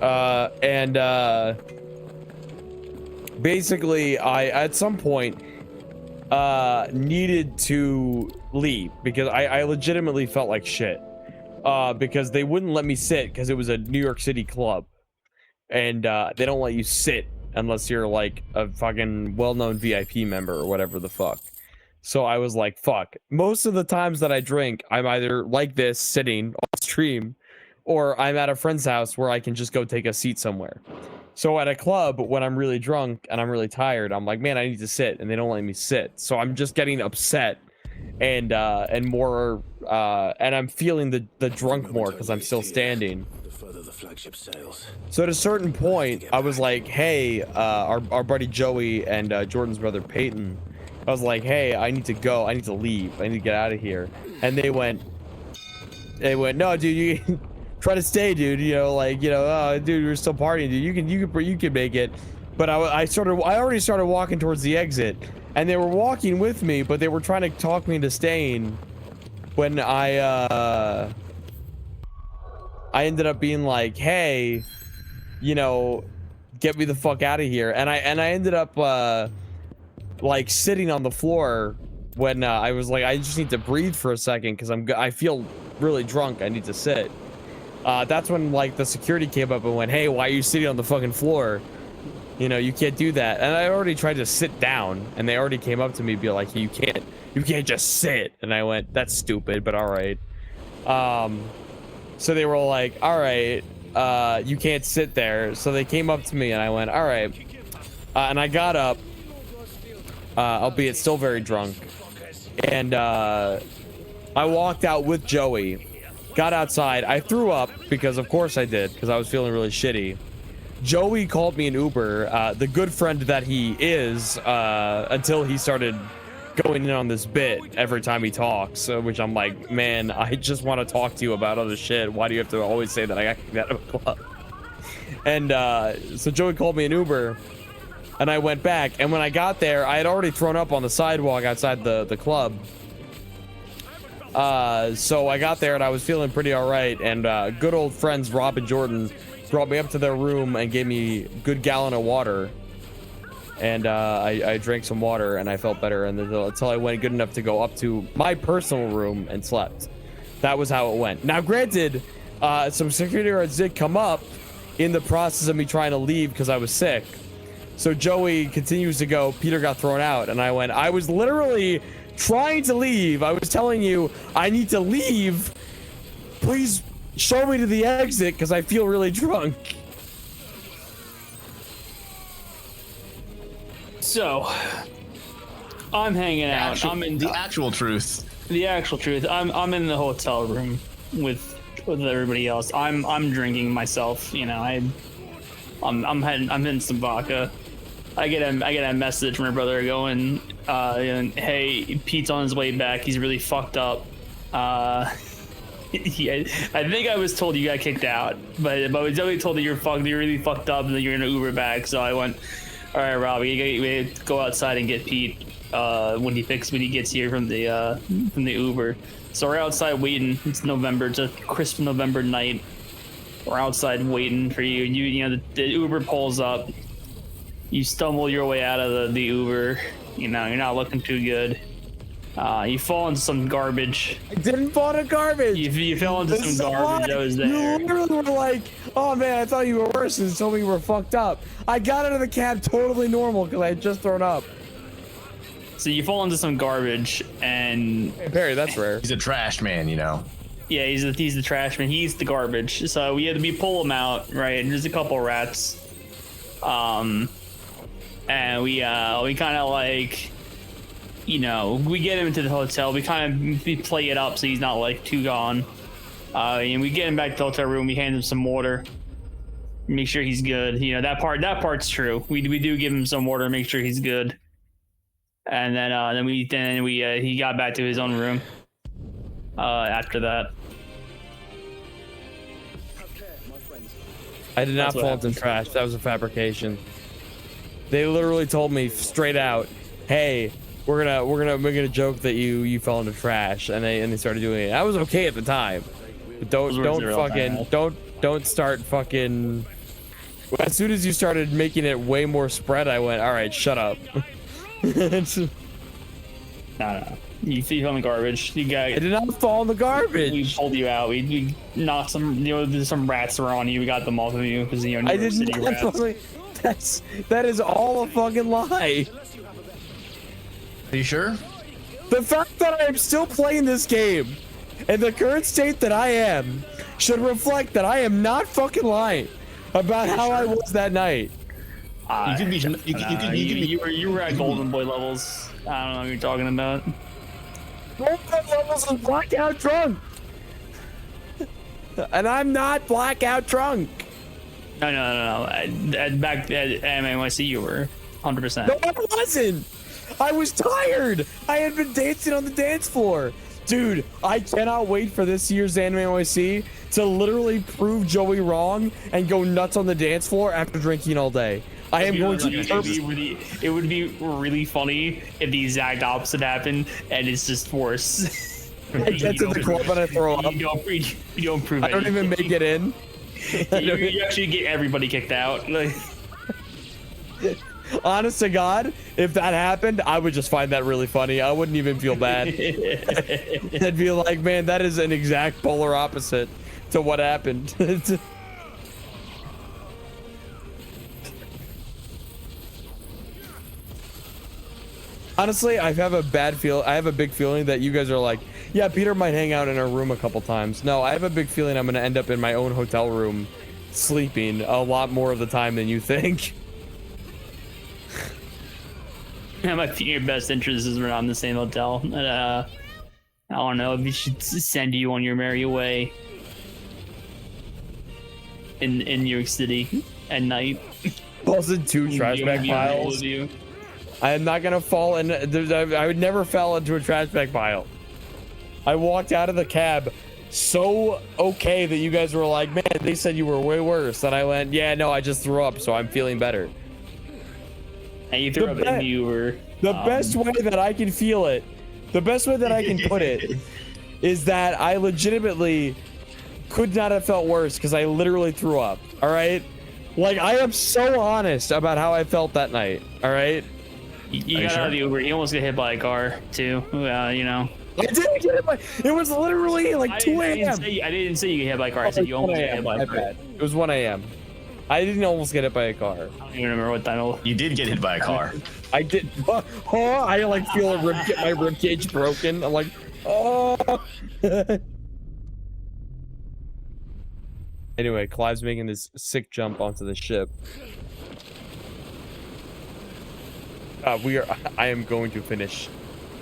Basically I at some point needed to leave because I legitimately felt like shit, because they wouldn't let me sit because it was a New York City club, and they don't let you sit unless you're like a fucking well-known VIP member or whatever the fuck. So I was like, fuck. Most of the times that I drink, I'm either like this, sitting on stream, or I'm at a friend's house where I can just go take a seat somewhere. So at a club, when I'm really drunk and I'm really tired, I'm like, man, I need to sit, and they don't let me sit. So I'm just getting upset and more, and I'm feeling the drunk more because I'm still standing. So at a certain point, I was like, hey, our buddy Joey and Jordan's brother Peyton, I was like, hey, I need to go. I need to leave. I need to get out of here. And they went, no, dude, you try to stay, dude. You know, like, you know, oh, dude, we're still partying, dude. You can make it. But I already started walking towards the exit, and they were walking with me, but they were trying to talk me into staying. When I ended up being like, hey, you know, get me the fuck out of here. And I ended up like sitting on the floor when I was like, I just need to breathe for a second because I feel really drunk. I need to sit. That's when like the security came up and went, hey, why are you sitting on the fucking floor? You can't do that. And I already tried to sit down, and they already came up to me, be like, you can't just sit. And I went, that's stupid, but all right. So they were like, all right, you can't sit there. So they came up to me, and I went, all right. And I got up, albeit still very drunk, and I walked out with Joey, got outside. I threw up because of course I did, because I was feeling really shitty. Joey called me an Uber, the good friend that he is, until he started going in on this bit every time he talks, which I'm like, man, I just want to talk to you about other shit. Why do you have to always say that I got kicked out of a club? And so Joey called me an Uber, and I went back, and when I got there, I had already thrown up on the sidewalk outside the club. So I got there, and I was feeling pretty all right, and good old friends Rob and Jordan brought me up to their room and gave me a good gallon of water. And I drank some water, and I felt better, and until I went good enough to go up to my personal room and slept. That was how it went. Now, granted, some security guards did come up in the process of me trying to leave because I was sick. So Joey continues to go, Peter got thrown out, and I went, I was literally trying to leave. I was telling you, I need to leave. Please show me to the exit because I feel really drunk. So, I'm hanging out. I'm in the actual truth. The actual truth. I'm in the hotel room with everybody else. I'm drinking myself. I'm hitting some vodka. I get a message from my brother going, hey, Pete's on his way back. He's really fucked up. Yeah, I think I was told you got kicked out, but I was definitely told that you're really fucked up and that you're in an Uber back. So I went, all right, Rob, we go outside and get Pete when he gets here from the Uber. So we're outside waiting. It's November. It's a crisp November night. We're outside waiting for you. The Uber pulls up. You stumble your way out of the Uber. You're not looking too good. You fall into some garbage. I didn't fall into garbage. You fell into some garbage that was there. You literally were like, oh man, I thought you were worse and told me you were fucked up. I got out of the cab totally normal because I had just thrown up. So you fall into some garbage and... Hey, Perry, that's rare. He's a trash man, Yeah, he's the trash man. He's the garbage. So we had to pull him out, right? There's a couple rats. And we kind of like... we get him into the hotel. We play it up so he's not like too gone. And we get him back to the hotel room. We hand him some water, make sure he's good. That part's true. We do give him some water, make sure he's good. And then he got back to his own room. After that, I did not fall into trash. That was a fabrication. They literally told me straight out, "Hey, we're gonna make a joke that you fell into trash," and they started doing it. I was okay at the time, but don't start fucking. As soon as you started making it way more spread, I went, all right, shut up. No. You fell in the garbage. I did not fall in the garbage. We pulled you out. We knocked some. There's some rats were on you. We got them off of you because New I York didn't. City rats. That is all a fucking lie. Are you sure? The fact that I am still playing this game and the current state that I am should reflect that I am not fucking lying about how I was that night. You were at Golden Boy levels. I don't know what you're talking about. Golden Boy levels is blackout drunk. And I'm not blackout drunk. No. Back at NYC, you were 100%. No, I wasn't. I was tired. I had been dancing on the dance floor. Dude, I cannot wait for this year's Anime NYC to literally prove Joey wrong and go nuts on the dance floor after drinking all day. I am going to. It would be really funny if the exact opposite happened and it's just worse. I get to the club and I throw up. You don't prove it. I don't even make it in. You actually get everybody kicked out. Honest to God, if that happened, I would just find that really funny. I wouldn't even feel bad. I'd be like, man, that is an exact polar opposite to what happened. Honestly, I have a big feeling that you guys are like, yeah, Peter might hang out in our room a couple times. No, I have a big feeling I'm gonna end up in my own hotel room, sleeping a lot more of the time than you think. Yeah, my your best interest is around the same hotel. I don't know if you should send you on your merry way in New York City at night. Falls in 2 trash bag piles. I am not gonna fall in. I would never fall into a trash bag pile. I walked out of the cab so okay that you guys were like, man, they said you were way worse. And I went, yeah, no, I just threw up, so I'm feeling better. And you threw up and you were... The best way that I can feel it, the best way that I can put it, is that I legitimately could not have felt worse because I literally threw up, all right? Like, I am so honest about how I felt that night, all right? You got out of the Uber. You almost got hit by a car, too. You know. I didn't get hit by... It was literally like 2 a.m. I didn't say you got hit by a car. I said you almost got hit by a car. It was 1 a.m. I didn't almost get hit by a car. I don't even remember what time. You did get hit by a car. I did. Oh, I like feel my rib cage broken. I'm like, oh. Anyway, Clive's making this sick jump onto the ship. I am going to finish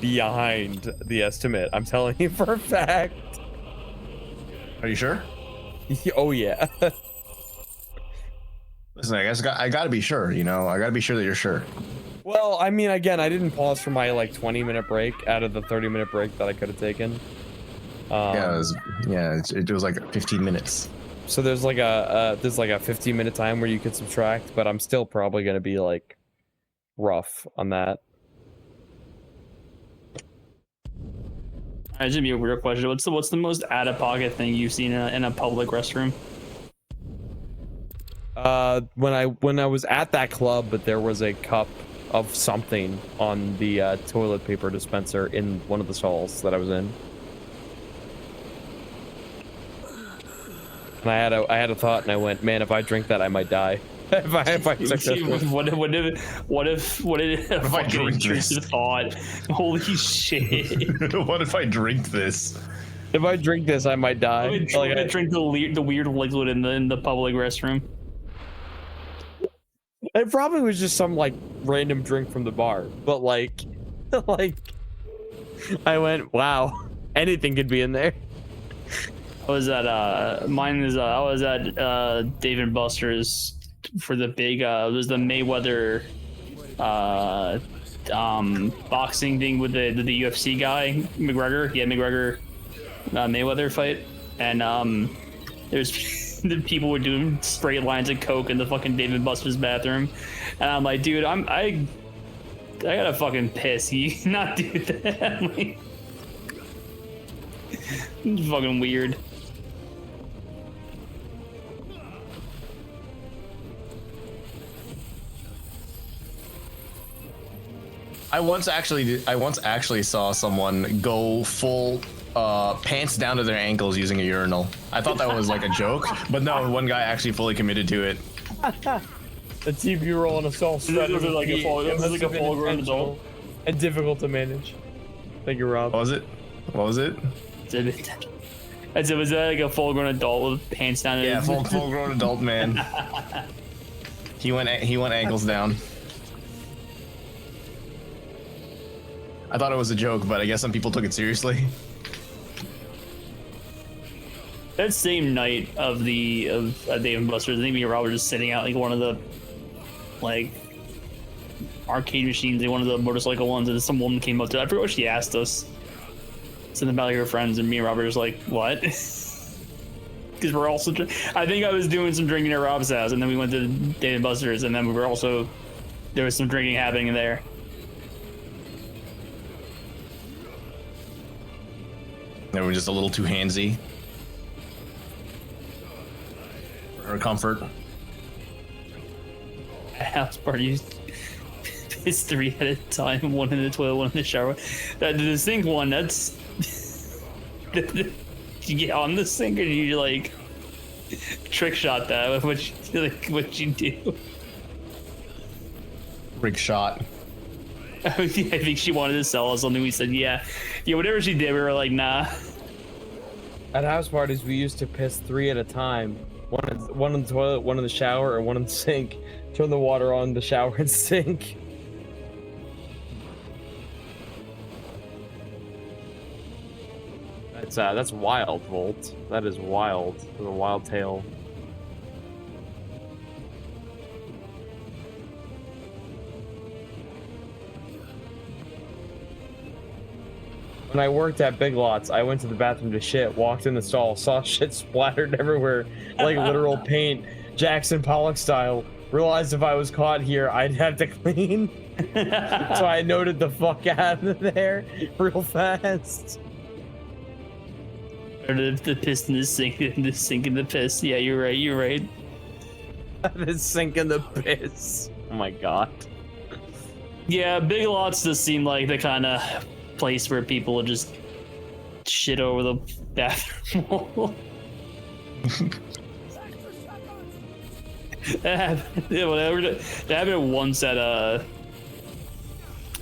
behind the estimate. I'm telling you for a fact. Are you sure? Oh yeah. Listen, I guess I gotta be sure. You know, I gotta be sure that you're sure. Well, I mean, again, I didn't pause for my like 20-minute break out of the 30-minute break that I could have taken. Yeah, it was like 15 minutes. So there's like a 15-minute time where you could subtract, but I'm still probably gonna be like rough on that. Alright, Jimmy, a real question. What's the most out-of-pocket thing you've seen in a public restroom? When I was at that club, but there was a cup of something on the toilet paper dispenser in one of the stalls that I was in. And I had a thought, and I went, man, if I drink that, I might die. if I what if I drink this thought? Holy shit! What if I drink this? If I drink this, I might die. I drink the weird liquid in the public restroom. It probably was just some like random drink from the bar, but like I went, wow, anything could be in there. I was at I was at Dave & Buster's for the big it was the Mayweather boxing thing with the UFC guy McGregor. Yeah, McGregor Mayweather fight, and there's the people were doing straight lines of coke in the fucking Dave & Buster's bathroom, and I'm like, dude, I gotta fucking piss. You not do that. Like, it's fucking weird. I once actually saw someone go full pants down to their ankles using a urinal. I thought that was like a joke, but no, one guy actually fully committed to it. The TV roll and assault It was like a full-grown adult and difficult to manage. Thank you, Rob. What was it? I said, was that like a full-grown adult with pants down? Yeah, full-grown adult man. He went ankles down. I thought it was a joke, but I guess some people took it seriously. That same night of Dave & Buster's, I think me and Rob were just sitting out like one of the like arcade machines, one of the motorcycle ones, and some woman came up to. I forget what she asked us. Something about her friends, and me and Rob were just like, "What?" Because we're also. I think I was doing some drinking at Rob's house, and then we went to Dave & Buster's, and then we were also there was some drinking happening in there. They were just a little too handsy for her comfort. House parties. It's 3 at a time, one in the toilet, one in the shower. The sink one, that's you get on the sink, or you like trick shot that with what you do. Trick shot. I think she wanted to sell us something. We said, yeah, whatever she did, we were like, nah. At house parties, we used to piss 3 at a time. One in the toilet, one in the shower, or one in the sink. Turn the water on the shower and sink. That's wild, Volt. That is wild. That's a wild tale. When I worked at Big Lots, I went to the bathroom to shit, walked in the stall, saw shit splattered everywhere, like literal paint, Jackson Pollock style. Realized if I was caught here, I'd have to clean. So I noted the fuck out of there real fast. Or the piss in the sink, the sink in the piss. Yeah, you're right. The sink in the piss. Oh my god. Yeah, Big Lots does seem like the kind of place where people will just shit over the bathroom wall. That happened once at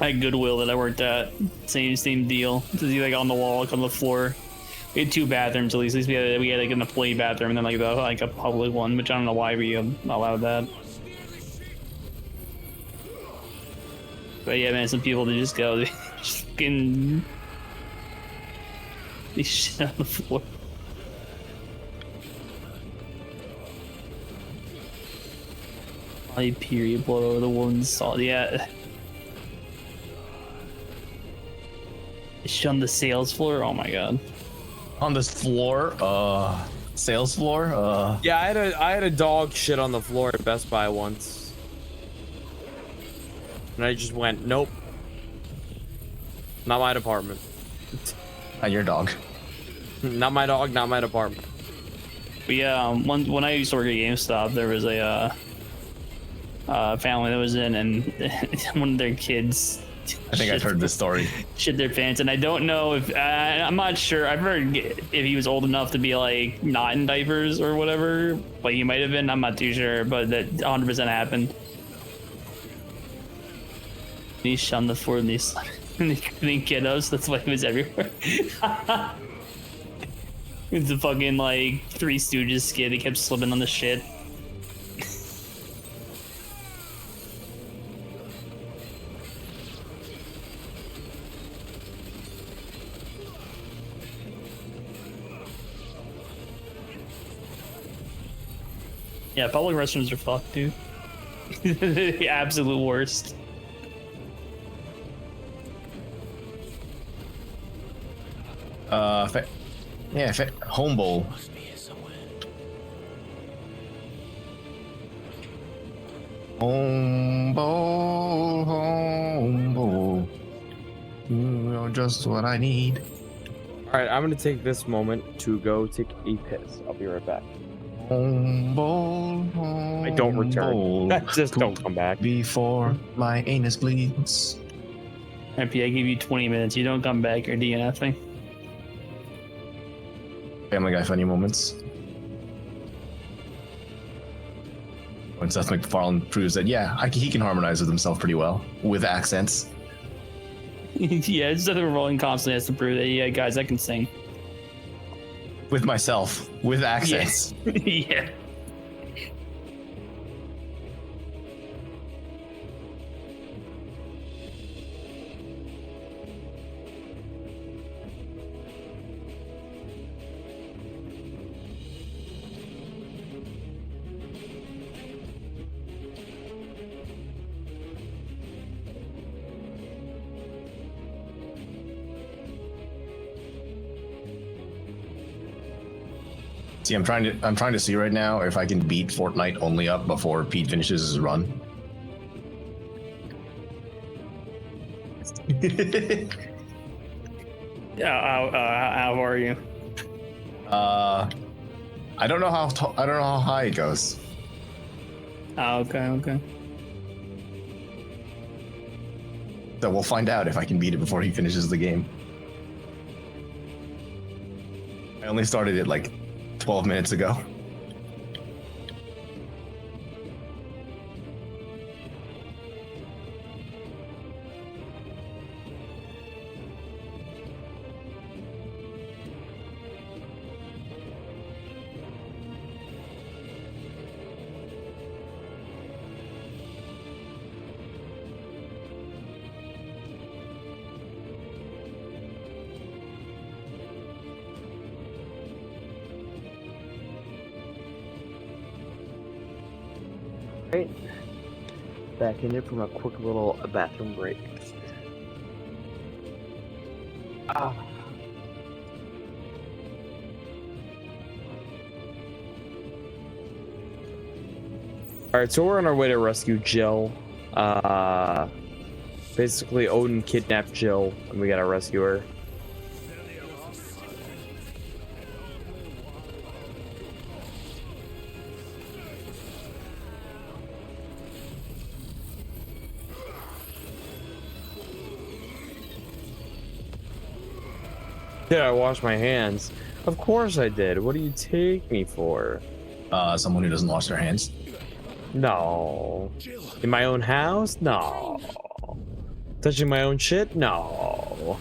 Goodwill that I worked at. Same deal. See, like on the wall, like on the floor. We had 2 bathrooms at least. We had like an employee bathroom and then like a public one, which I don't know why we allowed that. But yeah, man, some people they just go, they just fucking they shit on the floor. Period blood over the woman's salt. Yeah. Shit on the sales floor. Oh my god. On this floor, sales floor. Yeah, I had a dog shit on the floor at Best Buy once, and I just went, nope, not my department. Not your dog. Not my dog. Not my department. But yeah, when I used to work at GameStop, there was a family that was in, and one of their kids. I think I've heard this story. Shit their pants, and I don't know if I'm not sure. I've heard if he was old enough to be like not in diapers or whatever, but he might have been. I'm not too sure, but that 100% happened. He's shut on the floor and these kiddos. That's why he was everywhere. It's a fucking like Three Stooges skit. He kept slipping on the shit. Yeah, public restrooms are fucked, dude. The absolute worst. Home bowl. Home bowl. You are just what I need. All right, I'm gonna take this moment to go take a piss. I'll be right back. Home bowl, I don't return. bowl. Just don't come back. Before my anus bleeds. MP, I give you 20 minutes. You don't come back, you're DNFing. Family Guy funny moments. When Seth MacFarlane proves that, yeah, he can harmonize with himself pretty well. With accents. Yeah, Seth MacFarlane constantly has to prove that, yeah, guys, I can sing. With myself. With accents. Yeah. Yeah. See, I'm trying to see right now if I can beat Fortnite only up before Pete finishes his run. Yeah, how are you? I don't know how high it goes. Oh, okay. So we'll find out if I can beat it before he finishes the game. I only started it like 12 minutes ago. Alright. Back in it from a quick little bathroom break. Alright, so we're on our way to rescue Jill. Basically, Odin kidnapped Jill, and we gotta rescue her. Did I wash my hands? Of course I did. What do you take me for? Someone who doesn't wash their hands. No. In my own house? No. Touching my own shit? No.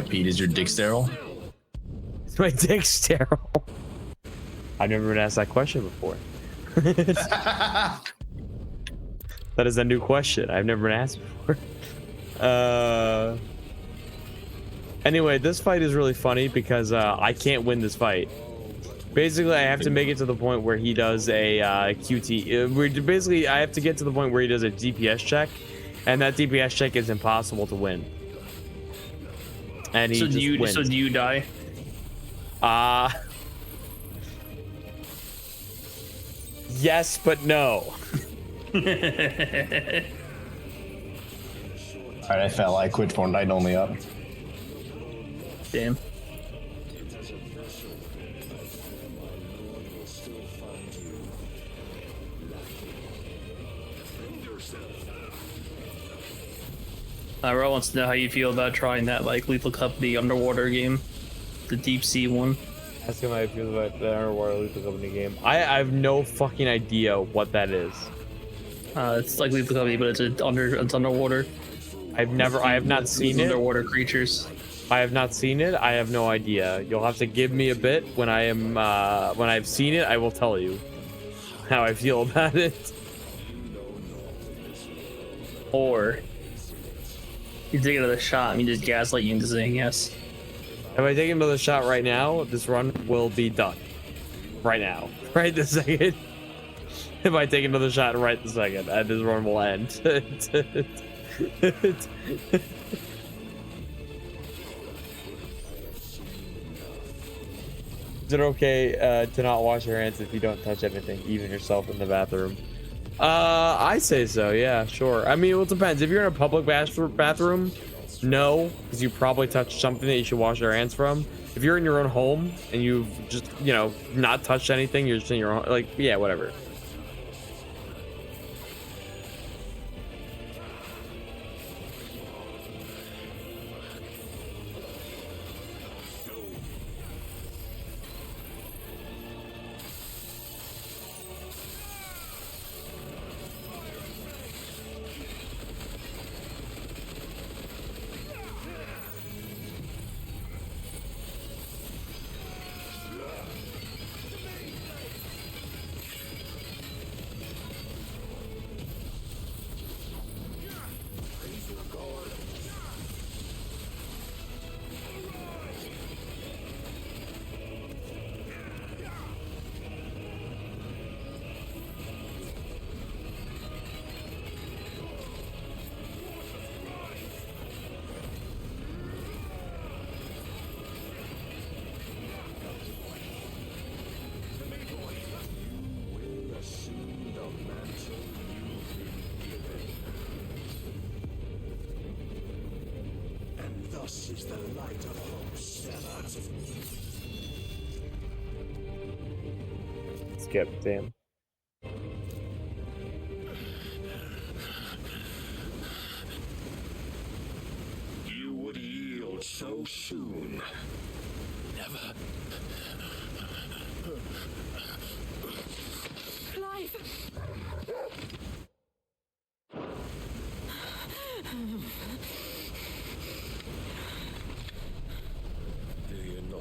Pete, is your dick sterile? Is my dick sterile? I've never been asked that question before. That is a new question. I've never been asked before. Anyway, this fight is really funny because I can't win this fight. Basically, I have to make it to the point where he does a QT. Basically, I have to get to the point where he does a DPS check, and that DPS check is impossible to win. And he wins. So do you die? Yes, but no. Alright, I fell. I quit Fortnite only up. Damn. Ro wants to know how you feel about trying that like Lethal Company underwater game, the deep sea one. Ask him how he feels about the underwater Lethal Company game. I have no fucking idea what that is. It's like Lethal Company, but it's underwater. I have not seen it. Underwater creatures. I have not seen it. I have no idea. You'll have to give me a bit when I've seen it. I will tell you how I feel about it. Or you take another shot and you just gaslight you into saying yes. If I take another shot right now, this run will be done. Right now. Right this second. If I take another shot right this second, this run will end. Is it okay to not wash your hands if you don't touch anything, even yourself in the bathroom? I say so, yeah, sure. I mean, well, it depends. If you're in a public bathroom, no, because you probably touched something that you should wash your hands from. If you're in your own home and you've just, not touched anything, you're just in your own, like, yeah, whatever. Thus is the light of hope severed. Skip, damn. You would yield so soon. Never. Clive!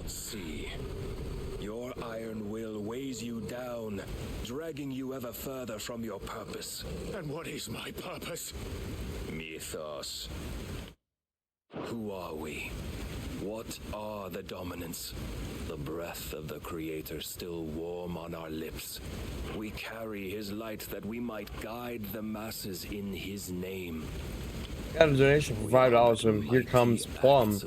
See, your iron will weighs you down, dragging you ever further from your purpose. And what is my purpose? Mythos. Who are we? What are the dominants? The breath of the Creator still warm on our lips. We carry his light that we might guide the masses in his name. Got a donation for $5 from Here Comes Plum.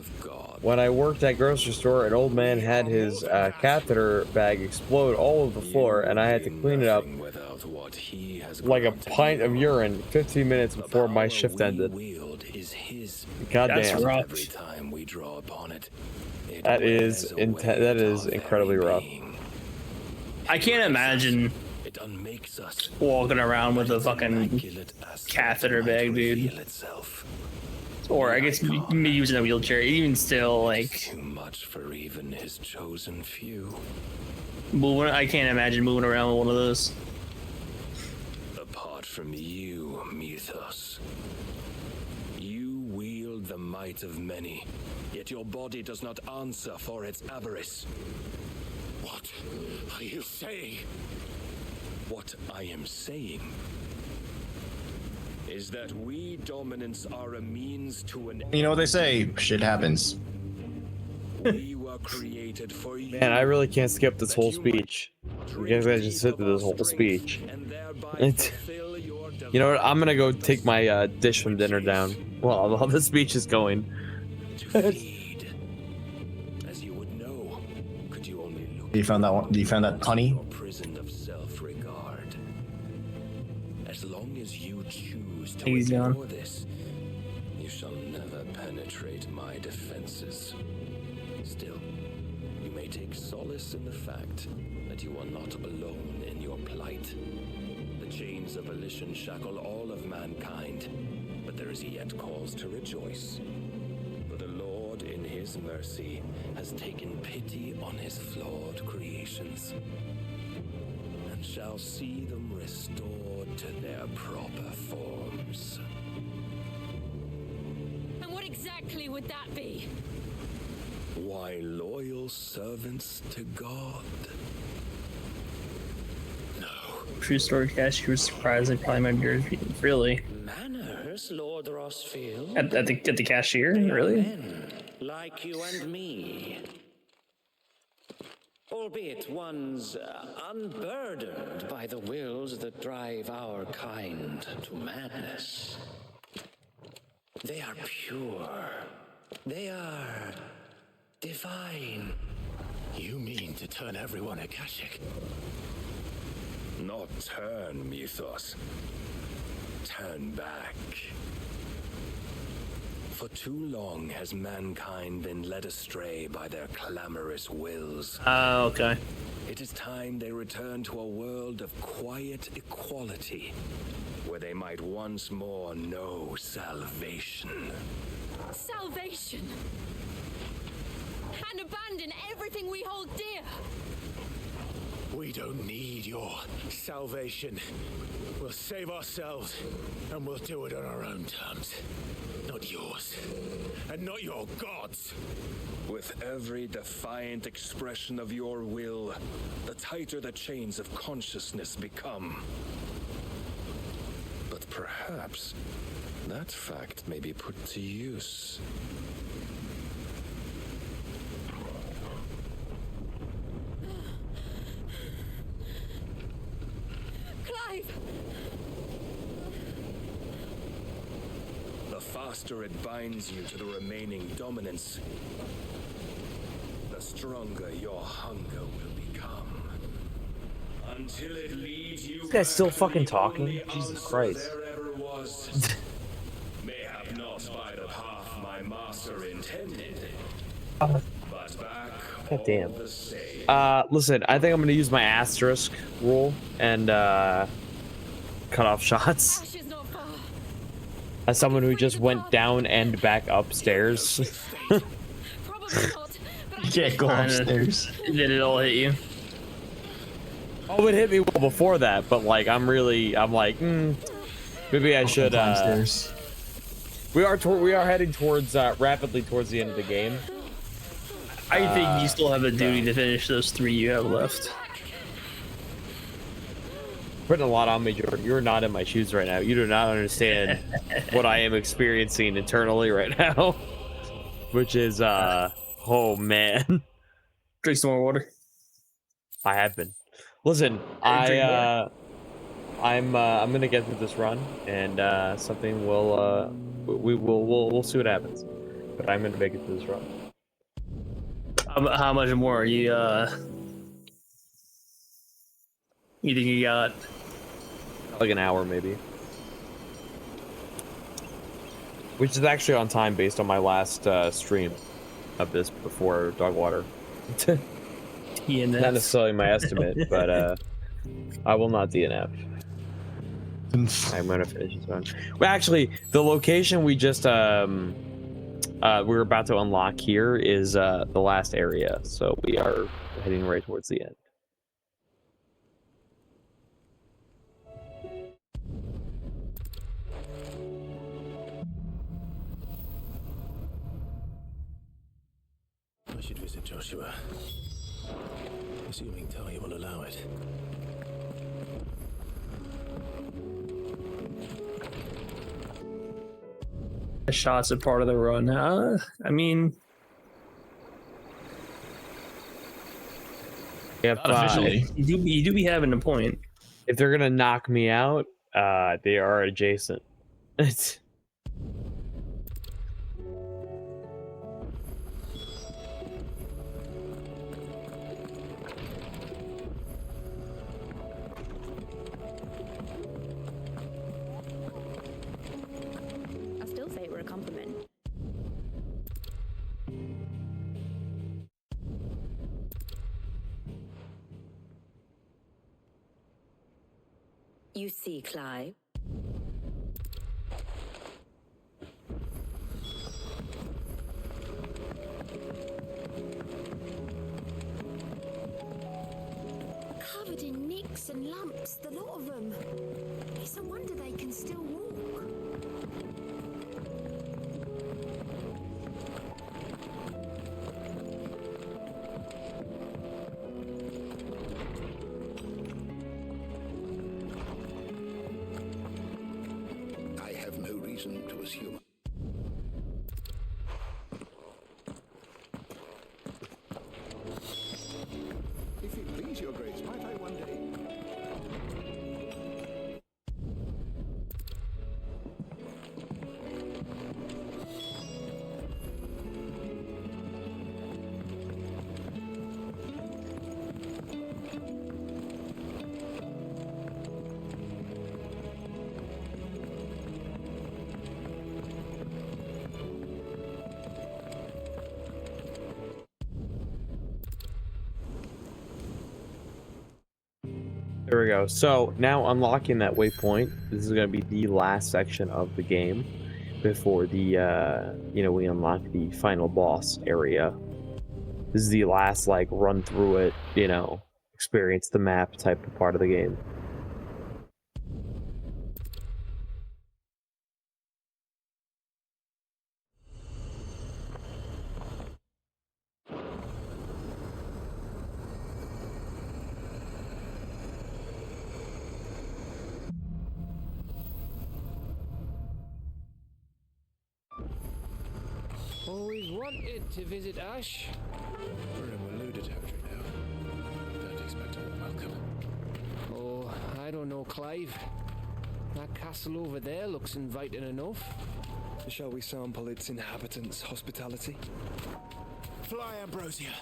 When I worked at grocery store, an old man had his catheter bag explode all over the floor, and I had to clean it up like a pint of urine 15 minutes before my shift ended. God damn. Every time we draw upon it, That is incredibly rough. I can't imagine walking around with a fucking catheter bag, dude. Or I guess me using a wheelchair. Even still, like, too much for even his chosen few. I can't imagine moving around with one of those. Apart from you, Mythos, you wield the might of many, yet your body does not answer for its avarice. What are you saying? What I am saying is that we dominants are a means to an You know what they say, shit happens. We were created for you. Man, I really can't skip this whole speech. You guys gotta just sit through this whole speech. You know what? I'm gonna go take my dish from dinner down while the speech is going. As you would know, could you only look. You found that one? You found that honey? Prison of self-regard. As long as you choose to He's ignore gone. this, you shall never penetrate my defenses. Still, you may take solace in the fact that you are not alone in your plight. The chains of volition shackle all of mankind, but there is yet cause to rejoice. For the Lord, in his mercy, has taken pity on his flawed creations, and shall see them restored to their proper forms. And what exactly would that be? Why, loyal servants to God. True story, Cash. You were surprised. They probably might be really. Manners, Lord Rossfield. At the cashier, really? Men, like you and me. Albeit ones unburdened by the wills that drive our kind to madness. They are pure. They are divine. You mean to turn everyone Akashic? Not turn, Mythos. Turn back. For too long has mankind been led astray by their clamorous wills. Oh, okay. It is time they return to a world of quiet equality, where they might once more know salvation. Salvation! And abandon everything we hold dear! We don't need your salvation. We'll save ourselves, and we'll do it on our own terms. Not yours, and not your gods. With every defiant expression of your will, the tighter the chains of consciousness become. But perhaps that fact may be put to use. Clive! The faster it binds you to the remaining dominance, the stronger your hunger will become. Until it leads you. This guy's still fucking talking? Jesus Christ. There ever was. Mayhap not by the path my master intended. But back God damn. all the same. Listen, I think I'm gonna use my asterisk rule and cut off shots. As someone who just went down and back upstairs. You can't go upstairs. Did it all hit you? Oh, it hit me well before that, but like I'm like, maybe I should. We are heading towards rapidly towards the end of the game. I think you still have a duty to finish those 3 you have left. Putting a lot on me, Jordan. You're not in my shoes right now. You do not understand what I am experiencing internally right now, which is Oh man. Drink some more water. I have been. Listen, I'm gonna get through this run, and something will we'll see what happens. But I'm gonna make it through this run. How much more are you you think you got? Like an hour maybe. Which is actually on time based on my last stream of this before Dogwater. Not necessarily my estimate, but I will not DNF. I'm gonna finish this one. Well, actually, the location we just we're about to unlock here is the last area, so we are heading right towards the end. I should visit Joshua. Assuming Talia will allow it. The shots are part of the run. I mean, If you do be having a point. If they're gonna knock me out, they are adjacent. It's I still say it were a compliment. You see, Clive. Covered in nicks and lumps, the lot of them. It's a wonder they can still walk. I have no reason to assume. If it please your grace, might I one day... There we go. So now unlocking that waypoint, this is going to be the last section of the game before the, we unlock the final boss area. This is the last, like, run through it, experience the map type of part of the game. Always wanted to visit Ash. We're in Waluda territory now. Don't expect a warm welcome. Oh, I don't know, Clive. That castle over there looks inviting enough. Shall we sample its inhabitants' hospitality? Fly, Ambrosia.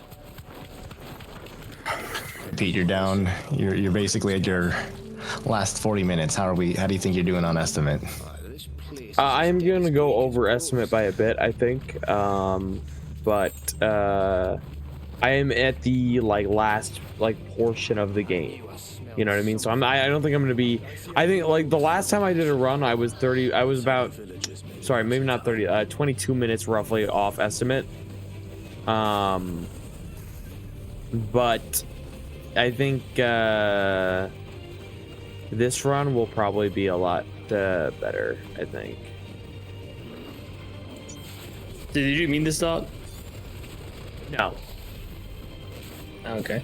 Pete, you're down. You're basically at your last 40 minutes. How do you think you're doing on estimate? I am going to go over estimate by a bit, I think. But I am at the last portion of the game. You know what I mean? So I don't think I'm going to be. I think the last time I did a run, I was 30. I was about. Sorry, maybe not 30. 22 minutes roughly off estimate. But I think this run will probably be a lot better, I think. Did you mean to stop? No. Okay.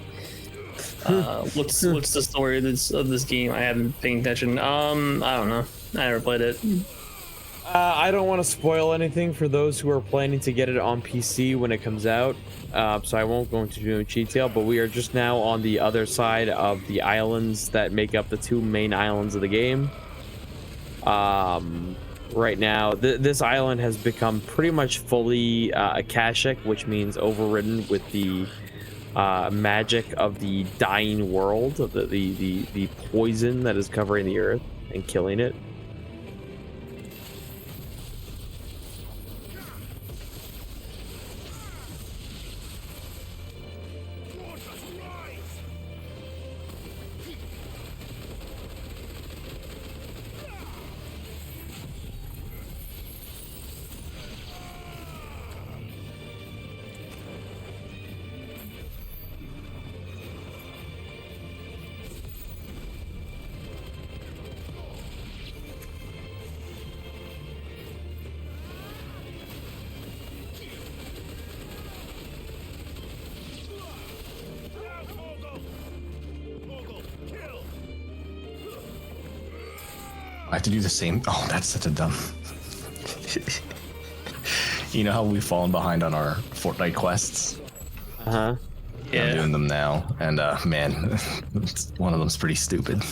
What's the story of this game? I haven't been paying attention. I don't know. I never played it. I don't want to spoil anything for those who are planning to get it on PC when it comes out, so I won't go into too much detail, but we are just now on the other side of the islands that make up the 2 main islands of the game. Right now, this island has become pretty much fully Akashic, which means overridden with the magic of the dying world, the poison that is covering the earth and killing it. I have to do the same. Oh, that's such a dumb. You know how we've fallen behind on our Fortnite quests? Uh-huh. Yeah. I'm doing them now, and man, one of them's pretty stupid.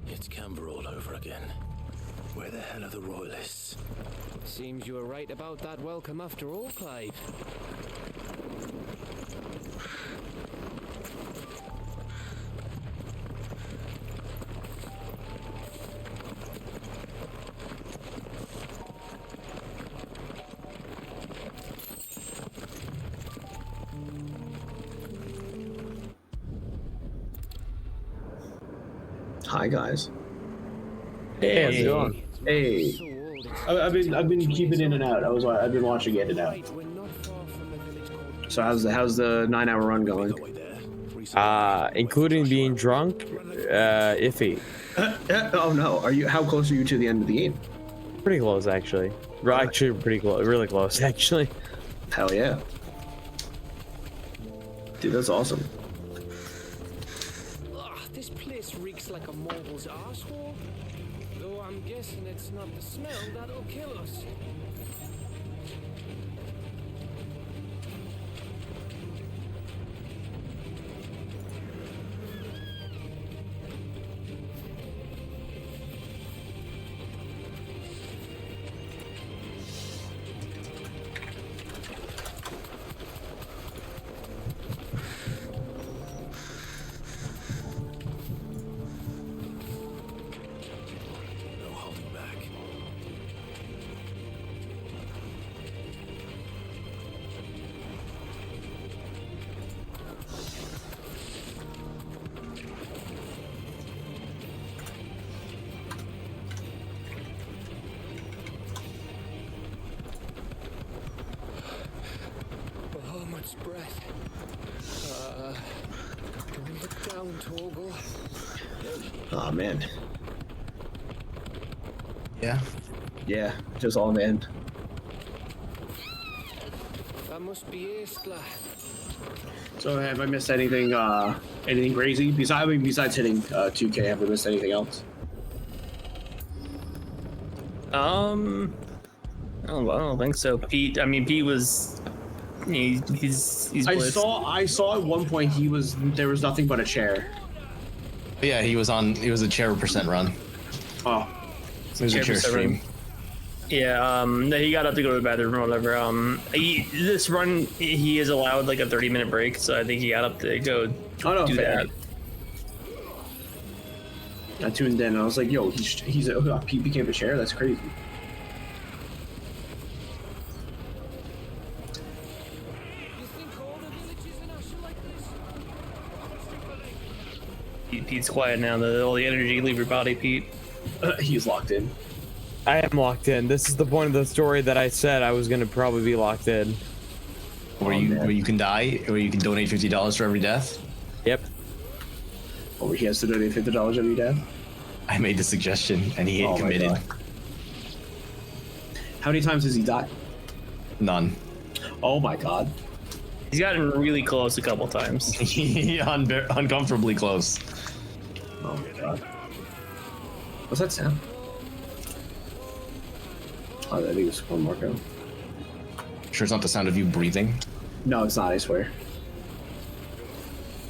It's Canberra all over again. Where the hell are the royalists? Seems you were right about that welcome after all, Clive. Hi guys. Hey, how's it going? Hey. I've been keeping in and out. I've been watching in and out. So how's the 9-hour run going? Including being drunk, iffy. Oh no! How close are you to the end of the game? Pretty close, actually. Actually, pretty close. Really close, actually. Hell yeah! Dude, that's awesome. This place reeks like a Mogul's arsehole. Though I'm guessing it's not the smell that'll kill us. Bahamut's breath. Look down, Torgal. Oh man. Yeah. Yeah, just all man. That must be Aistla. So have I missed anything? Anything crazy? Besides hitting 2K, have I missed anything else? I don't think so. Pete was. He's I saw at one point there was nothing but a chair. Yeah, he was a chair percent run. Oh. It was a chair stream. Yeah, he got up to go to the bathroom or whatever. This run, he is allowed like a 30-minute break, so I think he got up to go do that. I tuned in and I was like, yo, he became a chair? That's crazy. Pete's quiet now. All the energy leave your body, Pete. He's locked in. I am locked in. This is the point of the story that I said I was going to probably be locked in. Where you can die, where you can donate $50 for every death? Yep. Or he has to donate $50 every death? I made the suggestion, and he Oh my committed. God. How many times has he died? None. Oh my God. He's gotten really close a couple times. Uncomfortably close. Oh my God. What's that sound? Oh, I think it's one more go. Sure, it's not the sound of you breathing. No, it's not. I swear.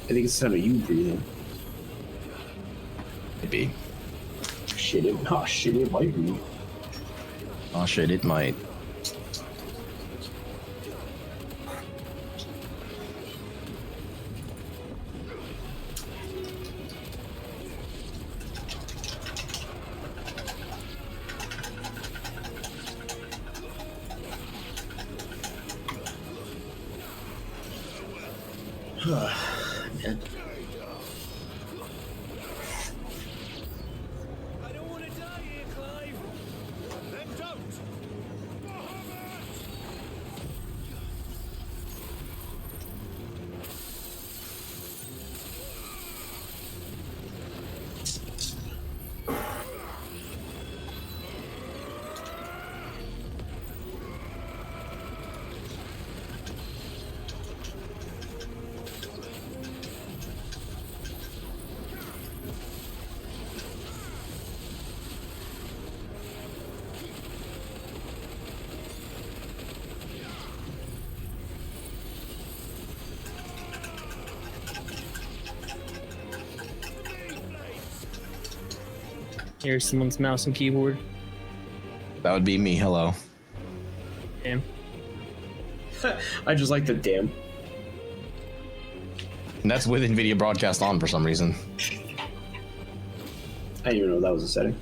I think it's the sound of you breathing. Maybe. Shit, it might be. Oh shit, it might. Man. Here's someone's mouse and keyboard. That would be me. Hello. Damn. I just like the damn. And that's with NVIDIA Broadcast on for some reason. I didn't even know that was a setting.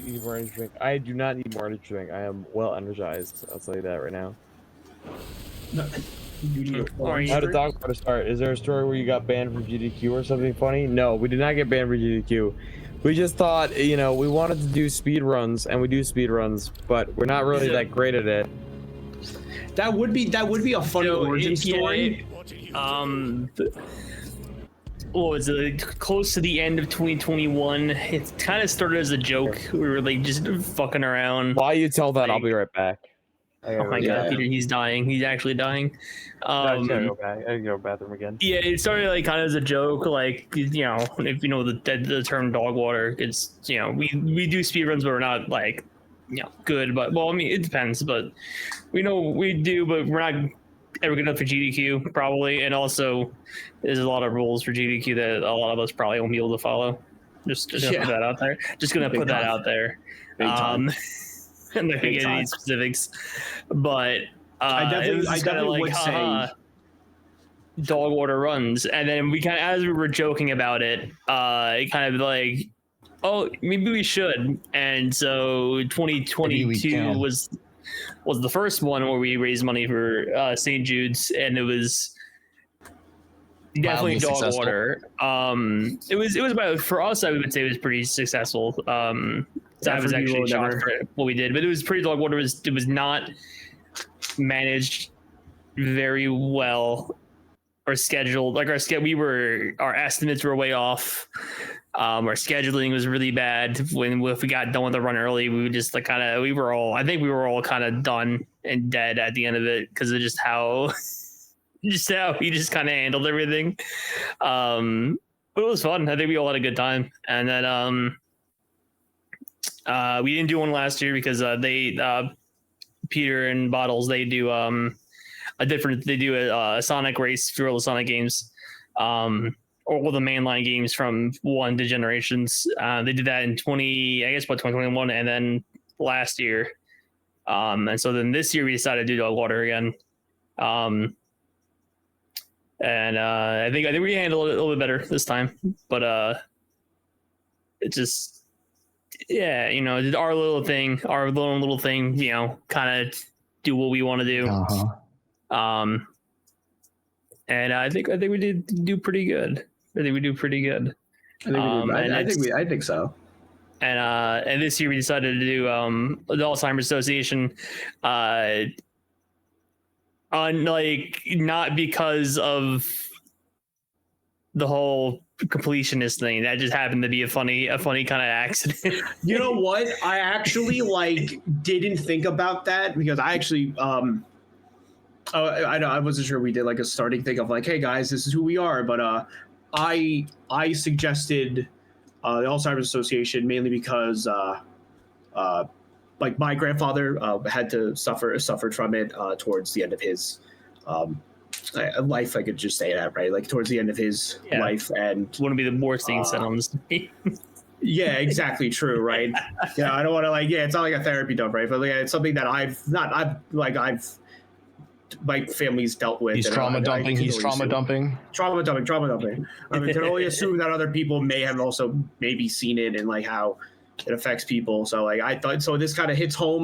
Need more energy drink. I do not need more energy drink. I am well energized. I'll tell you that right now. You need How did Dogwater start? Is there a story where you got banned from GDQ or something funny? No, we did not get banned from GDQ. We just thought, you know, we wanted to do speed runs, and we do speed runs, but we're not really that great at it. That would be a funny origin story. What was it? Close to the end of 2021. It kind of started as a joke. We were like just fucking around. While you tell that, I'll be right back. Oh my god, Peter, he's dying. He's actually dying. I gotta go back. I gotta go to the bathroom again. Yeah, it started like kind of as a joke, like, you know, if you know the term Dogwater, because, you know, we do speedruns, but we're not like, you know, good. But well, I mean, it depends. But we know we do, but we're not ever good enough for GDQ probably. And also, there's a lot of rules for GDQ that a lot of us probably won't be able to follow. Just gonna put that out there. Just gonna put that out there. I'm not gonna get any specifics, but I definitely would say Dogwater runs, and then we kind of, as we were joking about it, it kind of like, oh, maybe we should, and so 2022 was the first one where we raised money for St. Jude's, and it was definitely Dogwater. It was about, for us, I would say it was pretty successful. That was actually shocked for what we did, but it was pretty Dogwater. It was not managed very well or scheduled. Like our estimates were way off. Our scheduling was really bad. If we got done with the run early, we would just like we were all kind of done and dead at the end of it because of just how he just kind of handled everything. But it was fun. I think we all had a good time. And then we didn't do one last year because Peter and Bottles, they do a Sonic race through all the Sonic games, or all the mainline games from 1 to Generations. They did that in 2021, and then last year. And so then this year we decided to do Dogwater again. And I think we handled it a little bit better this time, but it just, yeah, our little thing, kind of do what we want to do. And I think we did do pretty good. I think we do pretty good. I think so. And this year we decided to do the Alzheimer's Association, not because of the whole completionist thing. That just happened to be a funny kind of accident. You know what? I actually didn't think about that because I actually I wasn't sure we did like a starting thing of like, hey guys, this is who we are. But I suggested the Alzheimer's Association mainly because my grandfather had to suffered from it towards the end of his life. I could just say that, right? Like towards the end of his life, and wouldn't be the worst thing said on this. Yeah, exactly true, right? Yeah, I don't want to it's not like a therapy dump, right? But it's something that my family's dealt with. He's trauma dumping. Trauma dumping. I mean, can only assume that other people may have also maybe seen it and like how it affects people. So I thought, so this kind of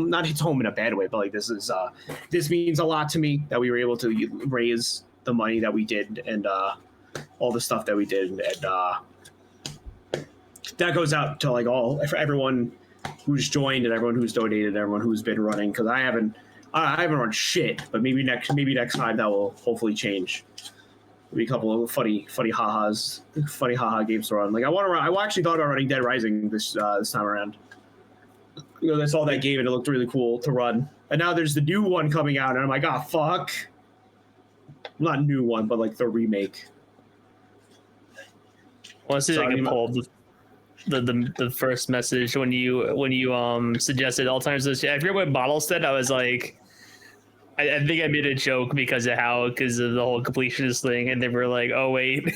not hits home in a bad way, but like this means a lot to me that we were able to raise the money that we did and all the stuff that we did, and that goes out to for everyone who's joined and everyone who's donated and everyone who's been running, because I haven't run shit, but maybe next time that will hopefully change. Maybe a couple of funny haha games to run. Like I actually thought about running Dead Rising this time around. I saw that game and it looked really cool to run. And now there's the new one coming out, and I'm like, oh fuck. Not new one, but like the remake. I want to see if I can pull the first message when you suggested Alzheimer's. I forget what Bottle said. I was like, I think I made a joke because of the whole completionist thing, and they were like, "Oh wait."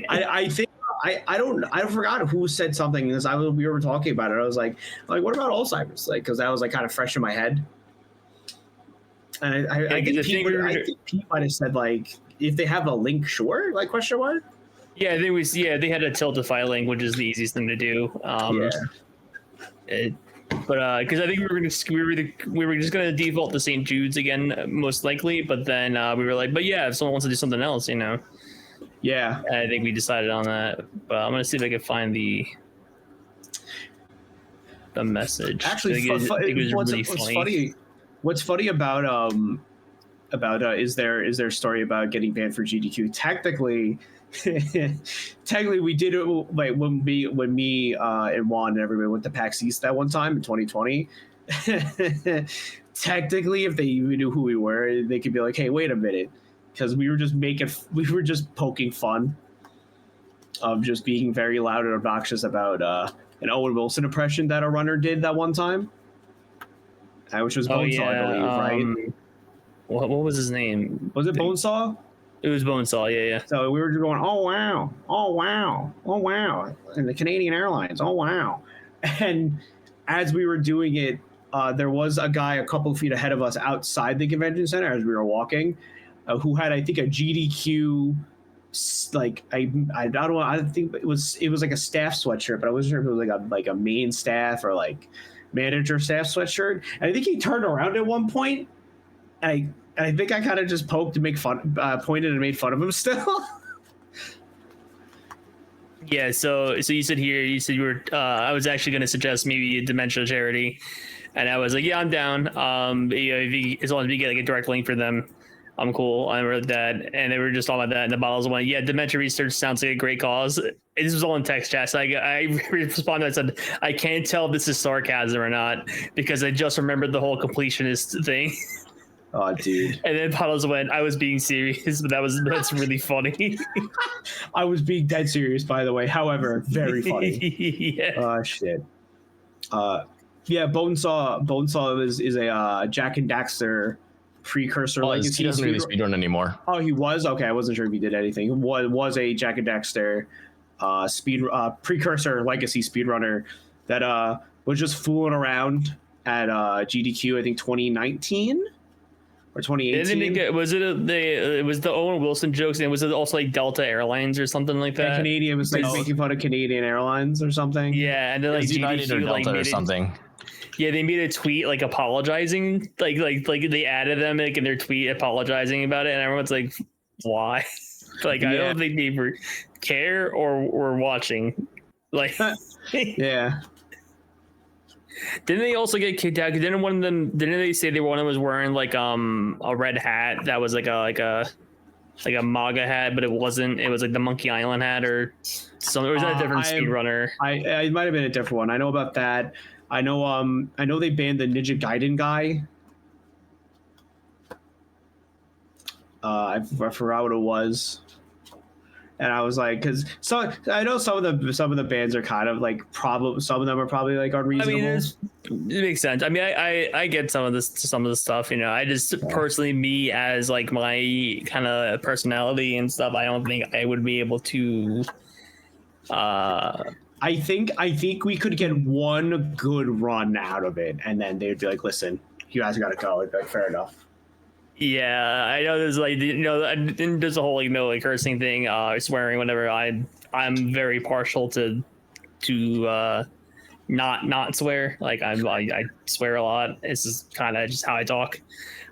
I think I forgot who said something because we were talking about it. I was like, what about Alzheimer's? Like, because that was like kind of fresh in my head. And I think Pete might have said like, if they have a link, sure? Like question mark. Yeah, they had a tiltify link, which is the easiest thing to do. But because I think we were just gonna default to St. Jude's again, most likely. But then we were like, but yeah, if someone wants to do something else, Yeah, I think we decided on that. But I'm gonna see if I can find the message. Actually, what's funny about is their story about getting banned for GDQ? Technically we did it like when me and Juan and everybody went to PAX East that one time in 2020. Technically, if they even knew who we were, they could be like, hey, wait a minute, because we were just poking fun of just being very loud and obnoxious about an Owen Wilson impression that a runner did that one time, which was Bonesaw, I believe, right? What was his name? Was it Bonesaw? It was Bonesaw, yeah. So we were just going, oh wow, and the Canadian Airlines, oh wow. And as we were doing it, there was a guy a couple of feet ahead of us outside the convention center as we were walking, who had, I think, a GDQ, like I don't know, I think it was like a staff sweatshirt, but I wasn't sure if it was like a main staff or like manager staff sweatshirt. And I think he turned around at one point, and I think I kind of just poked to make fun, pointed and made fun of him still. Yeah, so you said you were I was actually going to suggest maybe a dementia charity, and I was like, yeah, I'm down. As long as we get like a direct link for them, I'm cool. I read that, and they were just all about that. And the bottles went, yeah, dementia research sounds like a great cause. This was all in text chat, so I responded. I said, I can't tell if this is sarcasm or not because I just remembered the whole completionist thing. Oh, dude. And then Puddles went, I was being serious, but that's really funny. I was being dead serious, by the way. However, very funny. Yeah. Oh, shit. Yeah, Bonesaw is a Jack and Daxter precursor. He doesn't really speedrun anymore. Oh, he was? Okay, I wasn't sure if he did anything. He was a Jack and Daxter precursor legacy speedrunner that was just fooling around at GDQ, I think 2019 or 2018. It was the Owen Wilson jokes, and was it also like Delta Airlines or something like that? Canadian was like making fun of Canadian Airlines or something. Yeah, and then like United or Delta or something. Yeah, they made a tweet like apologizing, like they added them like in their tweet apologizing about it, and everyone's like, "Why?" Like I don't think they were care or were watching. Like, yeah. Didn't they also get kicked out? Didn't they say one of them was wearing like a red hat that was like a MAGA hat, but it wasn't. It was like the Monkey Island hat or something. Or was that a different speedrunner? It might have been a different one. I know about that. I know they banned the Ninja Gaiden guy. I forgot what it was, and I was like, because I know some of the bans are kind of like some of them are probably like unreasonable. I mean, it makes sense. I mean, I get some of the stuff. You know, I just personally, me as like my kind of personality and stuff, I don't think I would be able to. I think we could get one good run out of it, and then they'd be like, "Listen, you guys got to go." I'd be like, "Fair enough." Yeah, I know there's like there's a whole like no like cursing thing, swearing, whatever. I'm very partial to not swear. Like I swear a lot. It's just kind of just how I talk.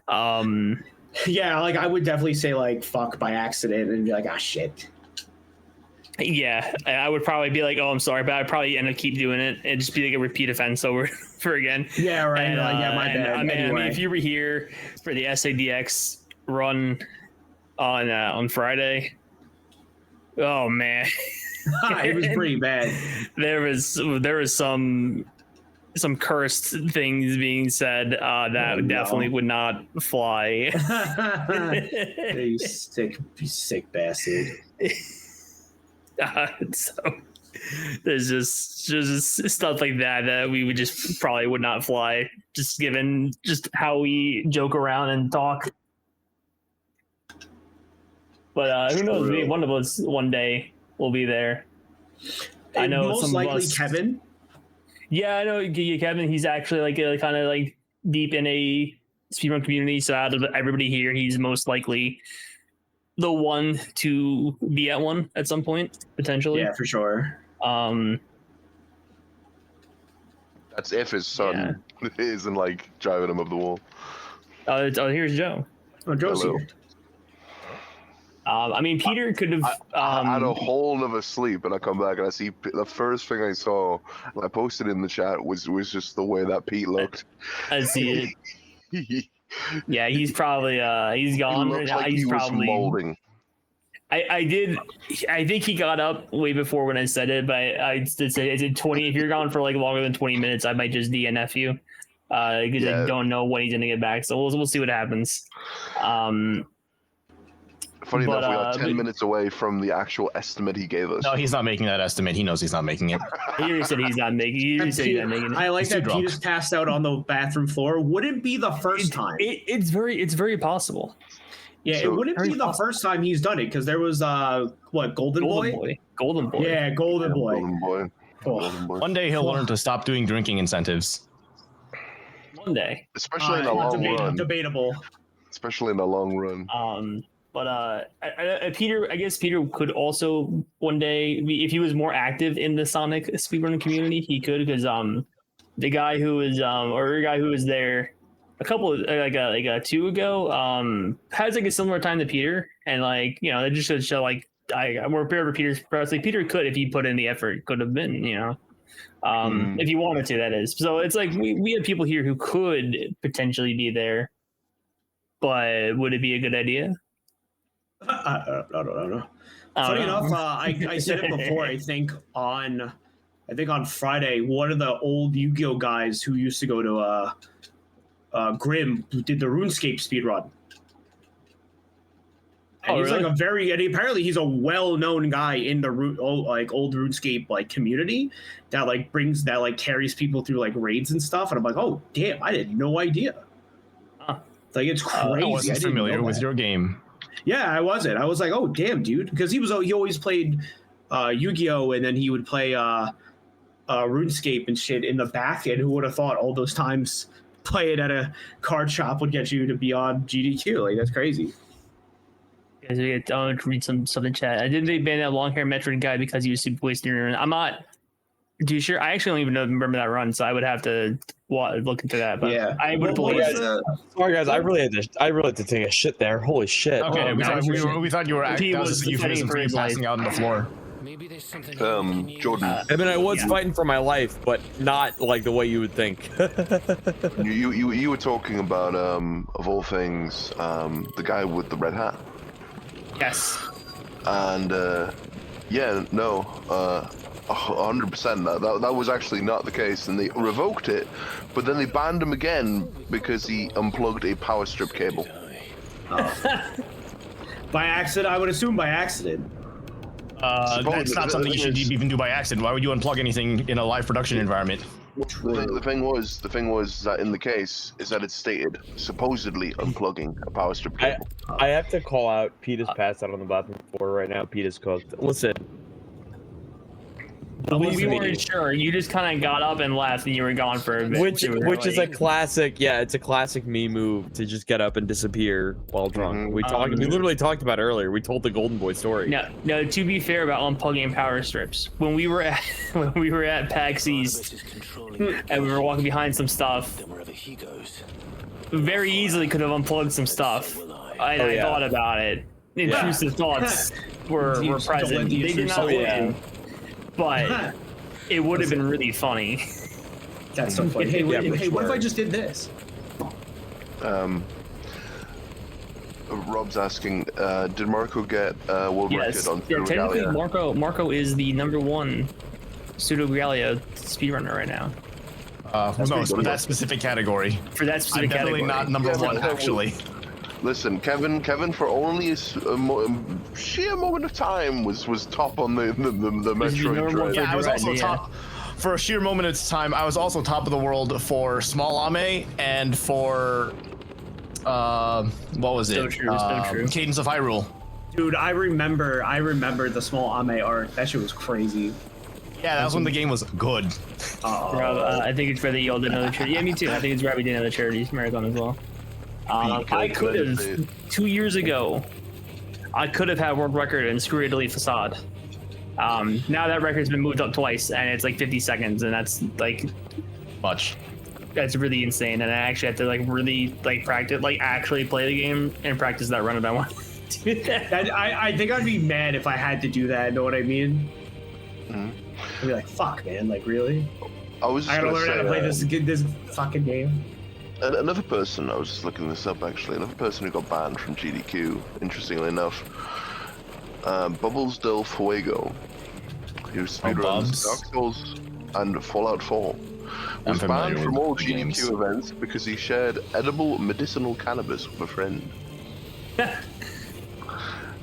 Yeah, like I would definitely say like fuck by accident and be like, "Ah, shit." Yeah, I would probably be like, "Oh, I'm sorry," but I'd probably end up keep doing it. It'd just be like a repeat offense over and over again. Yeah, right. And, yeah, my bad. I mean, anyway. if you were here for the SADX run on Friday, oh man, it was pretty bad. There was some cursed things being said that definitely would not fly. You sick bastard. So there's just stuff like that we would just probably would not fly, just given just how we joke around and talk. But who knows? Maybe one of us one day will be there. I know most some likely of us, Kevin. Yeah, I know Kevin. He's actually like kind of like deep in a speedrun community. So out of everybody here, he's most likely the one to be at one at some point, potentially. Yeah, for sure. That's if his son isn't like driving him up the wall. Oh, here's Joe. Oh, Joe's here. I mean, Peter could have. I had a whole nother sleep, and I come back and I see the first thing I saw, and I posted in the chat was just the way that Pete looked. I see it. Yeah, he's probably he's gone. He like he's he probably was molding. I think he got up way before when I said it, but I did say, is it 20? If you're gone for like longer than 20 minutes, I might just DNF you because I don't know when he's gonna get back. So we'll see what happens. Funny enough, we are 10 minutes away from the actual estimate he gave us. No, he's not making that estimate. He knows he's not making it. He already said he's not making it. I like that Peter's passed out on the bathroom floor. Wouldn't be the first time. It's very possible. Yeah, it wouldn't be the first time he's done it because there was Golden Boy. Golden Boy. Yeah, Golden Boy. Golden Boy. One day he'll learn to stop doing drinking incentives. One day, especially in the long run. Debatable. Especially in the long run. But Peter, I guess Peter could also one day, if he was more active in the Sonic speedrun community, he could, because the guy who was there a couple of like 2 ago has like a similar time to Peter, and like they just should show like I'm more prepared for Peter's press. Like Peter could, if he put in the effort, could have been if he wanted to, that is. So it's like we have people here who could potentially be there, but would it be a good idea? I don't know. Funny enough, I said it before. I think on Friday, one of the old Yu-Gi-Oh guys who used to go to Grim did the RuneScape speedrun. And he's really? and apparently he's a well-known guy in the old RuneScape like community that like carries people through like raids and stuff. And I'm like, oh damn, I had no idea. Like it's crazy. I wasn't familiar with your game. Yeah, I wasn't. I was like, oh damn, dude, because he always played Yu-Gi-Oh, and then he would play RuneScape and shit in the back. And who would have thought all those times playing at a card shop would get you to be on GDQ? Like that's crazy. Guys, I want to read some stuff in chat. I didn't ban that long hair Metroid guy because he was super wasted. I'm not too sure. I actually don't even remember that run, so I would have to look into that. But yeah, I would believe. Sorry guys, I really had to take a shit there. Holy shit! Okay, we thought you were acting. That was a euphemism for you passing out on the floor. Maybe there's something. Jordan. I mean, I was fighting for my life, but not like the way you would think. you were talking about of all things the guy with the red hat. Yes. And 100%. That was actually not the case, and they revoked it, but then they banned him again because he unplugged a power strip cable. By accident, I would assume by accident. That's not something you should even do by accident. Why would you unplug anything in a live production environment? The thing was that in the case is that it stated supposedly unplugging a power strip cable. I have to call out Peter's passed out on the bathroom floor right now. Peter's cooked. Listen. We weren't sure. You just kind of got up and left, and you were gone for a bit. Which is a classic. Yeah, it's a classic me move to just get up and disappear while drunk. We literally talked about it earlier. We told the Golden Boy story. No. To be fair about unplugging power strips, when we were at PAX East, and we were walking behind some stuff, very easily could have unplugged some stuff. I thought about it. Intrusive thoughts were present. They did not win. But it would have been really funny. That's so funny. Hey, what if I just did this? Rob's asking, did Marco get world record on Pseudo technically Gallia? Marco is the #1 Pseudo Gallia speedrunner right now. For that specific category. For that specific category. Definitely not #1, actually. Listen, Kevin for only a sheer moment of time was top on the Metroid train. Yeah, I was also top for a sheer moment of time. I was also top of the world for Small Ame and for what was it? So true. Cadence of Hyrule. Dude, I remember the Small Ame art. That shit was crazy. Yeah, that was when the game was good. Rob, I think it's for the y'all did another charity. Yeah, me too. I think it's Robbie did another charities marathon as well. I could have 2 years ago. I could have had world record in Screw Italy Facade. Now that record's been moved up twice, and it's like 50 seconds, and that's like much. That's really insane, and I actually have to like really like practice, like actually play the game and practice that run if I want to do that. I think I'd be mad if I had to do that. Know what I mean? Mm-hmm. I'd be like, "Fuck, man! Like, really? I gotta learn how to play this fucking game." Another person, I was just looking this up actually, another person who got banned from GDQ, interestingly enough, Bubbles del Fuego, who speedruns Dark Souls and Fallout 4, was banned from all GDQ events because he shared edible medicinal cannabis with a friend.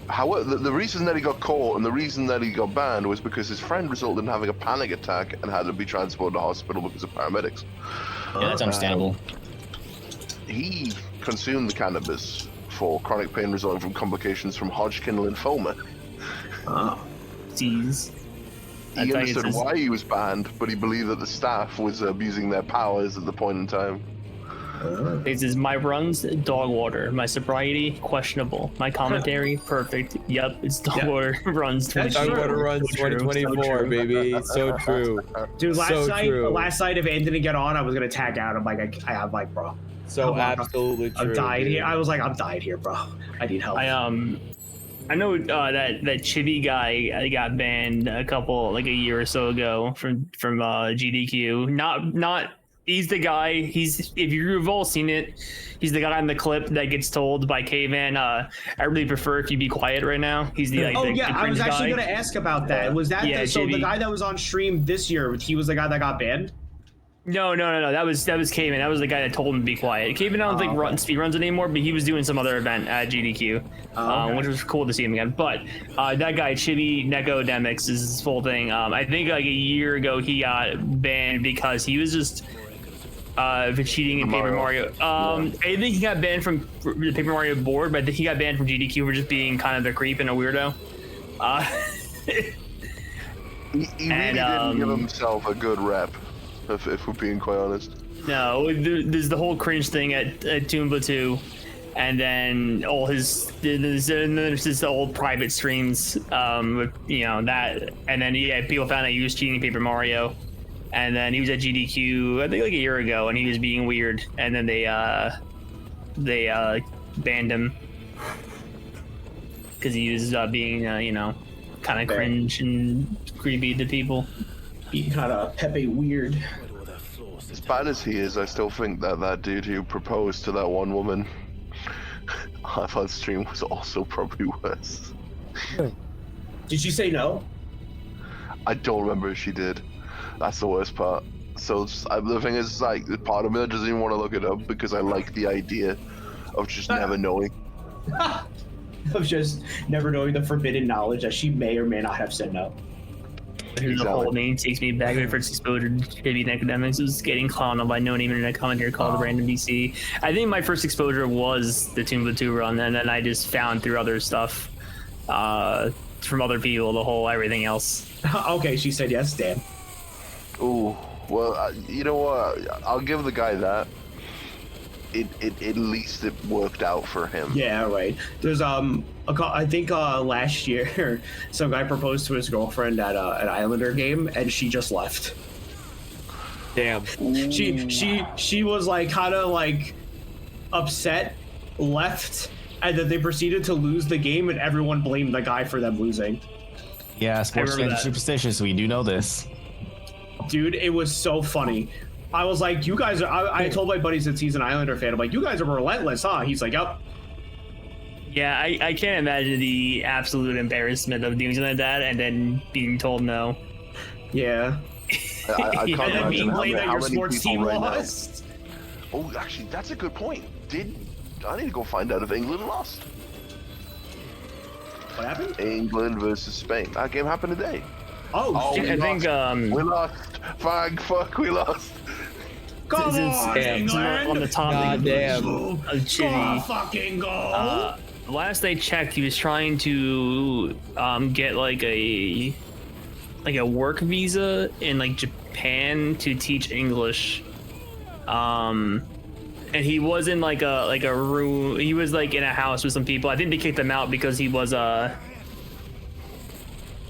However, the reason that he got caught and the reason that he got banned was because his friend resulted in having a panic attack and had to be transported to hospital because of paramedics. Yeah, that's understandable. He consumed the cannabis for chronic pain resulting from complications from Hodgkin lymphoma. Jeez. He understood why he was banned, but he believed that the staff was abusing their powers at the point in time. This is my runs, Dogwater. My sobriety, questionable. My commentary, perfect. Yep, it's Dogwater runs. Dogwater runs 2024, baby. So true. Dude, So true. last night, if Ann didn't get on, I was gonna tag out. I'm like, I'm like, bro. So absolutely true. I'm dying dude. here. I was like, I'm dying here, bro. I need help. I know that Chibi guy got banned a year or so ago from GDQ. Not he's the guy. If you've all seen it, he's the guy in the clip that gets told by K-Man, I really prefer if you be quiet right now. He's the I was actually guy. gonna ask about that. Was that the guy that was on stream this year? He was the guy that got banned. No. That was K-Man. That was the guy that told him to be quiet. K-Man, I don't think speedruns anymore, but he was doing some other event at GDQ, which was cool to see him again. But that guy, Chibi Neko Demix, is his full thing. I think like a year ago he got banned because he was just for cheating in Paper Mario. I think he got banned from the Paper Mario board, but I think he got banned from GDQ for just being kind of a creep and a weirdo. He really didn't give himself a good rep. If we're being quite honest. No, there's the whole cringe thing at Toomba 2, and then there's this old private streams, with that, and then people found out he was cheating Paper Mario, and then he was at GDQ I think like a year ago, and he was being weird, and then they banned him because he was being kind of cringe and creepy to people. Kind of Pepe weird. As bad as he is, I still think that dude who proposed to that one woman on stream was also probably worse. Did she say no? I don't remember if she did. That's the worst part. So the thing is, like, part of me that doesn't even want to look it up because I like the idea of just never knowing. Of just never knowing the forbidden knowledge that she may or may not have said no. The whole name takes me back. My first exposure to Chibi Academics was getting clowned on by no name internet commentator called Random DC. I think my first exposure was the Toomba 2 run, and then I just found through other stuff from other people, the whole everything else. Okay, she said yes, Dan. Ooh, well, you know what? I'll give the guy that. At least it worked out for him. Yeah, right. There's I think last year some guy proposed to his girlfriend at an Islander game, and she just left. Damn. She was like kind of like upset, left, and then they proceeded to lose the game, and everyone blamed the guy for them losing. Yeah, sports fans are superstitious. We do know this. Dude, it was so funny. I was like, you guys are. I told my buddies that he's an Islander fan. I'm like, you guys are relentless, huh? He's like, yep. Yeah, I can't imagine the absolute embarrassment of doing something like that and then being told no. Yeah. I can't and then being blamed that your many sports team people lost. Oh, actually, that's a good point. I need to go find out if England lost. What happened? England versus Spain. That game happened today. Oh shit! I think we lost. Fuck, we lost. Come on, England! On the topic of Chibi. Fucking go! Last I checked, he was trying to get like a work visa in like Japan to teach English. And he was in like a room. He was like in a house with some people. I think they kicked him out because he was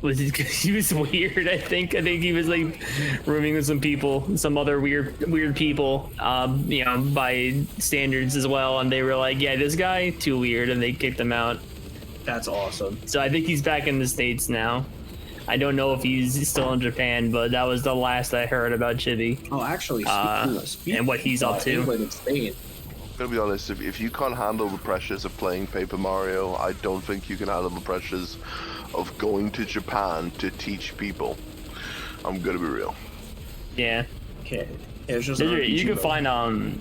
he was weird. I think he was like rooming with some people, some other weird people, by standards as well. And they were like, yeah, this guy too weird, and they kicked him out. That's awesome. So I think he's back in the States now. I don't know if he's still in Japan, but that was the last I heard about Chibi. Oh, actually, and what he's up to. England and Spain. I'm gonna be honest, if you can't handle the pressures of playing Paper Mario, I don't think you can handle the pressures of going to Japan to teach people. I'm gonna be real. Yeah. Okay. It's just you can find I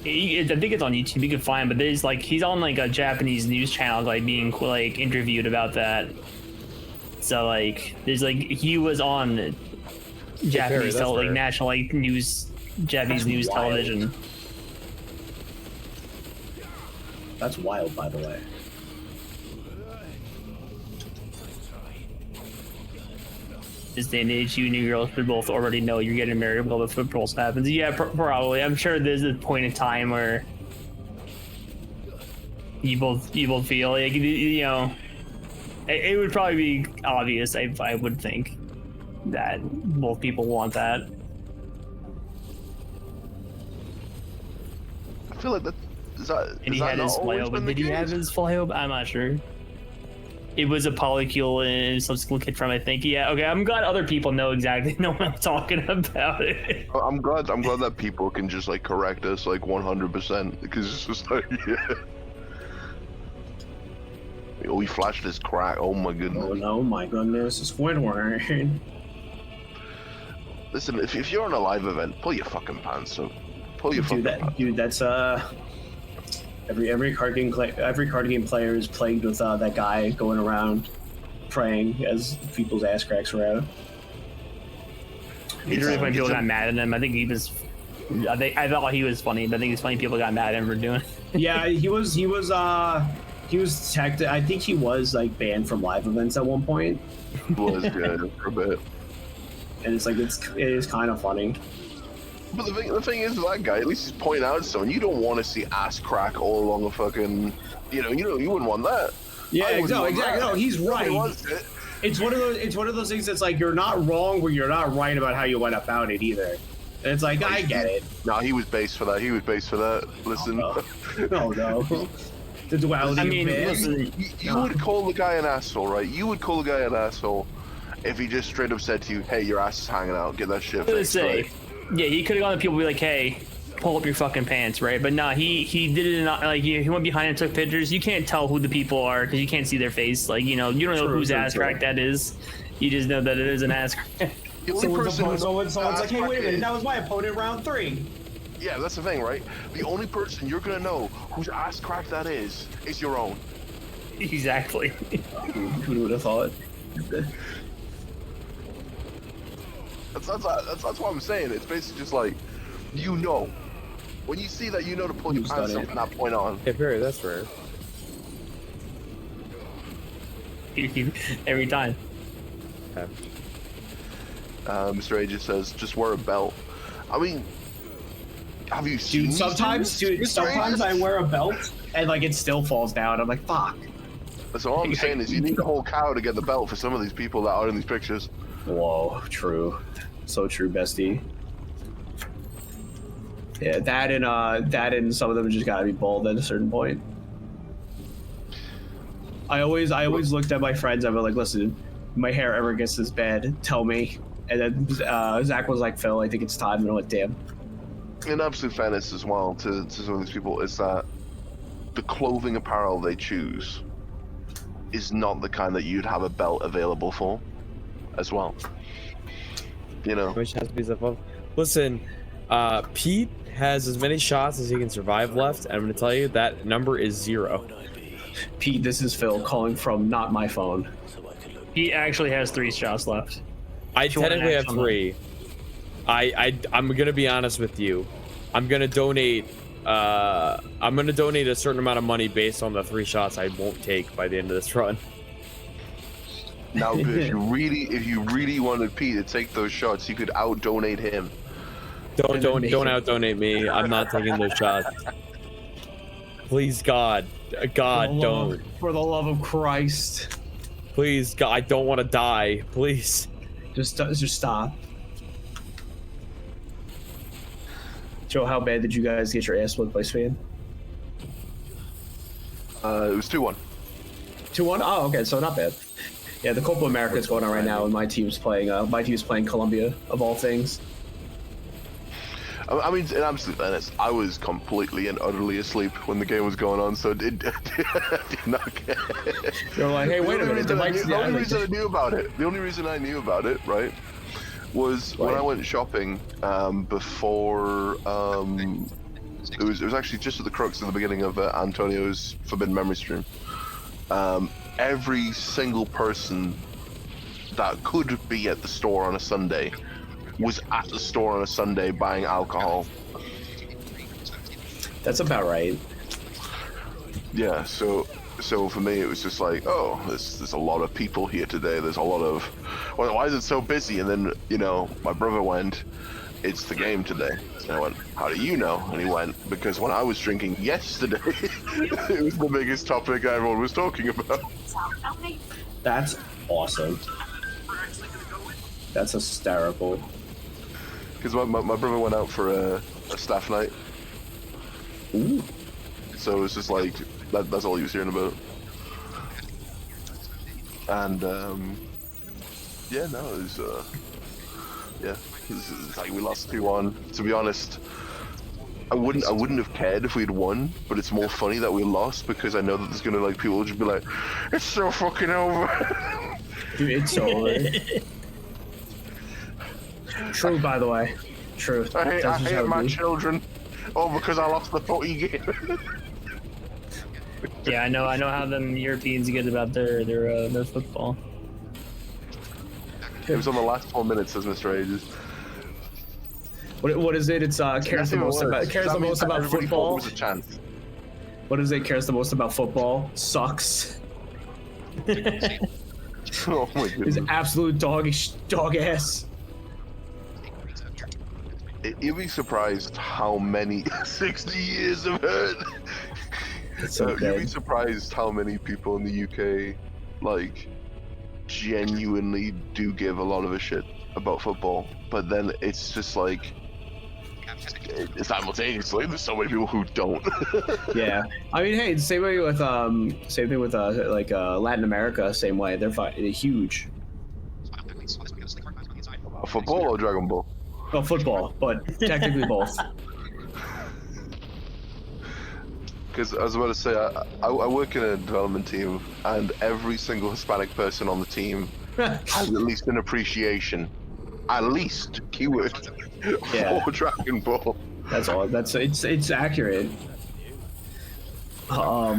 think it's on YouTube. You can find, but there's like he's on like a Japanese news channel, like being like interviewed about that. So like there's like he was on Japanese national like news, Japanese news television. That's wild, by the way. this day and age, you and your girl should both already know you're getting married while the proposal happens. Yeah, probably. I'm sure there's a point in time where you both feel like, you know, it would probably be obvious. I would think that both people want that. I feel like that is that. And he had his flyover. Did he have his flyover? I'm not sure. It was a polycule and subsequent kid from, I think. Yeah. Okay. I'm glad other people know exactly what I'm talking about. It. I'm glad that people can just like correct us like 100% because it's just like yeah. Oh, he flashed his crack. Oh my goodness. Oh no, my goodness, it's Squidward. Listen, if you're on a live event, pull your fucking pants up. Pull your fucking pants. Dude, that's every card game player is plagued with that guy going around praying as people's ass cracks are out. It's really funny people got mad at him. I think he was. I thought he was funny, but I think it's funny people got mad at him for doing it. Yeah, he was I think he was like banned from live events at one point. Was good for a bit. And it's like it is kind of funny. But the thing is, that guy at least he's pointing out something. You don't want to see ass crack all along a fucking, you wouldn't want that. Yeah, exactly. No, he's right. It's one of those things that's like you're not wrong, but you're not right about how you went about it either. And it's like I get it. No, he was based for that. Listen. No. The duality. I mean, listen, you would call the guy an asshole, right? You would call the guy an asshole if he just straight up said to you, "Hey, your ass is hanging out. Get that shit fixed." Right? Yeah, he could have gone to people and be like, "Hey, pull up your fucking pants," right? But nah, he did it not like he went behind and took pictures. You can't tell who the people are because you can't see their face. Like you don't know whose ass crack that is. You just know that it is an ass crack. Someone's like, "Hey, wait a minute, that was my opponent round 3." Yeah, that's the thing, right? The only person you're gonna know whose ass crack that is your own. Exactly. Who would have thought? That's what I'm saying. It's basically just like, when you see that, to pull your pants up from that point on. Yeah, Barry, that's rare. Every time. Okay. Mr. Aegis says, just wear a belt. I mean, have you seen? Sometimes I wear a belt and like it still falls down. I'm like, fuck. That's all I'm saying is you need a whole cow to get the belt for some of these people that are in these pictures. Whoa, true. So true, bestie. Yeah, that and some of them just gotta be bald at a certain point. I always looked at my friends. I was like, listen, my hair ever gets this bad, tell me. And then Zach was like, Phil, I think it's time. And I went, damn. In absolute fairness as well to some of these people is that the clothing apparel they choose is not the kind that you'd have a belt available for as well. Which has to be above. Listen, Pete has as many shots as he can survive left, and I'm going to tell you that number is 0. Pete, this is Phil calling from not my phone. He actually has 3 shots left. I technically have 3. I'm going to be honest with you. I'm going to donate a certain amount of money based on the 3 shots I won't take by the end of this run. Now, if you really wanted Pete to take those shots, you could out-donate him. Don't out-donate me. I'm not taking those shots. Please, God, don't. For the love of Christ. Please, God, I don't want to die. Please. Just stop. Joe, how bad did you guys get your ass whipped by Span? It was 2-1. 2-1? Oh, okay, so not bad. Yeah, the Copa America is going on right now, and my team's playing Colombia, of all things. I mean, in absolute fairness, I was completely and utterly asleep when the game was going on, so did not get it. You're like, hey, wait a minute. The only reason I knew about it, right, was when I went shopping before. It was actually just at the crux of the beginning of Antonio's Forbidden Memory stream. Every single person that could be at the store on a Sunday was at the store on a Sunday buying alcohol. That's about right. Yeah, so So for me, it was just like, oh, there's a lot of people here today. There's a lot of, why is it so busy? And then, you know, my brother went, it's the game today. And I went, how do you know? And he went, because when I was drinking yesterday, it was the biggest topic everyone was talking about. That's awesome. That's hysterical. Because my brother went out for a staff night. Ooh. So it was just like, that's all he was hearing about. And, yeah, no, it was, yeah, it's like we lost 2-1. To be honest, I wouldn't have cared if we'd won, but it's more funny that we lost because I know that there's gonna like people will just be like, it's so fucking over. Dude, it's over. True, by the way. True. I hate my children. Oh, because I lost the footy game. Yeah, I know how them Europeans get about their football. It was on the last 4 minutes, says Mr. Ages. What is it? It's cares the most about football. Was a chance. What is it? Cares the most about football? Sucks. Oh my goodness. Is absolute dog ass. You'd be surprised how many 60 years of hurt. You'd be surprised how many people in the UK like genuinely do give a lot of a shit about football, but then it's just like simultaneously there's so many people who don't. Yeah, I mean, hey, same thing with Latin America. Same way, they're huge. Football or Dragon Ball? Oh, football, but technically both. Because I was about to say, I work in a development team, and every single Hispanic person on the team has at least an appreciation, at least keyword, for Dragon Ball. That's all. It's accurate. Well,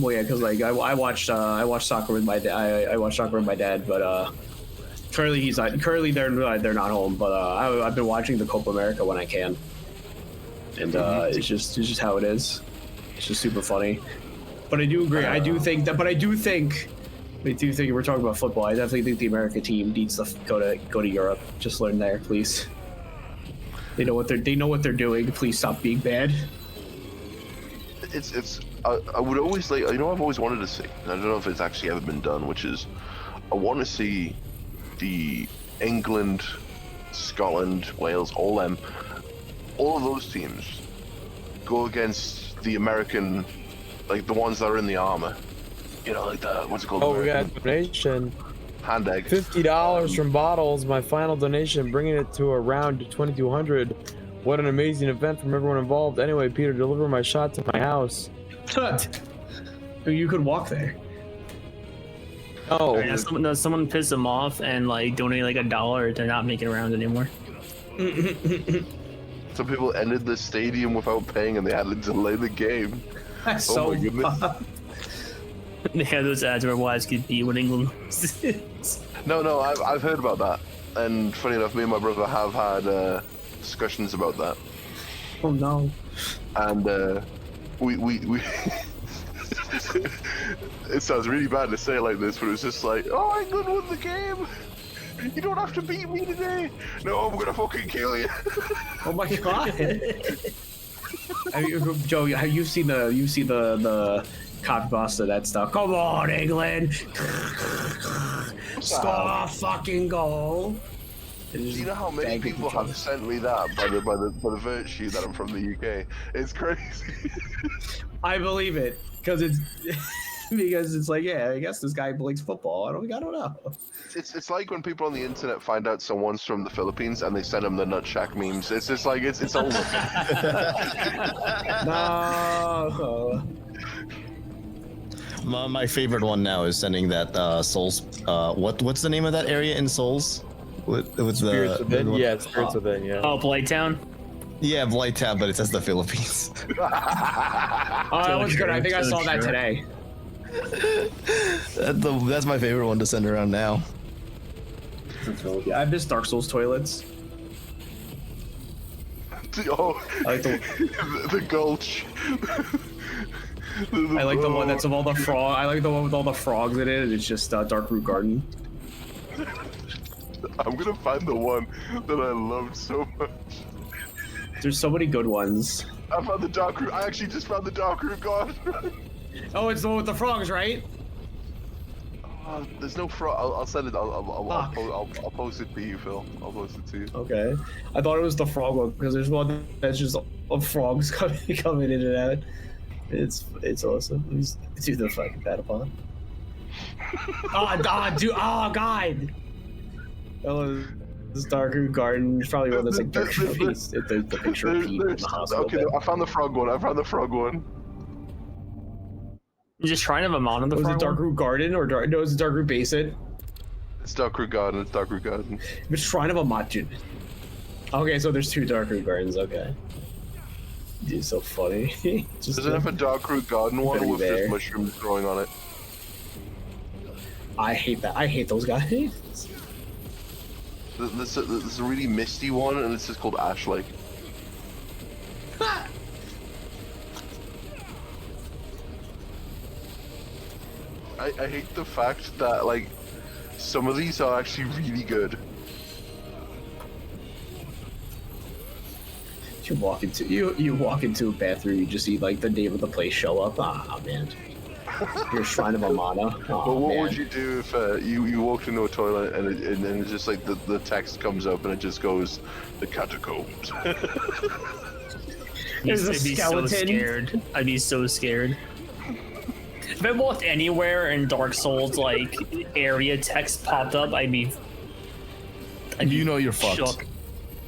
yeah, because like I watched soccer with my dad. I watched soccer with my dad, but currently they're not home. But I've been watching the Copa America when I can. And it's just how it is. It's just super funny. But I do agree. I do think we're talking about football. I definitely think the America team needs to go to Europe. Just learn there, please. They know what they're doing. Please stop being bad. I would always like, you know, I've always wanted to see, and I don't know if it's actually ever been done, which is I want to see the England, Scotland, Wales, all of those teams go against the American, like the ones that are in the armor. You know, like the, what's it called? Oh, we got a donation. Hand egg. $50 from Bottles, my final donation, bringing it to around 2,200. What an amazing event from everyone involved. Anyway, Peter, deliver my shot to my house. You could walk there. Oh. Yeah, someone pissed them off and like donate like $1 to not make it around anymore. Some people ended the stadium without paying, and they had to delay the game. That's oh my goodness. They had those ads where wives could be when England. No, I've heard about that, and funny enough, me and my brother have had discussions about that. Oh no. And we it sounds really bad to say it like this, but it's just like, oh, England won the game. You don't have to beat me today. No, I'm gonna fucking kill you. Oh my god. Joe, have you seen the copy pasta that stuff? Come on, England. Score fucking goal. Do you know how many people have sent me that by the virtue that I'm from the UK? It's crazy. I believe it because it's like, yeah, I guess this guy likes football. I don't know. It's like when people on the internet find out someone's from the Philippines and they send them the Nutshack memes. It's just like it's over. No. My favorite one now is sending that Souls. What's the name of that area in Souls? With Spirits the Within? Yeah, Spirits Within, yeah. Oh, Blighttown? Yeah, Blighttown, but it says the Philippines. Oh, that was good. I think I saw that today. That's my favorite one to send around now. I miss Dark Souls toilets. Oh, I like the Gulch. I like the one that's of all the frog. I like the one with all the frogs in it. And it's just Darkroot Garden. I'm gonna find the one that I loved so much. There's so many good ones. I found the Darkroot. I actually just found the Darkroot Garden. Oh, it's the one with the frogs, right? There's no frog. I'll send it. I'll post it for you, Phil. I'll post it to you. Okay. I thought it was the frog one because there's one that's just of frogs coming in and out. It's awesome. Let's do the fucking Patapon. Dude. Oh, God. Oh, this Darkroot Garden is probably one that's like the picture of Pete in the hospital. Okay, I found the frog one. You just trying to have a mon on the front. Was it Darkroot Garden or no? It's Darkroot Basin. It's Darkroot Garden. It's Shrine of a Majin. Okay, so there's 2 Darkroot Gardens. Okay. Dude, so funny. Does it have a Darkroot Garden one with just mushrooms growing on it? I hate that. I hate those guys. There's a really misty one, and it's just called Ash Lake. I hate the fact that like some of these are actually really good. You walk into a bathroom, you just see like the name of the place show up. Ah, man. You're Shrine of Amana. But what would you do if you walked into a toilet and then it's just like the text comes up and it just goes the catacombs? There's a skeleton. So scared. I'd be so scared. If I walked anywhere in Dark Souls like area text popped up, I'd be you're fucked. Shook.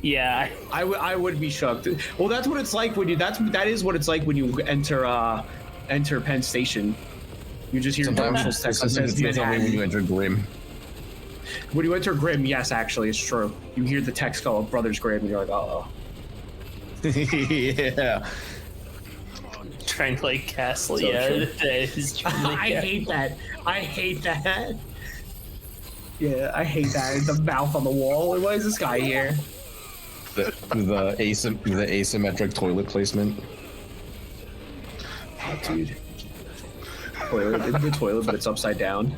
Yeah, I would be shocked. Well, that's what it's like when you. That is what it's like when you enter Penn Station. You just hear Dark Souls text that says when you enter Grim. When you enter Grim, yes, actually, it's true. You hear the text called Brothers Grim, and you're like, uh-oh. Yeah. Trying to like Castle, So yeah. I hate that. I hate that. Yeah, I hate that. The mouth on the wall. Why is this guy here? The asymmetric toilet placement. Oh, dude. The toilet, but it's upside down.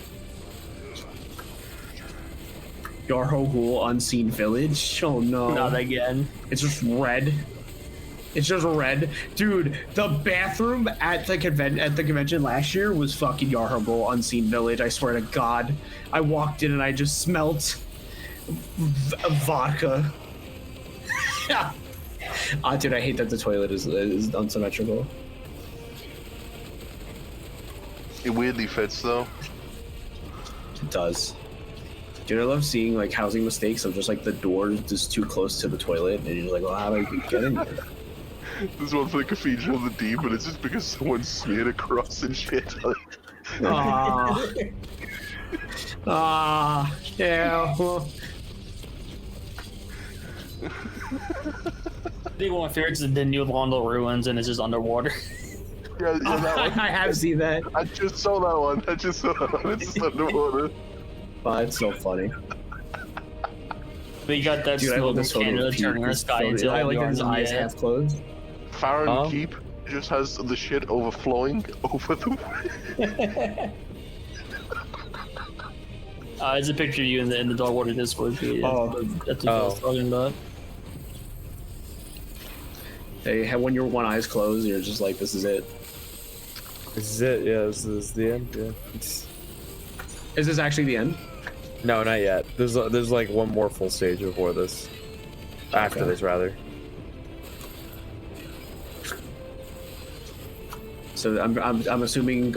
Yarho Ghoul Unseen Village. Oh no. Not again. It's just red. It's just red. Dude, the bathroom at the convention last year was fucking Yarho Ghoul Unseen Village. I swear to God. I walked in and I just smelt vodka. Dude, I hate that the toilet is unsymmetrical. It weirdly fits though. It does. Dude, I love seeing like housing mistakes of just like the door is just too close to the toilet and you're like, well, how do I get in here? There's one for the Cathedral of the Deep, but it's just because someone smeared a cross and shit. Yeah. Big one favorites is the New Londo ruins and it's just underwater. Yeah, that one. I have seen that. I just saw that one. It's just underwater. Oh, it's so funny. But you got that smoke Canada turning the sky into I like his eyes half closed. Farron Keep just has the shit overflowing over them. It's a picture of you in the Dogwater Discord feed. That's what I was talking about. Hey, when your one eye's closed, you're just like, this is it. This is it, yeah, this is the end, yeah. Is this actually the end? No, not yet. There's like one more full stage before this. After this, rather. So I'm assuming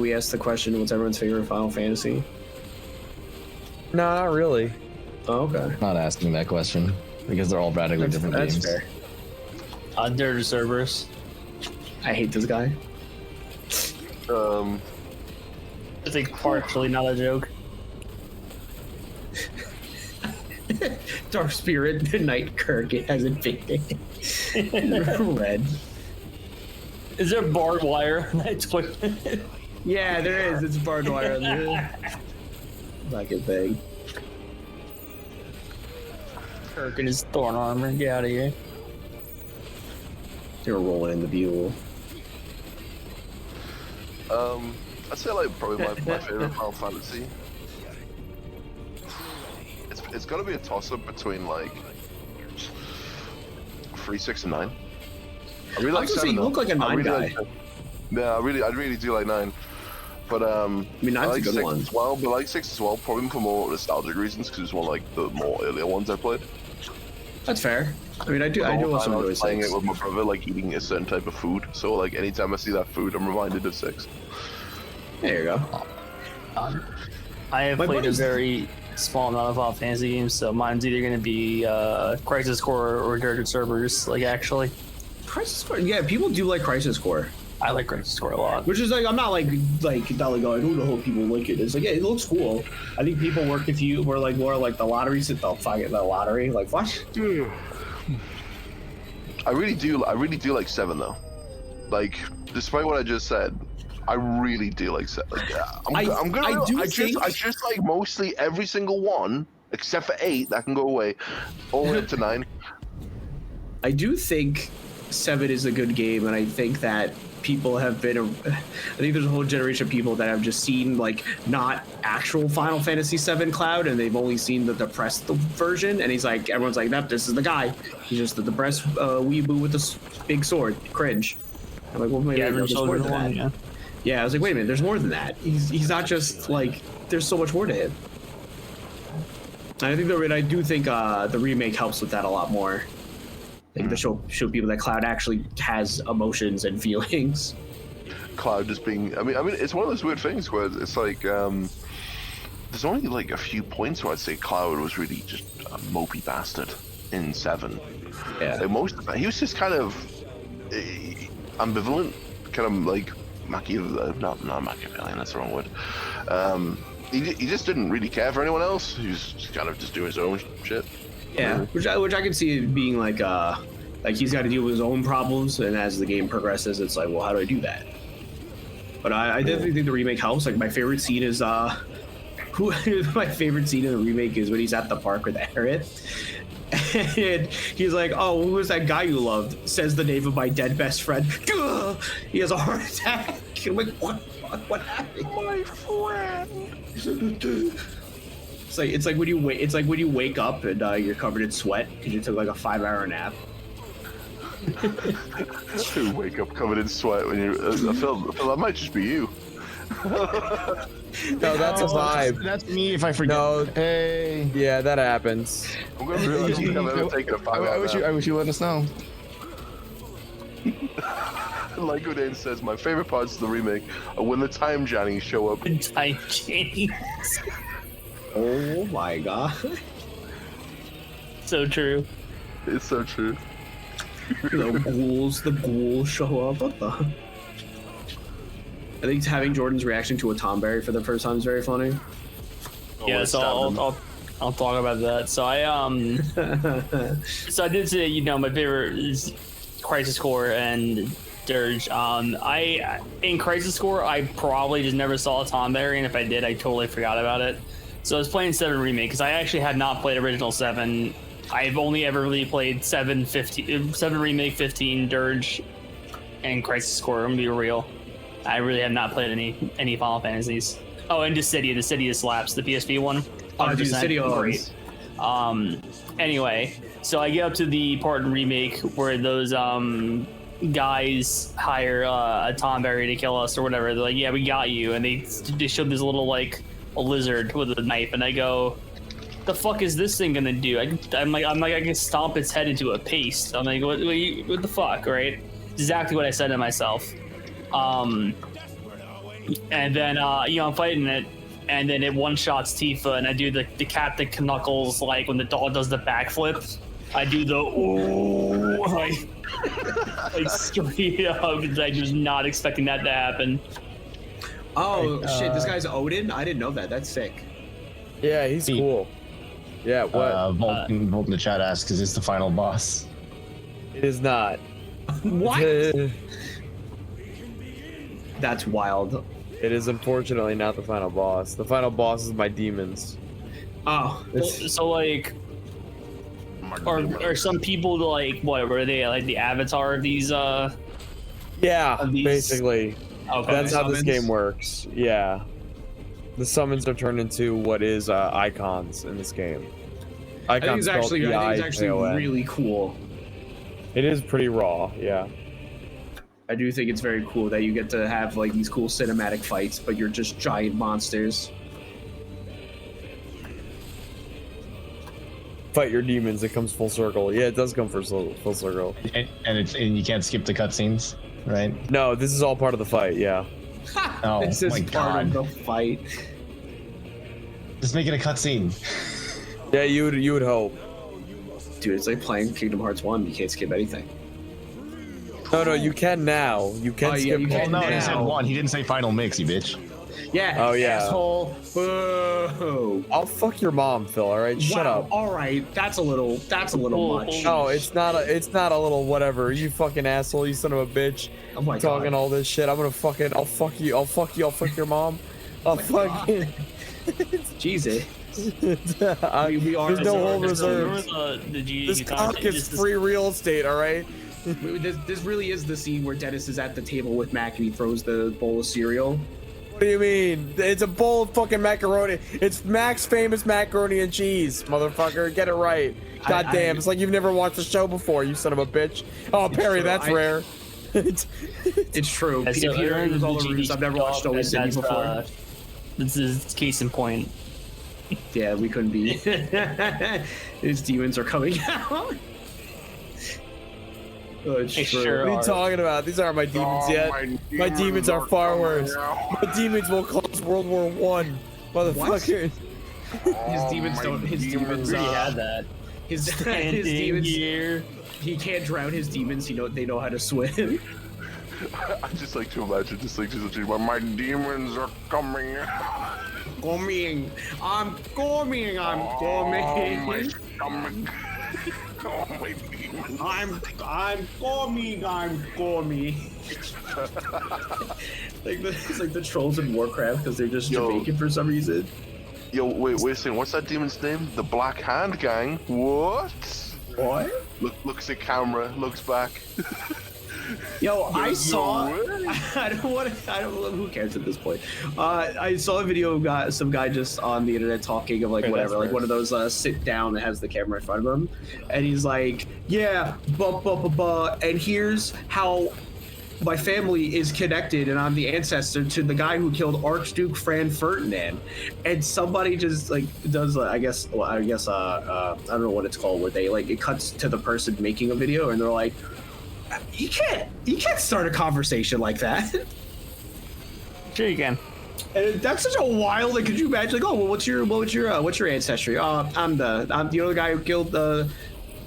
we asked the question, what's everyone's favorite Final Fantasy? No, not really. Oh, okay. Not asking that question because they're all radically different games. That's fair. They're the servers. I hate this guy. It's like partially not a joke. Dark Spirit, the Night Kirk, it hasn't been red. Is there barbed wire on that toilet? Yeah, there is. It's barbed wire on there. Fucking thing. Kirk in his thorn armor. Get out of here. They were rolling in the bugle. I'd say like probably my favorite Final Fantasy. It's got to be a toss-up between like 3, 6, and 9. I really like 7. You look like a 9 guy. I really do like 9. But I mean, 9's I like a good 6 one. as well. But I like 6 as well, probably for more nostalgic reasons, because it's one of like the more earlier ones I played. That's fair. I mean, I do also enjoy 6. Playing it with my brother, like eating a certain type of food. So like anytime I see that food, I'm reminded of 6. There you go. I have played a very small amount of Final Fantasy games, so mine's either going to be Crisis Core or Dirge Servers. Like actually, Crisis Core. Yeah, people do like Crisis Core. I like Crisis Core a lot. Which is like, I'm not like I don't know how people like it. It's like, yeah, it looks cool. I think people were confused. Were like more like the lottery. The lottery. Like what? I really do like 7 though. Like, despite what I just said, I really do like 7. Like, I just like mostly every single one except for 8 that can go away, all the way up to 9. I do think 7 is a good game, and I think that people have been I think there's a whole generation of people that have just seen like not actual Final Fantasy 7 Cloud, and they've only seen the depressed version, and he's like, everyone's like, nope, this is the guy. He's just the depressed weeaboo with the big sword. Cringe. I'm like, well, maybe there's more than that. Yeah, I was like, wait a minute, there's more than that. He's not just like, there's so much more to him. And I do think the remake helps with that a lot more. Like to show people that Cloud actually has emotions and feelings. Cloud just being, I mean, it's one of those weird things where it's like, there's only like a few points where I'd say Cloud was really just a mopey bastard in 7. Yeah. Like most of it, he was just kind of ambivalent, kind of like not Machiavellian, that's the wrong word. He just didn't really care for anyone else. He was just kind of just doing his own shit. Yeah, which I can see it being like he's got to deal with his own problems, and as the game progresses, it's like, well, how do I do that? But I definitely think the remake helps. Like my favorite scene is my favorite scene in the remake is when he's at the park with Aerith, and he's like, "Oh, who was that guy you loved?" Says the name of my dead best friend. He has a heart attack. I'm like, what happened? My friend. It's like when you wake up and you're covered in sweat because you took like a 5-hour nap. You wake up covered in sweat when you. I feel that might just be you. No, that's a vibe. That's me if I forget. No, hey. Yeah, that happens. I'm gonna realize I've ever taken a 5-hour I wish you let us know. Like Godin says, my favorite parts of the remake are when the Time Jannies show up. Time Jannies. Oh my god. So true. It's so true. The ghouls show up. What the? I think having Jordan's reaction to a Tomberry for the first time is very funny. Yeah, so I'll talk about that. So so I did say, my favorite is Crisis Core and Dirge. In Crisis Core, I probably just never saw a Tomberry, and if I did, I totally forgot about it. So I was playing 7 Remake because I actually had not played original 7. I've only ever really played 7 Remake, 15, Dirge, and Crisis Core. I'm gonna be real. I really have not played any Final Fantasies. Oh, and Dissidia slaps, the PSP one. Oh, dude, Dissidia great. Anyway, so I get up to the part in Remake where those guys hire a Tomberry to kill us or whatever. They're like, yeah, we got you, and they showed this little like a lizard with a knife, and I go, the fuck is this thing gonna do? I'm like I can stomp its head into a paste. I'm like, what the fuck, right? Exactly what I said to myself. And then I'm fighting it, and then it one-shots Tifa, and I do the Captain Knuckles, like when the dog does the backflip. I do the ooh, like straight up. I was not expecting that to happen. Oh shit! This guy's Odin. I didn't know that. That's sick. Yeah, he's cool. Yeah, what? Vulcan in the chat asks, "Is this the final boss?" It is not. What? That's wild. It is unfortunately not the final boss. The final boss is my demons. Oh, so like, are some people like what? Were they like the avatar of these? Yeah, basically. Okay. That's how this Summons. game works. Yeah. The summons are turned into what is icons in this game. I think it's Icons spelled actually EIKON. really cool. It is pretty raw, yeah. I do think it's very cool that you get to have like these cool cinematic fights, but you're just giant monsters. Fight your demons, it comes full circle. Yeah, it does come full circle. And you can't skip the cutscenes, right? No, this is all part of the fight, yeah. Oh This is my part god. of the fight. Just make it a cutscene. Yeah, you would hope. Dude, it's like playing Kingdom Hearts 1. You can't skip anything. No, you can now. You can Oh, yeah, skip. you can No, he now. said 1. He didn't say final mix, you bitch. Yeah. Oh, yeah. Asshole. Boo. I'll fuck your mom, Phil. All right, shut Wow, up. all right, that's a little much. No, it's not a little whatever. You fucking asshole. You son of a bitch. Oh my Talking God. all this shit. I'm gonna fucking. I'll fuck you. I'll fuck you. I'll fuck your mom. I'll fuck you. Jesus. We are. There's no hold reserves. This This cock is free real estate. All right. This really is the scene where Dennis is at the table with Mac and he throws the bowl of cereal. What do you mean? It's a bowl of fucking macaroni. It's Mac's famous macaroni and cheese, motherfucker. Get it right. God damn, it's like you've never watched the show before, you son of a bitch. Oh, Perry, true. that's rare. It's true. Yeah, so Peter Aaron knows all the the roots. I've never watched Always Sydney that's, before. This is case in point. Yeah, we couldn't be. His demons are coming out. Oh, it's They true. sure What are you are. talking about? These aren't my demons yet. My demons are far worse. My demons will cause World War One, motherfucker. His demons don't. His demons. We already had that. His Standing demons. here. He can't drown his demons. They know how to swim. I just like to imagine, my demons are coming. Coming. I'm coming. I'm coming. My stomach. Oh, my demons. I'm coming. I'm coming. It's like the trolls in Warcraft because they're just Jamaican for some reason. Yo, wait a second. What's that demon's name? The Black Hand Gang. What? What? Looks at camera. Looks back. Yo, I There's saw. no way. I don't. Who cares at this point? I saw a video of some guy just on the internet talking of like whatever, like one of those sit down that has the camera in front of him, and he's like, yeah, and here's how my family is connected, and I'm the ancestor to the guy who killed Archduke Franz Ferdinand, and somebody just like does I don't know what it's called, where they like it cuts to the person making a video, and they're like. You can't start a conversation like that. Sure you can. And that's such a wild. Like, could you imagine? Like, oh, well, what's your ancestry? I'm the guy who killed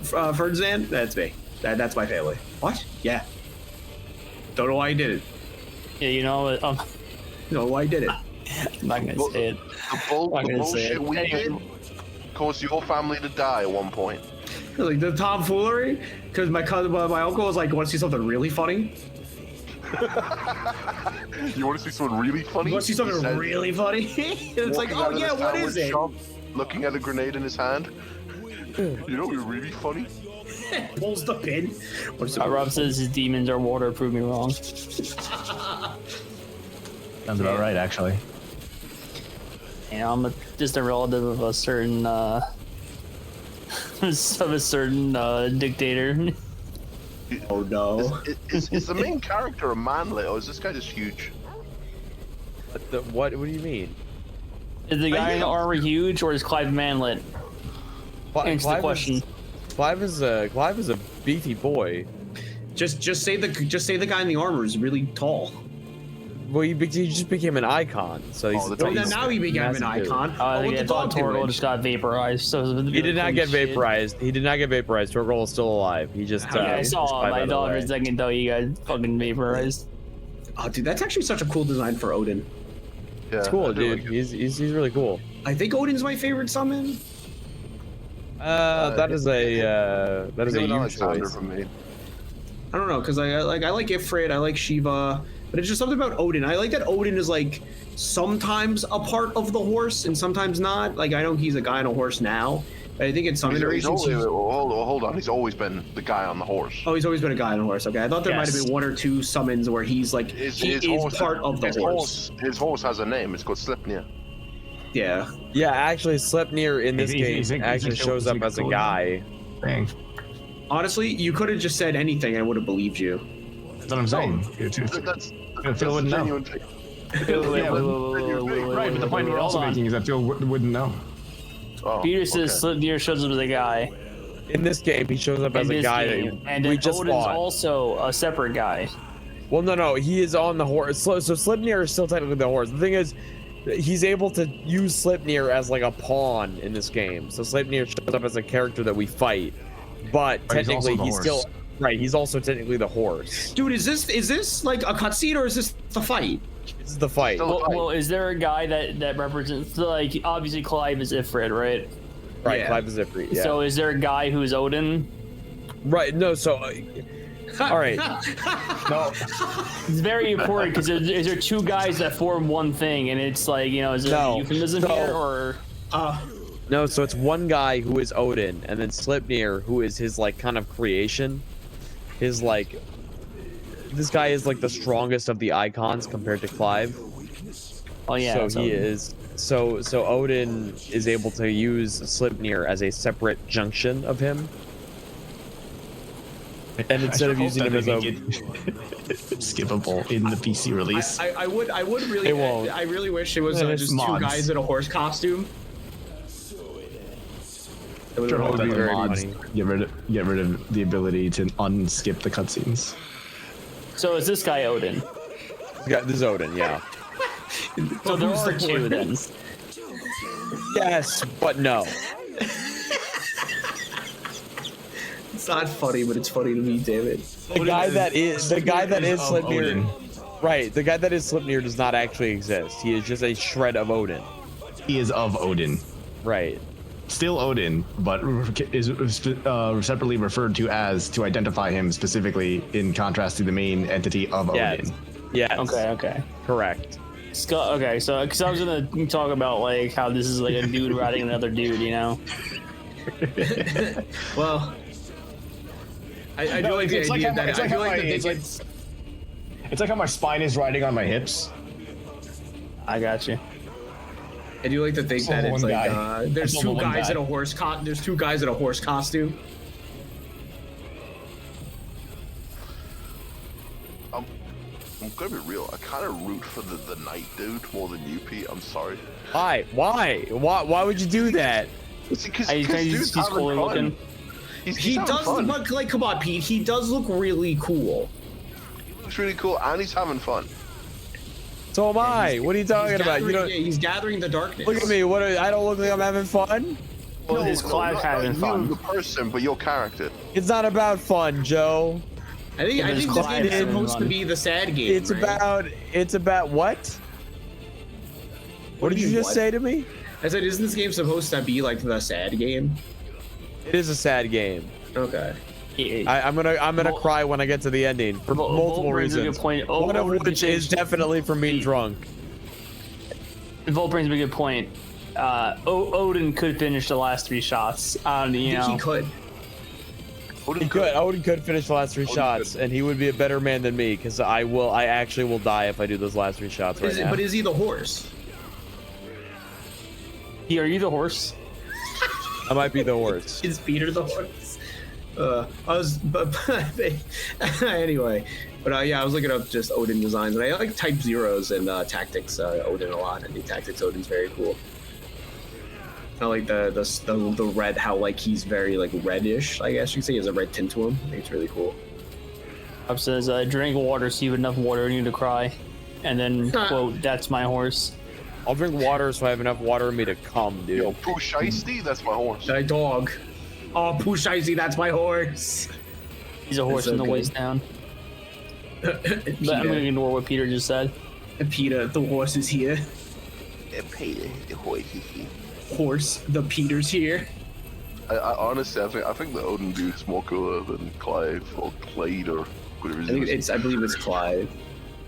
Ferdinand. That's me. That's my family. What? Yeah. Don't know why he did it. Yeah, you know. Don't know why he did it. I'm not gonna say it. The bullshit we did caused your family to die at one point. Like the tomfoolery, because my uncle was like, "Want to see something really funny?" You want to see something really funny? You want to see something really funny? It's like, oh yeah, what is it? Shop, looking at a grenade in his hand. You know, you're really funny. Pulls the pin. Rob says his demons are water. Prove me wrong. Sounds about right, actually. You know, I'm just a relative of a certain dictator. Oh no! Is the main character a manlet, or is this guy just huge? What do you mean? Is the guy in the armor huge, or is Clive manlet? Answer the question. Clive is a beefy boy. Just say the guy in the armor is really tall. Well, he just became an icon, so he's. Now he became an icon. I thought Torgal just got vaporized. So he did not get vaporized. He did not get vaporized. Torgal is still alive. He just. I saw him. I thought for a second though he got fucking vaporized. Oh, dude, that's actually such a cool design for Odin. Yeah, it's cool, dude. He's really cool. I think Odin's my favorite summon. That is a huge choice. For me. I don't know, because I like Ifrit, I like Shiva, but it's just something about Odin. I like that Odin is like sometimes a part of the horse and sometimes not. Like I know he's a guy on a horse now, I think in some iterations. Hold on. He's always been the guy on the horse. Oh, he's always been a guy on a horse. Okay, I thought there might have been 1 or 2 summons where he's like he is part of the horse. His horse has a name. It's called Sleipnir. Yeah. Yeah, actually, Sleipnir in this game actually shows up as a guy. Dang. Honestly, you could have just said anything and I would have believed you. That's what I'm saying. Phil wouldn't know. Right, but the point we're also making is that Phil wouldn't know. Oh, Peter says Sleipnir shows up as a guy. In this game, he shows up as a guy and we just Odin's fought. also a separate guy. Well, no, he is on the horse. So Sleipnir is still technically the horse. The thing is, he's able to use Sleipnir as like a pawn in this game. So Sleipnir shows up as a character that we fight, but technically he's still right. He's also technically the horse. Dude, is this like a cutscene or is this the fight? This is the fight. Well, is there a guy that represents, like, obviously Clive is Ifrit, right? Right, yeah. Clive is Ifrit, yeah. So is there a guy who's Odin? Right, no, so... all right. No. It's very important, because is there 2 guys that form one thing, and it's like, you know, is there a euphemism here, or... No, so it's 1 guy who is Odin, and then Sleipnir, who is his, like, kind of creation. His, like... This guy is like the strongest of the icons compared to Clive. Oh yeah. So he is. So Odin is able to use Sleipnir as a separate junction of him. And instead of using him as a skippable in the PC release. I would really. It won't. I really wish it was just mods. 2 guys in a horse costume. It would be very funny. Get rid of the ability to unskip the cutscenes. So is this guy Odin? Yeah, this is Odin, yeah. So there are 2 then. Yes, but no. It's not funny, but it's funny to me, David. The guy that is Sleipnir. Right, the guy that is Sleipnir does not actually exist. He is just a shred of Odin. He is of Odin. Right. Still Odin, but is separately referred to as to identify him specifically in contrast to the main entity of Odin. Yes. Okay. Correct. Okay, so because I was gonna talk about like how this is like a dude riding another dude, you know. Well, I do like the idea that I feel like it's like how my spine is riding on my hips. I got you. I do like to think that it's like there's 2 guys in a horse there's 2 guys in a horse costume. I'm gonna be real. I kind of root for the night dude more than you, Pete. I'm sorry. Why? Why would you do that? Because he's cool looking. He does look like, come on, Pete. He does look really cool. He looks really cool, and he's having fun. So am I. What are you talking about? You know, he's gathering the darkness. Look at me. I don't look like I'm having fun. Well, is Clive having fun? You're the person, but your character. It's not about fun, Joe. I think this game is supposed to be the sad game. It's about what? What did you just say to me? I said, isn't this game supposed to be like the sad game? It is a sad game. Okay. I'm gonna cry when I get to the ending for multiple reasons. One of which is definitely from being drunk. Volt brings up a good point. Odin could finish the last 3 shots. He could. Odin could finish the last 3 shots, and he would be a better man than me because I actually will die if I do those last 3 shots right now. But is he the horse? Are you the horse? I might be the horse. Is Peter the horse? Anyway, but yeah, I was looking up just Odin designs, and I like Type Zeros and Tactics Odin a lot. I think Tactics Odin's very cool. I like the red, how like he's very like reddish, I guess you could say. He has a red tint to him. I think it's really cool. Up says, drink water so you have enough water and you to cry. And then, quote, that's my horse. I'll drink water so I have enough water in me to come, dude. Yo, Pooh Shiesty, that's my horse. My dog. Oh, Pooh Shiesty, that's my horse. He's a horse in the waist down. But I'm gonna ignore what Peter just said. Peter, the horse is here. Yeah, Peter, the horse is here. Horse, the Peter's here. I honestly, I think the Odin dude is more cooler than Clive or Clyde or whatever his name is. I believe it's Clive.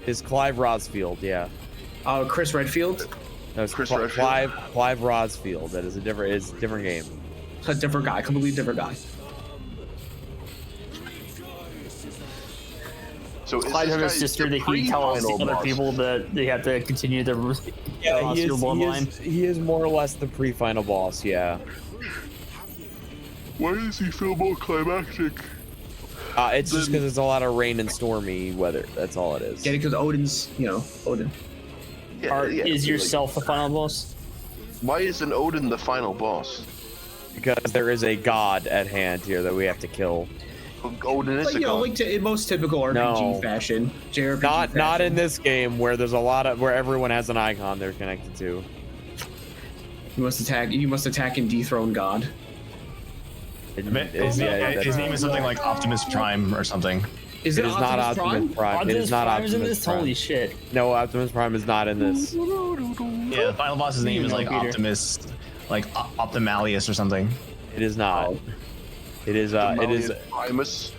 It's Clive Rosfield, yeah. Oh, Chris Redfield? No, it's Chris Redfield. Clive Rosfield. That is a different game. A different guy, completely different guy. So Clyde and his sister that he tells the other people that they have to continue the bloodline. He is more or less the pre-final boss. Yeah. Why does he feel more climactic? It's just because it's a lot of rain and stormy weather. That's all it is. Yeah, because Odin's, Odin. Is yourself the final boss? Why isn't Odin the final boss? Because there is a god at hand here that we have to kill. Odin is Like, like in most typical RPG fashion. JRPG Not in this game where there's a lot of where everyone has an icon they're connected to. You must attack and dethrone God. His name is something like Optimus Prime or something. Is it not Optimus Prime? It is not Prime is in Optimus this? Prime. Holy shit. No, Optimus Prime is not in this. Yeah, the final boss's name is like Optimus, like Optimalius or something. It is not. It is Primus.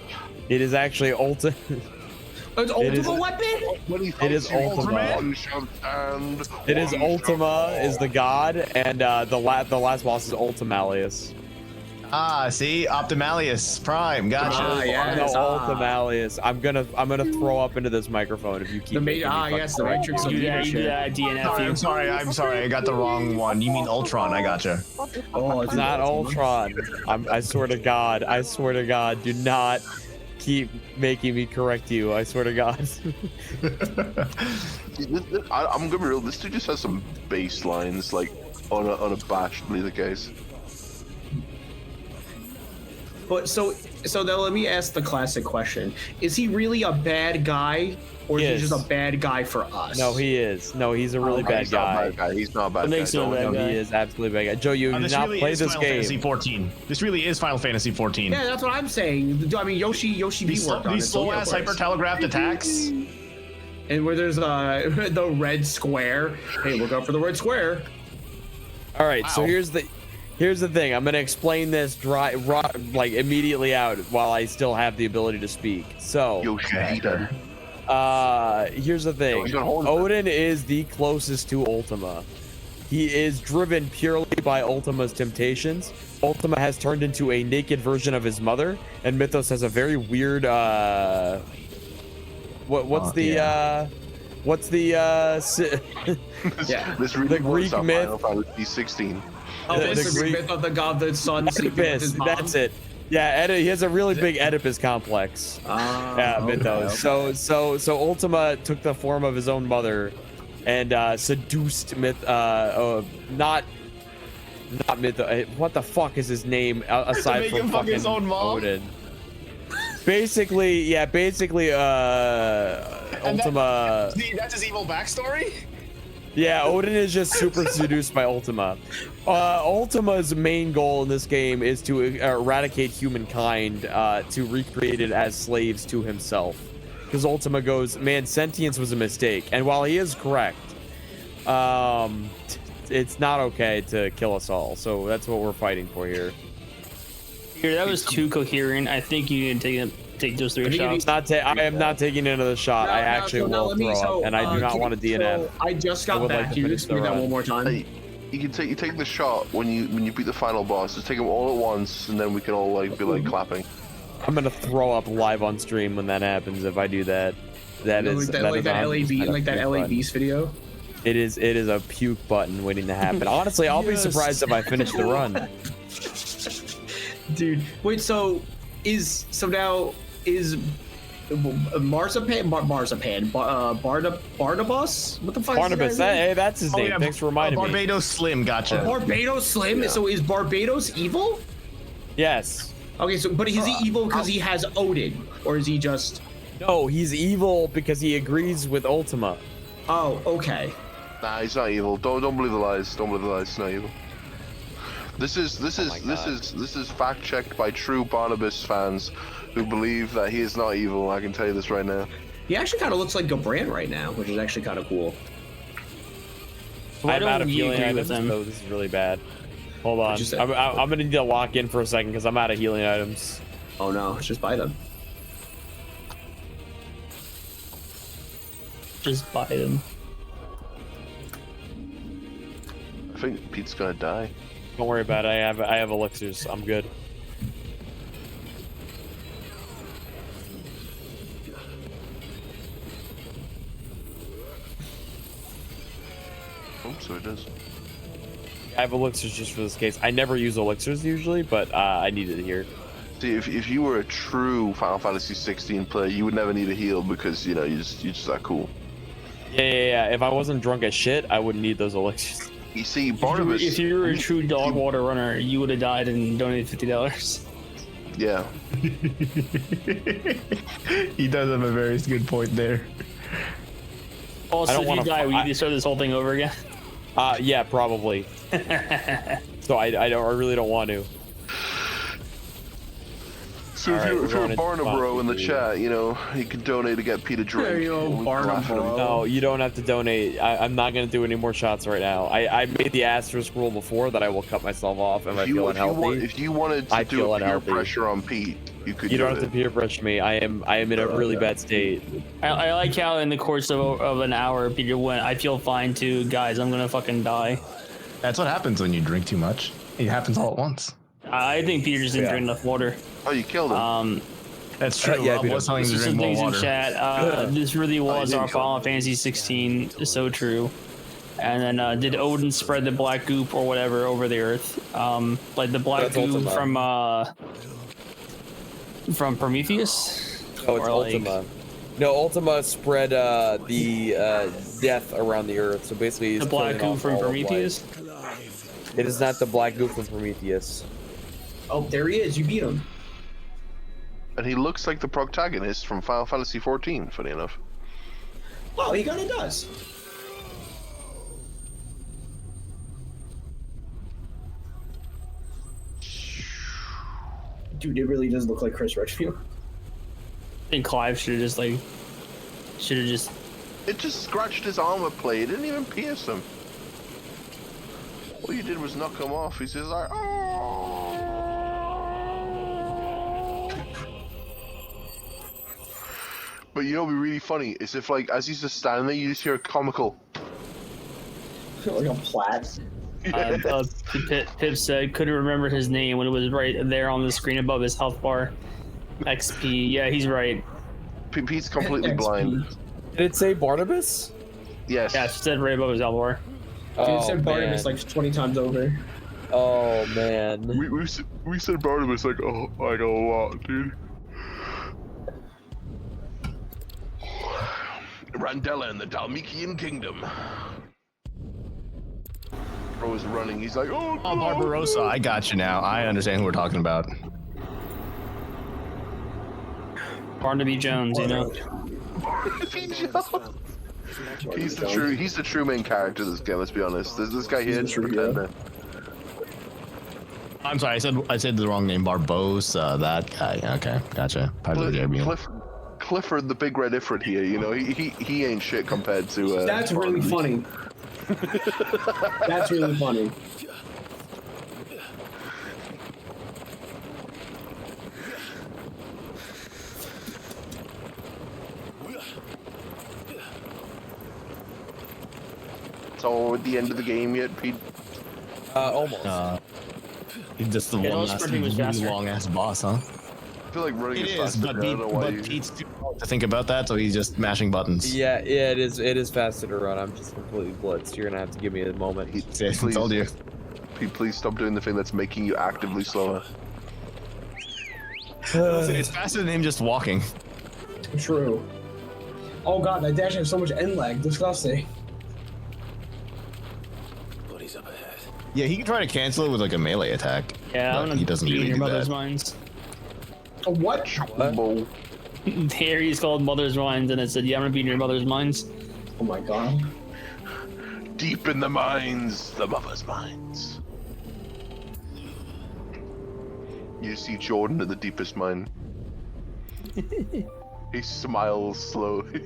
It is actually Ultima. It's Ultima weapon? It is Ultima. It is Ultima is the god, and the last boss is Ultimalius. Ah, see, Optimalius Prime. Gotcha. Ultimalius. I'm gonna throw up into this microphone if you keep. The Matrix of leadership. I'm sorry. I got the wrong one. You mean Ultron? I gotcha. Oh, it's not Ultron. I swear to God. Do not keep making me correct you. I swear to God. I'm gonna be real. This dude just has some bass lines, like unabashed in the case. But so now let me ask the classic question: is he really a bad guy, or is he just a bad guy for us? No, he is. No, he's a really bad guy. He's not a bad guy. No, he is absolutely bad guy. Joe, you did not play this Final game. Fantasy 14. This really is Final Fantasy 14. Yeah, that's what I'm saying. I mean, Yoshi B worked on it. These slow-ass hyper-telegraphed attacks. And where there's the red square. Hey, look out for the red square. All right, so here's the thing. I'm gonna explain this like immediately out while I still have the ability to speak. So, here's the thing. Odin is the closest to Ultima. He is driven purely by Ultima's temptations. Ultima has turned into a naked version of his mother, and Mythos has a very weird what's the Greek myth? He's 16. Oh, this is myth of the god, the son sleeping with his mom. That's it. Yeah, he has a really big Oedipus complex. Mythos. Okay. So Ultima took the form of his own mother, and seduced not Mythos. What the fuck is his name aside from fucking his own mom? Odin? Basically, Ultima. That's his evil backstory. Yeah, Odin is just super seduced by Ultima. Ultima's main goal in this game is to eradicate humankind, to recreate it as slaves to himself. Because Ultima goes, man, sentience was a mistake. And while he is correct, it's not okay to kill us all. So that's what we're fighting for here. Here, that was too coherent. I think you need to take those 3 shots. I am not taking another shot. I actually will throw up, and I do not want to DNF. So I just got back. Can you just do that one more time? Hey, you take the shot when you beat the final boss. Just take them all at once, and then we can all be clapping. I'm gonna throw up live on stream when that happens. If I do that, that LA Beast video. It is a puke button waiting to happen. Honestly, I'll be surprised if I finish the run. Dude, wait. So now is Barnabas? What the fuck? Barnabas. That's his name. Thanks for reminding me. Barbados Slim. Gotcha. Barbados Slim. Yeah. So is Barbados evil? Yes. Okay. So, but is he evil because he has Odin, or is he just? No, he's evil because he agrees with Ultima. Oh, okay. Nah, he's not evil. Don't believe the lies. Don't believe the lies. He's not evil. This is fact checked by true Barnabas fans who believe that he is not evil. I can tell you this right now. He actually kind of looks like Gabran right now, which is actually kind of cool. I'm out of healing items, so this is really bad. Hold on, I'm gonna need to lock in for a second because I'm out of healing items. Oh no, let's just buy them. Just buy them. I think Pete's gonna die. Don't worry about it. I have elixirs. I'm good. Oh, so it does. I have elixirs just for this case. I never use elixirs usually, but I needed it here. See, if you were a true Final Fantasy 16 player, you would never need a heal because you know you're just that cool. Yeah. If I wasn't drunk as shit, I wouldn't need those elixirs. You see, Barnabas. If you were a true Dogwater runner, you would have died and donated $50. Yeah. He does have a very good point there. Also, if you die, we need to start this whole thing over again. Yeah, probably. So I really don't want to. So if you're a Barnabro in the chat, you know, you can donate to get Pete a drink. There you go, Barnabro. No, you don't have to donate. I'm not going to do any more shots right now. I made the asterisk rule before that I will cut myself off if I feel unhealthy. If you wanted to do a peer pressure on Pete, you could. You don't have to peer pressure me. I am in a really bad state. I like how in the course of an hour, Peter went, I feel fine too. Guys, I'm going to fucking die. That's what happens when you drink too much. It happens all at once. I think Peter just didn't drink enough water. Oh, you killed him. That's true. Yeah, I was telling you to drink more water. In chat. This really was our Final Fantasy 16. So true. And then did Odin spread the black goop or whatever over the earth? Like the black goop from Prometheus? Oh, it's Ultima. No, Ultima spread the death around the earth. So basically, the black goop from Prometheus. It is not the black goop from Prometheus. Oh, there he is. You beat him. And he looks like the protagonist from Final Fantasy 14, funny enough. Oh, he kind of does. Dude, it really does look like Chris Redfield. I think Clive should have just. It just scratched his armor plate. It didn't even pierce him. All you did was knock him off. He's just like, oh. But you know what'd be really funny is if, like, as he's just standing there, you just hear a comical. Like a plat. Pip said couldn't remember his name when it was right there on the screen above his health bar. XP. Yeah, he's right. Pete's completely blind. Did it say Barnabas? Yes. Yeah, it said right above his health bar. Dude, it said Barnabas like 20 times over. Oh man. We said Barnabas like a lot, dude. Randella in the Dalmatian Kingdom. Bro is running. He's like, oh, oh, Barbarossa. I got you now. I understand who we're talking about. Barnaby Jones, you know. Barnaby Jones. He's the true main character of this game. Let's be honest. This guy here is pretender. I'm sorry. I said the wrong name. Barbosa. That guy. Okay, gotcha. Clifford, the big red ifrit here. You know, he ain't shit compared to. That's really funny. That's really funny. So at the end of the game yet, Pete? Almost. He's just the one last really long ass boss, huh? I feel like running it is faster. But Pete's too hard to think about that, so he's just mashing buttons. Yeah, it is faster to run. I'm just completely blitzed. You're gonna have to give me a moment. Please, told you. Pete, please stop doing the thing that's making you actively slower. It's faster than him just walking. True. Oh god, that dash has so much end lag. Disgusting. Buddy's up ahead. Yeah, he can try to cancel it with like a melee attack. Yeah, but he doesn't be really in your do mother's that. minds. A what? There he's called Mother's Minds, and it said, yeah, I'm gonna be in your mother's minds. Oh my god. Deep in the mines, the mother's minds. You see Jordan in the deepest mine. He smiles slowly.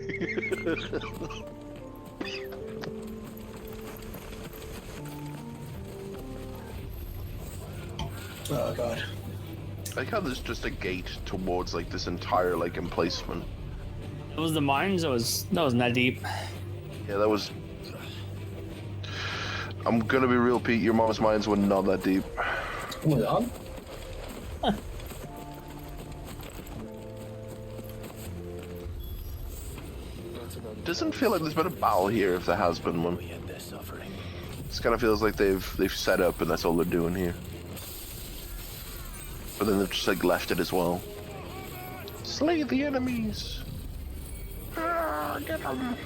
Oh god. I like how there's just a gate towards like this entire like emplacement. It was the mines. That wasn't that deep. Yeah, that was. I'm gonna be real, Pete. Your mom's mines were not that deep. Oh my god. Doesn't feel like there's been a battle here if there has been one. This kind of feels like they've set up and that's all they're doing here. But then they've just like left it as well. Slay the enemies. Get them.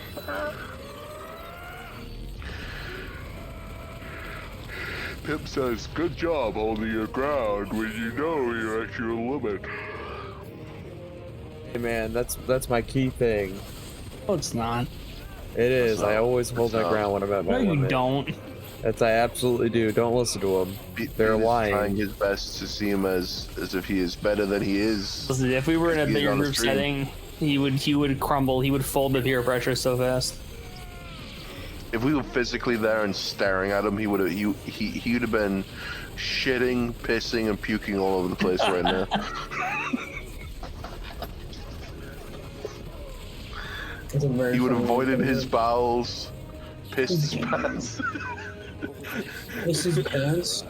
Pip says, "Good job holding your ground when you know you're at your limit." Hey man, that's my key thing. No, it's not. It is. I always hold my ground when I'm at my No, you limit. don't. That's I absolutely do. Don't listen to him. They're He's lying. trying his best to see him as if he is better than he is. Listen, if we were in a He's bigger on the group stream. setting, he would crumble. He would fold to peer pressure so fast. If we were physically there and staring at him, he would have been shitting, pissing, and puking all over the place right now. He would have avoided his bowels, pissed his pants. Pissed his pants?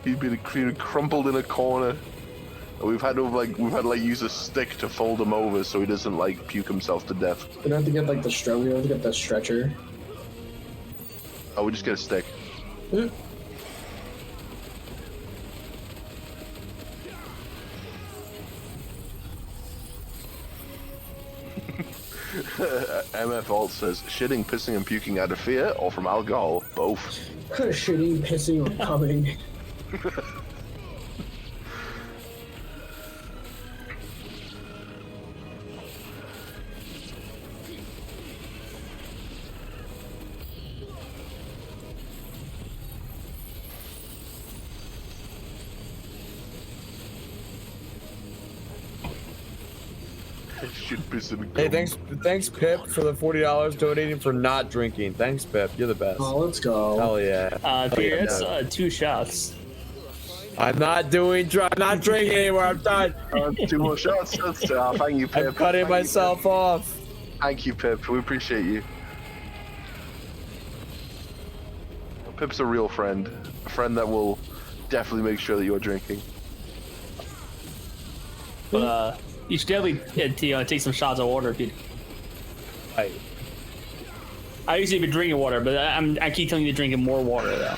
He'd have crumpled in a corner. And we've had to use a stick to fold him over so he doesn't like puke himself to death. We don't have to get like the stroke. We don't have to get the stretcher. Oh, we just get a stick. MF Alt says, shitting, pissing, and puking out of fear or from alcohol? Both. Shitting, pissing, or coming. Hey, thanks Pip for the $40 donating for not drinking. Thanks Pip, you're the best. Oh, let's go. Hell yeah. Peter, that's 2 shots. I'm not drinking anymore. I'm done. 2 more shots. Thank you, Pip. I'm cutting myself off. Thank you, Pip. We appreciate you. Pip's a real friend. A friend that will definitely make sure that you're drinking. But you should definitely take some shots of water, Peter. I usually be drinking water, but I keep telling you to drink more water though.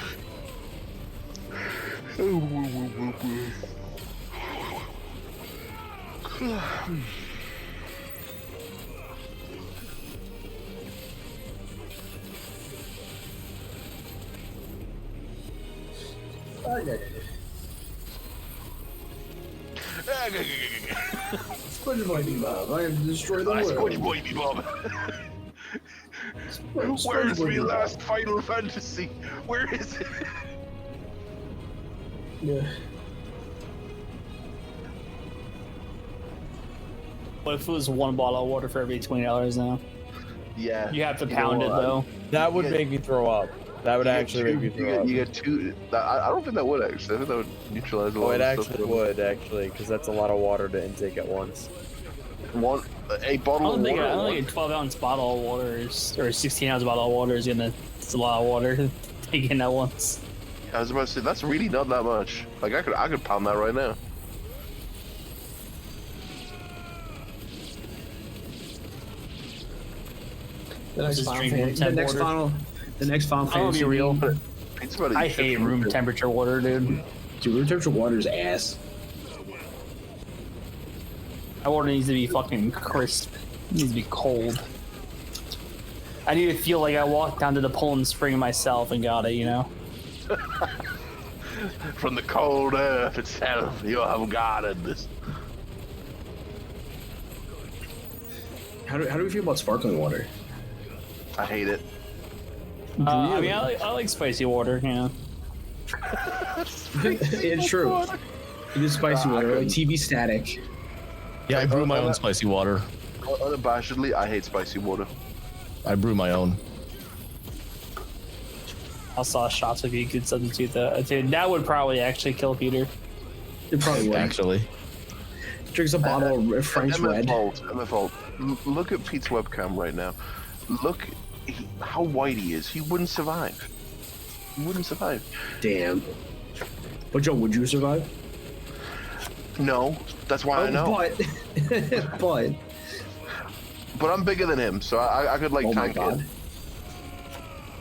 SpongeBob Bob, I have destroyed the world. SpongeBob Bob. Where's my last Final Fantasy? Where is it? Yeah. What if it was 1 bottle of water for every $20 now? Yeah. You have to pound it though. That would make me throw up. That would actually make me throw up. You get 2. I don't think that would actually. I think that would neutralize a lot. Oh, it of stuff. actually would actually, because that's a lot of water to intake at once. A bottle of water. I don't think a 12-ounce bottle of water or a 16-ounce bottle of water is gonna. It's a lot of water to take in at once. I was about to say that's really not that much. Like I could pound that right now. The next Final Fantasy. I'll be real. I I hate room temperature water, dude. Dude, room temperature water is ass. That water needs to be fucking crisp. It needs to be cold. I need to feel like I walked down to the Poland Spring myself and got it, you know? From the cold earth itself, you have guarded this. How do we feel about sparkling water? I hate it. I mean, I like spicy water, you know? It's true. It is spicy water, like TV static. Yeah, I brew my own spicy water. Unabashedly, I hate spicy water. I brew my own. I saw shots would be a good substitute, though. Dude, that would probably actually kill Peter. It probably would. Actually. Drinks a bottle of French red. MF, look at Pete's webcam right now. Look how white he is. He wouldn't survive. You wouldn't survive. Damn. But Joe, would you survive? No, that's why I know. But I'm bigger than him, so I could like tank it.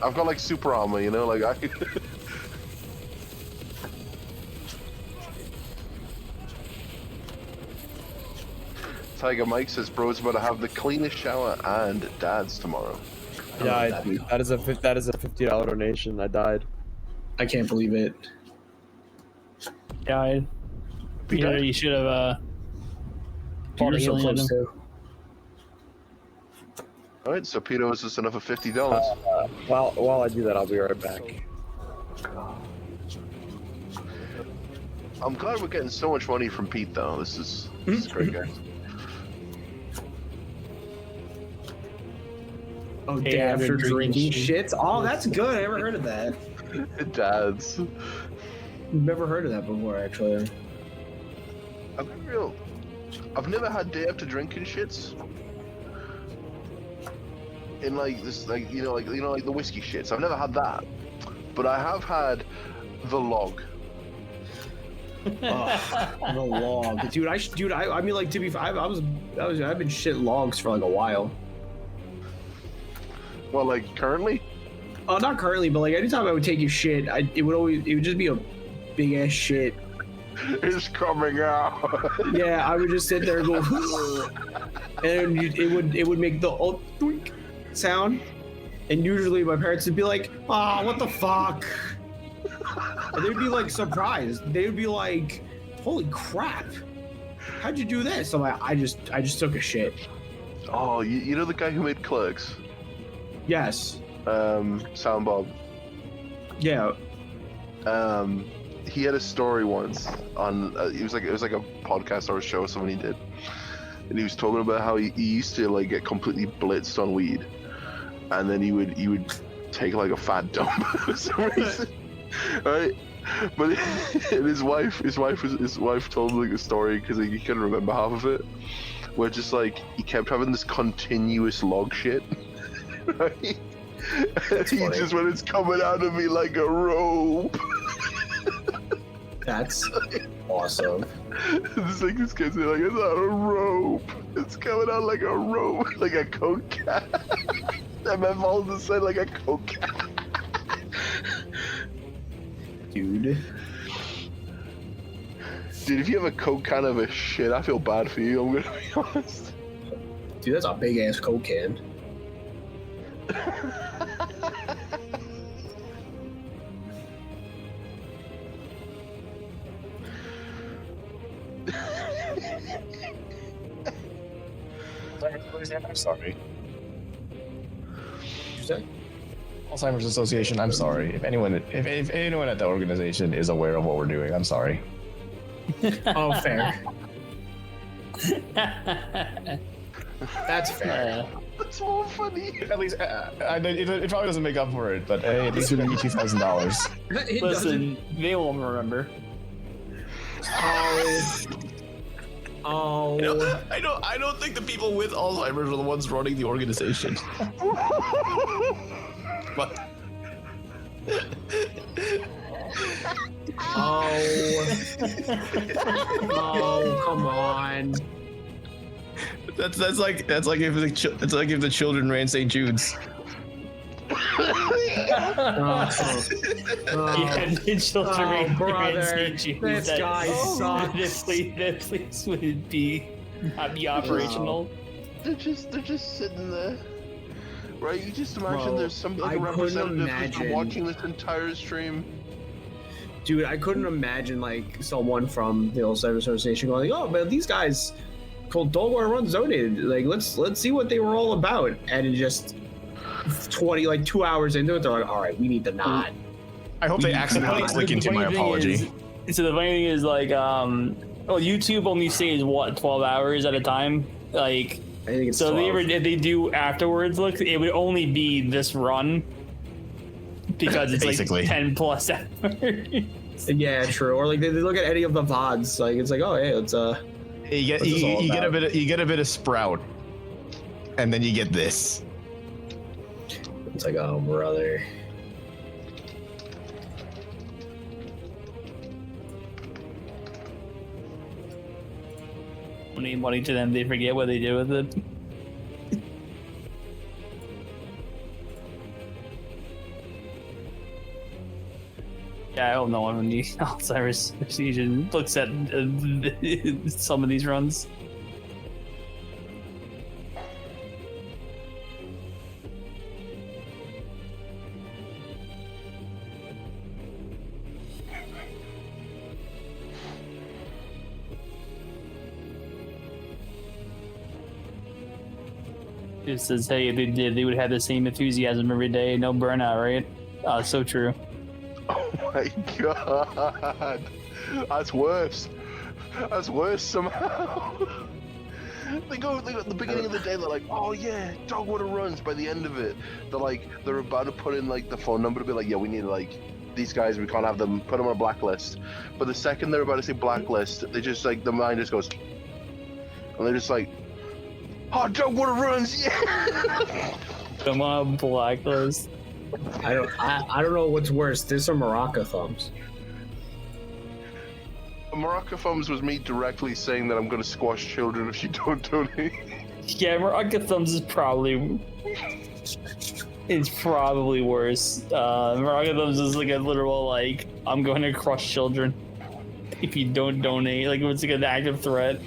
I've got like super armor, you know, like I could. Tiger Mike says, "Bro's about to have the cleanest shower and dads tomorrow." Yeah, that is a $50 donation. I died. I can't believe it. Died. You should have. You're so close too. All right, so Peter was just another $50. While I do that, I'll be right back. I'm glad we're getting so much money from Pete, though. This is great, guys. Oh, day after drinking shits? Oh, that's good. I never heard of that. Dads. Never heard of that before, actually. I've never had day after drinking shits. In like this, like like the whiskey shits. I've never had that, but I have had the log. The log, dude. I mean, like, to be fair, I've been shit logs for like a while. Well, like currently? Oh, not currently, but like anytime I would take a shit, it would just be a big ass shit. It's coming out. Yeah, I would just sit there and go, and it would make the old twink sound, and usually my parents would be like, "Oh, what the fuck?" And they'd be like surprised. They would be like, "Holy crap! How'd you do this?" I'm like, I just took a shit. Oh, you know the guy who made Clerks? Yes. Sound Bob. Yeah. He had a story once on. It was like a podcast or a show someone he did, and he was talking about how he used to like get completely blitzed on weed, and then he would take like a fat dump for some reason, right? But his wife told him like a story because he couldn't remember half of it, where just like he kept having this continuous log shit, right? And he just when it's coming out of me like a rope. That's awesome. It's like this kid's like, it's not a rope. It's coming out like a rope, like a coke can. That man falls aside like a coke can. Dude, if you have a coke can of a shit, I feel bad for you. I'm gonna be honest. Dude, that's a big ass coke can. I'm sorry. What'd you say? Alzheimer's Association, I'm sorry. If anyone at the organization is aware of what we're doing, I'm sorry. Oh, fair. That's fair. That's so funny. At least it probably doesn't make up for it, but hey, at least we're gonna get $2,000. Listen, they won't remember. Oh. I don't think the people with Alzheimer's are the ones running the organization. But oh, come on. That's like if the children ran St. Jude's. Yeah, the children brother, this guy sucks. This place would not be operational. They're just sitting there. Right, you just imagine Bro, there's some like a representative who's been watching this entire stream. Dude, I couldn't imagine like someone from the Alzheimer's Association going, "Oh man, these guys called Dogwater runs donated. Like, let's see what they were all about." And it just 2 hours into it, they're like, "All right, we need the nod." I hope they accidentally click into my apology. So the funny thing is, like, YouTube only stays 12 hours at a time. Like, I think it's so 12. if they do afterwards, look, it would only be this run because it's basically like 10 plus hours. Yeah, true. Or like they look at any of the VODs, like it's like, oh hey, it's you get a bit of Sprout, and then you get this. It's like, oh brother. donate money to them, they forget what they did with it. Yeah, I hope no one from the Alzheimer's Association looks at some of these runs. It says, hey, if they did, they would have the same enthusiasm every day, no burnout, right? So true. Oh my god. That's worse. That's worse somehow. They go at the beginning of the day, they're like, oh yeah, Dogwater runs. By the end of it, they're about to put in like the phone number to be like, yeah, we need like these guys, we can't have them, put them on a blacklist. But the second they're about to say blacklist, they just like, the mind just goes, and they're just like, oh, Dogwater runs, yeah. Come on, blacklist. I don't know what's worse, this or Maraca Thumbs. Maraca Thumbs was me directly saying that I'm going to squash children if you don't donate. Yeah, Maraca Thumbs is probably worse. Maraca Thumbs is like a literal like, I'm going to crush children if you don't donate. Like it's like an active threat.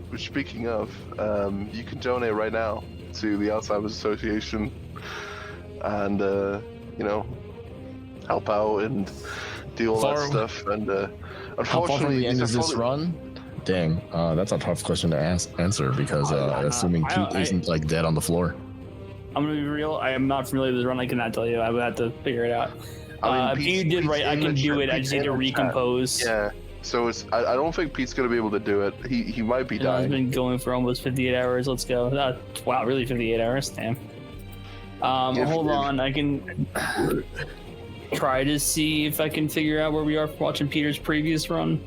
Which speaking of, you can donate right now to the Alzheimer's Association and, you know, help out and do all that stuff. And how far from the end is this run? Dang, that's a tough question to answer because assuming Pete isn't like dead on the floor. I'm gonna be real. I am not familiar with this run. I cannot tell you. I would have to figure it out. If you did right, I can do it. I just need to recompose. Yeah. So I don't think Pete's gonna be able to do it. He might be dying. It's been going for almost 58 hours. Let's go. Wow, really 58 hours? Damn. Hold on. I can try to see if I can figure out where we are watching Peter's previous run.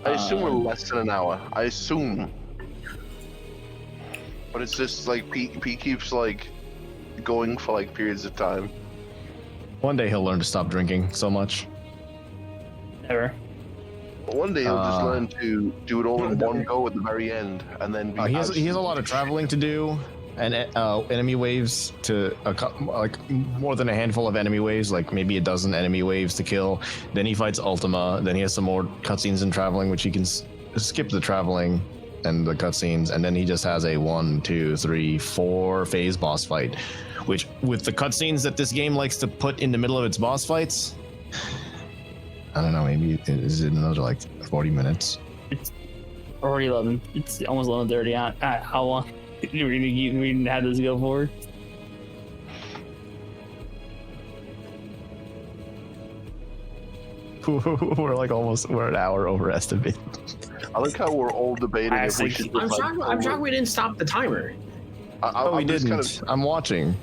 I assume we're less than an hour. I assume. But it's just like Pete keeps like going for like periods of time. One day he'll learn to stop drinking so much. Never. But one day he'll just learn to do it all in one go at the very end, and then be he has a lot of traveling to do, and enemy waves to like more than a handful of enemy waves, like maybe a dozen enemy waves to kill. Then he fights Ultima. Then he has some more cutscenes and traveling, which he can skip the traveling and the cutscenes, and then he just has a 1, 2, 3, 4 phase boss fight, which with the cutscenes that this game likes to put in the middle of its boss fights. I don't know, maybe is it another like 40 minutes? It's already 11. It's almost 11:30. How long we gonna have this go for? We're an hour overestimated. I like how we're all debating if we should. I'm shocked we didn't stop the timer. We didn't. I'm watching.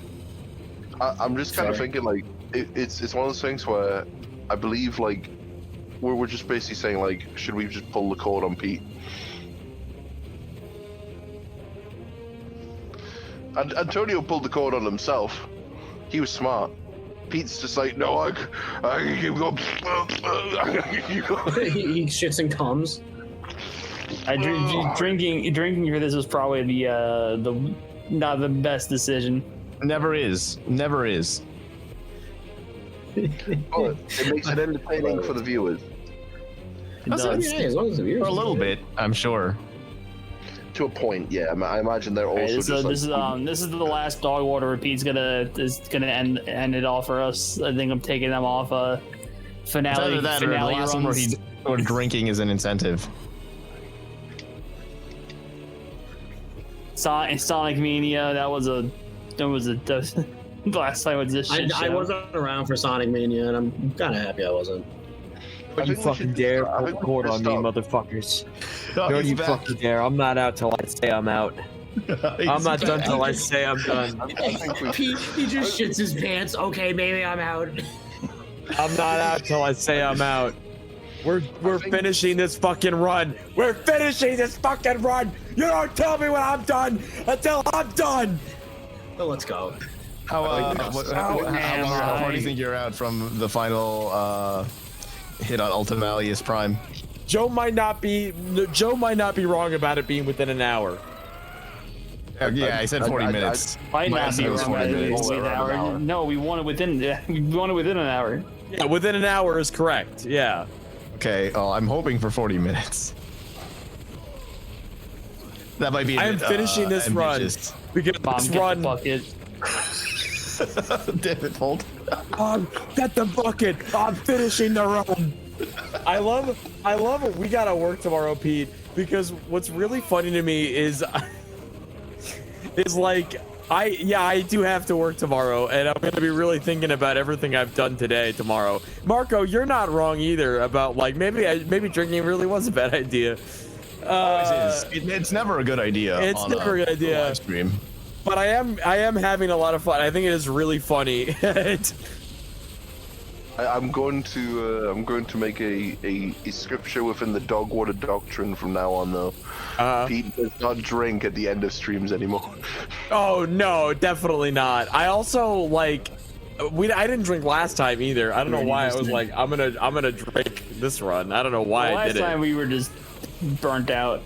I'm just kind of thinking like it's one of those things where I believe like we're just basically saying like, should we just pull the cord on Pete? And Antonio pulled the cord on himself. He was smart. Pete's just like, no, I can keep going. He shits and comes. Drinking for this was probably the not the best decision. Never is. Oh, it makes it entertaining for the viewers. As long as the viewers. For a little bit, I'm sure. To a point, yeah. I imagine they're also this is the last Dogwater. Pete's gonna end it all for us. I think I'm taking them off finale. Either that or the last one where drinking is an incentive. Sonic Mania. That was the last time was this shit show. I wasn't around for Sonic Mania, and I'm kind of happy I wasn't. Don't you fucking dare pull the cord on me, motherfuckers. Don't you fucking dare. I'm not out till I say I'm out. I'm not done till I say I'm done. He just shits his pants. Okay, maybe I'm out. I'm not out till I say I'm out. We're finishing this fucking run. We're finishing this fucking run. You don't tell me when I'm done until I'm done. Well, let's go. How far do you think you're out from the final hit on Ultima Alias Prime? Joe might not be wrong about it being within an hour. Yeah, I said 40 minutes. Might not be was wrong 40 about it being minutes. within an hour. No, we won it within an hour. Yeah, within an hour is correct. Yeah. Okay, I'm hoping for 40 minutes. That might be. I am finishing this ambitious. run because Mom, this get run. the bucket. Damn it, hold. Get the bucket. I'm finishing the run. I love it. We gotta work tomorrow, Pete, because what's really funny to me is like I do have to work tomorrow, and I'm gonna be really thinking about everything I've done today tomorrow. Marco, you're not wrong either about like maybe drinking really was a bad idea. It's never a good idea. It's never a good idea. Live stream. But I am having a lot of fun. I think it is really funny. I'm going to make a scripture within the Dogwater doctrine from now on, though. Pete does not drink at the end of streams anymore. Oh no, definitely not. I also like I didn't drink last time either. I don't know why I was like I'm gonna drink this run. I don't know why I did it. Last time we were just burnt out.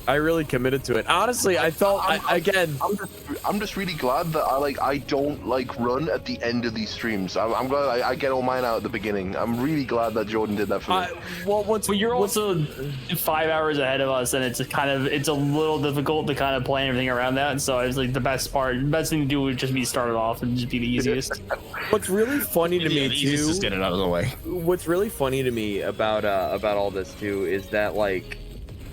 I really committed to it. Honestly, I felt I'm just really glad that I don't like run at the end of these streams. I'm glad I get all mine out at the beginning. I'm really glad that Jordan did that for me. But you're also 5 hours ahead of us, and it's a little difficult to kind of plan everything around that. And so I was like, the best thing to do would just be start it off and just be the easiest. What's really funny to me too, just get it out of the way. What's really funny to me about all this too is that like,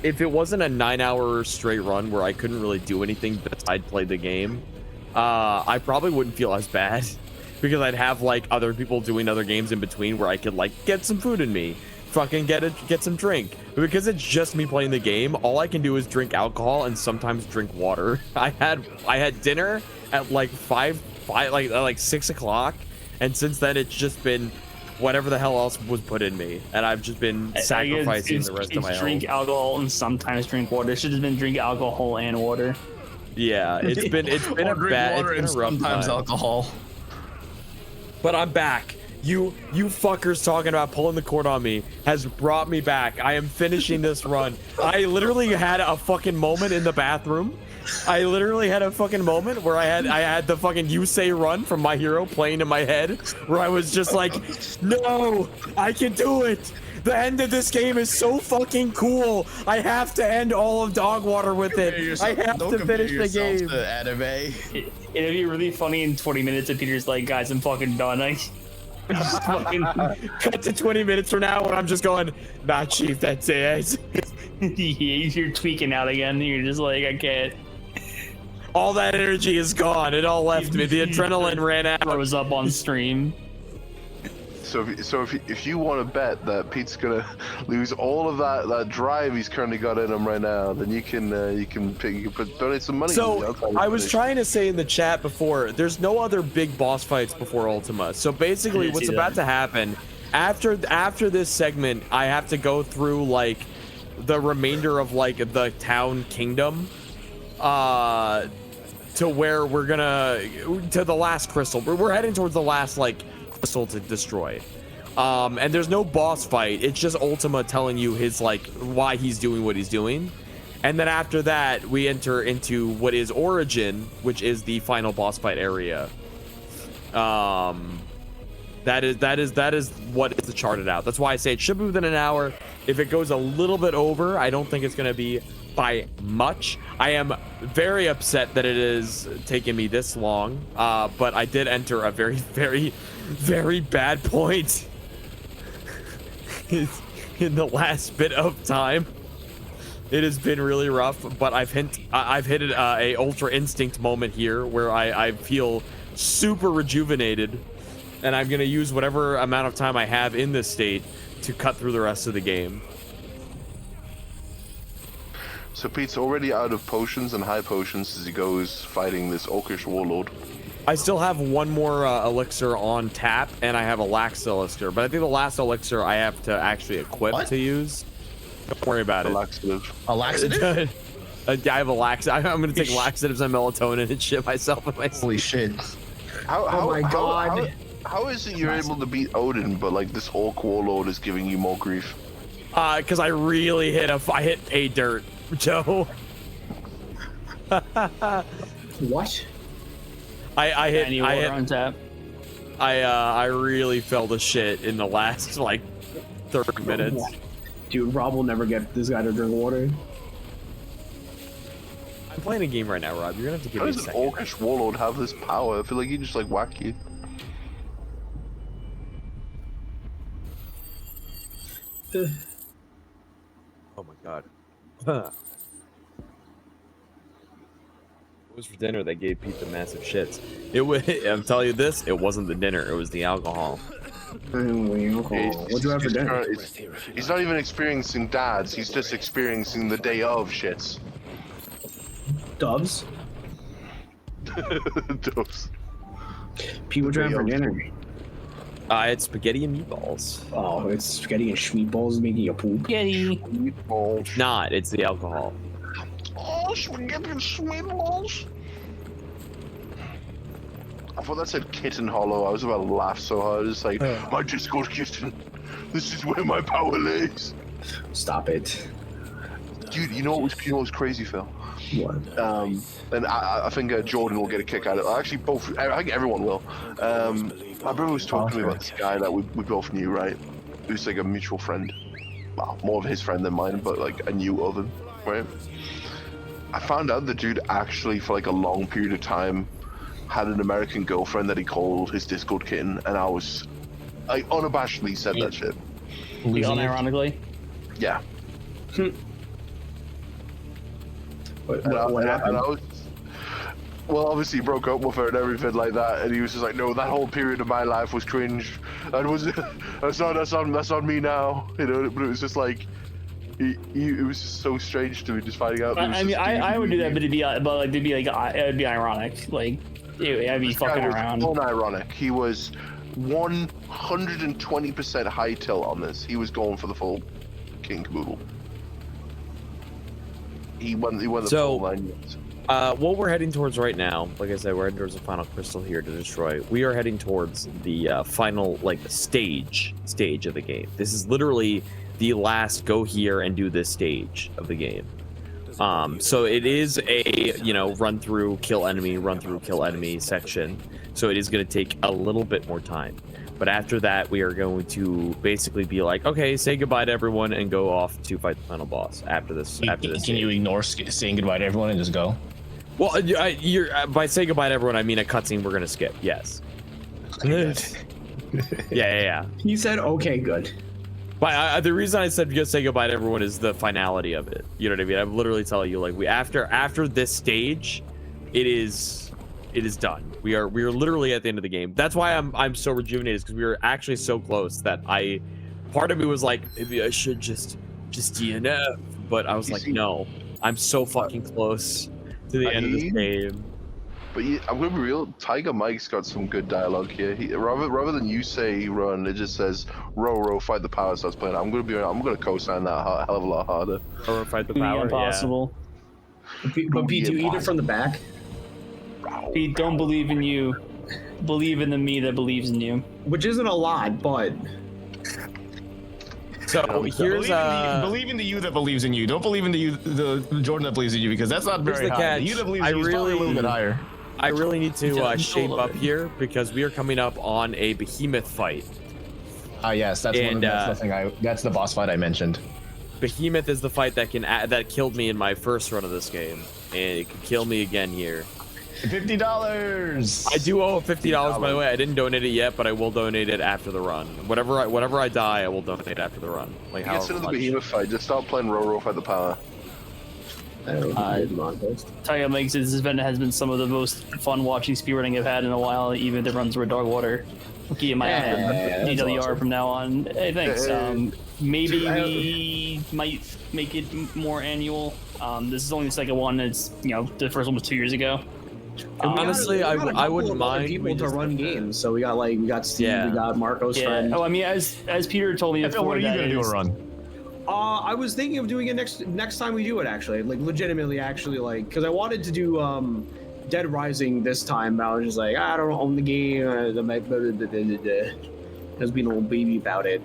if it wasn't a 9-hour straight run where I couldn't really do anything besides play the game, I probably wouldn't feel as bad because I'd have like other people doing other games in between where I could like get some food in me, fucking get some drink. But because it's just me playing the game, all I can do is drink alcohol and sometimes drink water. I had dinner at like 6 o'clock, and since then it's just been whatever the hell else was put in me, and I've just been sacrificing the rest of my drink health. alcohol and sometimes drink water. It should have been drink alcohol and water. Yeah, it's been a bad, it's been a rough sometimes time. alcohol. But I'm back. You fuckers talking about pulling the cord on me has brought me back. I am finishing this run. I literally had a fucking moment in the bathroom. I literally had a fucking moment where I had the fucking You Say Run from My Hero playing in my head, where I was just like, no, I can do it. The end of this game is so fucking cool. I have to end all of Dogwater with it. I have to finish the game. It'd be really funny in 20 minutes if Peter's like, guys, I'm fucking done. I just fucking cut to 20 minutes from now when I'm just going, nah, chief, that's it. You're tweaking out again. You're just like, I can't. All that energy is gone. It all left me. The adrenaline ran out. I was up on stream. So if you want to bet that Pete's gonna lose all of that drive he's currently got in him right now, then you can donate some money. So I was trying to say in the chat before, there's no other big boss fights before Ultima. So basically, what's about to happen after this segment, I have to go through like the remainder of like the town kingdom, to where we're gonna to the last crystal. We're heading towards the last like crystal to destroy. And there's no boss fight. It's just Ultima telling you his like why he's doing what he's doing. And then after that, we enter into what is Origin, which is the final boss fight area. That is what is charted out. That's why I say it should be within an hour. If it goes a little bit over, I don't think it's going to be by much. I am very upset that it is taking me this long, but I did enter a very, very, very bad point in the last bit of time. It has been really rough, but I've hit a Ultra Instinct moment here where I feel super rejuvenated, and I'm gonna use whatever amount of time I have in this state to cut through the rest of the game. So Pete's already out of potions and high potions as he goes fighting this Orcish warlord. I still have one more elixir on tap, and I have a lax elixir, but I think the last elixir I have to actually equip to use. Don't worry about it. Laxative. A laxative? I have a I'm gonna take laxatives and melatonin and shit myself in my sleep. Holy shit. Oh my god. How is it you're able to beat Odin, but like this Orc Warlord is giving you more grief? Because I really hit a dirt, Joe. What? I really felt a shit in the last like 30 minutes. Dude, Rob will never get this guy to drink water. I'm playing a game right now, Rob. You're gonna have to give How me a does an second. Orcish Warlord have this power? I feel like he just like whack you. Oh my god. What was for dinner that gave Pete the massive shits? I'm telling you this, it wasn't the dinner, it was the alcohol. What'd you have for dinner? He's not even experiencing dads, he's just experiencing the day of shits. Doves? Doves. Pete, what'd you have for dinner? It's spaghetti and meatballs. Oh, it's spaghetti and meatballs making you poop. Spaghetti. Meatballs. Not, it's the alcohol. Oh, spaghetti and meatballs. I thought that said Kitten Hollow. I was about to laugh so hard. It's like, my Discord kitten. This is where my power lays. Stop it. Dude, you know what was crazy, Phil? What? And I think Jordan will get a kick out of it. Actually, I think everyone will. My brother was talking to me about this guy that we both knew, right? Who's like a mutual friend. Well, more of his friend than mine, but like I knew of him, right? I found out the dude actually, for like a long period of time, had an American girlfriend that he called his Discord kitten, and I unabashedly said that shit. Unironically? Yeah. What And happened? I was, well, obviously he broke up with her and everything like that, and he was just like, no, that whole period of my life was cringe. That was that's on me now, you know. But it was just like, it was just so strange to me just finding out. I mean, I would do that, but it'd be ironic. Like, I'd be fucking around. Unironic. He was 120% high tilt on this. He was going for the full king caboodle. He went the full 9 years. What we're heading towards right now, like I said, we're heading towards the final crystal here to destroy. We are heading towards the final, like, stage of the game. This is literally the last go here and do this stage of the game. So it is a, run through, kill enemy section. So it is going to take a little bit more time. But after that, we are going to basically be like, okay, say goodbye to everyone and go off to fight the final boss after this. Can you ignore saying goodbye to everyone and just go? Well, by saying goodbye to everyone, I mean a cutscene we're going to skip. Yes. Yeah. He said, okay, good. But the reason I said just say goodbye to everyone is the finality of it. You know what I mean? I'm literally telling you, like, after this stage, it is done. We are literally at the end of the game. That's why I'm so rejuvenated, because we were actually so close that part of me was like, maybe I should just DNF, but I was like, no, I'm so fucking close to the end of this game. But I'm gonna be real. Tiger Mike's got some good dialogue here. Rather than you say run, it just says row, fight the power. Starts playing. I'm gonna co-sign that hell of a lot harder. Row, fight the power. Impossible. Yeah. But Pete, do you eat it from the back? Pete, don't believe in you. Believe in the me that believes in you. Which isn't a lot, but. So here's believe in the you that believes in you. Don't believe in the Jordan that believes in you, because that's not very high. Catch. The you that believes in you is probably a little bit higher. I really need to shape up here, because we are coming up on a behemoth fight. Yes, that's that's the boss fight I mentioned. Behemoth is the fight that killed me in my first run of this game, and it could kill me again here. $50. I do owe $50, by the way. I didn't donate it yet, but I will donate it after the run. Whatever I die, I will donate after the run. Like, Get into the behemoth fight. Just stop playing row, fight the power. Tiger Mike says this event has been some of the most fun watching speedrunning I've had in a while, even if it runs through Dogwater. Keep my DWR awesome. From now on. Hey, thanks. Maybe we might make it more annual. This is only the second one. It's the first one was 2 years ago. Honestly, I wouldn't mind people to run games. So we got Steve, we got Marco's friend. Oh, I mean, as Peter told me before, what are you gonna do a run? I was thinking of doing it next time we do it. Actually, like legitimately, actually, like because I wanted to do Dead Rising this time. But I was just like, I don't own the game. I was being a little baby about it.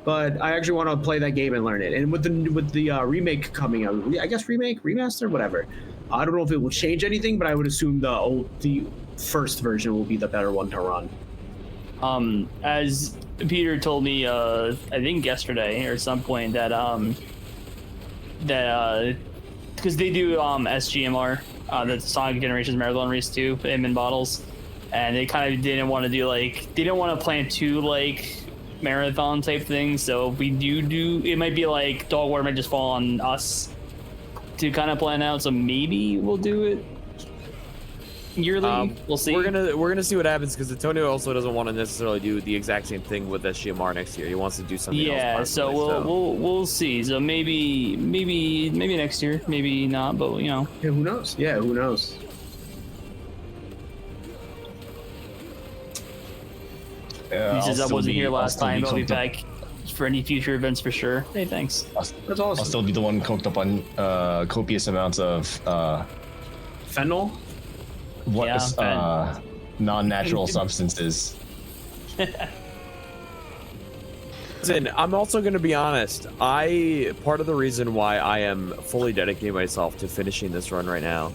But I actually want to play that game and learn it. And with the remake coming out, I guess remaster, whatever. I don't know if it will change anything, but I would assume the first version will be the better one to run. As Peter told me, I think yesterday or some point that because they do SGMR, the Sonic Generations Marathon Race 2 in bottles, and they kind of didn't want to do they didn't want to plan 2 marathon type things. So if we do it might be Dogwater might just fall on us to kind of plan out. So maybe we'll do it yearly. We'll see. We're gonna see what happens because Antonio also doesn't want to necessarily do the exact same thing with SGMR next year. He wants to do something else. Yeah, so we'll see. So maybe next year, maybe not, but Yeah, who knows? Yeah, who knows? He says I wasn't here last time, but I'll be back for any future events for sure. Hey, thanks. That's awesome. I'll still be the one coked up on copious amounts of fentanyl. What is non-natural substances? Listen, I'm also going to be honest. Part of the reason why I am fully dedicating myself to finishing this run right now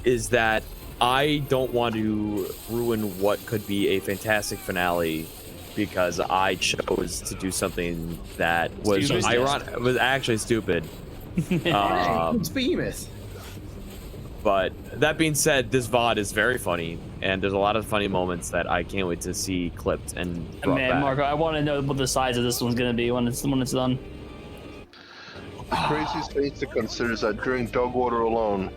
is that I don't want to ruin what could be a fantastic finale because I chose to do something that was ironic, was actually stupid. It's Behemoth. But that being said, this VOD is very funny, and there's a lot of funny moments that I can't wait to see clipped and brought back. Marco, I want to know what the size of this one's gonna be when it's done. The craziest thing to consider is that during Dogwater alone,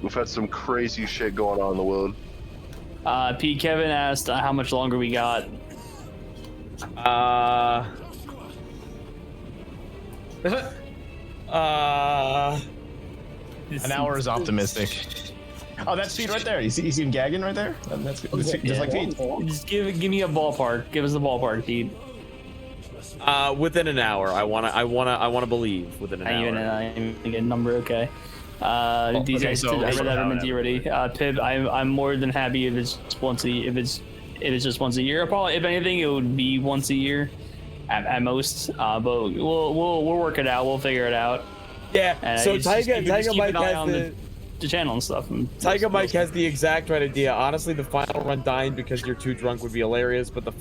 we've had some crazy shit going on in the world. Pete Kevin asked how much longer we got. An hour is optimistic. Oh, that's Pete right there. You see him gagging right there? That's good. Just like Pete. Just give me a ballpark. Give us a ballpark, Pete. Within an hour. I wanna believe within an hour. Even a number, okay. These guys, I read that already. Pib, I'm more than happy if it's just once a year. Probably, if anything, it would be once a year at most. But we'll work it out. We'll figure it out. Yeah. So Tiger Mike has the channel and stuff. Tiger Mike has the exact right idea. Honestly, the final run dying because you're too drunk would be hilarious, but the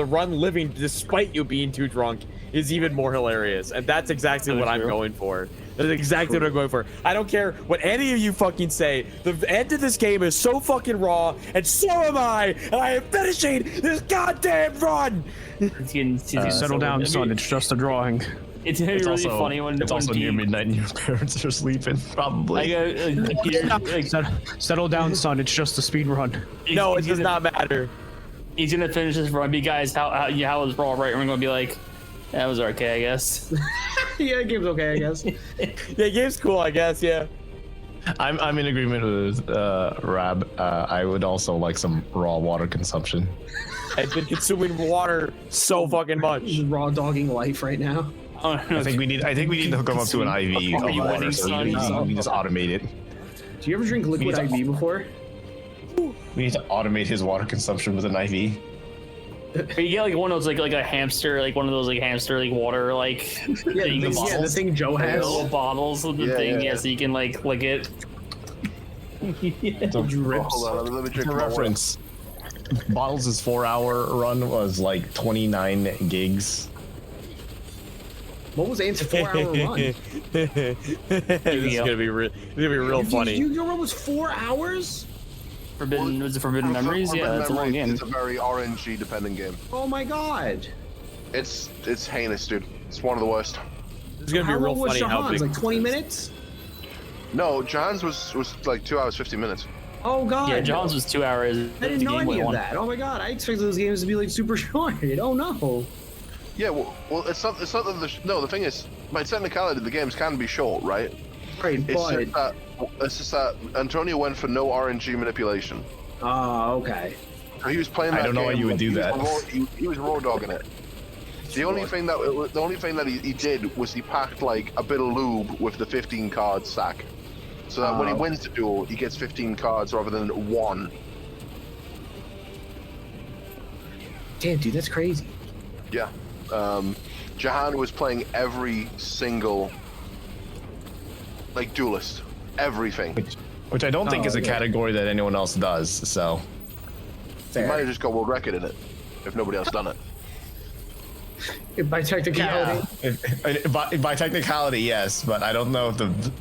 run living despite you being too drunk is even more hilarious, and that's exactly what I'm going for. That's exactly what I'm going for. I don't care what any of you fucking say. The end of this game is so fucking raw, and so am I, and I am finishing this goddamn run. Settle down, son. It's just a drawing. It's gonna be really funny when it's also near midnight and your parents are sleeping, probably. Settle down, son. It's just a speed run. No, it does not matter. He's gonna finish this run. Be guys, how was raw, right? We're gonna be like, that was okay, I guess. Yeah, game's okay, I guess. Yeah, game's cool, I guess. Yeah. I'm in agreement with Rab. I would also like some raw water consumption. I've been consuming water so fucking much. Raw dogging life right now. I think we need to hook him up to an IV of water so we just automate it. Do you ever drink liquid IV before? We need to automate his water consumption with an IV. You get one of those like a hamster, one of those hamster water the thing Joe has. Little bottles with the thing, so you can lick it. Drips. Let me drink for reference. Bottles' 4-hour run was 29 gigs. What was Ant's 4-hour run? This is gonna be real funny. Your run was 4 hours? Was it Forbidden Memories? Yeah, that's a long game. It's a very RNG dependent game. Oh my god. It's heinous, dude. It's one of the worst. It's gonna be real funny how big. 20 minutes? No, John's was 2 hours 50 minutes. Oh god. Yeah, John's was 2 hours. I didn't know any of that. Oh my god, I expected those games to be super short. Oh no. Yeah, well, it's not that the thing is, by technicality, the games can be short, right? Right, It's just that Antonio went for no RNG manipulation. Oh, okay. So he was playing that I don't know why you would do that. He was raw dogging it. The only thing that he did was he packed like a bit of lube with the 15 card sack, so that when he wins the duel, he gets 15 cards rather than 1. Damn, dude, that's crazy. Yeah. Jahan was playing every single like duelist, everything. Which I don't think is a category that anyone else does. So he might have just got world record in it if nobody else done it. By technicality. Yeah. By technicality, yes, but I don't know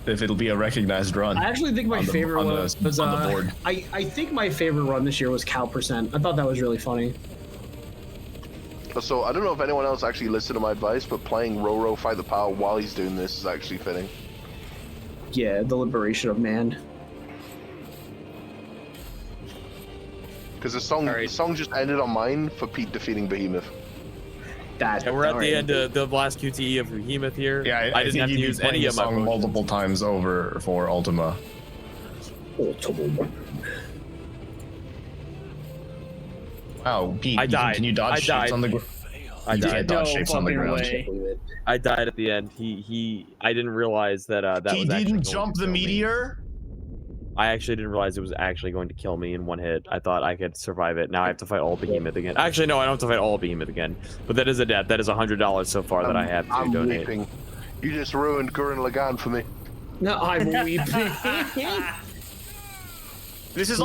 if it'll be a recognized run. I actually think my favorite one was on the board. I think my favorite run this year was Cal Percent. I thought that was really funny. So I don't know if anyone else actually listened to my advice, but playing Roro Fight the Power while he's doing this is actually fitting. Yeah, the liberation of man. Because the song just ended on mine for Pete defeating Behemoth. Yeah, we're at the end of the last QTE of Behemoth here. Yeah, I didn't have to use any of my song multiple times over for Ultima. Wow, Pete, I died. Can you dodge shapes on the ground? I died. Dodge shapes on the ground. I died at the end. I didn't realize that that he was actually didn't jump the meteor. I actually didn't realize it was actually going to kill me in one hit. I thought I could survive it. Now I have to fight all Behemoth again. Actually, no, I don't have to fight all Behemoth again. But that is a debt. That is $100 so far that I have to donate. Weeping. You just ruined Gurren Lagann for me. No, I'm weeping. This is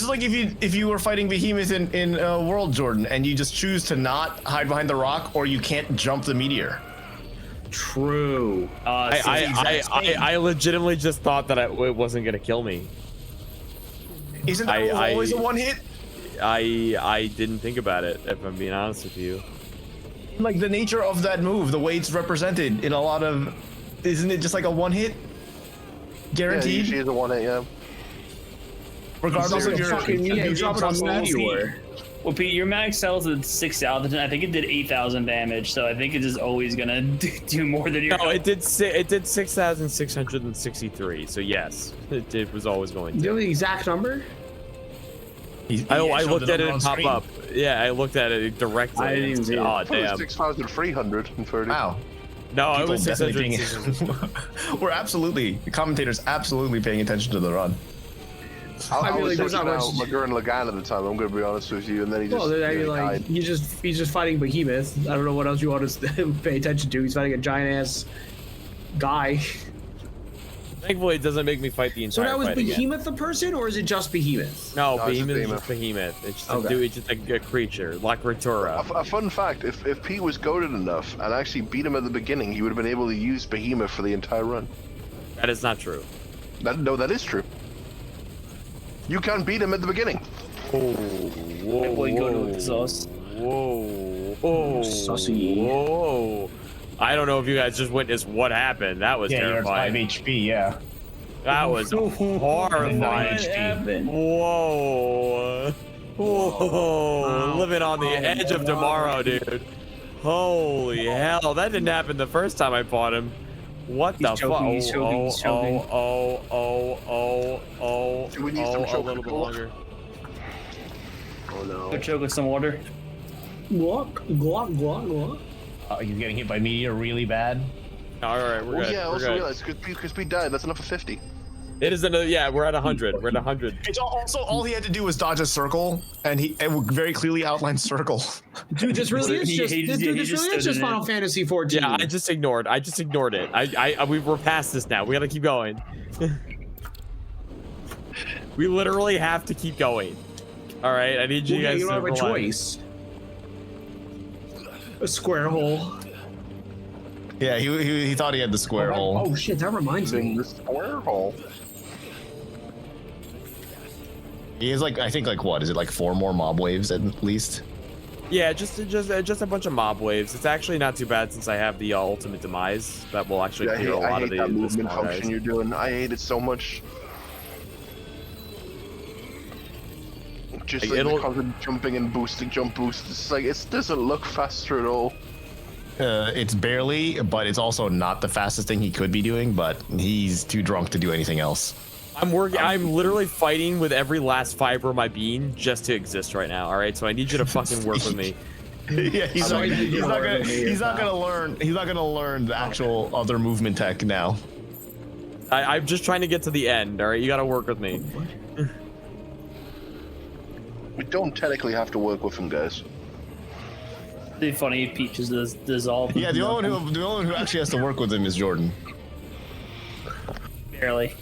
like if you were fighting Behemoth in World, Jordan, and you just choose to not hide behind the rock, or you can't jump the meteor. True. I legitimately just thought that it wasn't gonna kill me. Isn't that always a one hit? I didn't think about it, if I'm being honest with you. Like the nature of that move, the way it's represented in a lot of, isn't it just like a one hit? Guaranteed. Yeah, usually is a one hit, yeah. Regardless of your you drop it on meteor. Well, Pete, your max health is 6,000. I think it did 8,000 damage, so I think it is always gonna do more than your. No, it did 6,663. So yes, it was always going to. Do you know the exact number? I looked at it and pop up. Yeah, I looked at it directly. I didn't even see it. Oh damn! 6,330. Wow. No, it was 600. We're absolutely, the commentators absolutely paying attention to the run. I was looking at Gurren Lagann at the time, I'm going to be honest with you, and then he just died. He's just fighting Behemoth. I don't know what else you want to pay attention to. He's fighting a giant-ass guy. Thankfully, it doesn't make me fight the entire So now is fight Behemoth again. the person, or is it just Behemoth? No, Behemoth is just Behemoth. It's just it's just a creature, like Ratura. A fun fact, if Pete was goated enough and actually beat him at the beginning, he would have been able to use Behemoth for the entire run. That is not true. No, that is true. You can't beat him at the beginning. Whoa, Sussy. Whoa. I don't know if you guys just witnessed what happened. That was terrifying. You're at 5 HP, yeah. That was horrifying. Whoa. Whoa. Living on the edge of tomorrow, dude. Holy hell. That didn't happen the first time I fought him. What the fuck? Oh, A little bit longer. Oh no. Go choke with some water. Glok. Are you getting hit by meteor really bad? Alright, we're good. Yeah, also realize, because we died, that's enough for 50. It is another, yeah, we're at 100. We're at 100. It's also, all he had to do was dodge a circle, and it very clearly outlined circle. Dude, this really is just Final Fantasy 14. Yeah, I just ignored it. We're past this now. We gotta keep going. We literally have to keep going. Alright, I need you guys to have a choice. A square hole. Yeah, he thought he had the square hole. Oh shit, that reminds me. The square hole. He is I think what is it, 4 more mob waves at least? Yeah, just a bunch of mob waves. It's actually not too bad since I have the ultimate demise that will actually clear a lot of the that movement function you're doing. I hate it so much. Just the constant jumping and boosting, jump boost. It's it doesn't look faster at all. It's barely, but it's also not the fastest thing he could be doing. But he's too drunk to do anything else. I'm literally fighting with every last fiber of my being just to exist right now. All right, so I need you to fucking work with me. Yeah, he's not gonna learn the actual other movement tech now. I'm just trying to get to the end. All right, you got to work with me. We don't technically have to work with him, guys. It'd be funny if Peach is dissolved. Yeah, the only one who actually has to work with him is Jordan. Barely.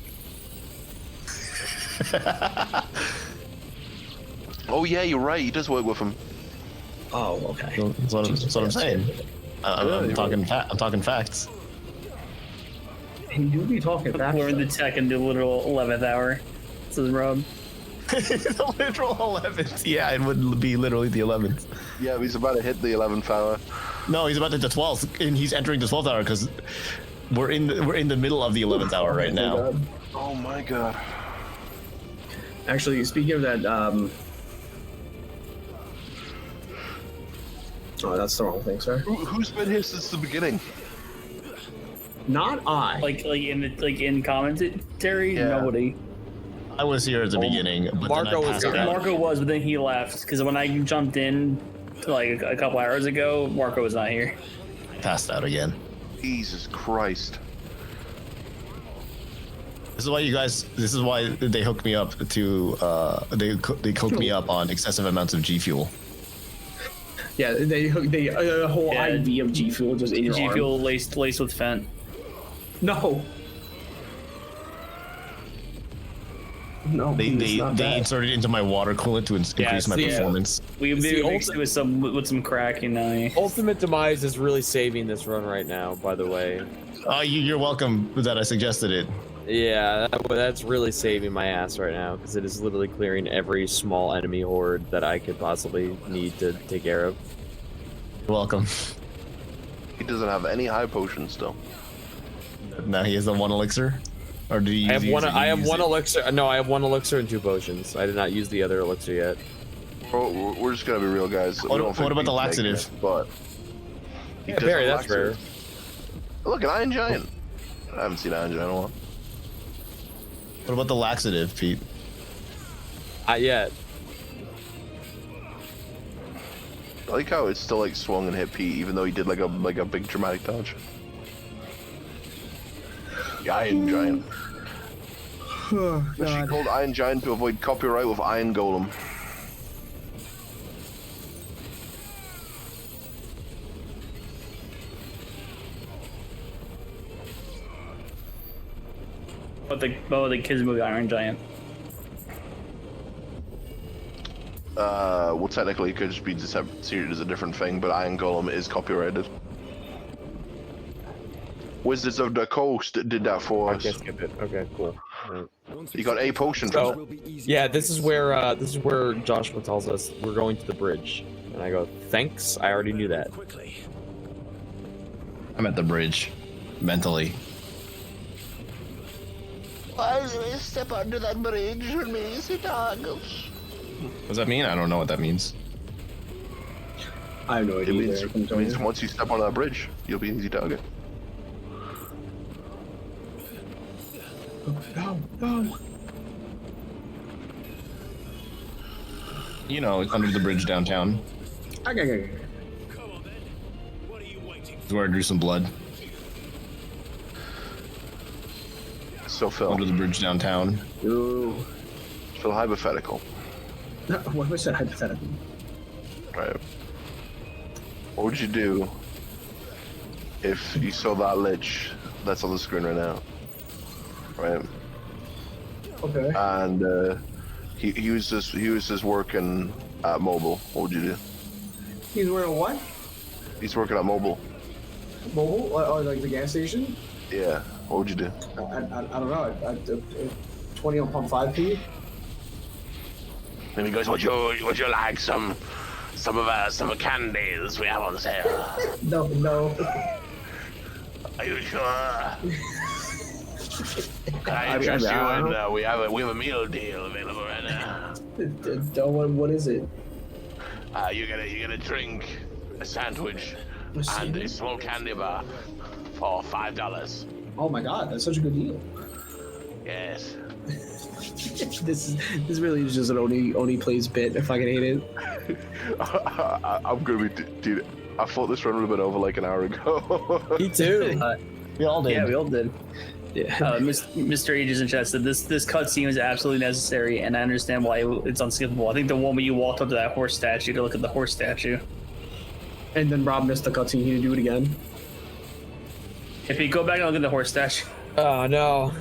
Oh yeah, you're right. He does work with him. Oh, okay. That's what I'm saying. I'm talking facts. And you be talking facts. Learn the tech in the literal 11th hour. This is Rob. The literal 11th. Yeah, it would be literally the 11th. Yeah, he's about to hit the 11th hour. No, he's about to hit the 12th, and he's entering the 12th hour because we're in the middle of the 11th hour right now. Oh my god. Actually, speaking of that, oh, that's the wrong thing, sir. Who's been here since the beginning? Not I. Like in commentary, Yeah. Nobody. I was here at the beginning, but Marco was, but then he left because when I jumped in like a couple hours ago, Marco was not here. Passed out again. Jesus Christ. This is why you guys. This is why they hooked me up to. They hooked me up on excessive amounts of G Fuel. Yeah, they a whole Yeah. IV of G Fuel just in your G arm. Fuel laced with Fent. No. No, They inserted it into my water coolant to increase my performance. We mixed it with some crack, you know. Ultimate Demise is really saving this run right now, by the way. You're welcome that I suggested it. Yeah, that's really saving my ass right now because it is literally clearing every small enemy horde that I could possibly need to take care of. You're welcome. He doesn't have any high potions still. Now he has the 1 elixir. Or do you? I have one elixir. No, I have 1 elixir and 2 potions. I did not use the other elixir yet. We're just gonna be real, guys. What about the laxative? But yeah, Barry, that's rare. Look, an Iron Giant. I haven't seen Iron Giant in a while. What about the laxative, Pete? Not yet. I like how it still like swung and hit Pete, even though he did like a big dramatic dodge. The Iron Giant. Oh, She called Iron Giant to avoid copyright with Iron Golem. But the kids movie Iron Giant. Well, technically, it could just be considered as a different thing, but Iron Golem is copyrighted. Wizards of the Coast did that for us. I can't skip it. Okay, cool. Right. You got a potion. So, yeah, this is where Joshua tells us we're going to the bridge, and I go, thanks. I already knew that. I'm at the bridge, mentally. Why do we step under that bridge when we see targets? What does that mean? I don't know what that means. I have no idea. It means once you step on that bridge, you'll be an easy target. No. You know, under the bridge downtown. Okay. Is where I drew some blood. So Phil. Under the bridge downtown. Ooh. Phil, hypothetical. No, what was that hypothetical? Right. What would you do if you saw that lich that's on the screen right now? Right. Okay. And he was just working at Mobile. What would you do? He's wearing what? He's working at Mobile. Mobile? Or like the gas station? Yeah. What would you do? I don't know. I 20 on pump 5p. And he goes, "Would you like some candies we have on sale?" No. Are you sure? Can I interest you in? We have a meal deal available right now. What is it? You get a drink, a sandwich, and a small candy bar for $5. Oh my god, that's such a good deal. Yes. This really is just an Oni plays bit. If I can hate it. I'm gonna be, dude. I thought this run would have been over like an hour ago. Me too. We all did. Yeah, we all did. Yeah. Mr. Ages in chat said this cutscene was absolutely necessary, and I understand why it's unskippable. I think the one where you walked up to that horse statue to look at the horse statue. And then Rob missed the cutscene. He didn't do it again. If you go back and look at the horse statue. Oh no.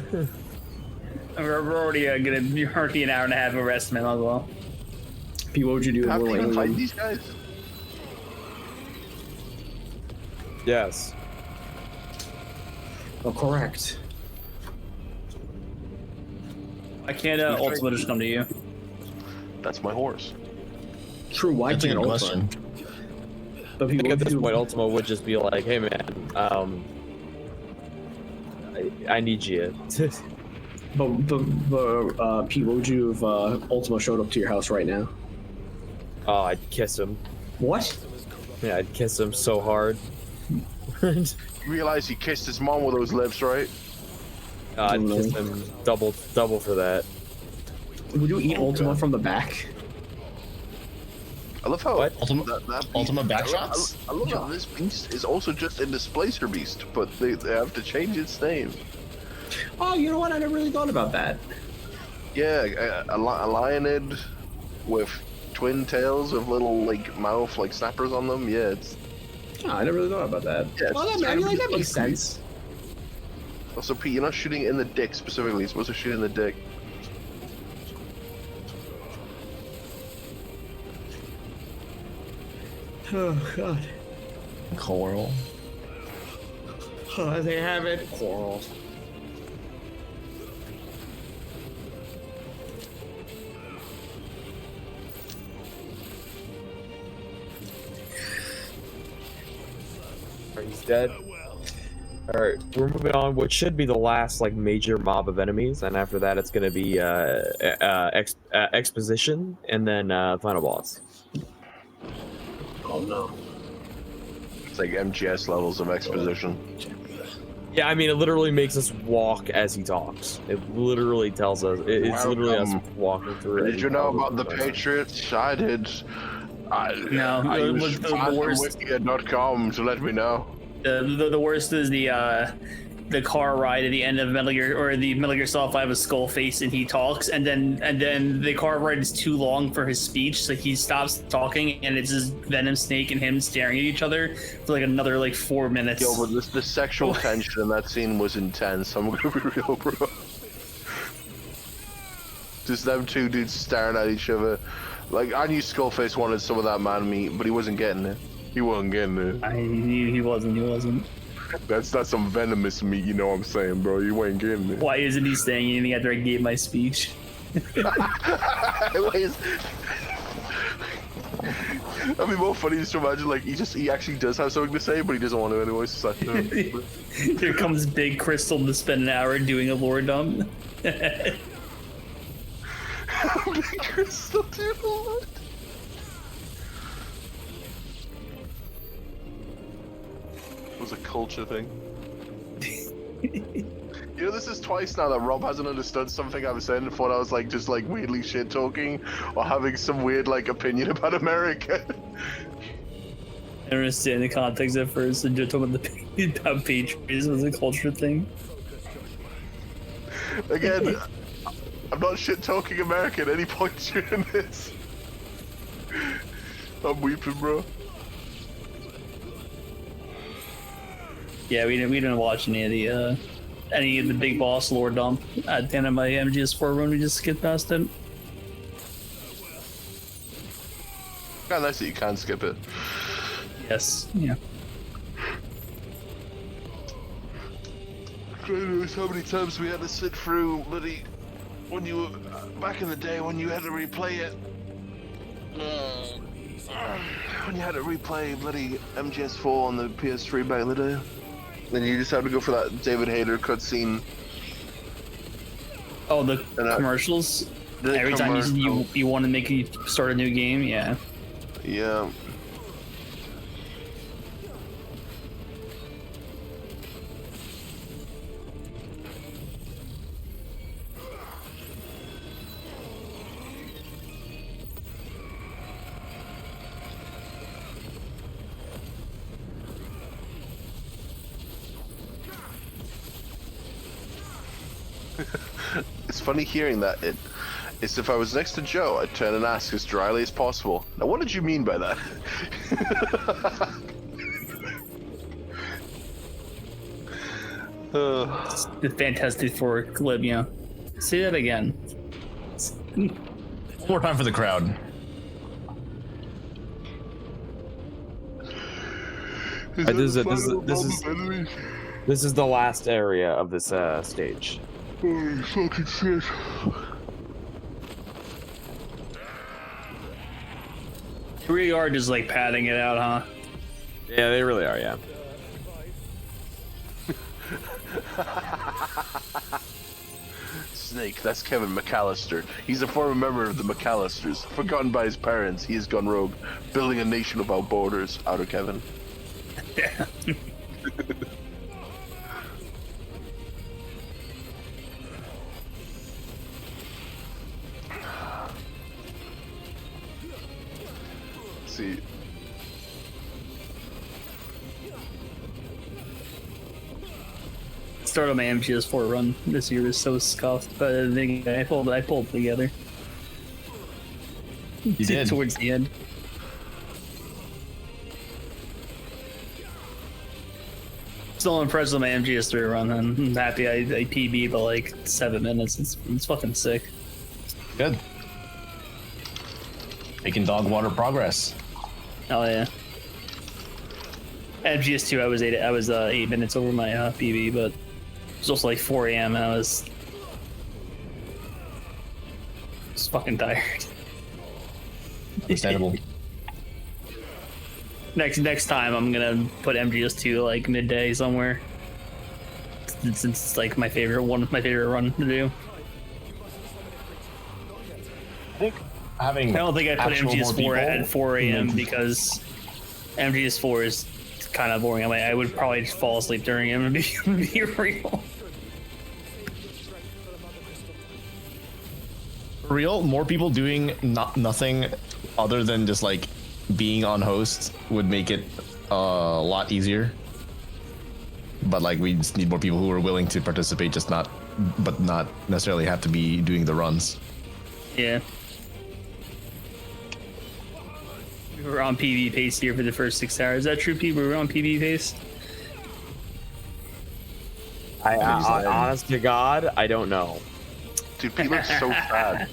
We're already gonna be an hour and a half of rest, man, as well. P, what would you do? Have to even fight these guys? Yes. Oh, correct. I can't Ultima just come to you. That's my horse. True, why That's a can't good Ultima? question. But I think at this point, Ultima would just be like, "Hey, man, I need you." but Pete, what would you if Ultima showed up to your house right now? Oh, I'd kiss him. What? Yeah, I'd kiss him so hard. You realize he kissed his mom with those lips, right? I'd kiss him double for that. Would you eat Ultima from the back? I love how Ultima backshots. I love how this beast is also just a displacer beast, but they have to change its name. Oh, you know what? I never really thought about that. Yeah, a lionid with twin tails with little like mouth like snappers on them. Yeah, it's. Oh, I never really thought about that. Yeah, well, that makes sense. Also, Pete, you're not shooting in the dick specifically. You're supposed to shoot in the dick. Oh God. Coral. Oh, they have it. Coral. Alright, he's dead. Alright, we're moving on. What should be the last like major mob of enemies, and after that, it's gonna be exposition, and then final boss. Oh no. It's like MGS levels of exposition. Yeah, I mean, it literally makes us walk as he talks. It literally tells us. It's literally us walking through. Did you know about the Patriots? I did. I used Wikia.com to let me know. The worst is the car ride at the end of Metal Gear or the Metal Gear Solid 5 with Skullface, and he talks, and then the car ride is too long for his speech, so he stops talking, and it's just Venom Snake and him staring at each other for like another like 4 minutes. Yo, but the sexual tension in that scene was intense. I'm gonna be real, bro. Just them two dudes staring at each other. Like, I knew Skullface wanted some of that man meat, but he wasn't getting it. He wasn't getting it. He wasn't. That's not some venomous meat, you know what I'm saying, bro. You ain't getting it. Why isn't he saying anything after I gave my speech? That'd be more funny just to imagine, like, he actually does have something to say, but he doesn't want to anyway, so Here comes Big Crystal to spend an hour doing a lore dump. Big Crystal, dude, what? Was a culture thing. You know, this is twice now that Rob hasn't understood something I've said and thought I was like just like weirdly shit talking or having some weird like opinion about America. I don't understand the context at first, and you're talking about about Patriots was a culture thing. Again, I'm not shit talking America at any point during this. I'm weeping, bro. Yeah, we didn't watch any of the big boss lore dump at the end of my MGS4 run. We just skipped past it. Kind of nice that you can skip it. Yes. Yeah. Knows how many times we had to sit through bloody when you were back in the day when you had to replay it. When you had to replay bloody MGS4 on the PS3 back in the day. Then you just have to go for that David Hayter cutscene. Oh, the commercials? Every time you want to start a new game, yeah. Yeah. It's funny hearing that. It's if I was next to Joe, I'd turn and ask as dryly as possible. Now, what did you mean by that? The Fantastic Four clip, you know. Say that again. One more time for the crowd. This is the last area of this stage. Holy fucking shit. They really are just like padding it out, huh? Yeah, they really are, yeah. Snake, that's Kevin McAllister. He's a former member of the McAllisters. Forgotten by his parents, he has gone rogue, building a nation without borders. Outer Kevin. Yeah. See. Start of my MGS4 run this year was so scuffed, but I think I pulled it together. You did. Towards the end. Still impressed with my MGS3 run. I'm happy I PB'd by like 7 minutes. It's fucking sick. Good. Making Dogwater progress. Oh yeah. MGS2 I was 8 minutes over my PB, but it was also like 4 AM and I was fucking tired. Understandable. Next time I'm gonna put MGS2 like midday somewhere. Since it's like my favorite run to do. I don't think I put MGS4 at 4 AM because MGS4 is kind of boring. I would probably just fall asleep during it and be real. For real, more people doing nothing other than just like being on host would make it a lot easier. But like we just need more people who are willing to participate, but not necessarily have to be doing the runs. Yeah. We were on PB pace here for the first 6 hours. Is that true, people? We were on PB pace? I honest to God, I don't know. Dude, he looks so sad.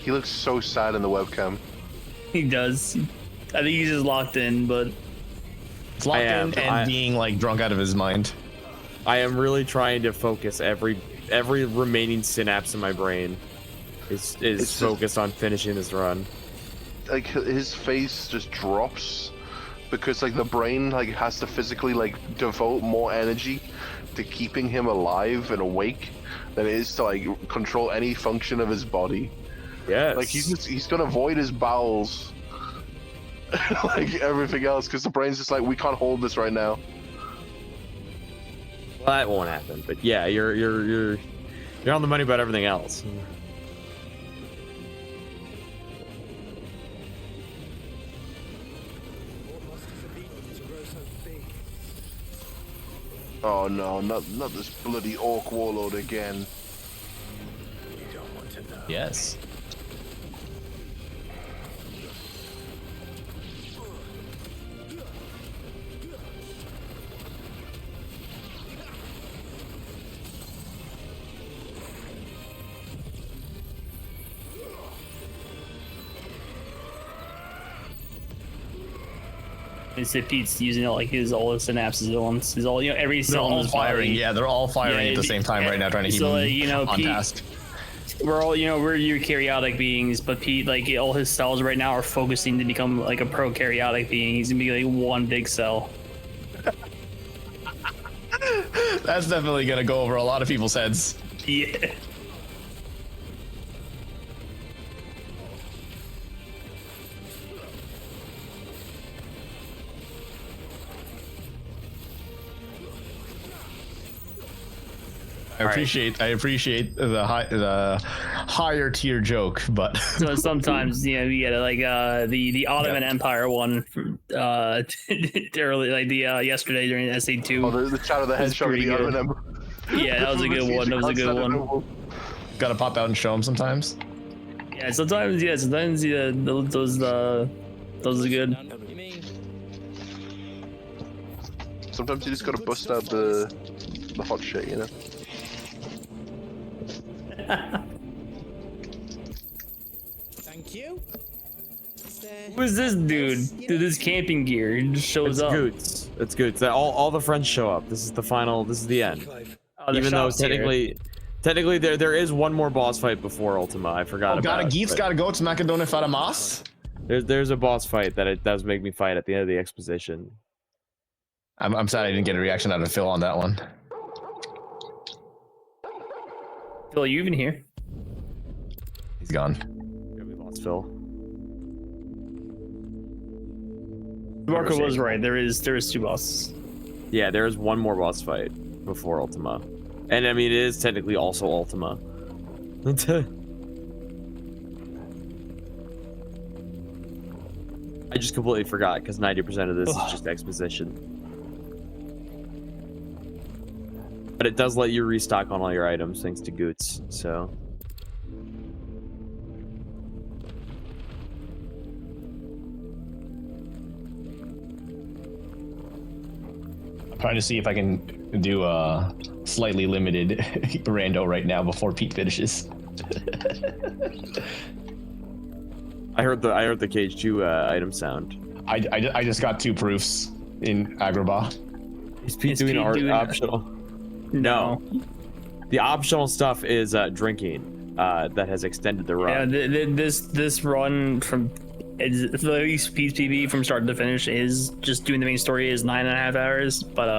He looks so sad in the webcam. He does. I think he's just locked in, but it's locked in and being like drunk out of his mind. I am really trying to focus every remaining synapse in my brain is focused on finishing this run. Like his face just drops because like the brain like has to physically like devote more energy to keeping him alive and awake than it is to like control any function of his body. Yes. Like he's gonna void his bowels like everything else because the brain's just like, we can't hold this right now. Well, that won't happen, but yeah, you're on the money about everything else. Oh no, not this bloody orc warlord again. Yes. Instead, Pete's using all his synapses. He's all every cell in his firing. body. Yeah, they're all firing at the same time right now, trying to keep him on Pete, task. We're all we're eukaryotic beings, but Pete all his cells right now are focusing to become like a prokaryotic being. He's gonna be like one big cell. That's definitely gonna go over a lot of people's heads. Yeah. I appreciate the higher tier joke, but so sometimes we get the Ottoman Empire one early yesterday during the SA2. Oh, the Shadow of the Hedgehog of the Ottoman Empire. Yeah, that was a good one. gotta pop out and show them sometimes. Yeah, sometimes yeah, those are good. Sometimes you just gotta bust out the hot shit, you know. Thank you. Who's this dude? Dude, this camping gear. He just shows up. Goots. It's Goots. All the friends show up. This is the final. This is the end. Oh, Even though technically there is one more boss fight before Ultima. I forgot about. Gotta Geets, gotta go to Macedone Fadamas. There's a boss fight that it does make me fight at the end of the exposition. I'm sad I didn't get a reaction out of Phil on that one. Phil, are you even here? He's gone. Yeah, we lost Phil. Marco was right. There is two bosses. Yeah, there is one more boss fight before Ultima, and I mean it is technically also Ultima. I just completely forgot because 90% of this is just exposition. But it does let you restock on all your items thanks to Goots, so. I'm trying to see if I can do a slightly limited rando right now before Pete finishes. I heard the Cage 2 item sound. I just got 2 proofs in Agrabah. Is Pete doing optional? No. The optional stuff is drinking that has extended the run. Yeah, this run from at least Pete's PB from start to finish is just doing the main story is 9.5 hours. But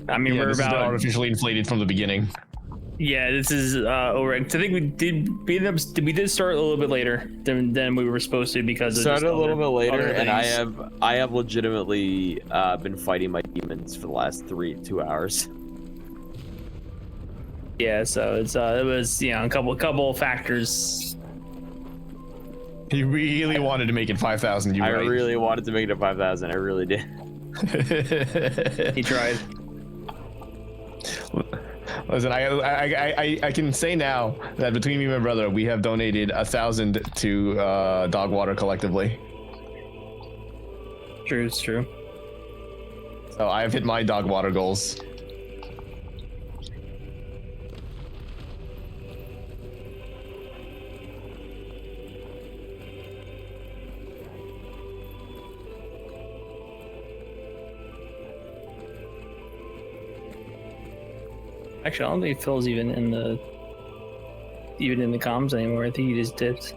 I mean yeah, we're this about is artificially inflated from the beginning. Yeah, this is over. I think we did start a little bit later than we were supposed to because of started a little bit later, and things. I have legitimately been fighting my demons for the last 2 hours. Yeah, so it was a couple factors. He really wanted to make it 5,000. I really wanted to make it 5,000. I really did. He tried. Listen, I can say now that between me and my brother, we have donated 1,000 to Dogwater collectively. True, it's true. So I have hit my Dogwater goals. Actually, I don't think Phil's even in the comms anymore. I think he just dipped.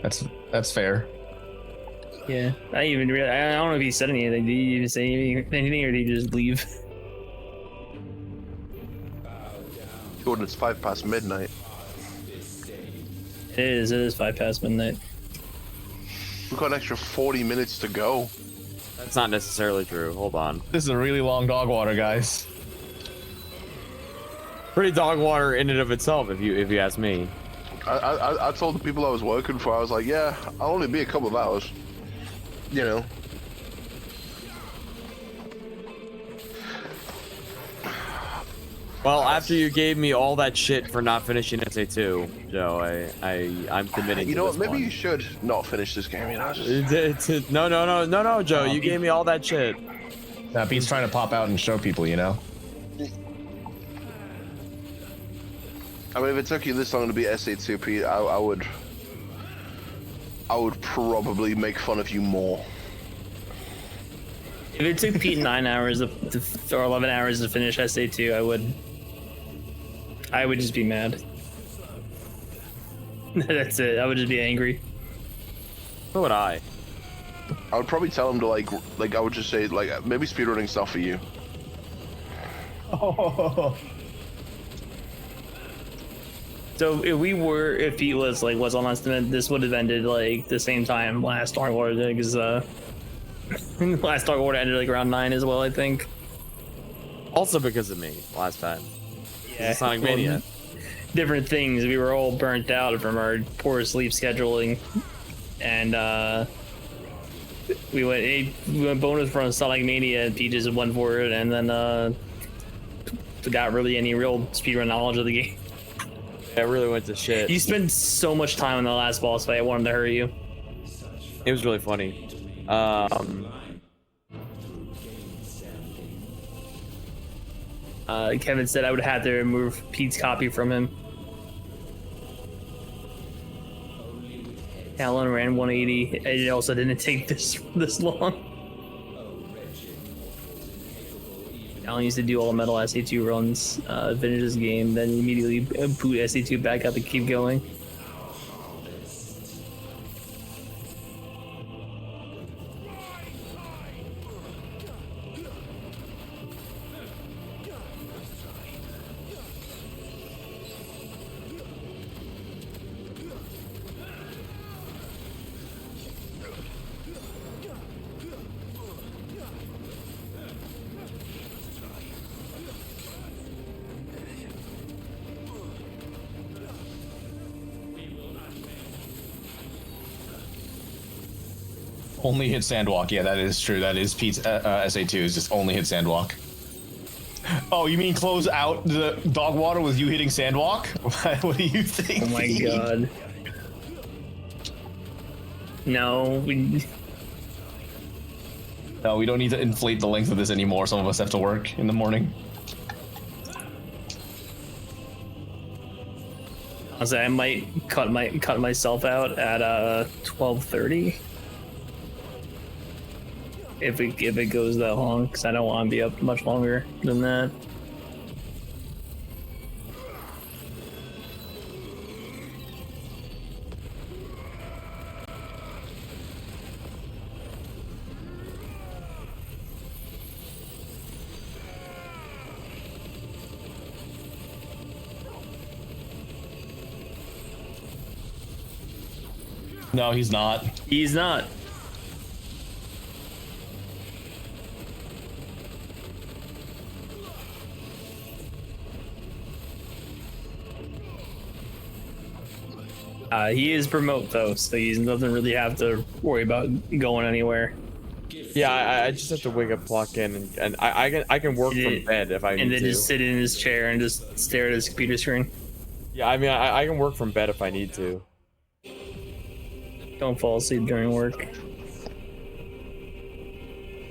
That's fair. Yeah, I don't know if he said anything. Did he even say anything, or did he just leave? Jordan, it's 5 past midnight. It is 5 past midnight. We've got an extra 40 minutes to go. That's not necessarily true. Hold on. This is a really long Dogwater, guys. Pretty Dogwater in and of itself, if you ask me. I told the people I was working for, I was like, yeah, I'll only be a couple of hours. You know. Well, after you gave me all that shit for not finishing SA2, Joe, I'm committing. You know to what? this Maybe one. you should not finish this game. You know, just... No, Joe. You gave me all that shit. Now Pete's trying to pop out and show people, you know. I mean, if it took you this long to beat SA2, Pete, I would probably make fun of you more. If it took Pete 9 hours or 11 hours to finish SA2, I would just be mad. That's it. I would just be angry. So would I. I would probably tell him to like I would just say like maybe speedrunning's not for you. Oh. So if Pete was on last minute, this would have ended like the same time last Dogwater did, because last Dogwater ended like around 9 as well, I think. Also because of me last time. Yeah, Sonic Mania. Different things. We were all burnt out from our poor sleep scheduling, and we went bonus from Sonic Mania, and Pete just went for it, and then got really any real speedrun knowledge of the game. It really went to shit. You spent so much time on the last boss fight. I wanted to hurry you. It was really funny. Kevin said I would have to remove Pete's copy from him. Alan ran 180. It also didn't take this long. Alan used to do all metal SA2 runs, finish his game, then immediately boot SA2 back up and keep going. Only hit Sandwalk. Yeah, that is true. That is Pete's SA2 is just only hit Sandwalk. Oh, you mean close out the Dogwater with you hitting Sandwalk? What do you think? Oh my god. No, No, we don't need to inflate the length of this anymore. Some of us have to work in the morning. Honestly, I might cut myself out at 12:30 if it goes that long, because I don't want to be up much longer than that. No, he's not. He's not. He is remote though, so he doesn't really have to worry about going anywhere. Yeah, I just have to wake up, clock in, and I can work from bed if I need to. And then just sit in his chair and just stare at his computer screen. Yeah, I mean, I can work from bed if I need to. Don't fall asleep during work.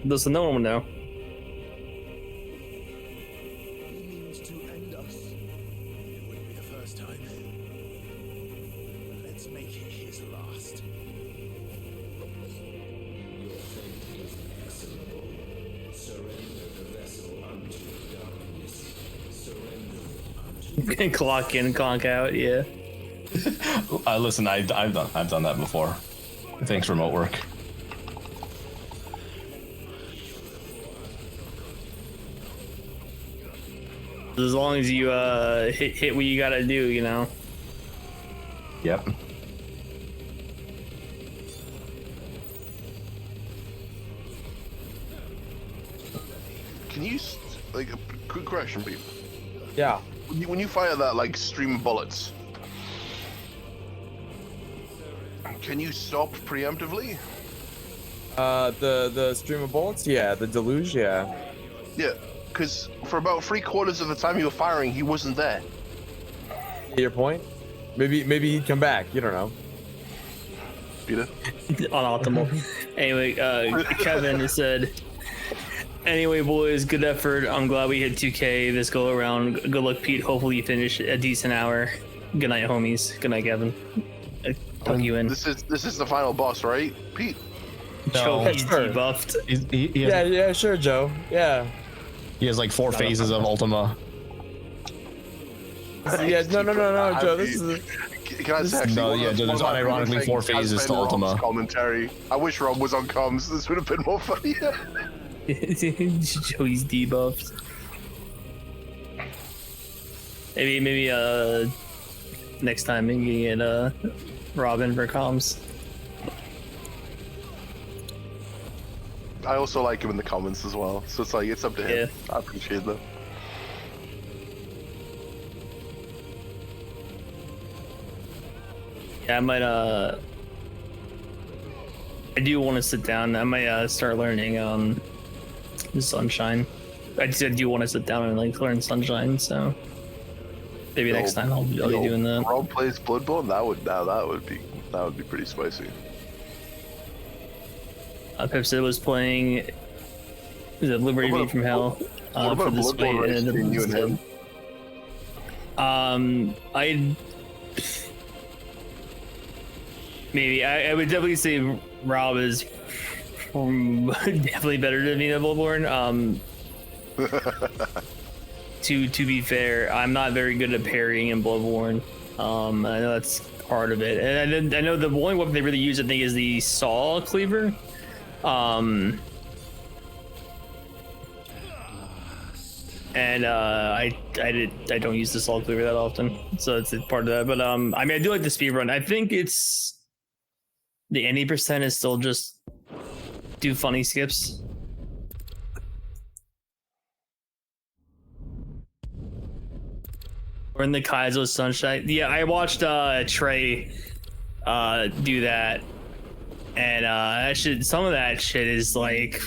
Listen, no one will know. Clock in, clock out, yeah. Listen, I've done that before. Thanks, remote work. As long as you hit what you gotta do, you know. Yep. Can you, like, a quick question, people? Yeah. When you fire that, like, stream of bullets, can you stop preemptively? The stream of bullets? Yeah, the deluge, yeah. Yeah, because for about 3/4 of the time you were firing, he wasn't there. Your point? Maybe he'd come back. You don't know. Peter? Unoptimal. Anyway, Kevin said, anyway, boys, good effort. I'm glad we hit 2K this go around. Good luck, Pete. Hopefully you finish a decent hour. Good night, homies. Good night, Kevin. Tuck you in. This is the final boss, right, Pete? Joe, he's sure. debuffed. Yeah, sure, Joe. Yeah. He has like 4 phases of Ultima. Yeah, no, Joe. This is. Can I say actually? No, yeah, there's unironically 4 phases to Ultima. Commentary. I wish Rob was on comms. This would have been more funny. Joey's debuffed. Maybe next time we can get Robin for comms. I also like him in the comments as well, so it's like it's up to him. Yeah. I appreciate that. Yeah, I might I do want to sit down. I might start learning the Sunshine. I do want to sit down and like learn Sunshine, so Maybe next time I'll be doing that. Rob plays Bloodborne. That would be pretty spicy. Pepsi was playing the Liberty Beat from Hell for the Switch. You and him? I would definitely say Rob is definitely better than me at Bloodborne. To be fair, I'm not very good at parrying in Bloodborne. I know that's part of it, and I know the only weapon they really use, I think, is the saw cleaver. And I don't use the saw cleaver that often, so it's part of that. But I mean, I do like the speed run. I think it's the 80% is still just do funny skips. Or in the Kaizo Sunshine. Yeah, I watched Trey do that, and that shit, some of that shit is like,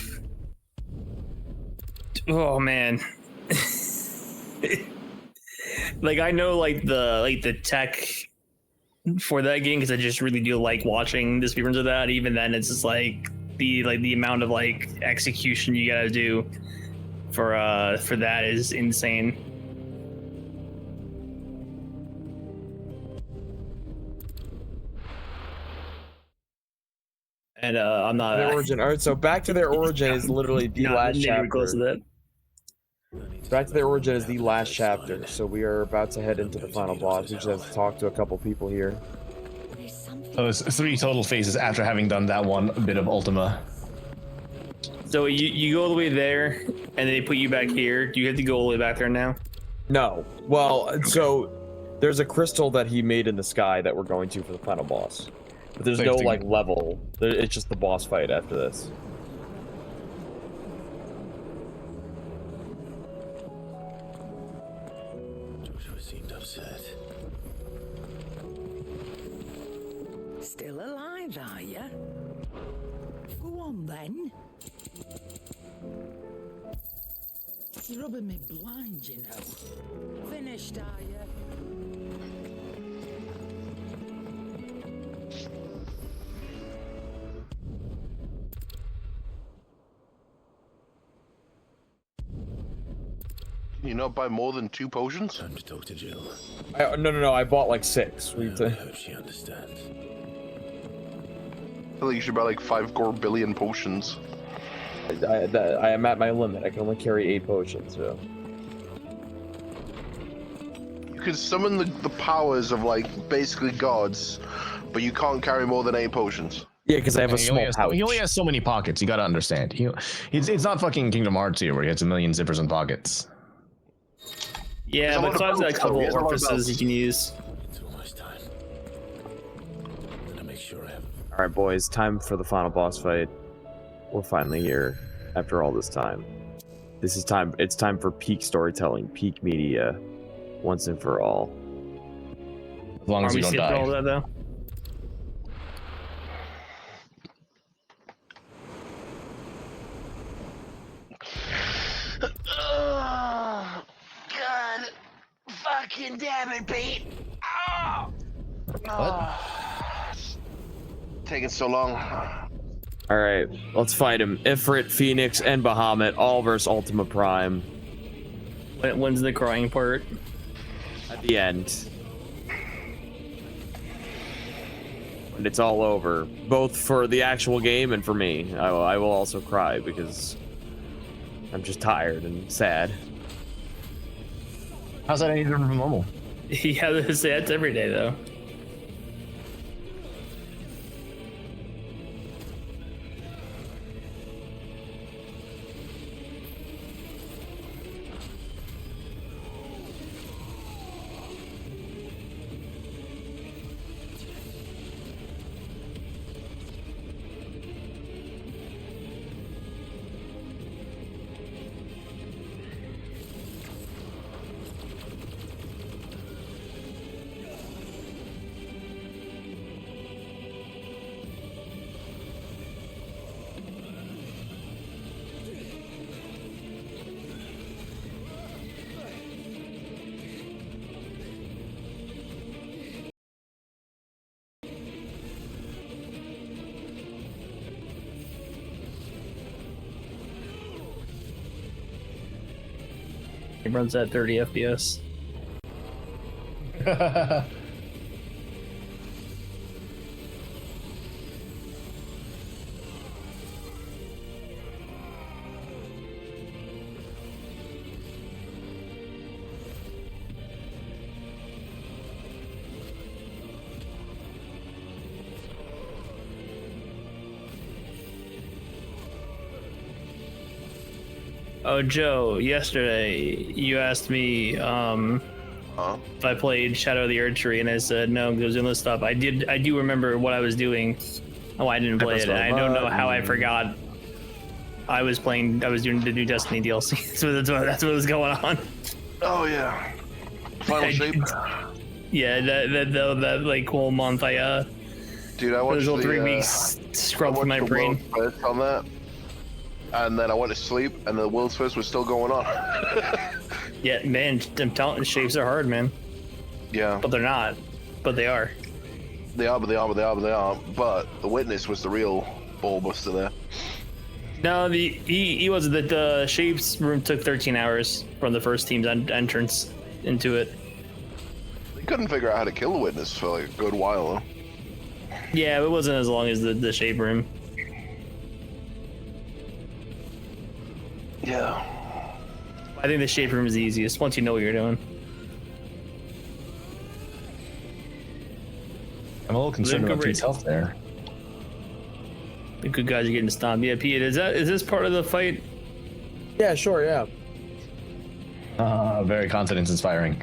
oh man. Like, I know like the tech for that game, because I just really do like watching the speedruns of that. Even then, it's just like the amount of like execution you gotta do for that is insane. And I'm not their origin. All right, so back to their origin is literally the last chapter. Close to that. Back to their origin is the last chapter. So we are about to head into the final boss. We just have to talk to a couple people here. So it's 3 total phases after having done that one bit of Ultima. So you go all the way there, and they put you back here. Do you have to go all the way back there now? No. Well, so there's a crystal that he made in the sky that we're going to for the final boss. But there's no like level. It's just the boss fight after this. Joshua seemed upset. Still alive, are you? Go on then. You're rubbing me blind, you know. Finished, are you? Can you not buy more than 2 potions? Time to talk to Jill. No. I bought like 6. I hope she understands. I feel like you should buy like 5 billion potions. I am at my limit. I can only carry 8 potions. So. You can summon the powers of like basically gods, but you can't carry more than 8 potions. Yeah, because I have a small pouch. He only has so many pockets. You gotta understand. It's not fucking Kingdom Hearts here where he has a million zippers and pockets. Yeah, but Cloud's got a couple of orifices you can use. It's almost time. Gonna make sure I have. All right, boys. Time for the final boss fight. We're finally here after all this time. This is time. It's time for peak storytelling, peak media, once and for all. As long as you don't die. All that, though? Oh, God. Fucking damn it, Pete. Oh. What? Taking so long. All right, let's fight him. Ifrit, Phoenix, and Bahamut, all versus Ultima Prime. When's the crying part? At the end. When it's all over. Both for the actual game and for me. I will also cry because I'm just tired and sad. How's that any different from normal? Yeah, that's every day, though. It runs at 30 FPS. Oh, Joe, yesterday you asked me if I played Shadow of the Erd Tree, and I said no because I was doing this stuff. I do remember what I was doing. Oh, I didn't play it. I don't know how I forgot. I was doing the new Destiny DLC. So that's what was going on. Oh yeah. Final shape. Yeah, that like whole month Dude, I watched those the 3 weeks scrubbed from my brain. On that. And then I went to sleep, and the World's First was still going on. Yeah, man, I'm telling you, shapes are hard, man. Yeah. But they're not. But they are. They are. But the Witness was the real ball buster there. No, he was the shapes room took 13 hours from the first team's entrance into it. They couldn't figure out how to kill the Witness for like a good while, though. Yeah, it wasn't as long as the shape room. Yeah. I think the shape room is the easiest once you know what you're doing. I'm a little concerned about Pete's health there. The good guys are getting stomped. Yeah, Pete, is this part of the fight? Yeah, sure, yeah. Very confidence inspiring.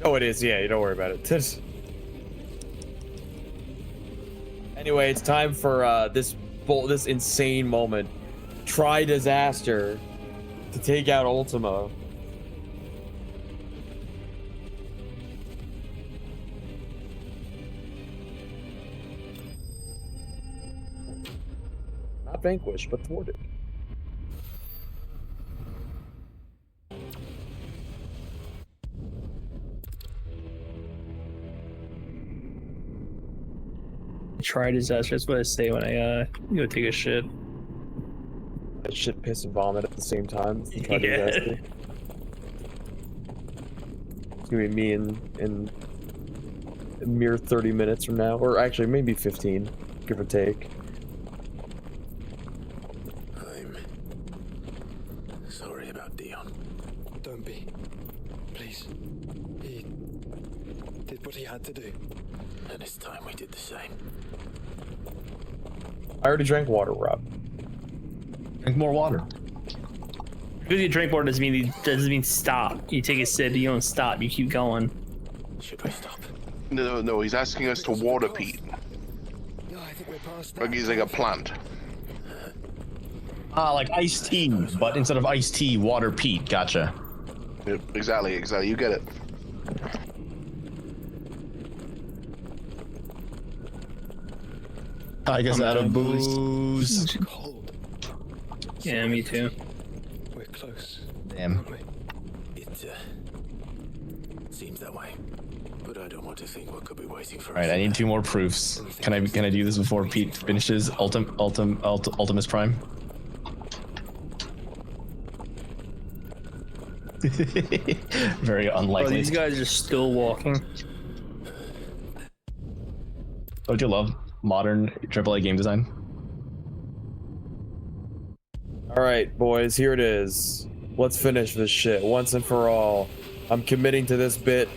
Oh, it is. Yeah, you don't worry about it. Anyway, it's time for this insane moment. Try disaster to take out Ultima. Not vanquished, but thwarted. Try disaster. That's what I say when I go take a shit. Shit, piss, and vomit at the same time. Try disaster. It's gonna be me in a mere 30 minutes from now, or actually maybe 15, give or take. I'm sorry about Dion. Don't be. Please. He did what he had to do. And it's time we did the same. I already drank water, Rob. Drink more water. Because you drink water doesn't mean stop. You take a sip, you don't stop, you keep going. Should we stop? No, he's asking us to water Pete. No, I think we're past Like he's like a plant. Like iced tea, but instead of iced tea, water Pete. Gotcha. Yep, exactly. You get it. I guess out of booze. Yeah, me too. We're close. Damn. It seems that way, but I don't want to think what could be waiting for us. All right, I need 2 more proofs. Can I do this before Pete finishes Ultimus Prime? Very unlikely. Oh, these guys are still walking. Don't you love modern AAA game design? All right, boys, here it is. Let's finish this shit once and for all. I'm committing to this bit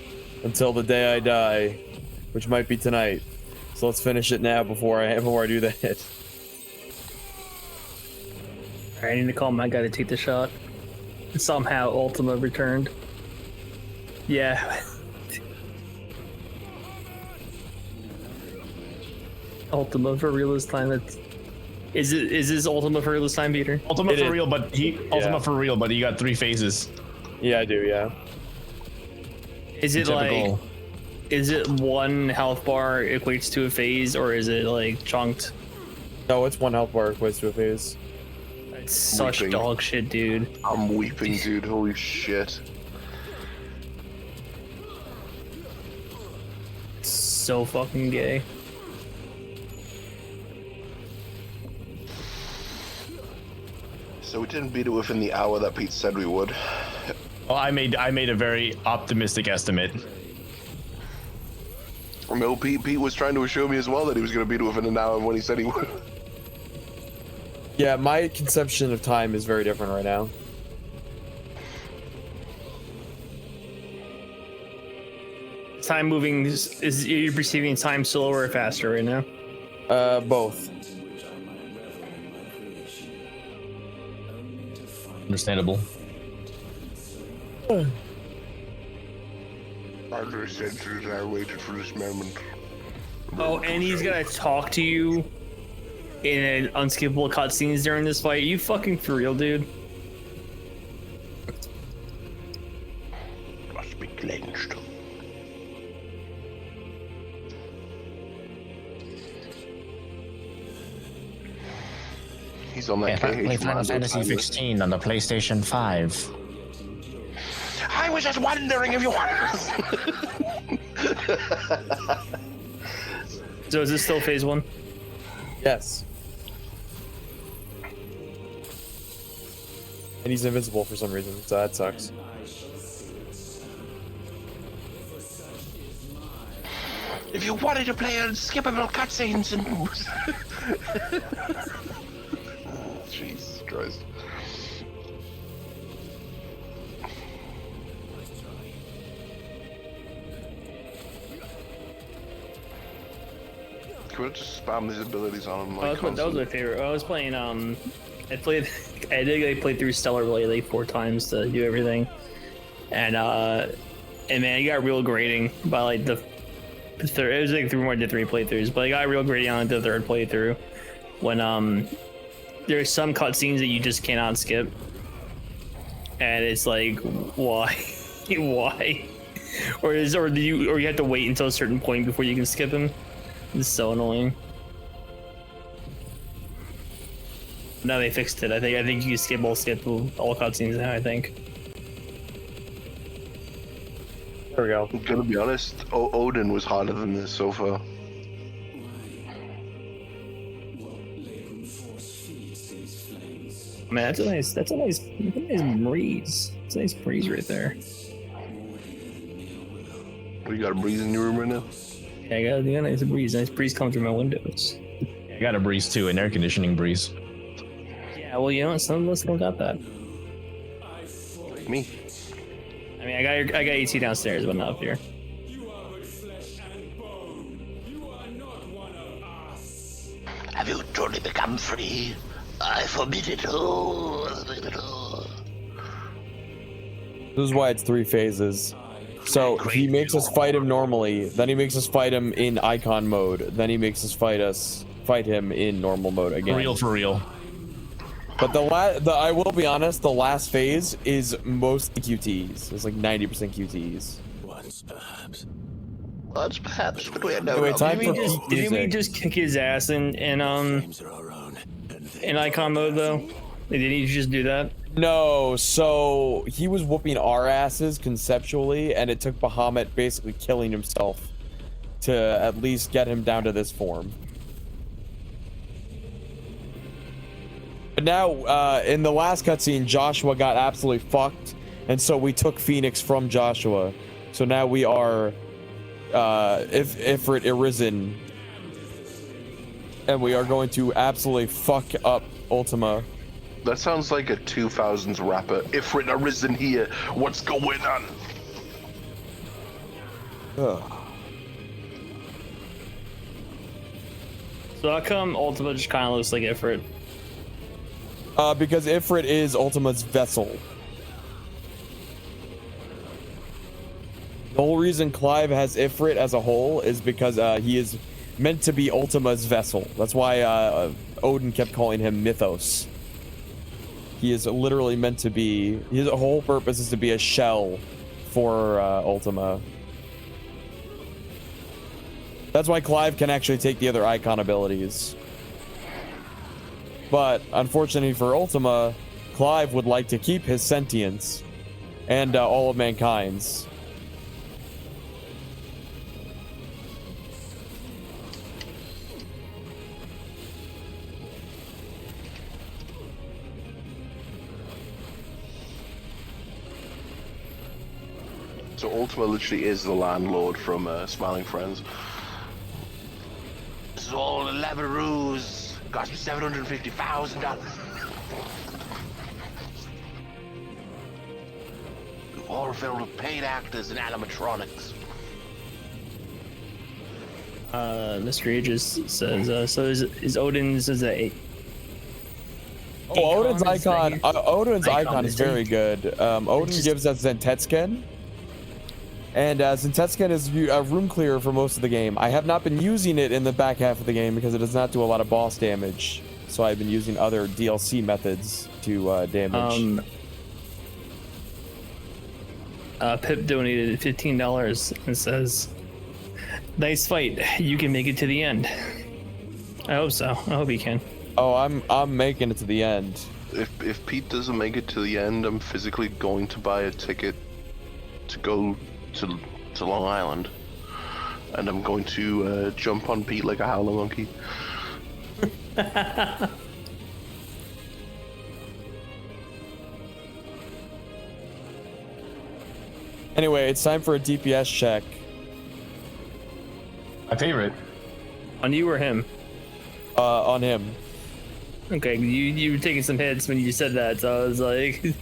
until the day I die, which might be tonight. So let's finish it now before I do that. Alright, I need to call my guy to take the shot. Somehow Ultima returned. Yeah. Ultima for real this time. Is this Ultima for real this time, Peter? Ultima for real, but Ultima for real, but you got 3 phases. Yeah, I do. Yeah. Is it Typical. like? Is it 1 health bar equates to a phase, or is it like chunked? No, it's 1 health bar equates to a phase. It's such dog shit, dude. I'm weeping, dude. Holy shit. So fucking gay. So we didn't beat it within the hour that Pete said we would. Well, I made a very optimistic estimate. No, Pete was trying to assure me as well that he was going to beat it within an hour when he said he would. Yeah, my conception of time is very different right now. Time moving is you perceiving time slower or faster right now? Both. Understandable. 100 centuries I waited for this moment. Oh, and he's gonna talk to you in unskippable cutscenes during this fight. Are you fucking for real, dude? Must be clenched. He's on that Play Final Fantasy 16 on the PlayStation 5. I was just wondering if you wanted. So is this still phase 1? Yes. And he's invincible for some reason, so that sucks. If you wanted to play unskippable cutscenes and Jesus Christ. Could I just spam these abilities on him? Like, that was my favorite. I was playing. I did play through Stellar Blade like 4 times to do everything, and man, you got real grading by like the third. It was like 3 playthroughs, but I got real grading on the 3rd playthrough when there's some cutscenes that you just cannot skip, and it's like why, why, or you have to wait until a certain point before you can skip them. It's so annoying. Now they fixed it. I think you can skip all cutscenes now. I think. There we go. I'm gonna be honest. Odin was harder than this so far. Man, that's a nice breeze. It's a nice breeze right there. You got a breeze in your room right now? Yeah, I got a nice breeze. Nice breeze coming through my windows. I got a breeze too, an air conditioning breeze. Yeah, well, you know what? Some of us don't got that. Me. I mean, I got AC downstairs, but not up here. Have you truly become free? I forbid it all. This is why it's 3 phases. So he makes us fight him normally, then he makes us fight him in icon mode, then he makes us fight him in normal mode again. For real. But I will be honest, the last phase is mostly QTs. It's like 90% QTs. Once perhaps, but we had no. Anyway, time for didn't we just kick his ass in icon mode though? Didn't he just do that? No, so he was whooping our asses conceptually, and it took Bahamut basically killing himself to at least get him down to this form. But now, in the last cutscene, Joshua got absolutely fucked, and so we took Phoenix from Joshua. So now we are Ifrit Arisen, and we are going to absolutely fuck up Ultima. That sounds like a 2000s rapper. Ifrit Arisen here. What's going on? Ugh. So how come Ultima just kind of looks like Ifrit? Because Ifrit is Ultima's vessel. The whole reason Clive has Ifrit as a whole is because he is meant to be Ultima's vessel. That's why Odin kept calling him Mythos. He is literally meant to be, his whole purpose is to be a shell for Ultima. That's why Clive can actually take the other icon abilities. But unfortunately for Ultima, Clive would like to keep his sentience and all of mankind's. So Ultima literally is the landlord from Smiling Friends. This is all an elaborate ruse. Cost me $750,000. All filled with paid actors and animatronics. Mr. Aegis says, so is Odin's is a Odin's icon. Odin's icon is very good. Odin gives us Zentetsken, and Zentetsken is a room clearer for most of the game. I have not been using it in the back half of the game because it does not do a lot of boss damage. So I've been using other DLC methods to damage. Pip donated $15 and says, "Nice fight. You can make it to the end." I hope so. I hope he can. Oh, I'm making it to the end. If Pete doesn't make it to the end, I'm physically going to buy a ticket to go to Long Island, and I'm going to jump on Pete like a howler monkey. Anyway, it's time for a DPS check. My favorite. On you or him? On him. Okay, you were taking some hits when you said that, so I was like...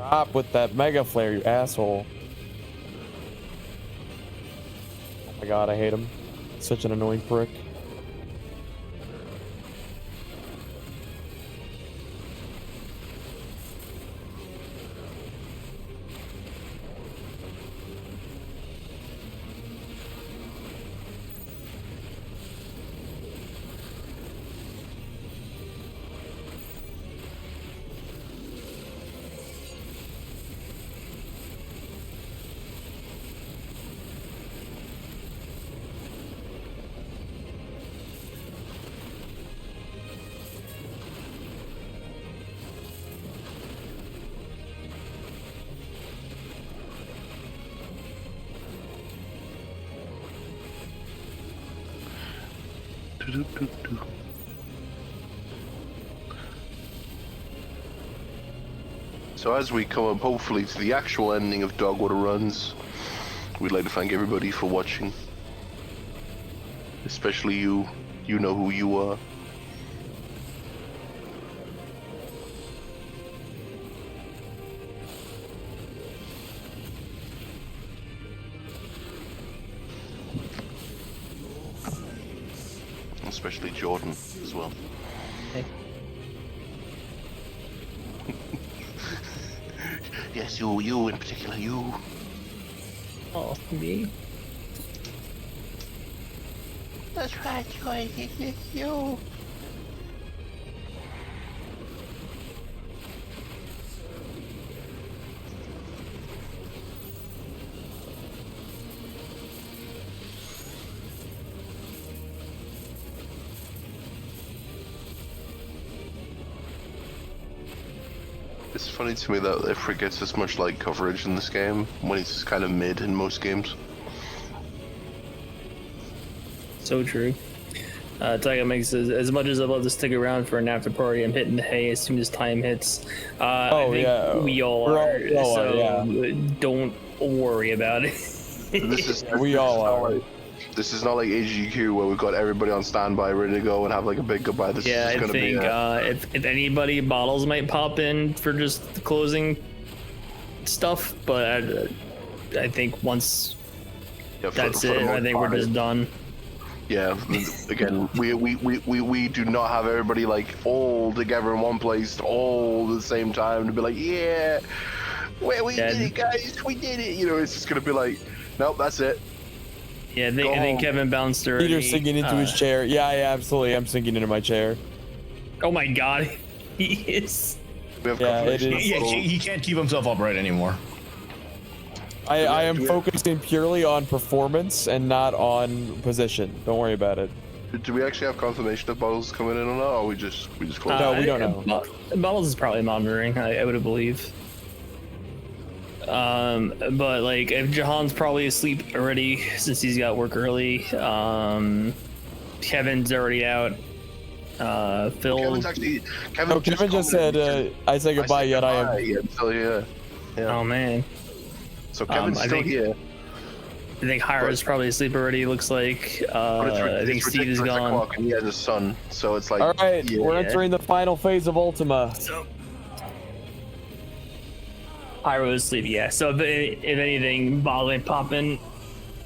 Stop with that mega flare, you asshole. Oh my god, I hate him. Such an annoying prick. So as we come up hopefully to the actual ending of Dogwater Runs, we'd like to thank everybody for watching. Especially you. You know who you are. Especially Jordan as well. Hey. Yes, you in particular, you. Oh, me? That's right, you. It's funny to me that Ifrit gets as much like coverage in this game when he's kind of mid in most games. So true. Tiger makes as much as I love to stick around for an after party, I'm hitting the hay as soon as time hits. I think we all are. Don't worry about it. We all are. This is not like AGQ where we've got everybody on standby ready to go and have like a big goodbye. This is I gonna think be if anybody, bottles might pop in for just the closing stuff, but I think once that's it, I think we're just done. Yeah, again, we do not have everybody like all together in one place all at the same time to be like, yeah, we did it, guys, we did it. You know, it's just gonna be like, nope, that's it. Yeah, I think Kevin bounced already. Peter's sinking into his chair. Yeah, absolutely. I'm sinking into my chair. Oh my god, he is. Yeah, he can't keep himself upright anymore. I am focusing purely on performance and not on position. Don't worry about it. Do we actually have confirmation of bottles coming in or not, or we just close? No, we don't know. Bottles is probably monitoring. I would believe. But like, if Jahan's probably asleep already since he's got work early. Kevin's already out. Phil. Kevin's actually. Kevin just said, "I say goodbye, yet I am." Yeah, I'm still here. Yeah. Oh man. So Kevin's still here. I think Hira's probably asleep already. Looks like. I think Steve is gone. And he has a son, so it's like. All right, we're entering the final phase of Ultima. Hira is asleep. Yeah. So if anything, bottle ain't popping,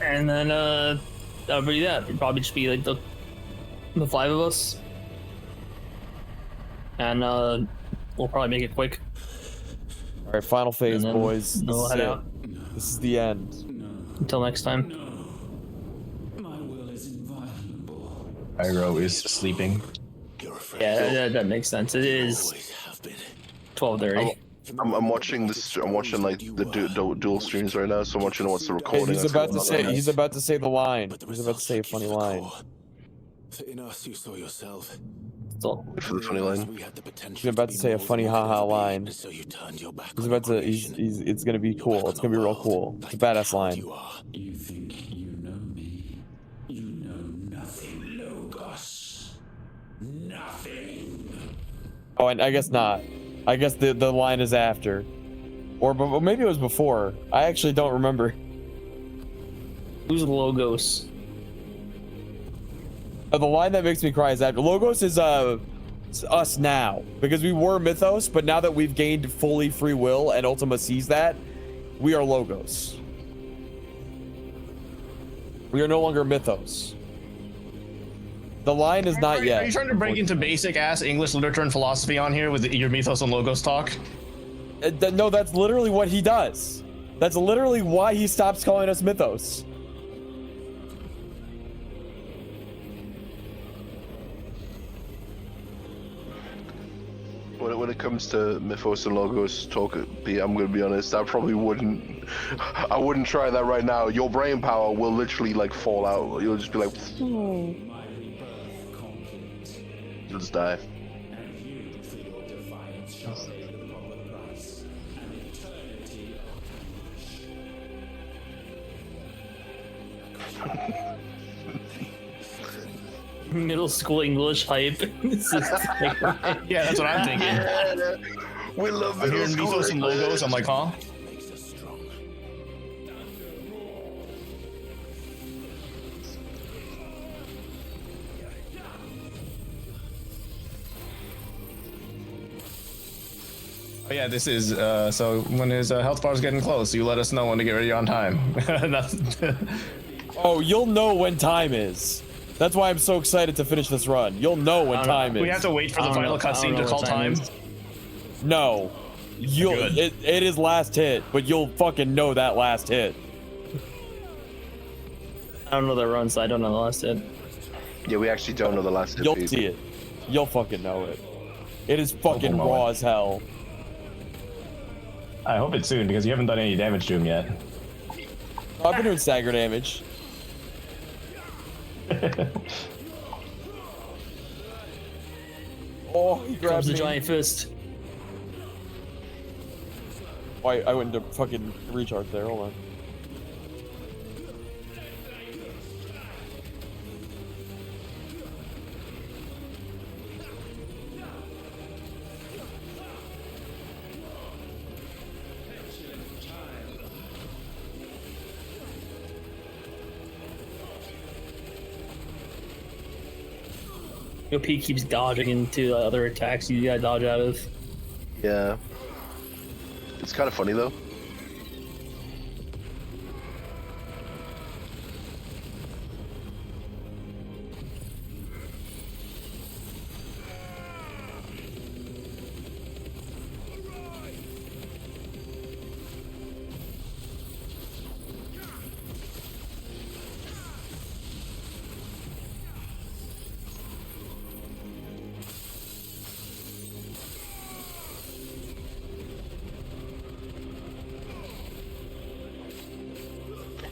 and then that'll be that. It'd probably just be like the 5 of us, and we'll probably make it quick. All right, final phase, boys. We'll head out. This is the end. Until next time. Pyro is sleeping. Yeah, that makes sense. It is 12:30. I'm watching this. I'm watching like the dual streams right now, so I'm watching what's the recording. He's about to say. He's about to say the line. He's about to say a funny line. In us, you saw yourself. Wait for the funny line. He's about to say a funny haha line. He's about to. He's. It's gonna be cool. It's gonna be real cool. It's a badass line. You think you know me? You know nothing, Logos. Nothing. Oh, and I guess not. I guess the line is after, or maybe it was before. I actually don't remember. Who's Logos? The line that makes me cry is after. Logos is us now, because we were Mythos, but now that we've gained fully free will and Ultima sees that, we are Logos. We are no longer Mythos. The line is not yet. Are you trying to break into basic ass English literature and philosophy on here with your Mythos and Logos talk? No, that's literally what he does. That's literally why he stops calling us Mythos. When it comes to Mythos and Logos talk, I'm gonna be honest. I probably wouldn't. I wouldn't try that right now. Your brain power will literally like fall out. You'll just be like. You'll just die. Middle school English hype. Yeah, that's what I'm thinking. We love I'm hearing Mythos and Logos. I'm like, huh? Oh yeah, this is so when his health bar is getting close, you let us know when to get ready on time. Oh, you'll know when time is. That's why I'm so excited to finish this run. You'll know when time is. We have to wait for the final cutscene to call time. No, it is last hit, but you'll fucking know that last hit. I don't know the run, so I don't know the last hit. Yeah, we actually don't know the last hit. You'll see it. You'll fucking know it. It is fucking raw as hell. I hope it's soon because you haven't done any damage to him yet. I've been doing stagger damage. Oh, he grabs the me. giant fist. Oh, I went into fucking recharge there. Hold on. Your P keeps dodging into other attacks you gotta dodge out of. Yeah. It's kind of funny though.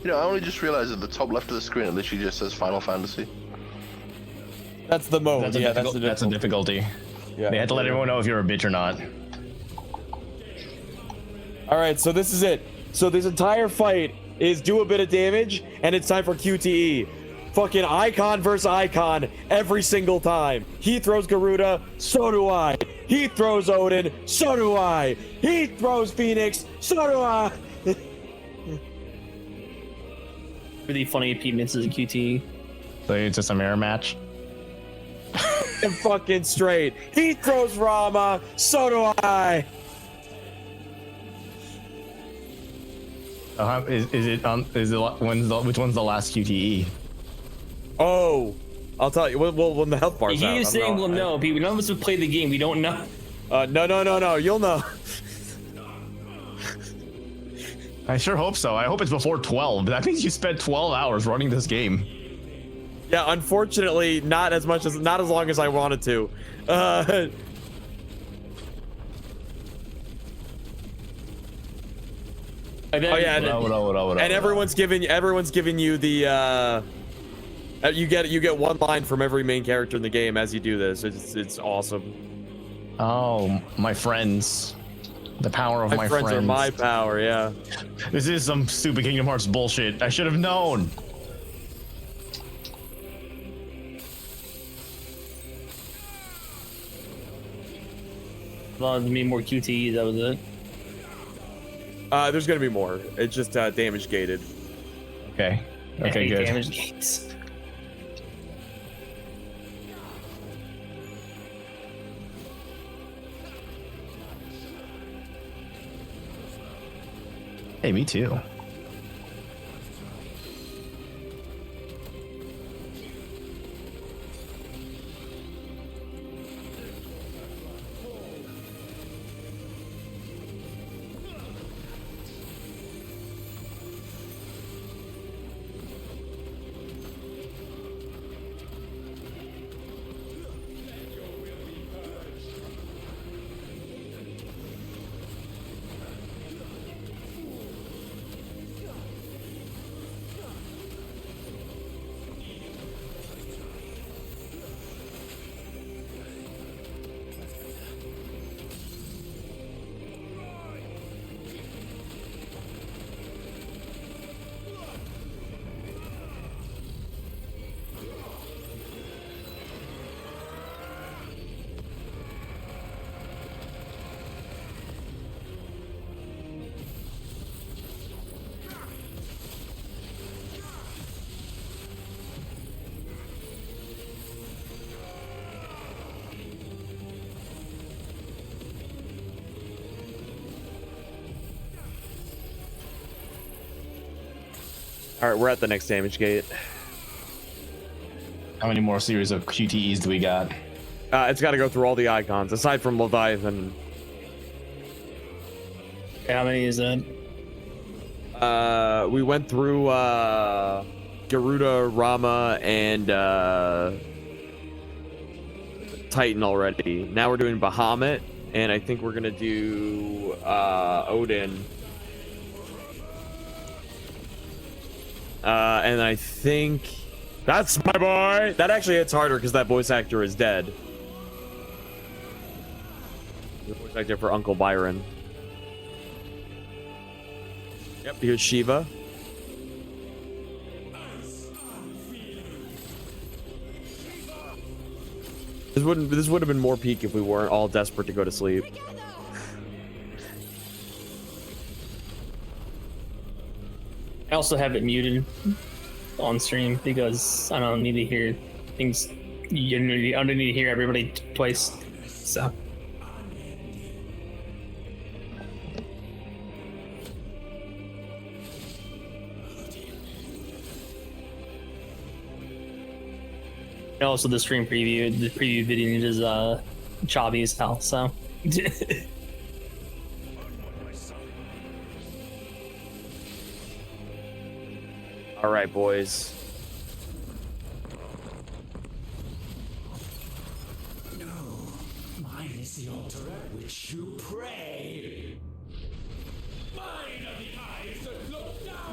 You know, I only just realized at the top left of the screen it literally just says Final Fantasy. That's the mode. That's a difficulty. Yeah. They had to let everyone know if you're a bitch or not. All right, so this is it. So this entire fight is do a bit of damage, and it's time for QTE. Fucking icon versus icon every single time. He throws Garuda, so do I. He throws Odin, so do I. He throws Phoenix, so do I. Really funny if he misses a QTE. So it's just a mirror match. And fucking straight. He throws Rama, so do I. Which one's the last QTE? Oh, I'll tell you. Well, when the health bar's out. He's saying we'll know, but none of us have played the game. We don't know. No. You'll know. I sure hope so. I hope it's before 12. That means you spent 12 hours running this game. Yeah, unfortunately, not as long as I wanted to. And everyone's giving you the you get one line from every main character in the game as you do this. It's awesome. Oh, my friends. The power of my friends. Are my power, yeah. This is some stupid Kingdom Hearts bullshit. I should have known. Well, to me, more QTE, that was it. There's gonna be more. It's just damage gated. Okay. Okay, good. Damage gates. Hey, me too. All right, we're at the next damage gate. How many more series of QTEs do we got? It's got to go through all the icons, aside from Leviathan. How many is that? We went through Garuda, Rama, and Titan already. Now we're doing Bahamut, and I think we're gonna do Odin. And I think that's my boy. That actually hits harder because that voice actor is dead. The voice actor for Uncle Byron. Yep, here's Shiva. This would have been more peak if we weren't all desperate to go to sleep. I also have it muted on stream because I don't need to hear things. I don't need to hear everybody twice. So. And also, the preview video is choppy as hell. So. All right, boys. No, mine is the altar at which you pray.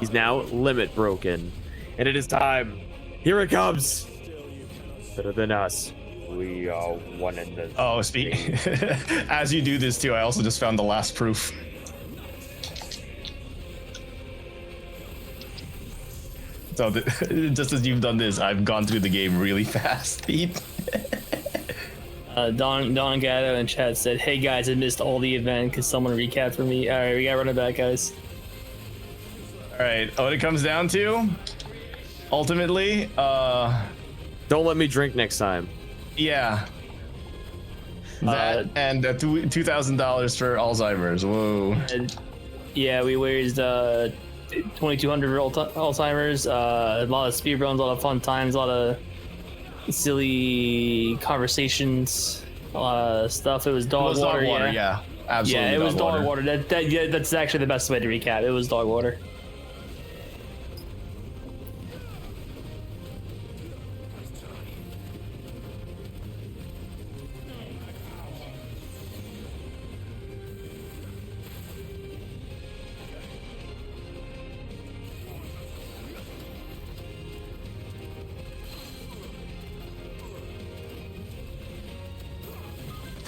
He's now limit broken. And it is time. Here it comes. Better than us. We are one in the... Oh, speak. As you do this too, I also just found the last proof. So just as you've done this, I've gone through the game really fast, Pete. Don Gatto in chat said, "Hey guys, I missed all the event. Could someone recap for me?" All right, we gotta run it back, guys. All right, what it comes down to, ultimately, don't let me drink next time. Yeah. That and $2,000 for Alzheimer's. Whoa. Yeah, we raised 2,200 for Alzheimer's. A lot of speedruns, a lot of fun times, a lot of silly conversations, a lot of stuff. It was Dogwater. Yeah, absolutely. Yeah, it was Dogwater. That's actually the best way to recap. It was Dogwater.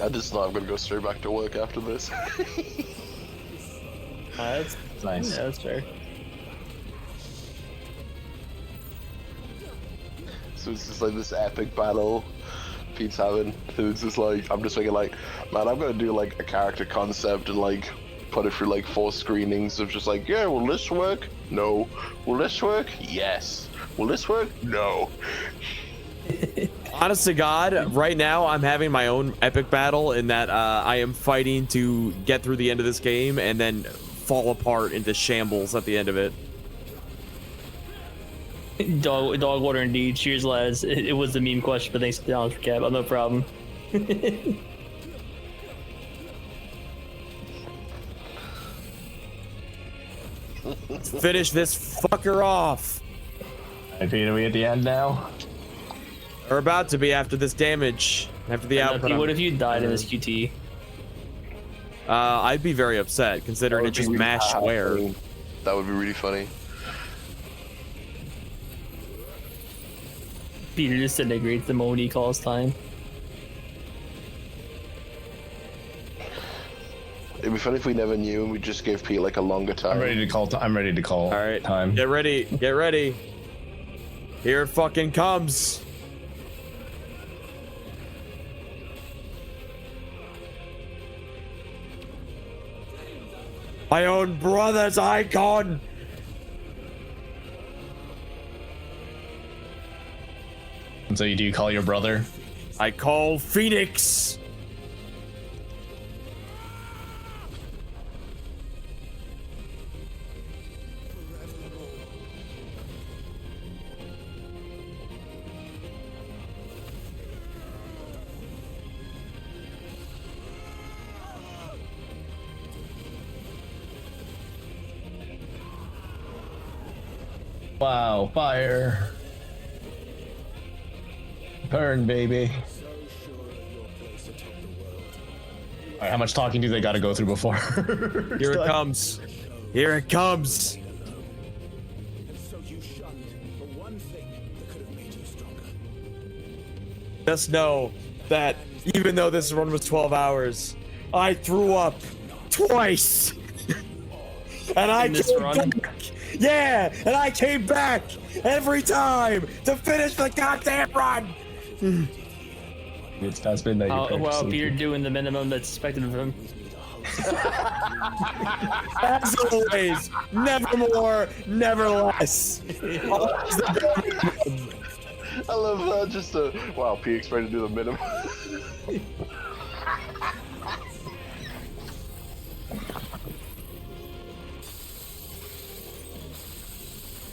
I just know I'm gonna go straight back to work after this. That's nice. Yeah, that's fair. So it's just like this epic battle Pete's having. So it's just like, I'm just thinking like, man, I'm gonna do like a character concept and like put it through like 4 screenings of just like, yeah, will this work? No. Will this work? Yes. Will this work? No. Honest to God, right now I'm having my own epic battle in that I am fighting to get through the end of this game and then fall apart into shambles at the end of it. Dogwater indeed. Cheers, lads. It was the meme question, but thanks for the honest recap. No problem. Let's finish this fucker off. Hey, Pete, are we at the end now? We're about to be after this damage. After the output. What if you died in this QT? I'd be very upset considering it just really mashed square. That would be really funny. Peter disintegrates the moment he calls time. It'd be funny if we never knew and we just gave Pete like a longer time. I'm ready to call. I'm ready to call. All right, time. Get ready. Get ready. Here it fucking comes. My own brother's icon. And so do you call your brother? I call Phoenix. Wow, fire. Burn, baby. All right, how much talking do they got to go through before? Here it comes. Here it comes. Just know that even though this run was 12 hours, I threw up twice. And I came back. Yeah, and I came back every time to finish the goddamn run. It's past midnight. Well, Peter doing the minimum that's expected of him. As always, never more, never less. I love that. Just wow, Pete expected to do the minimum.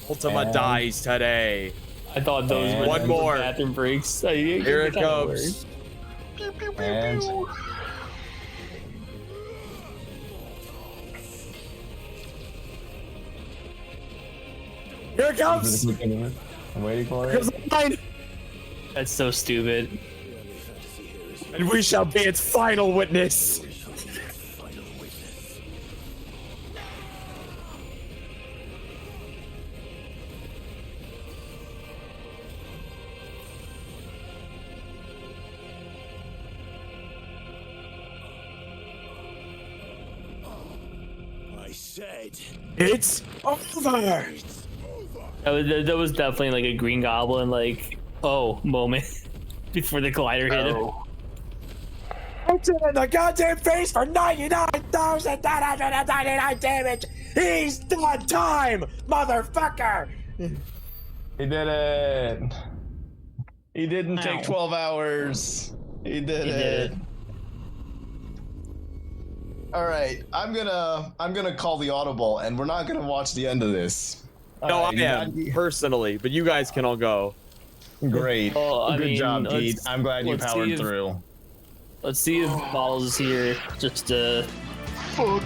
Ultima dies today. I thought those were one more bathroom breaks. Here it comes. And here it comes. I'm waiting for it. That's so stupid. And we shall be its final witness. I said. It's over. That was definitely like a Green Goblin, like, oh, moment before the glider hit him. It's in the goddamn face for 99,999 damage. He's done time, motherfucker. He did it. He didn't take 12 hours. He did it. All right, I'm gonna call the audible, and we're not gonna watch the end of this. No, I am personally, but you guys can all go. Great. Well, Good job, Pete. I'm glad you powered through. Let's see if Balls is here just to. Fuck.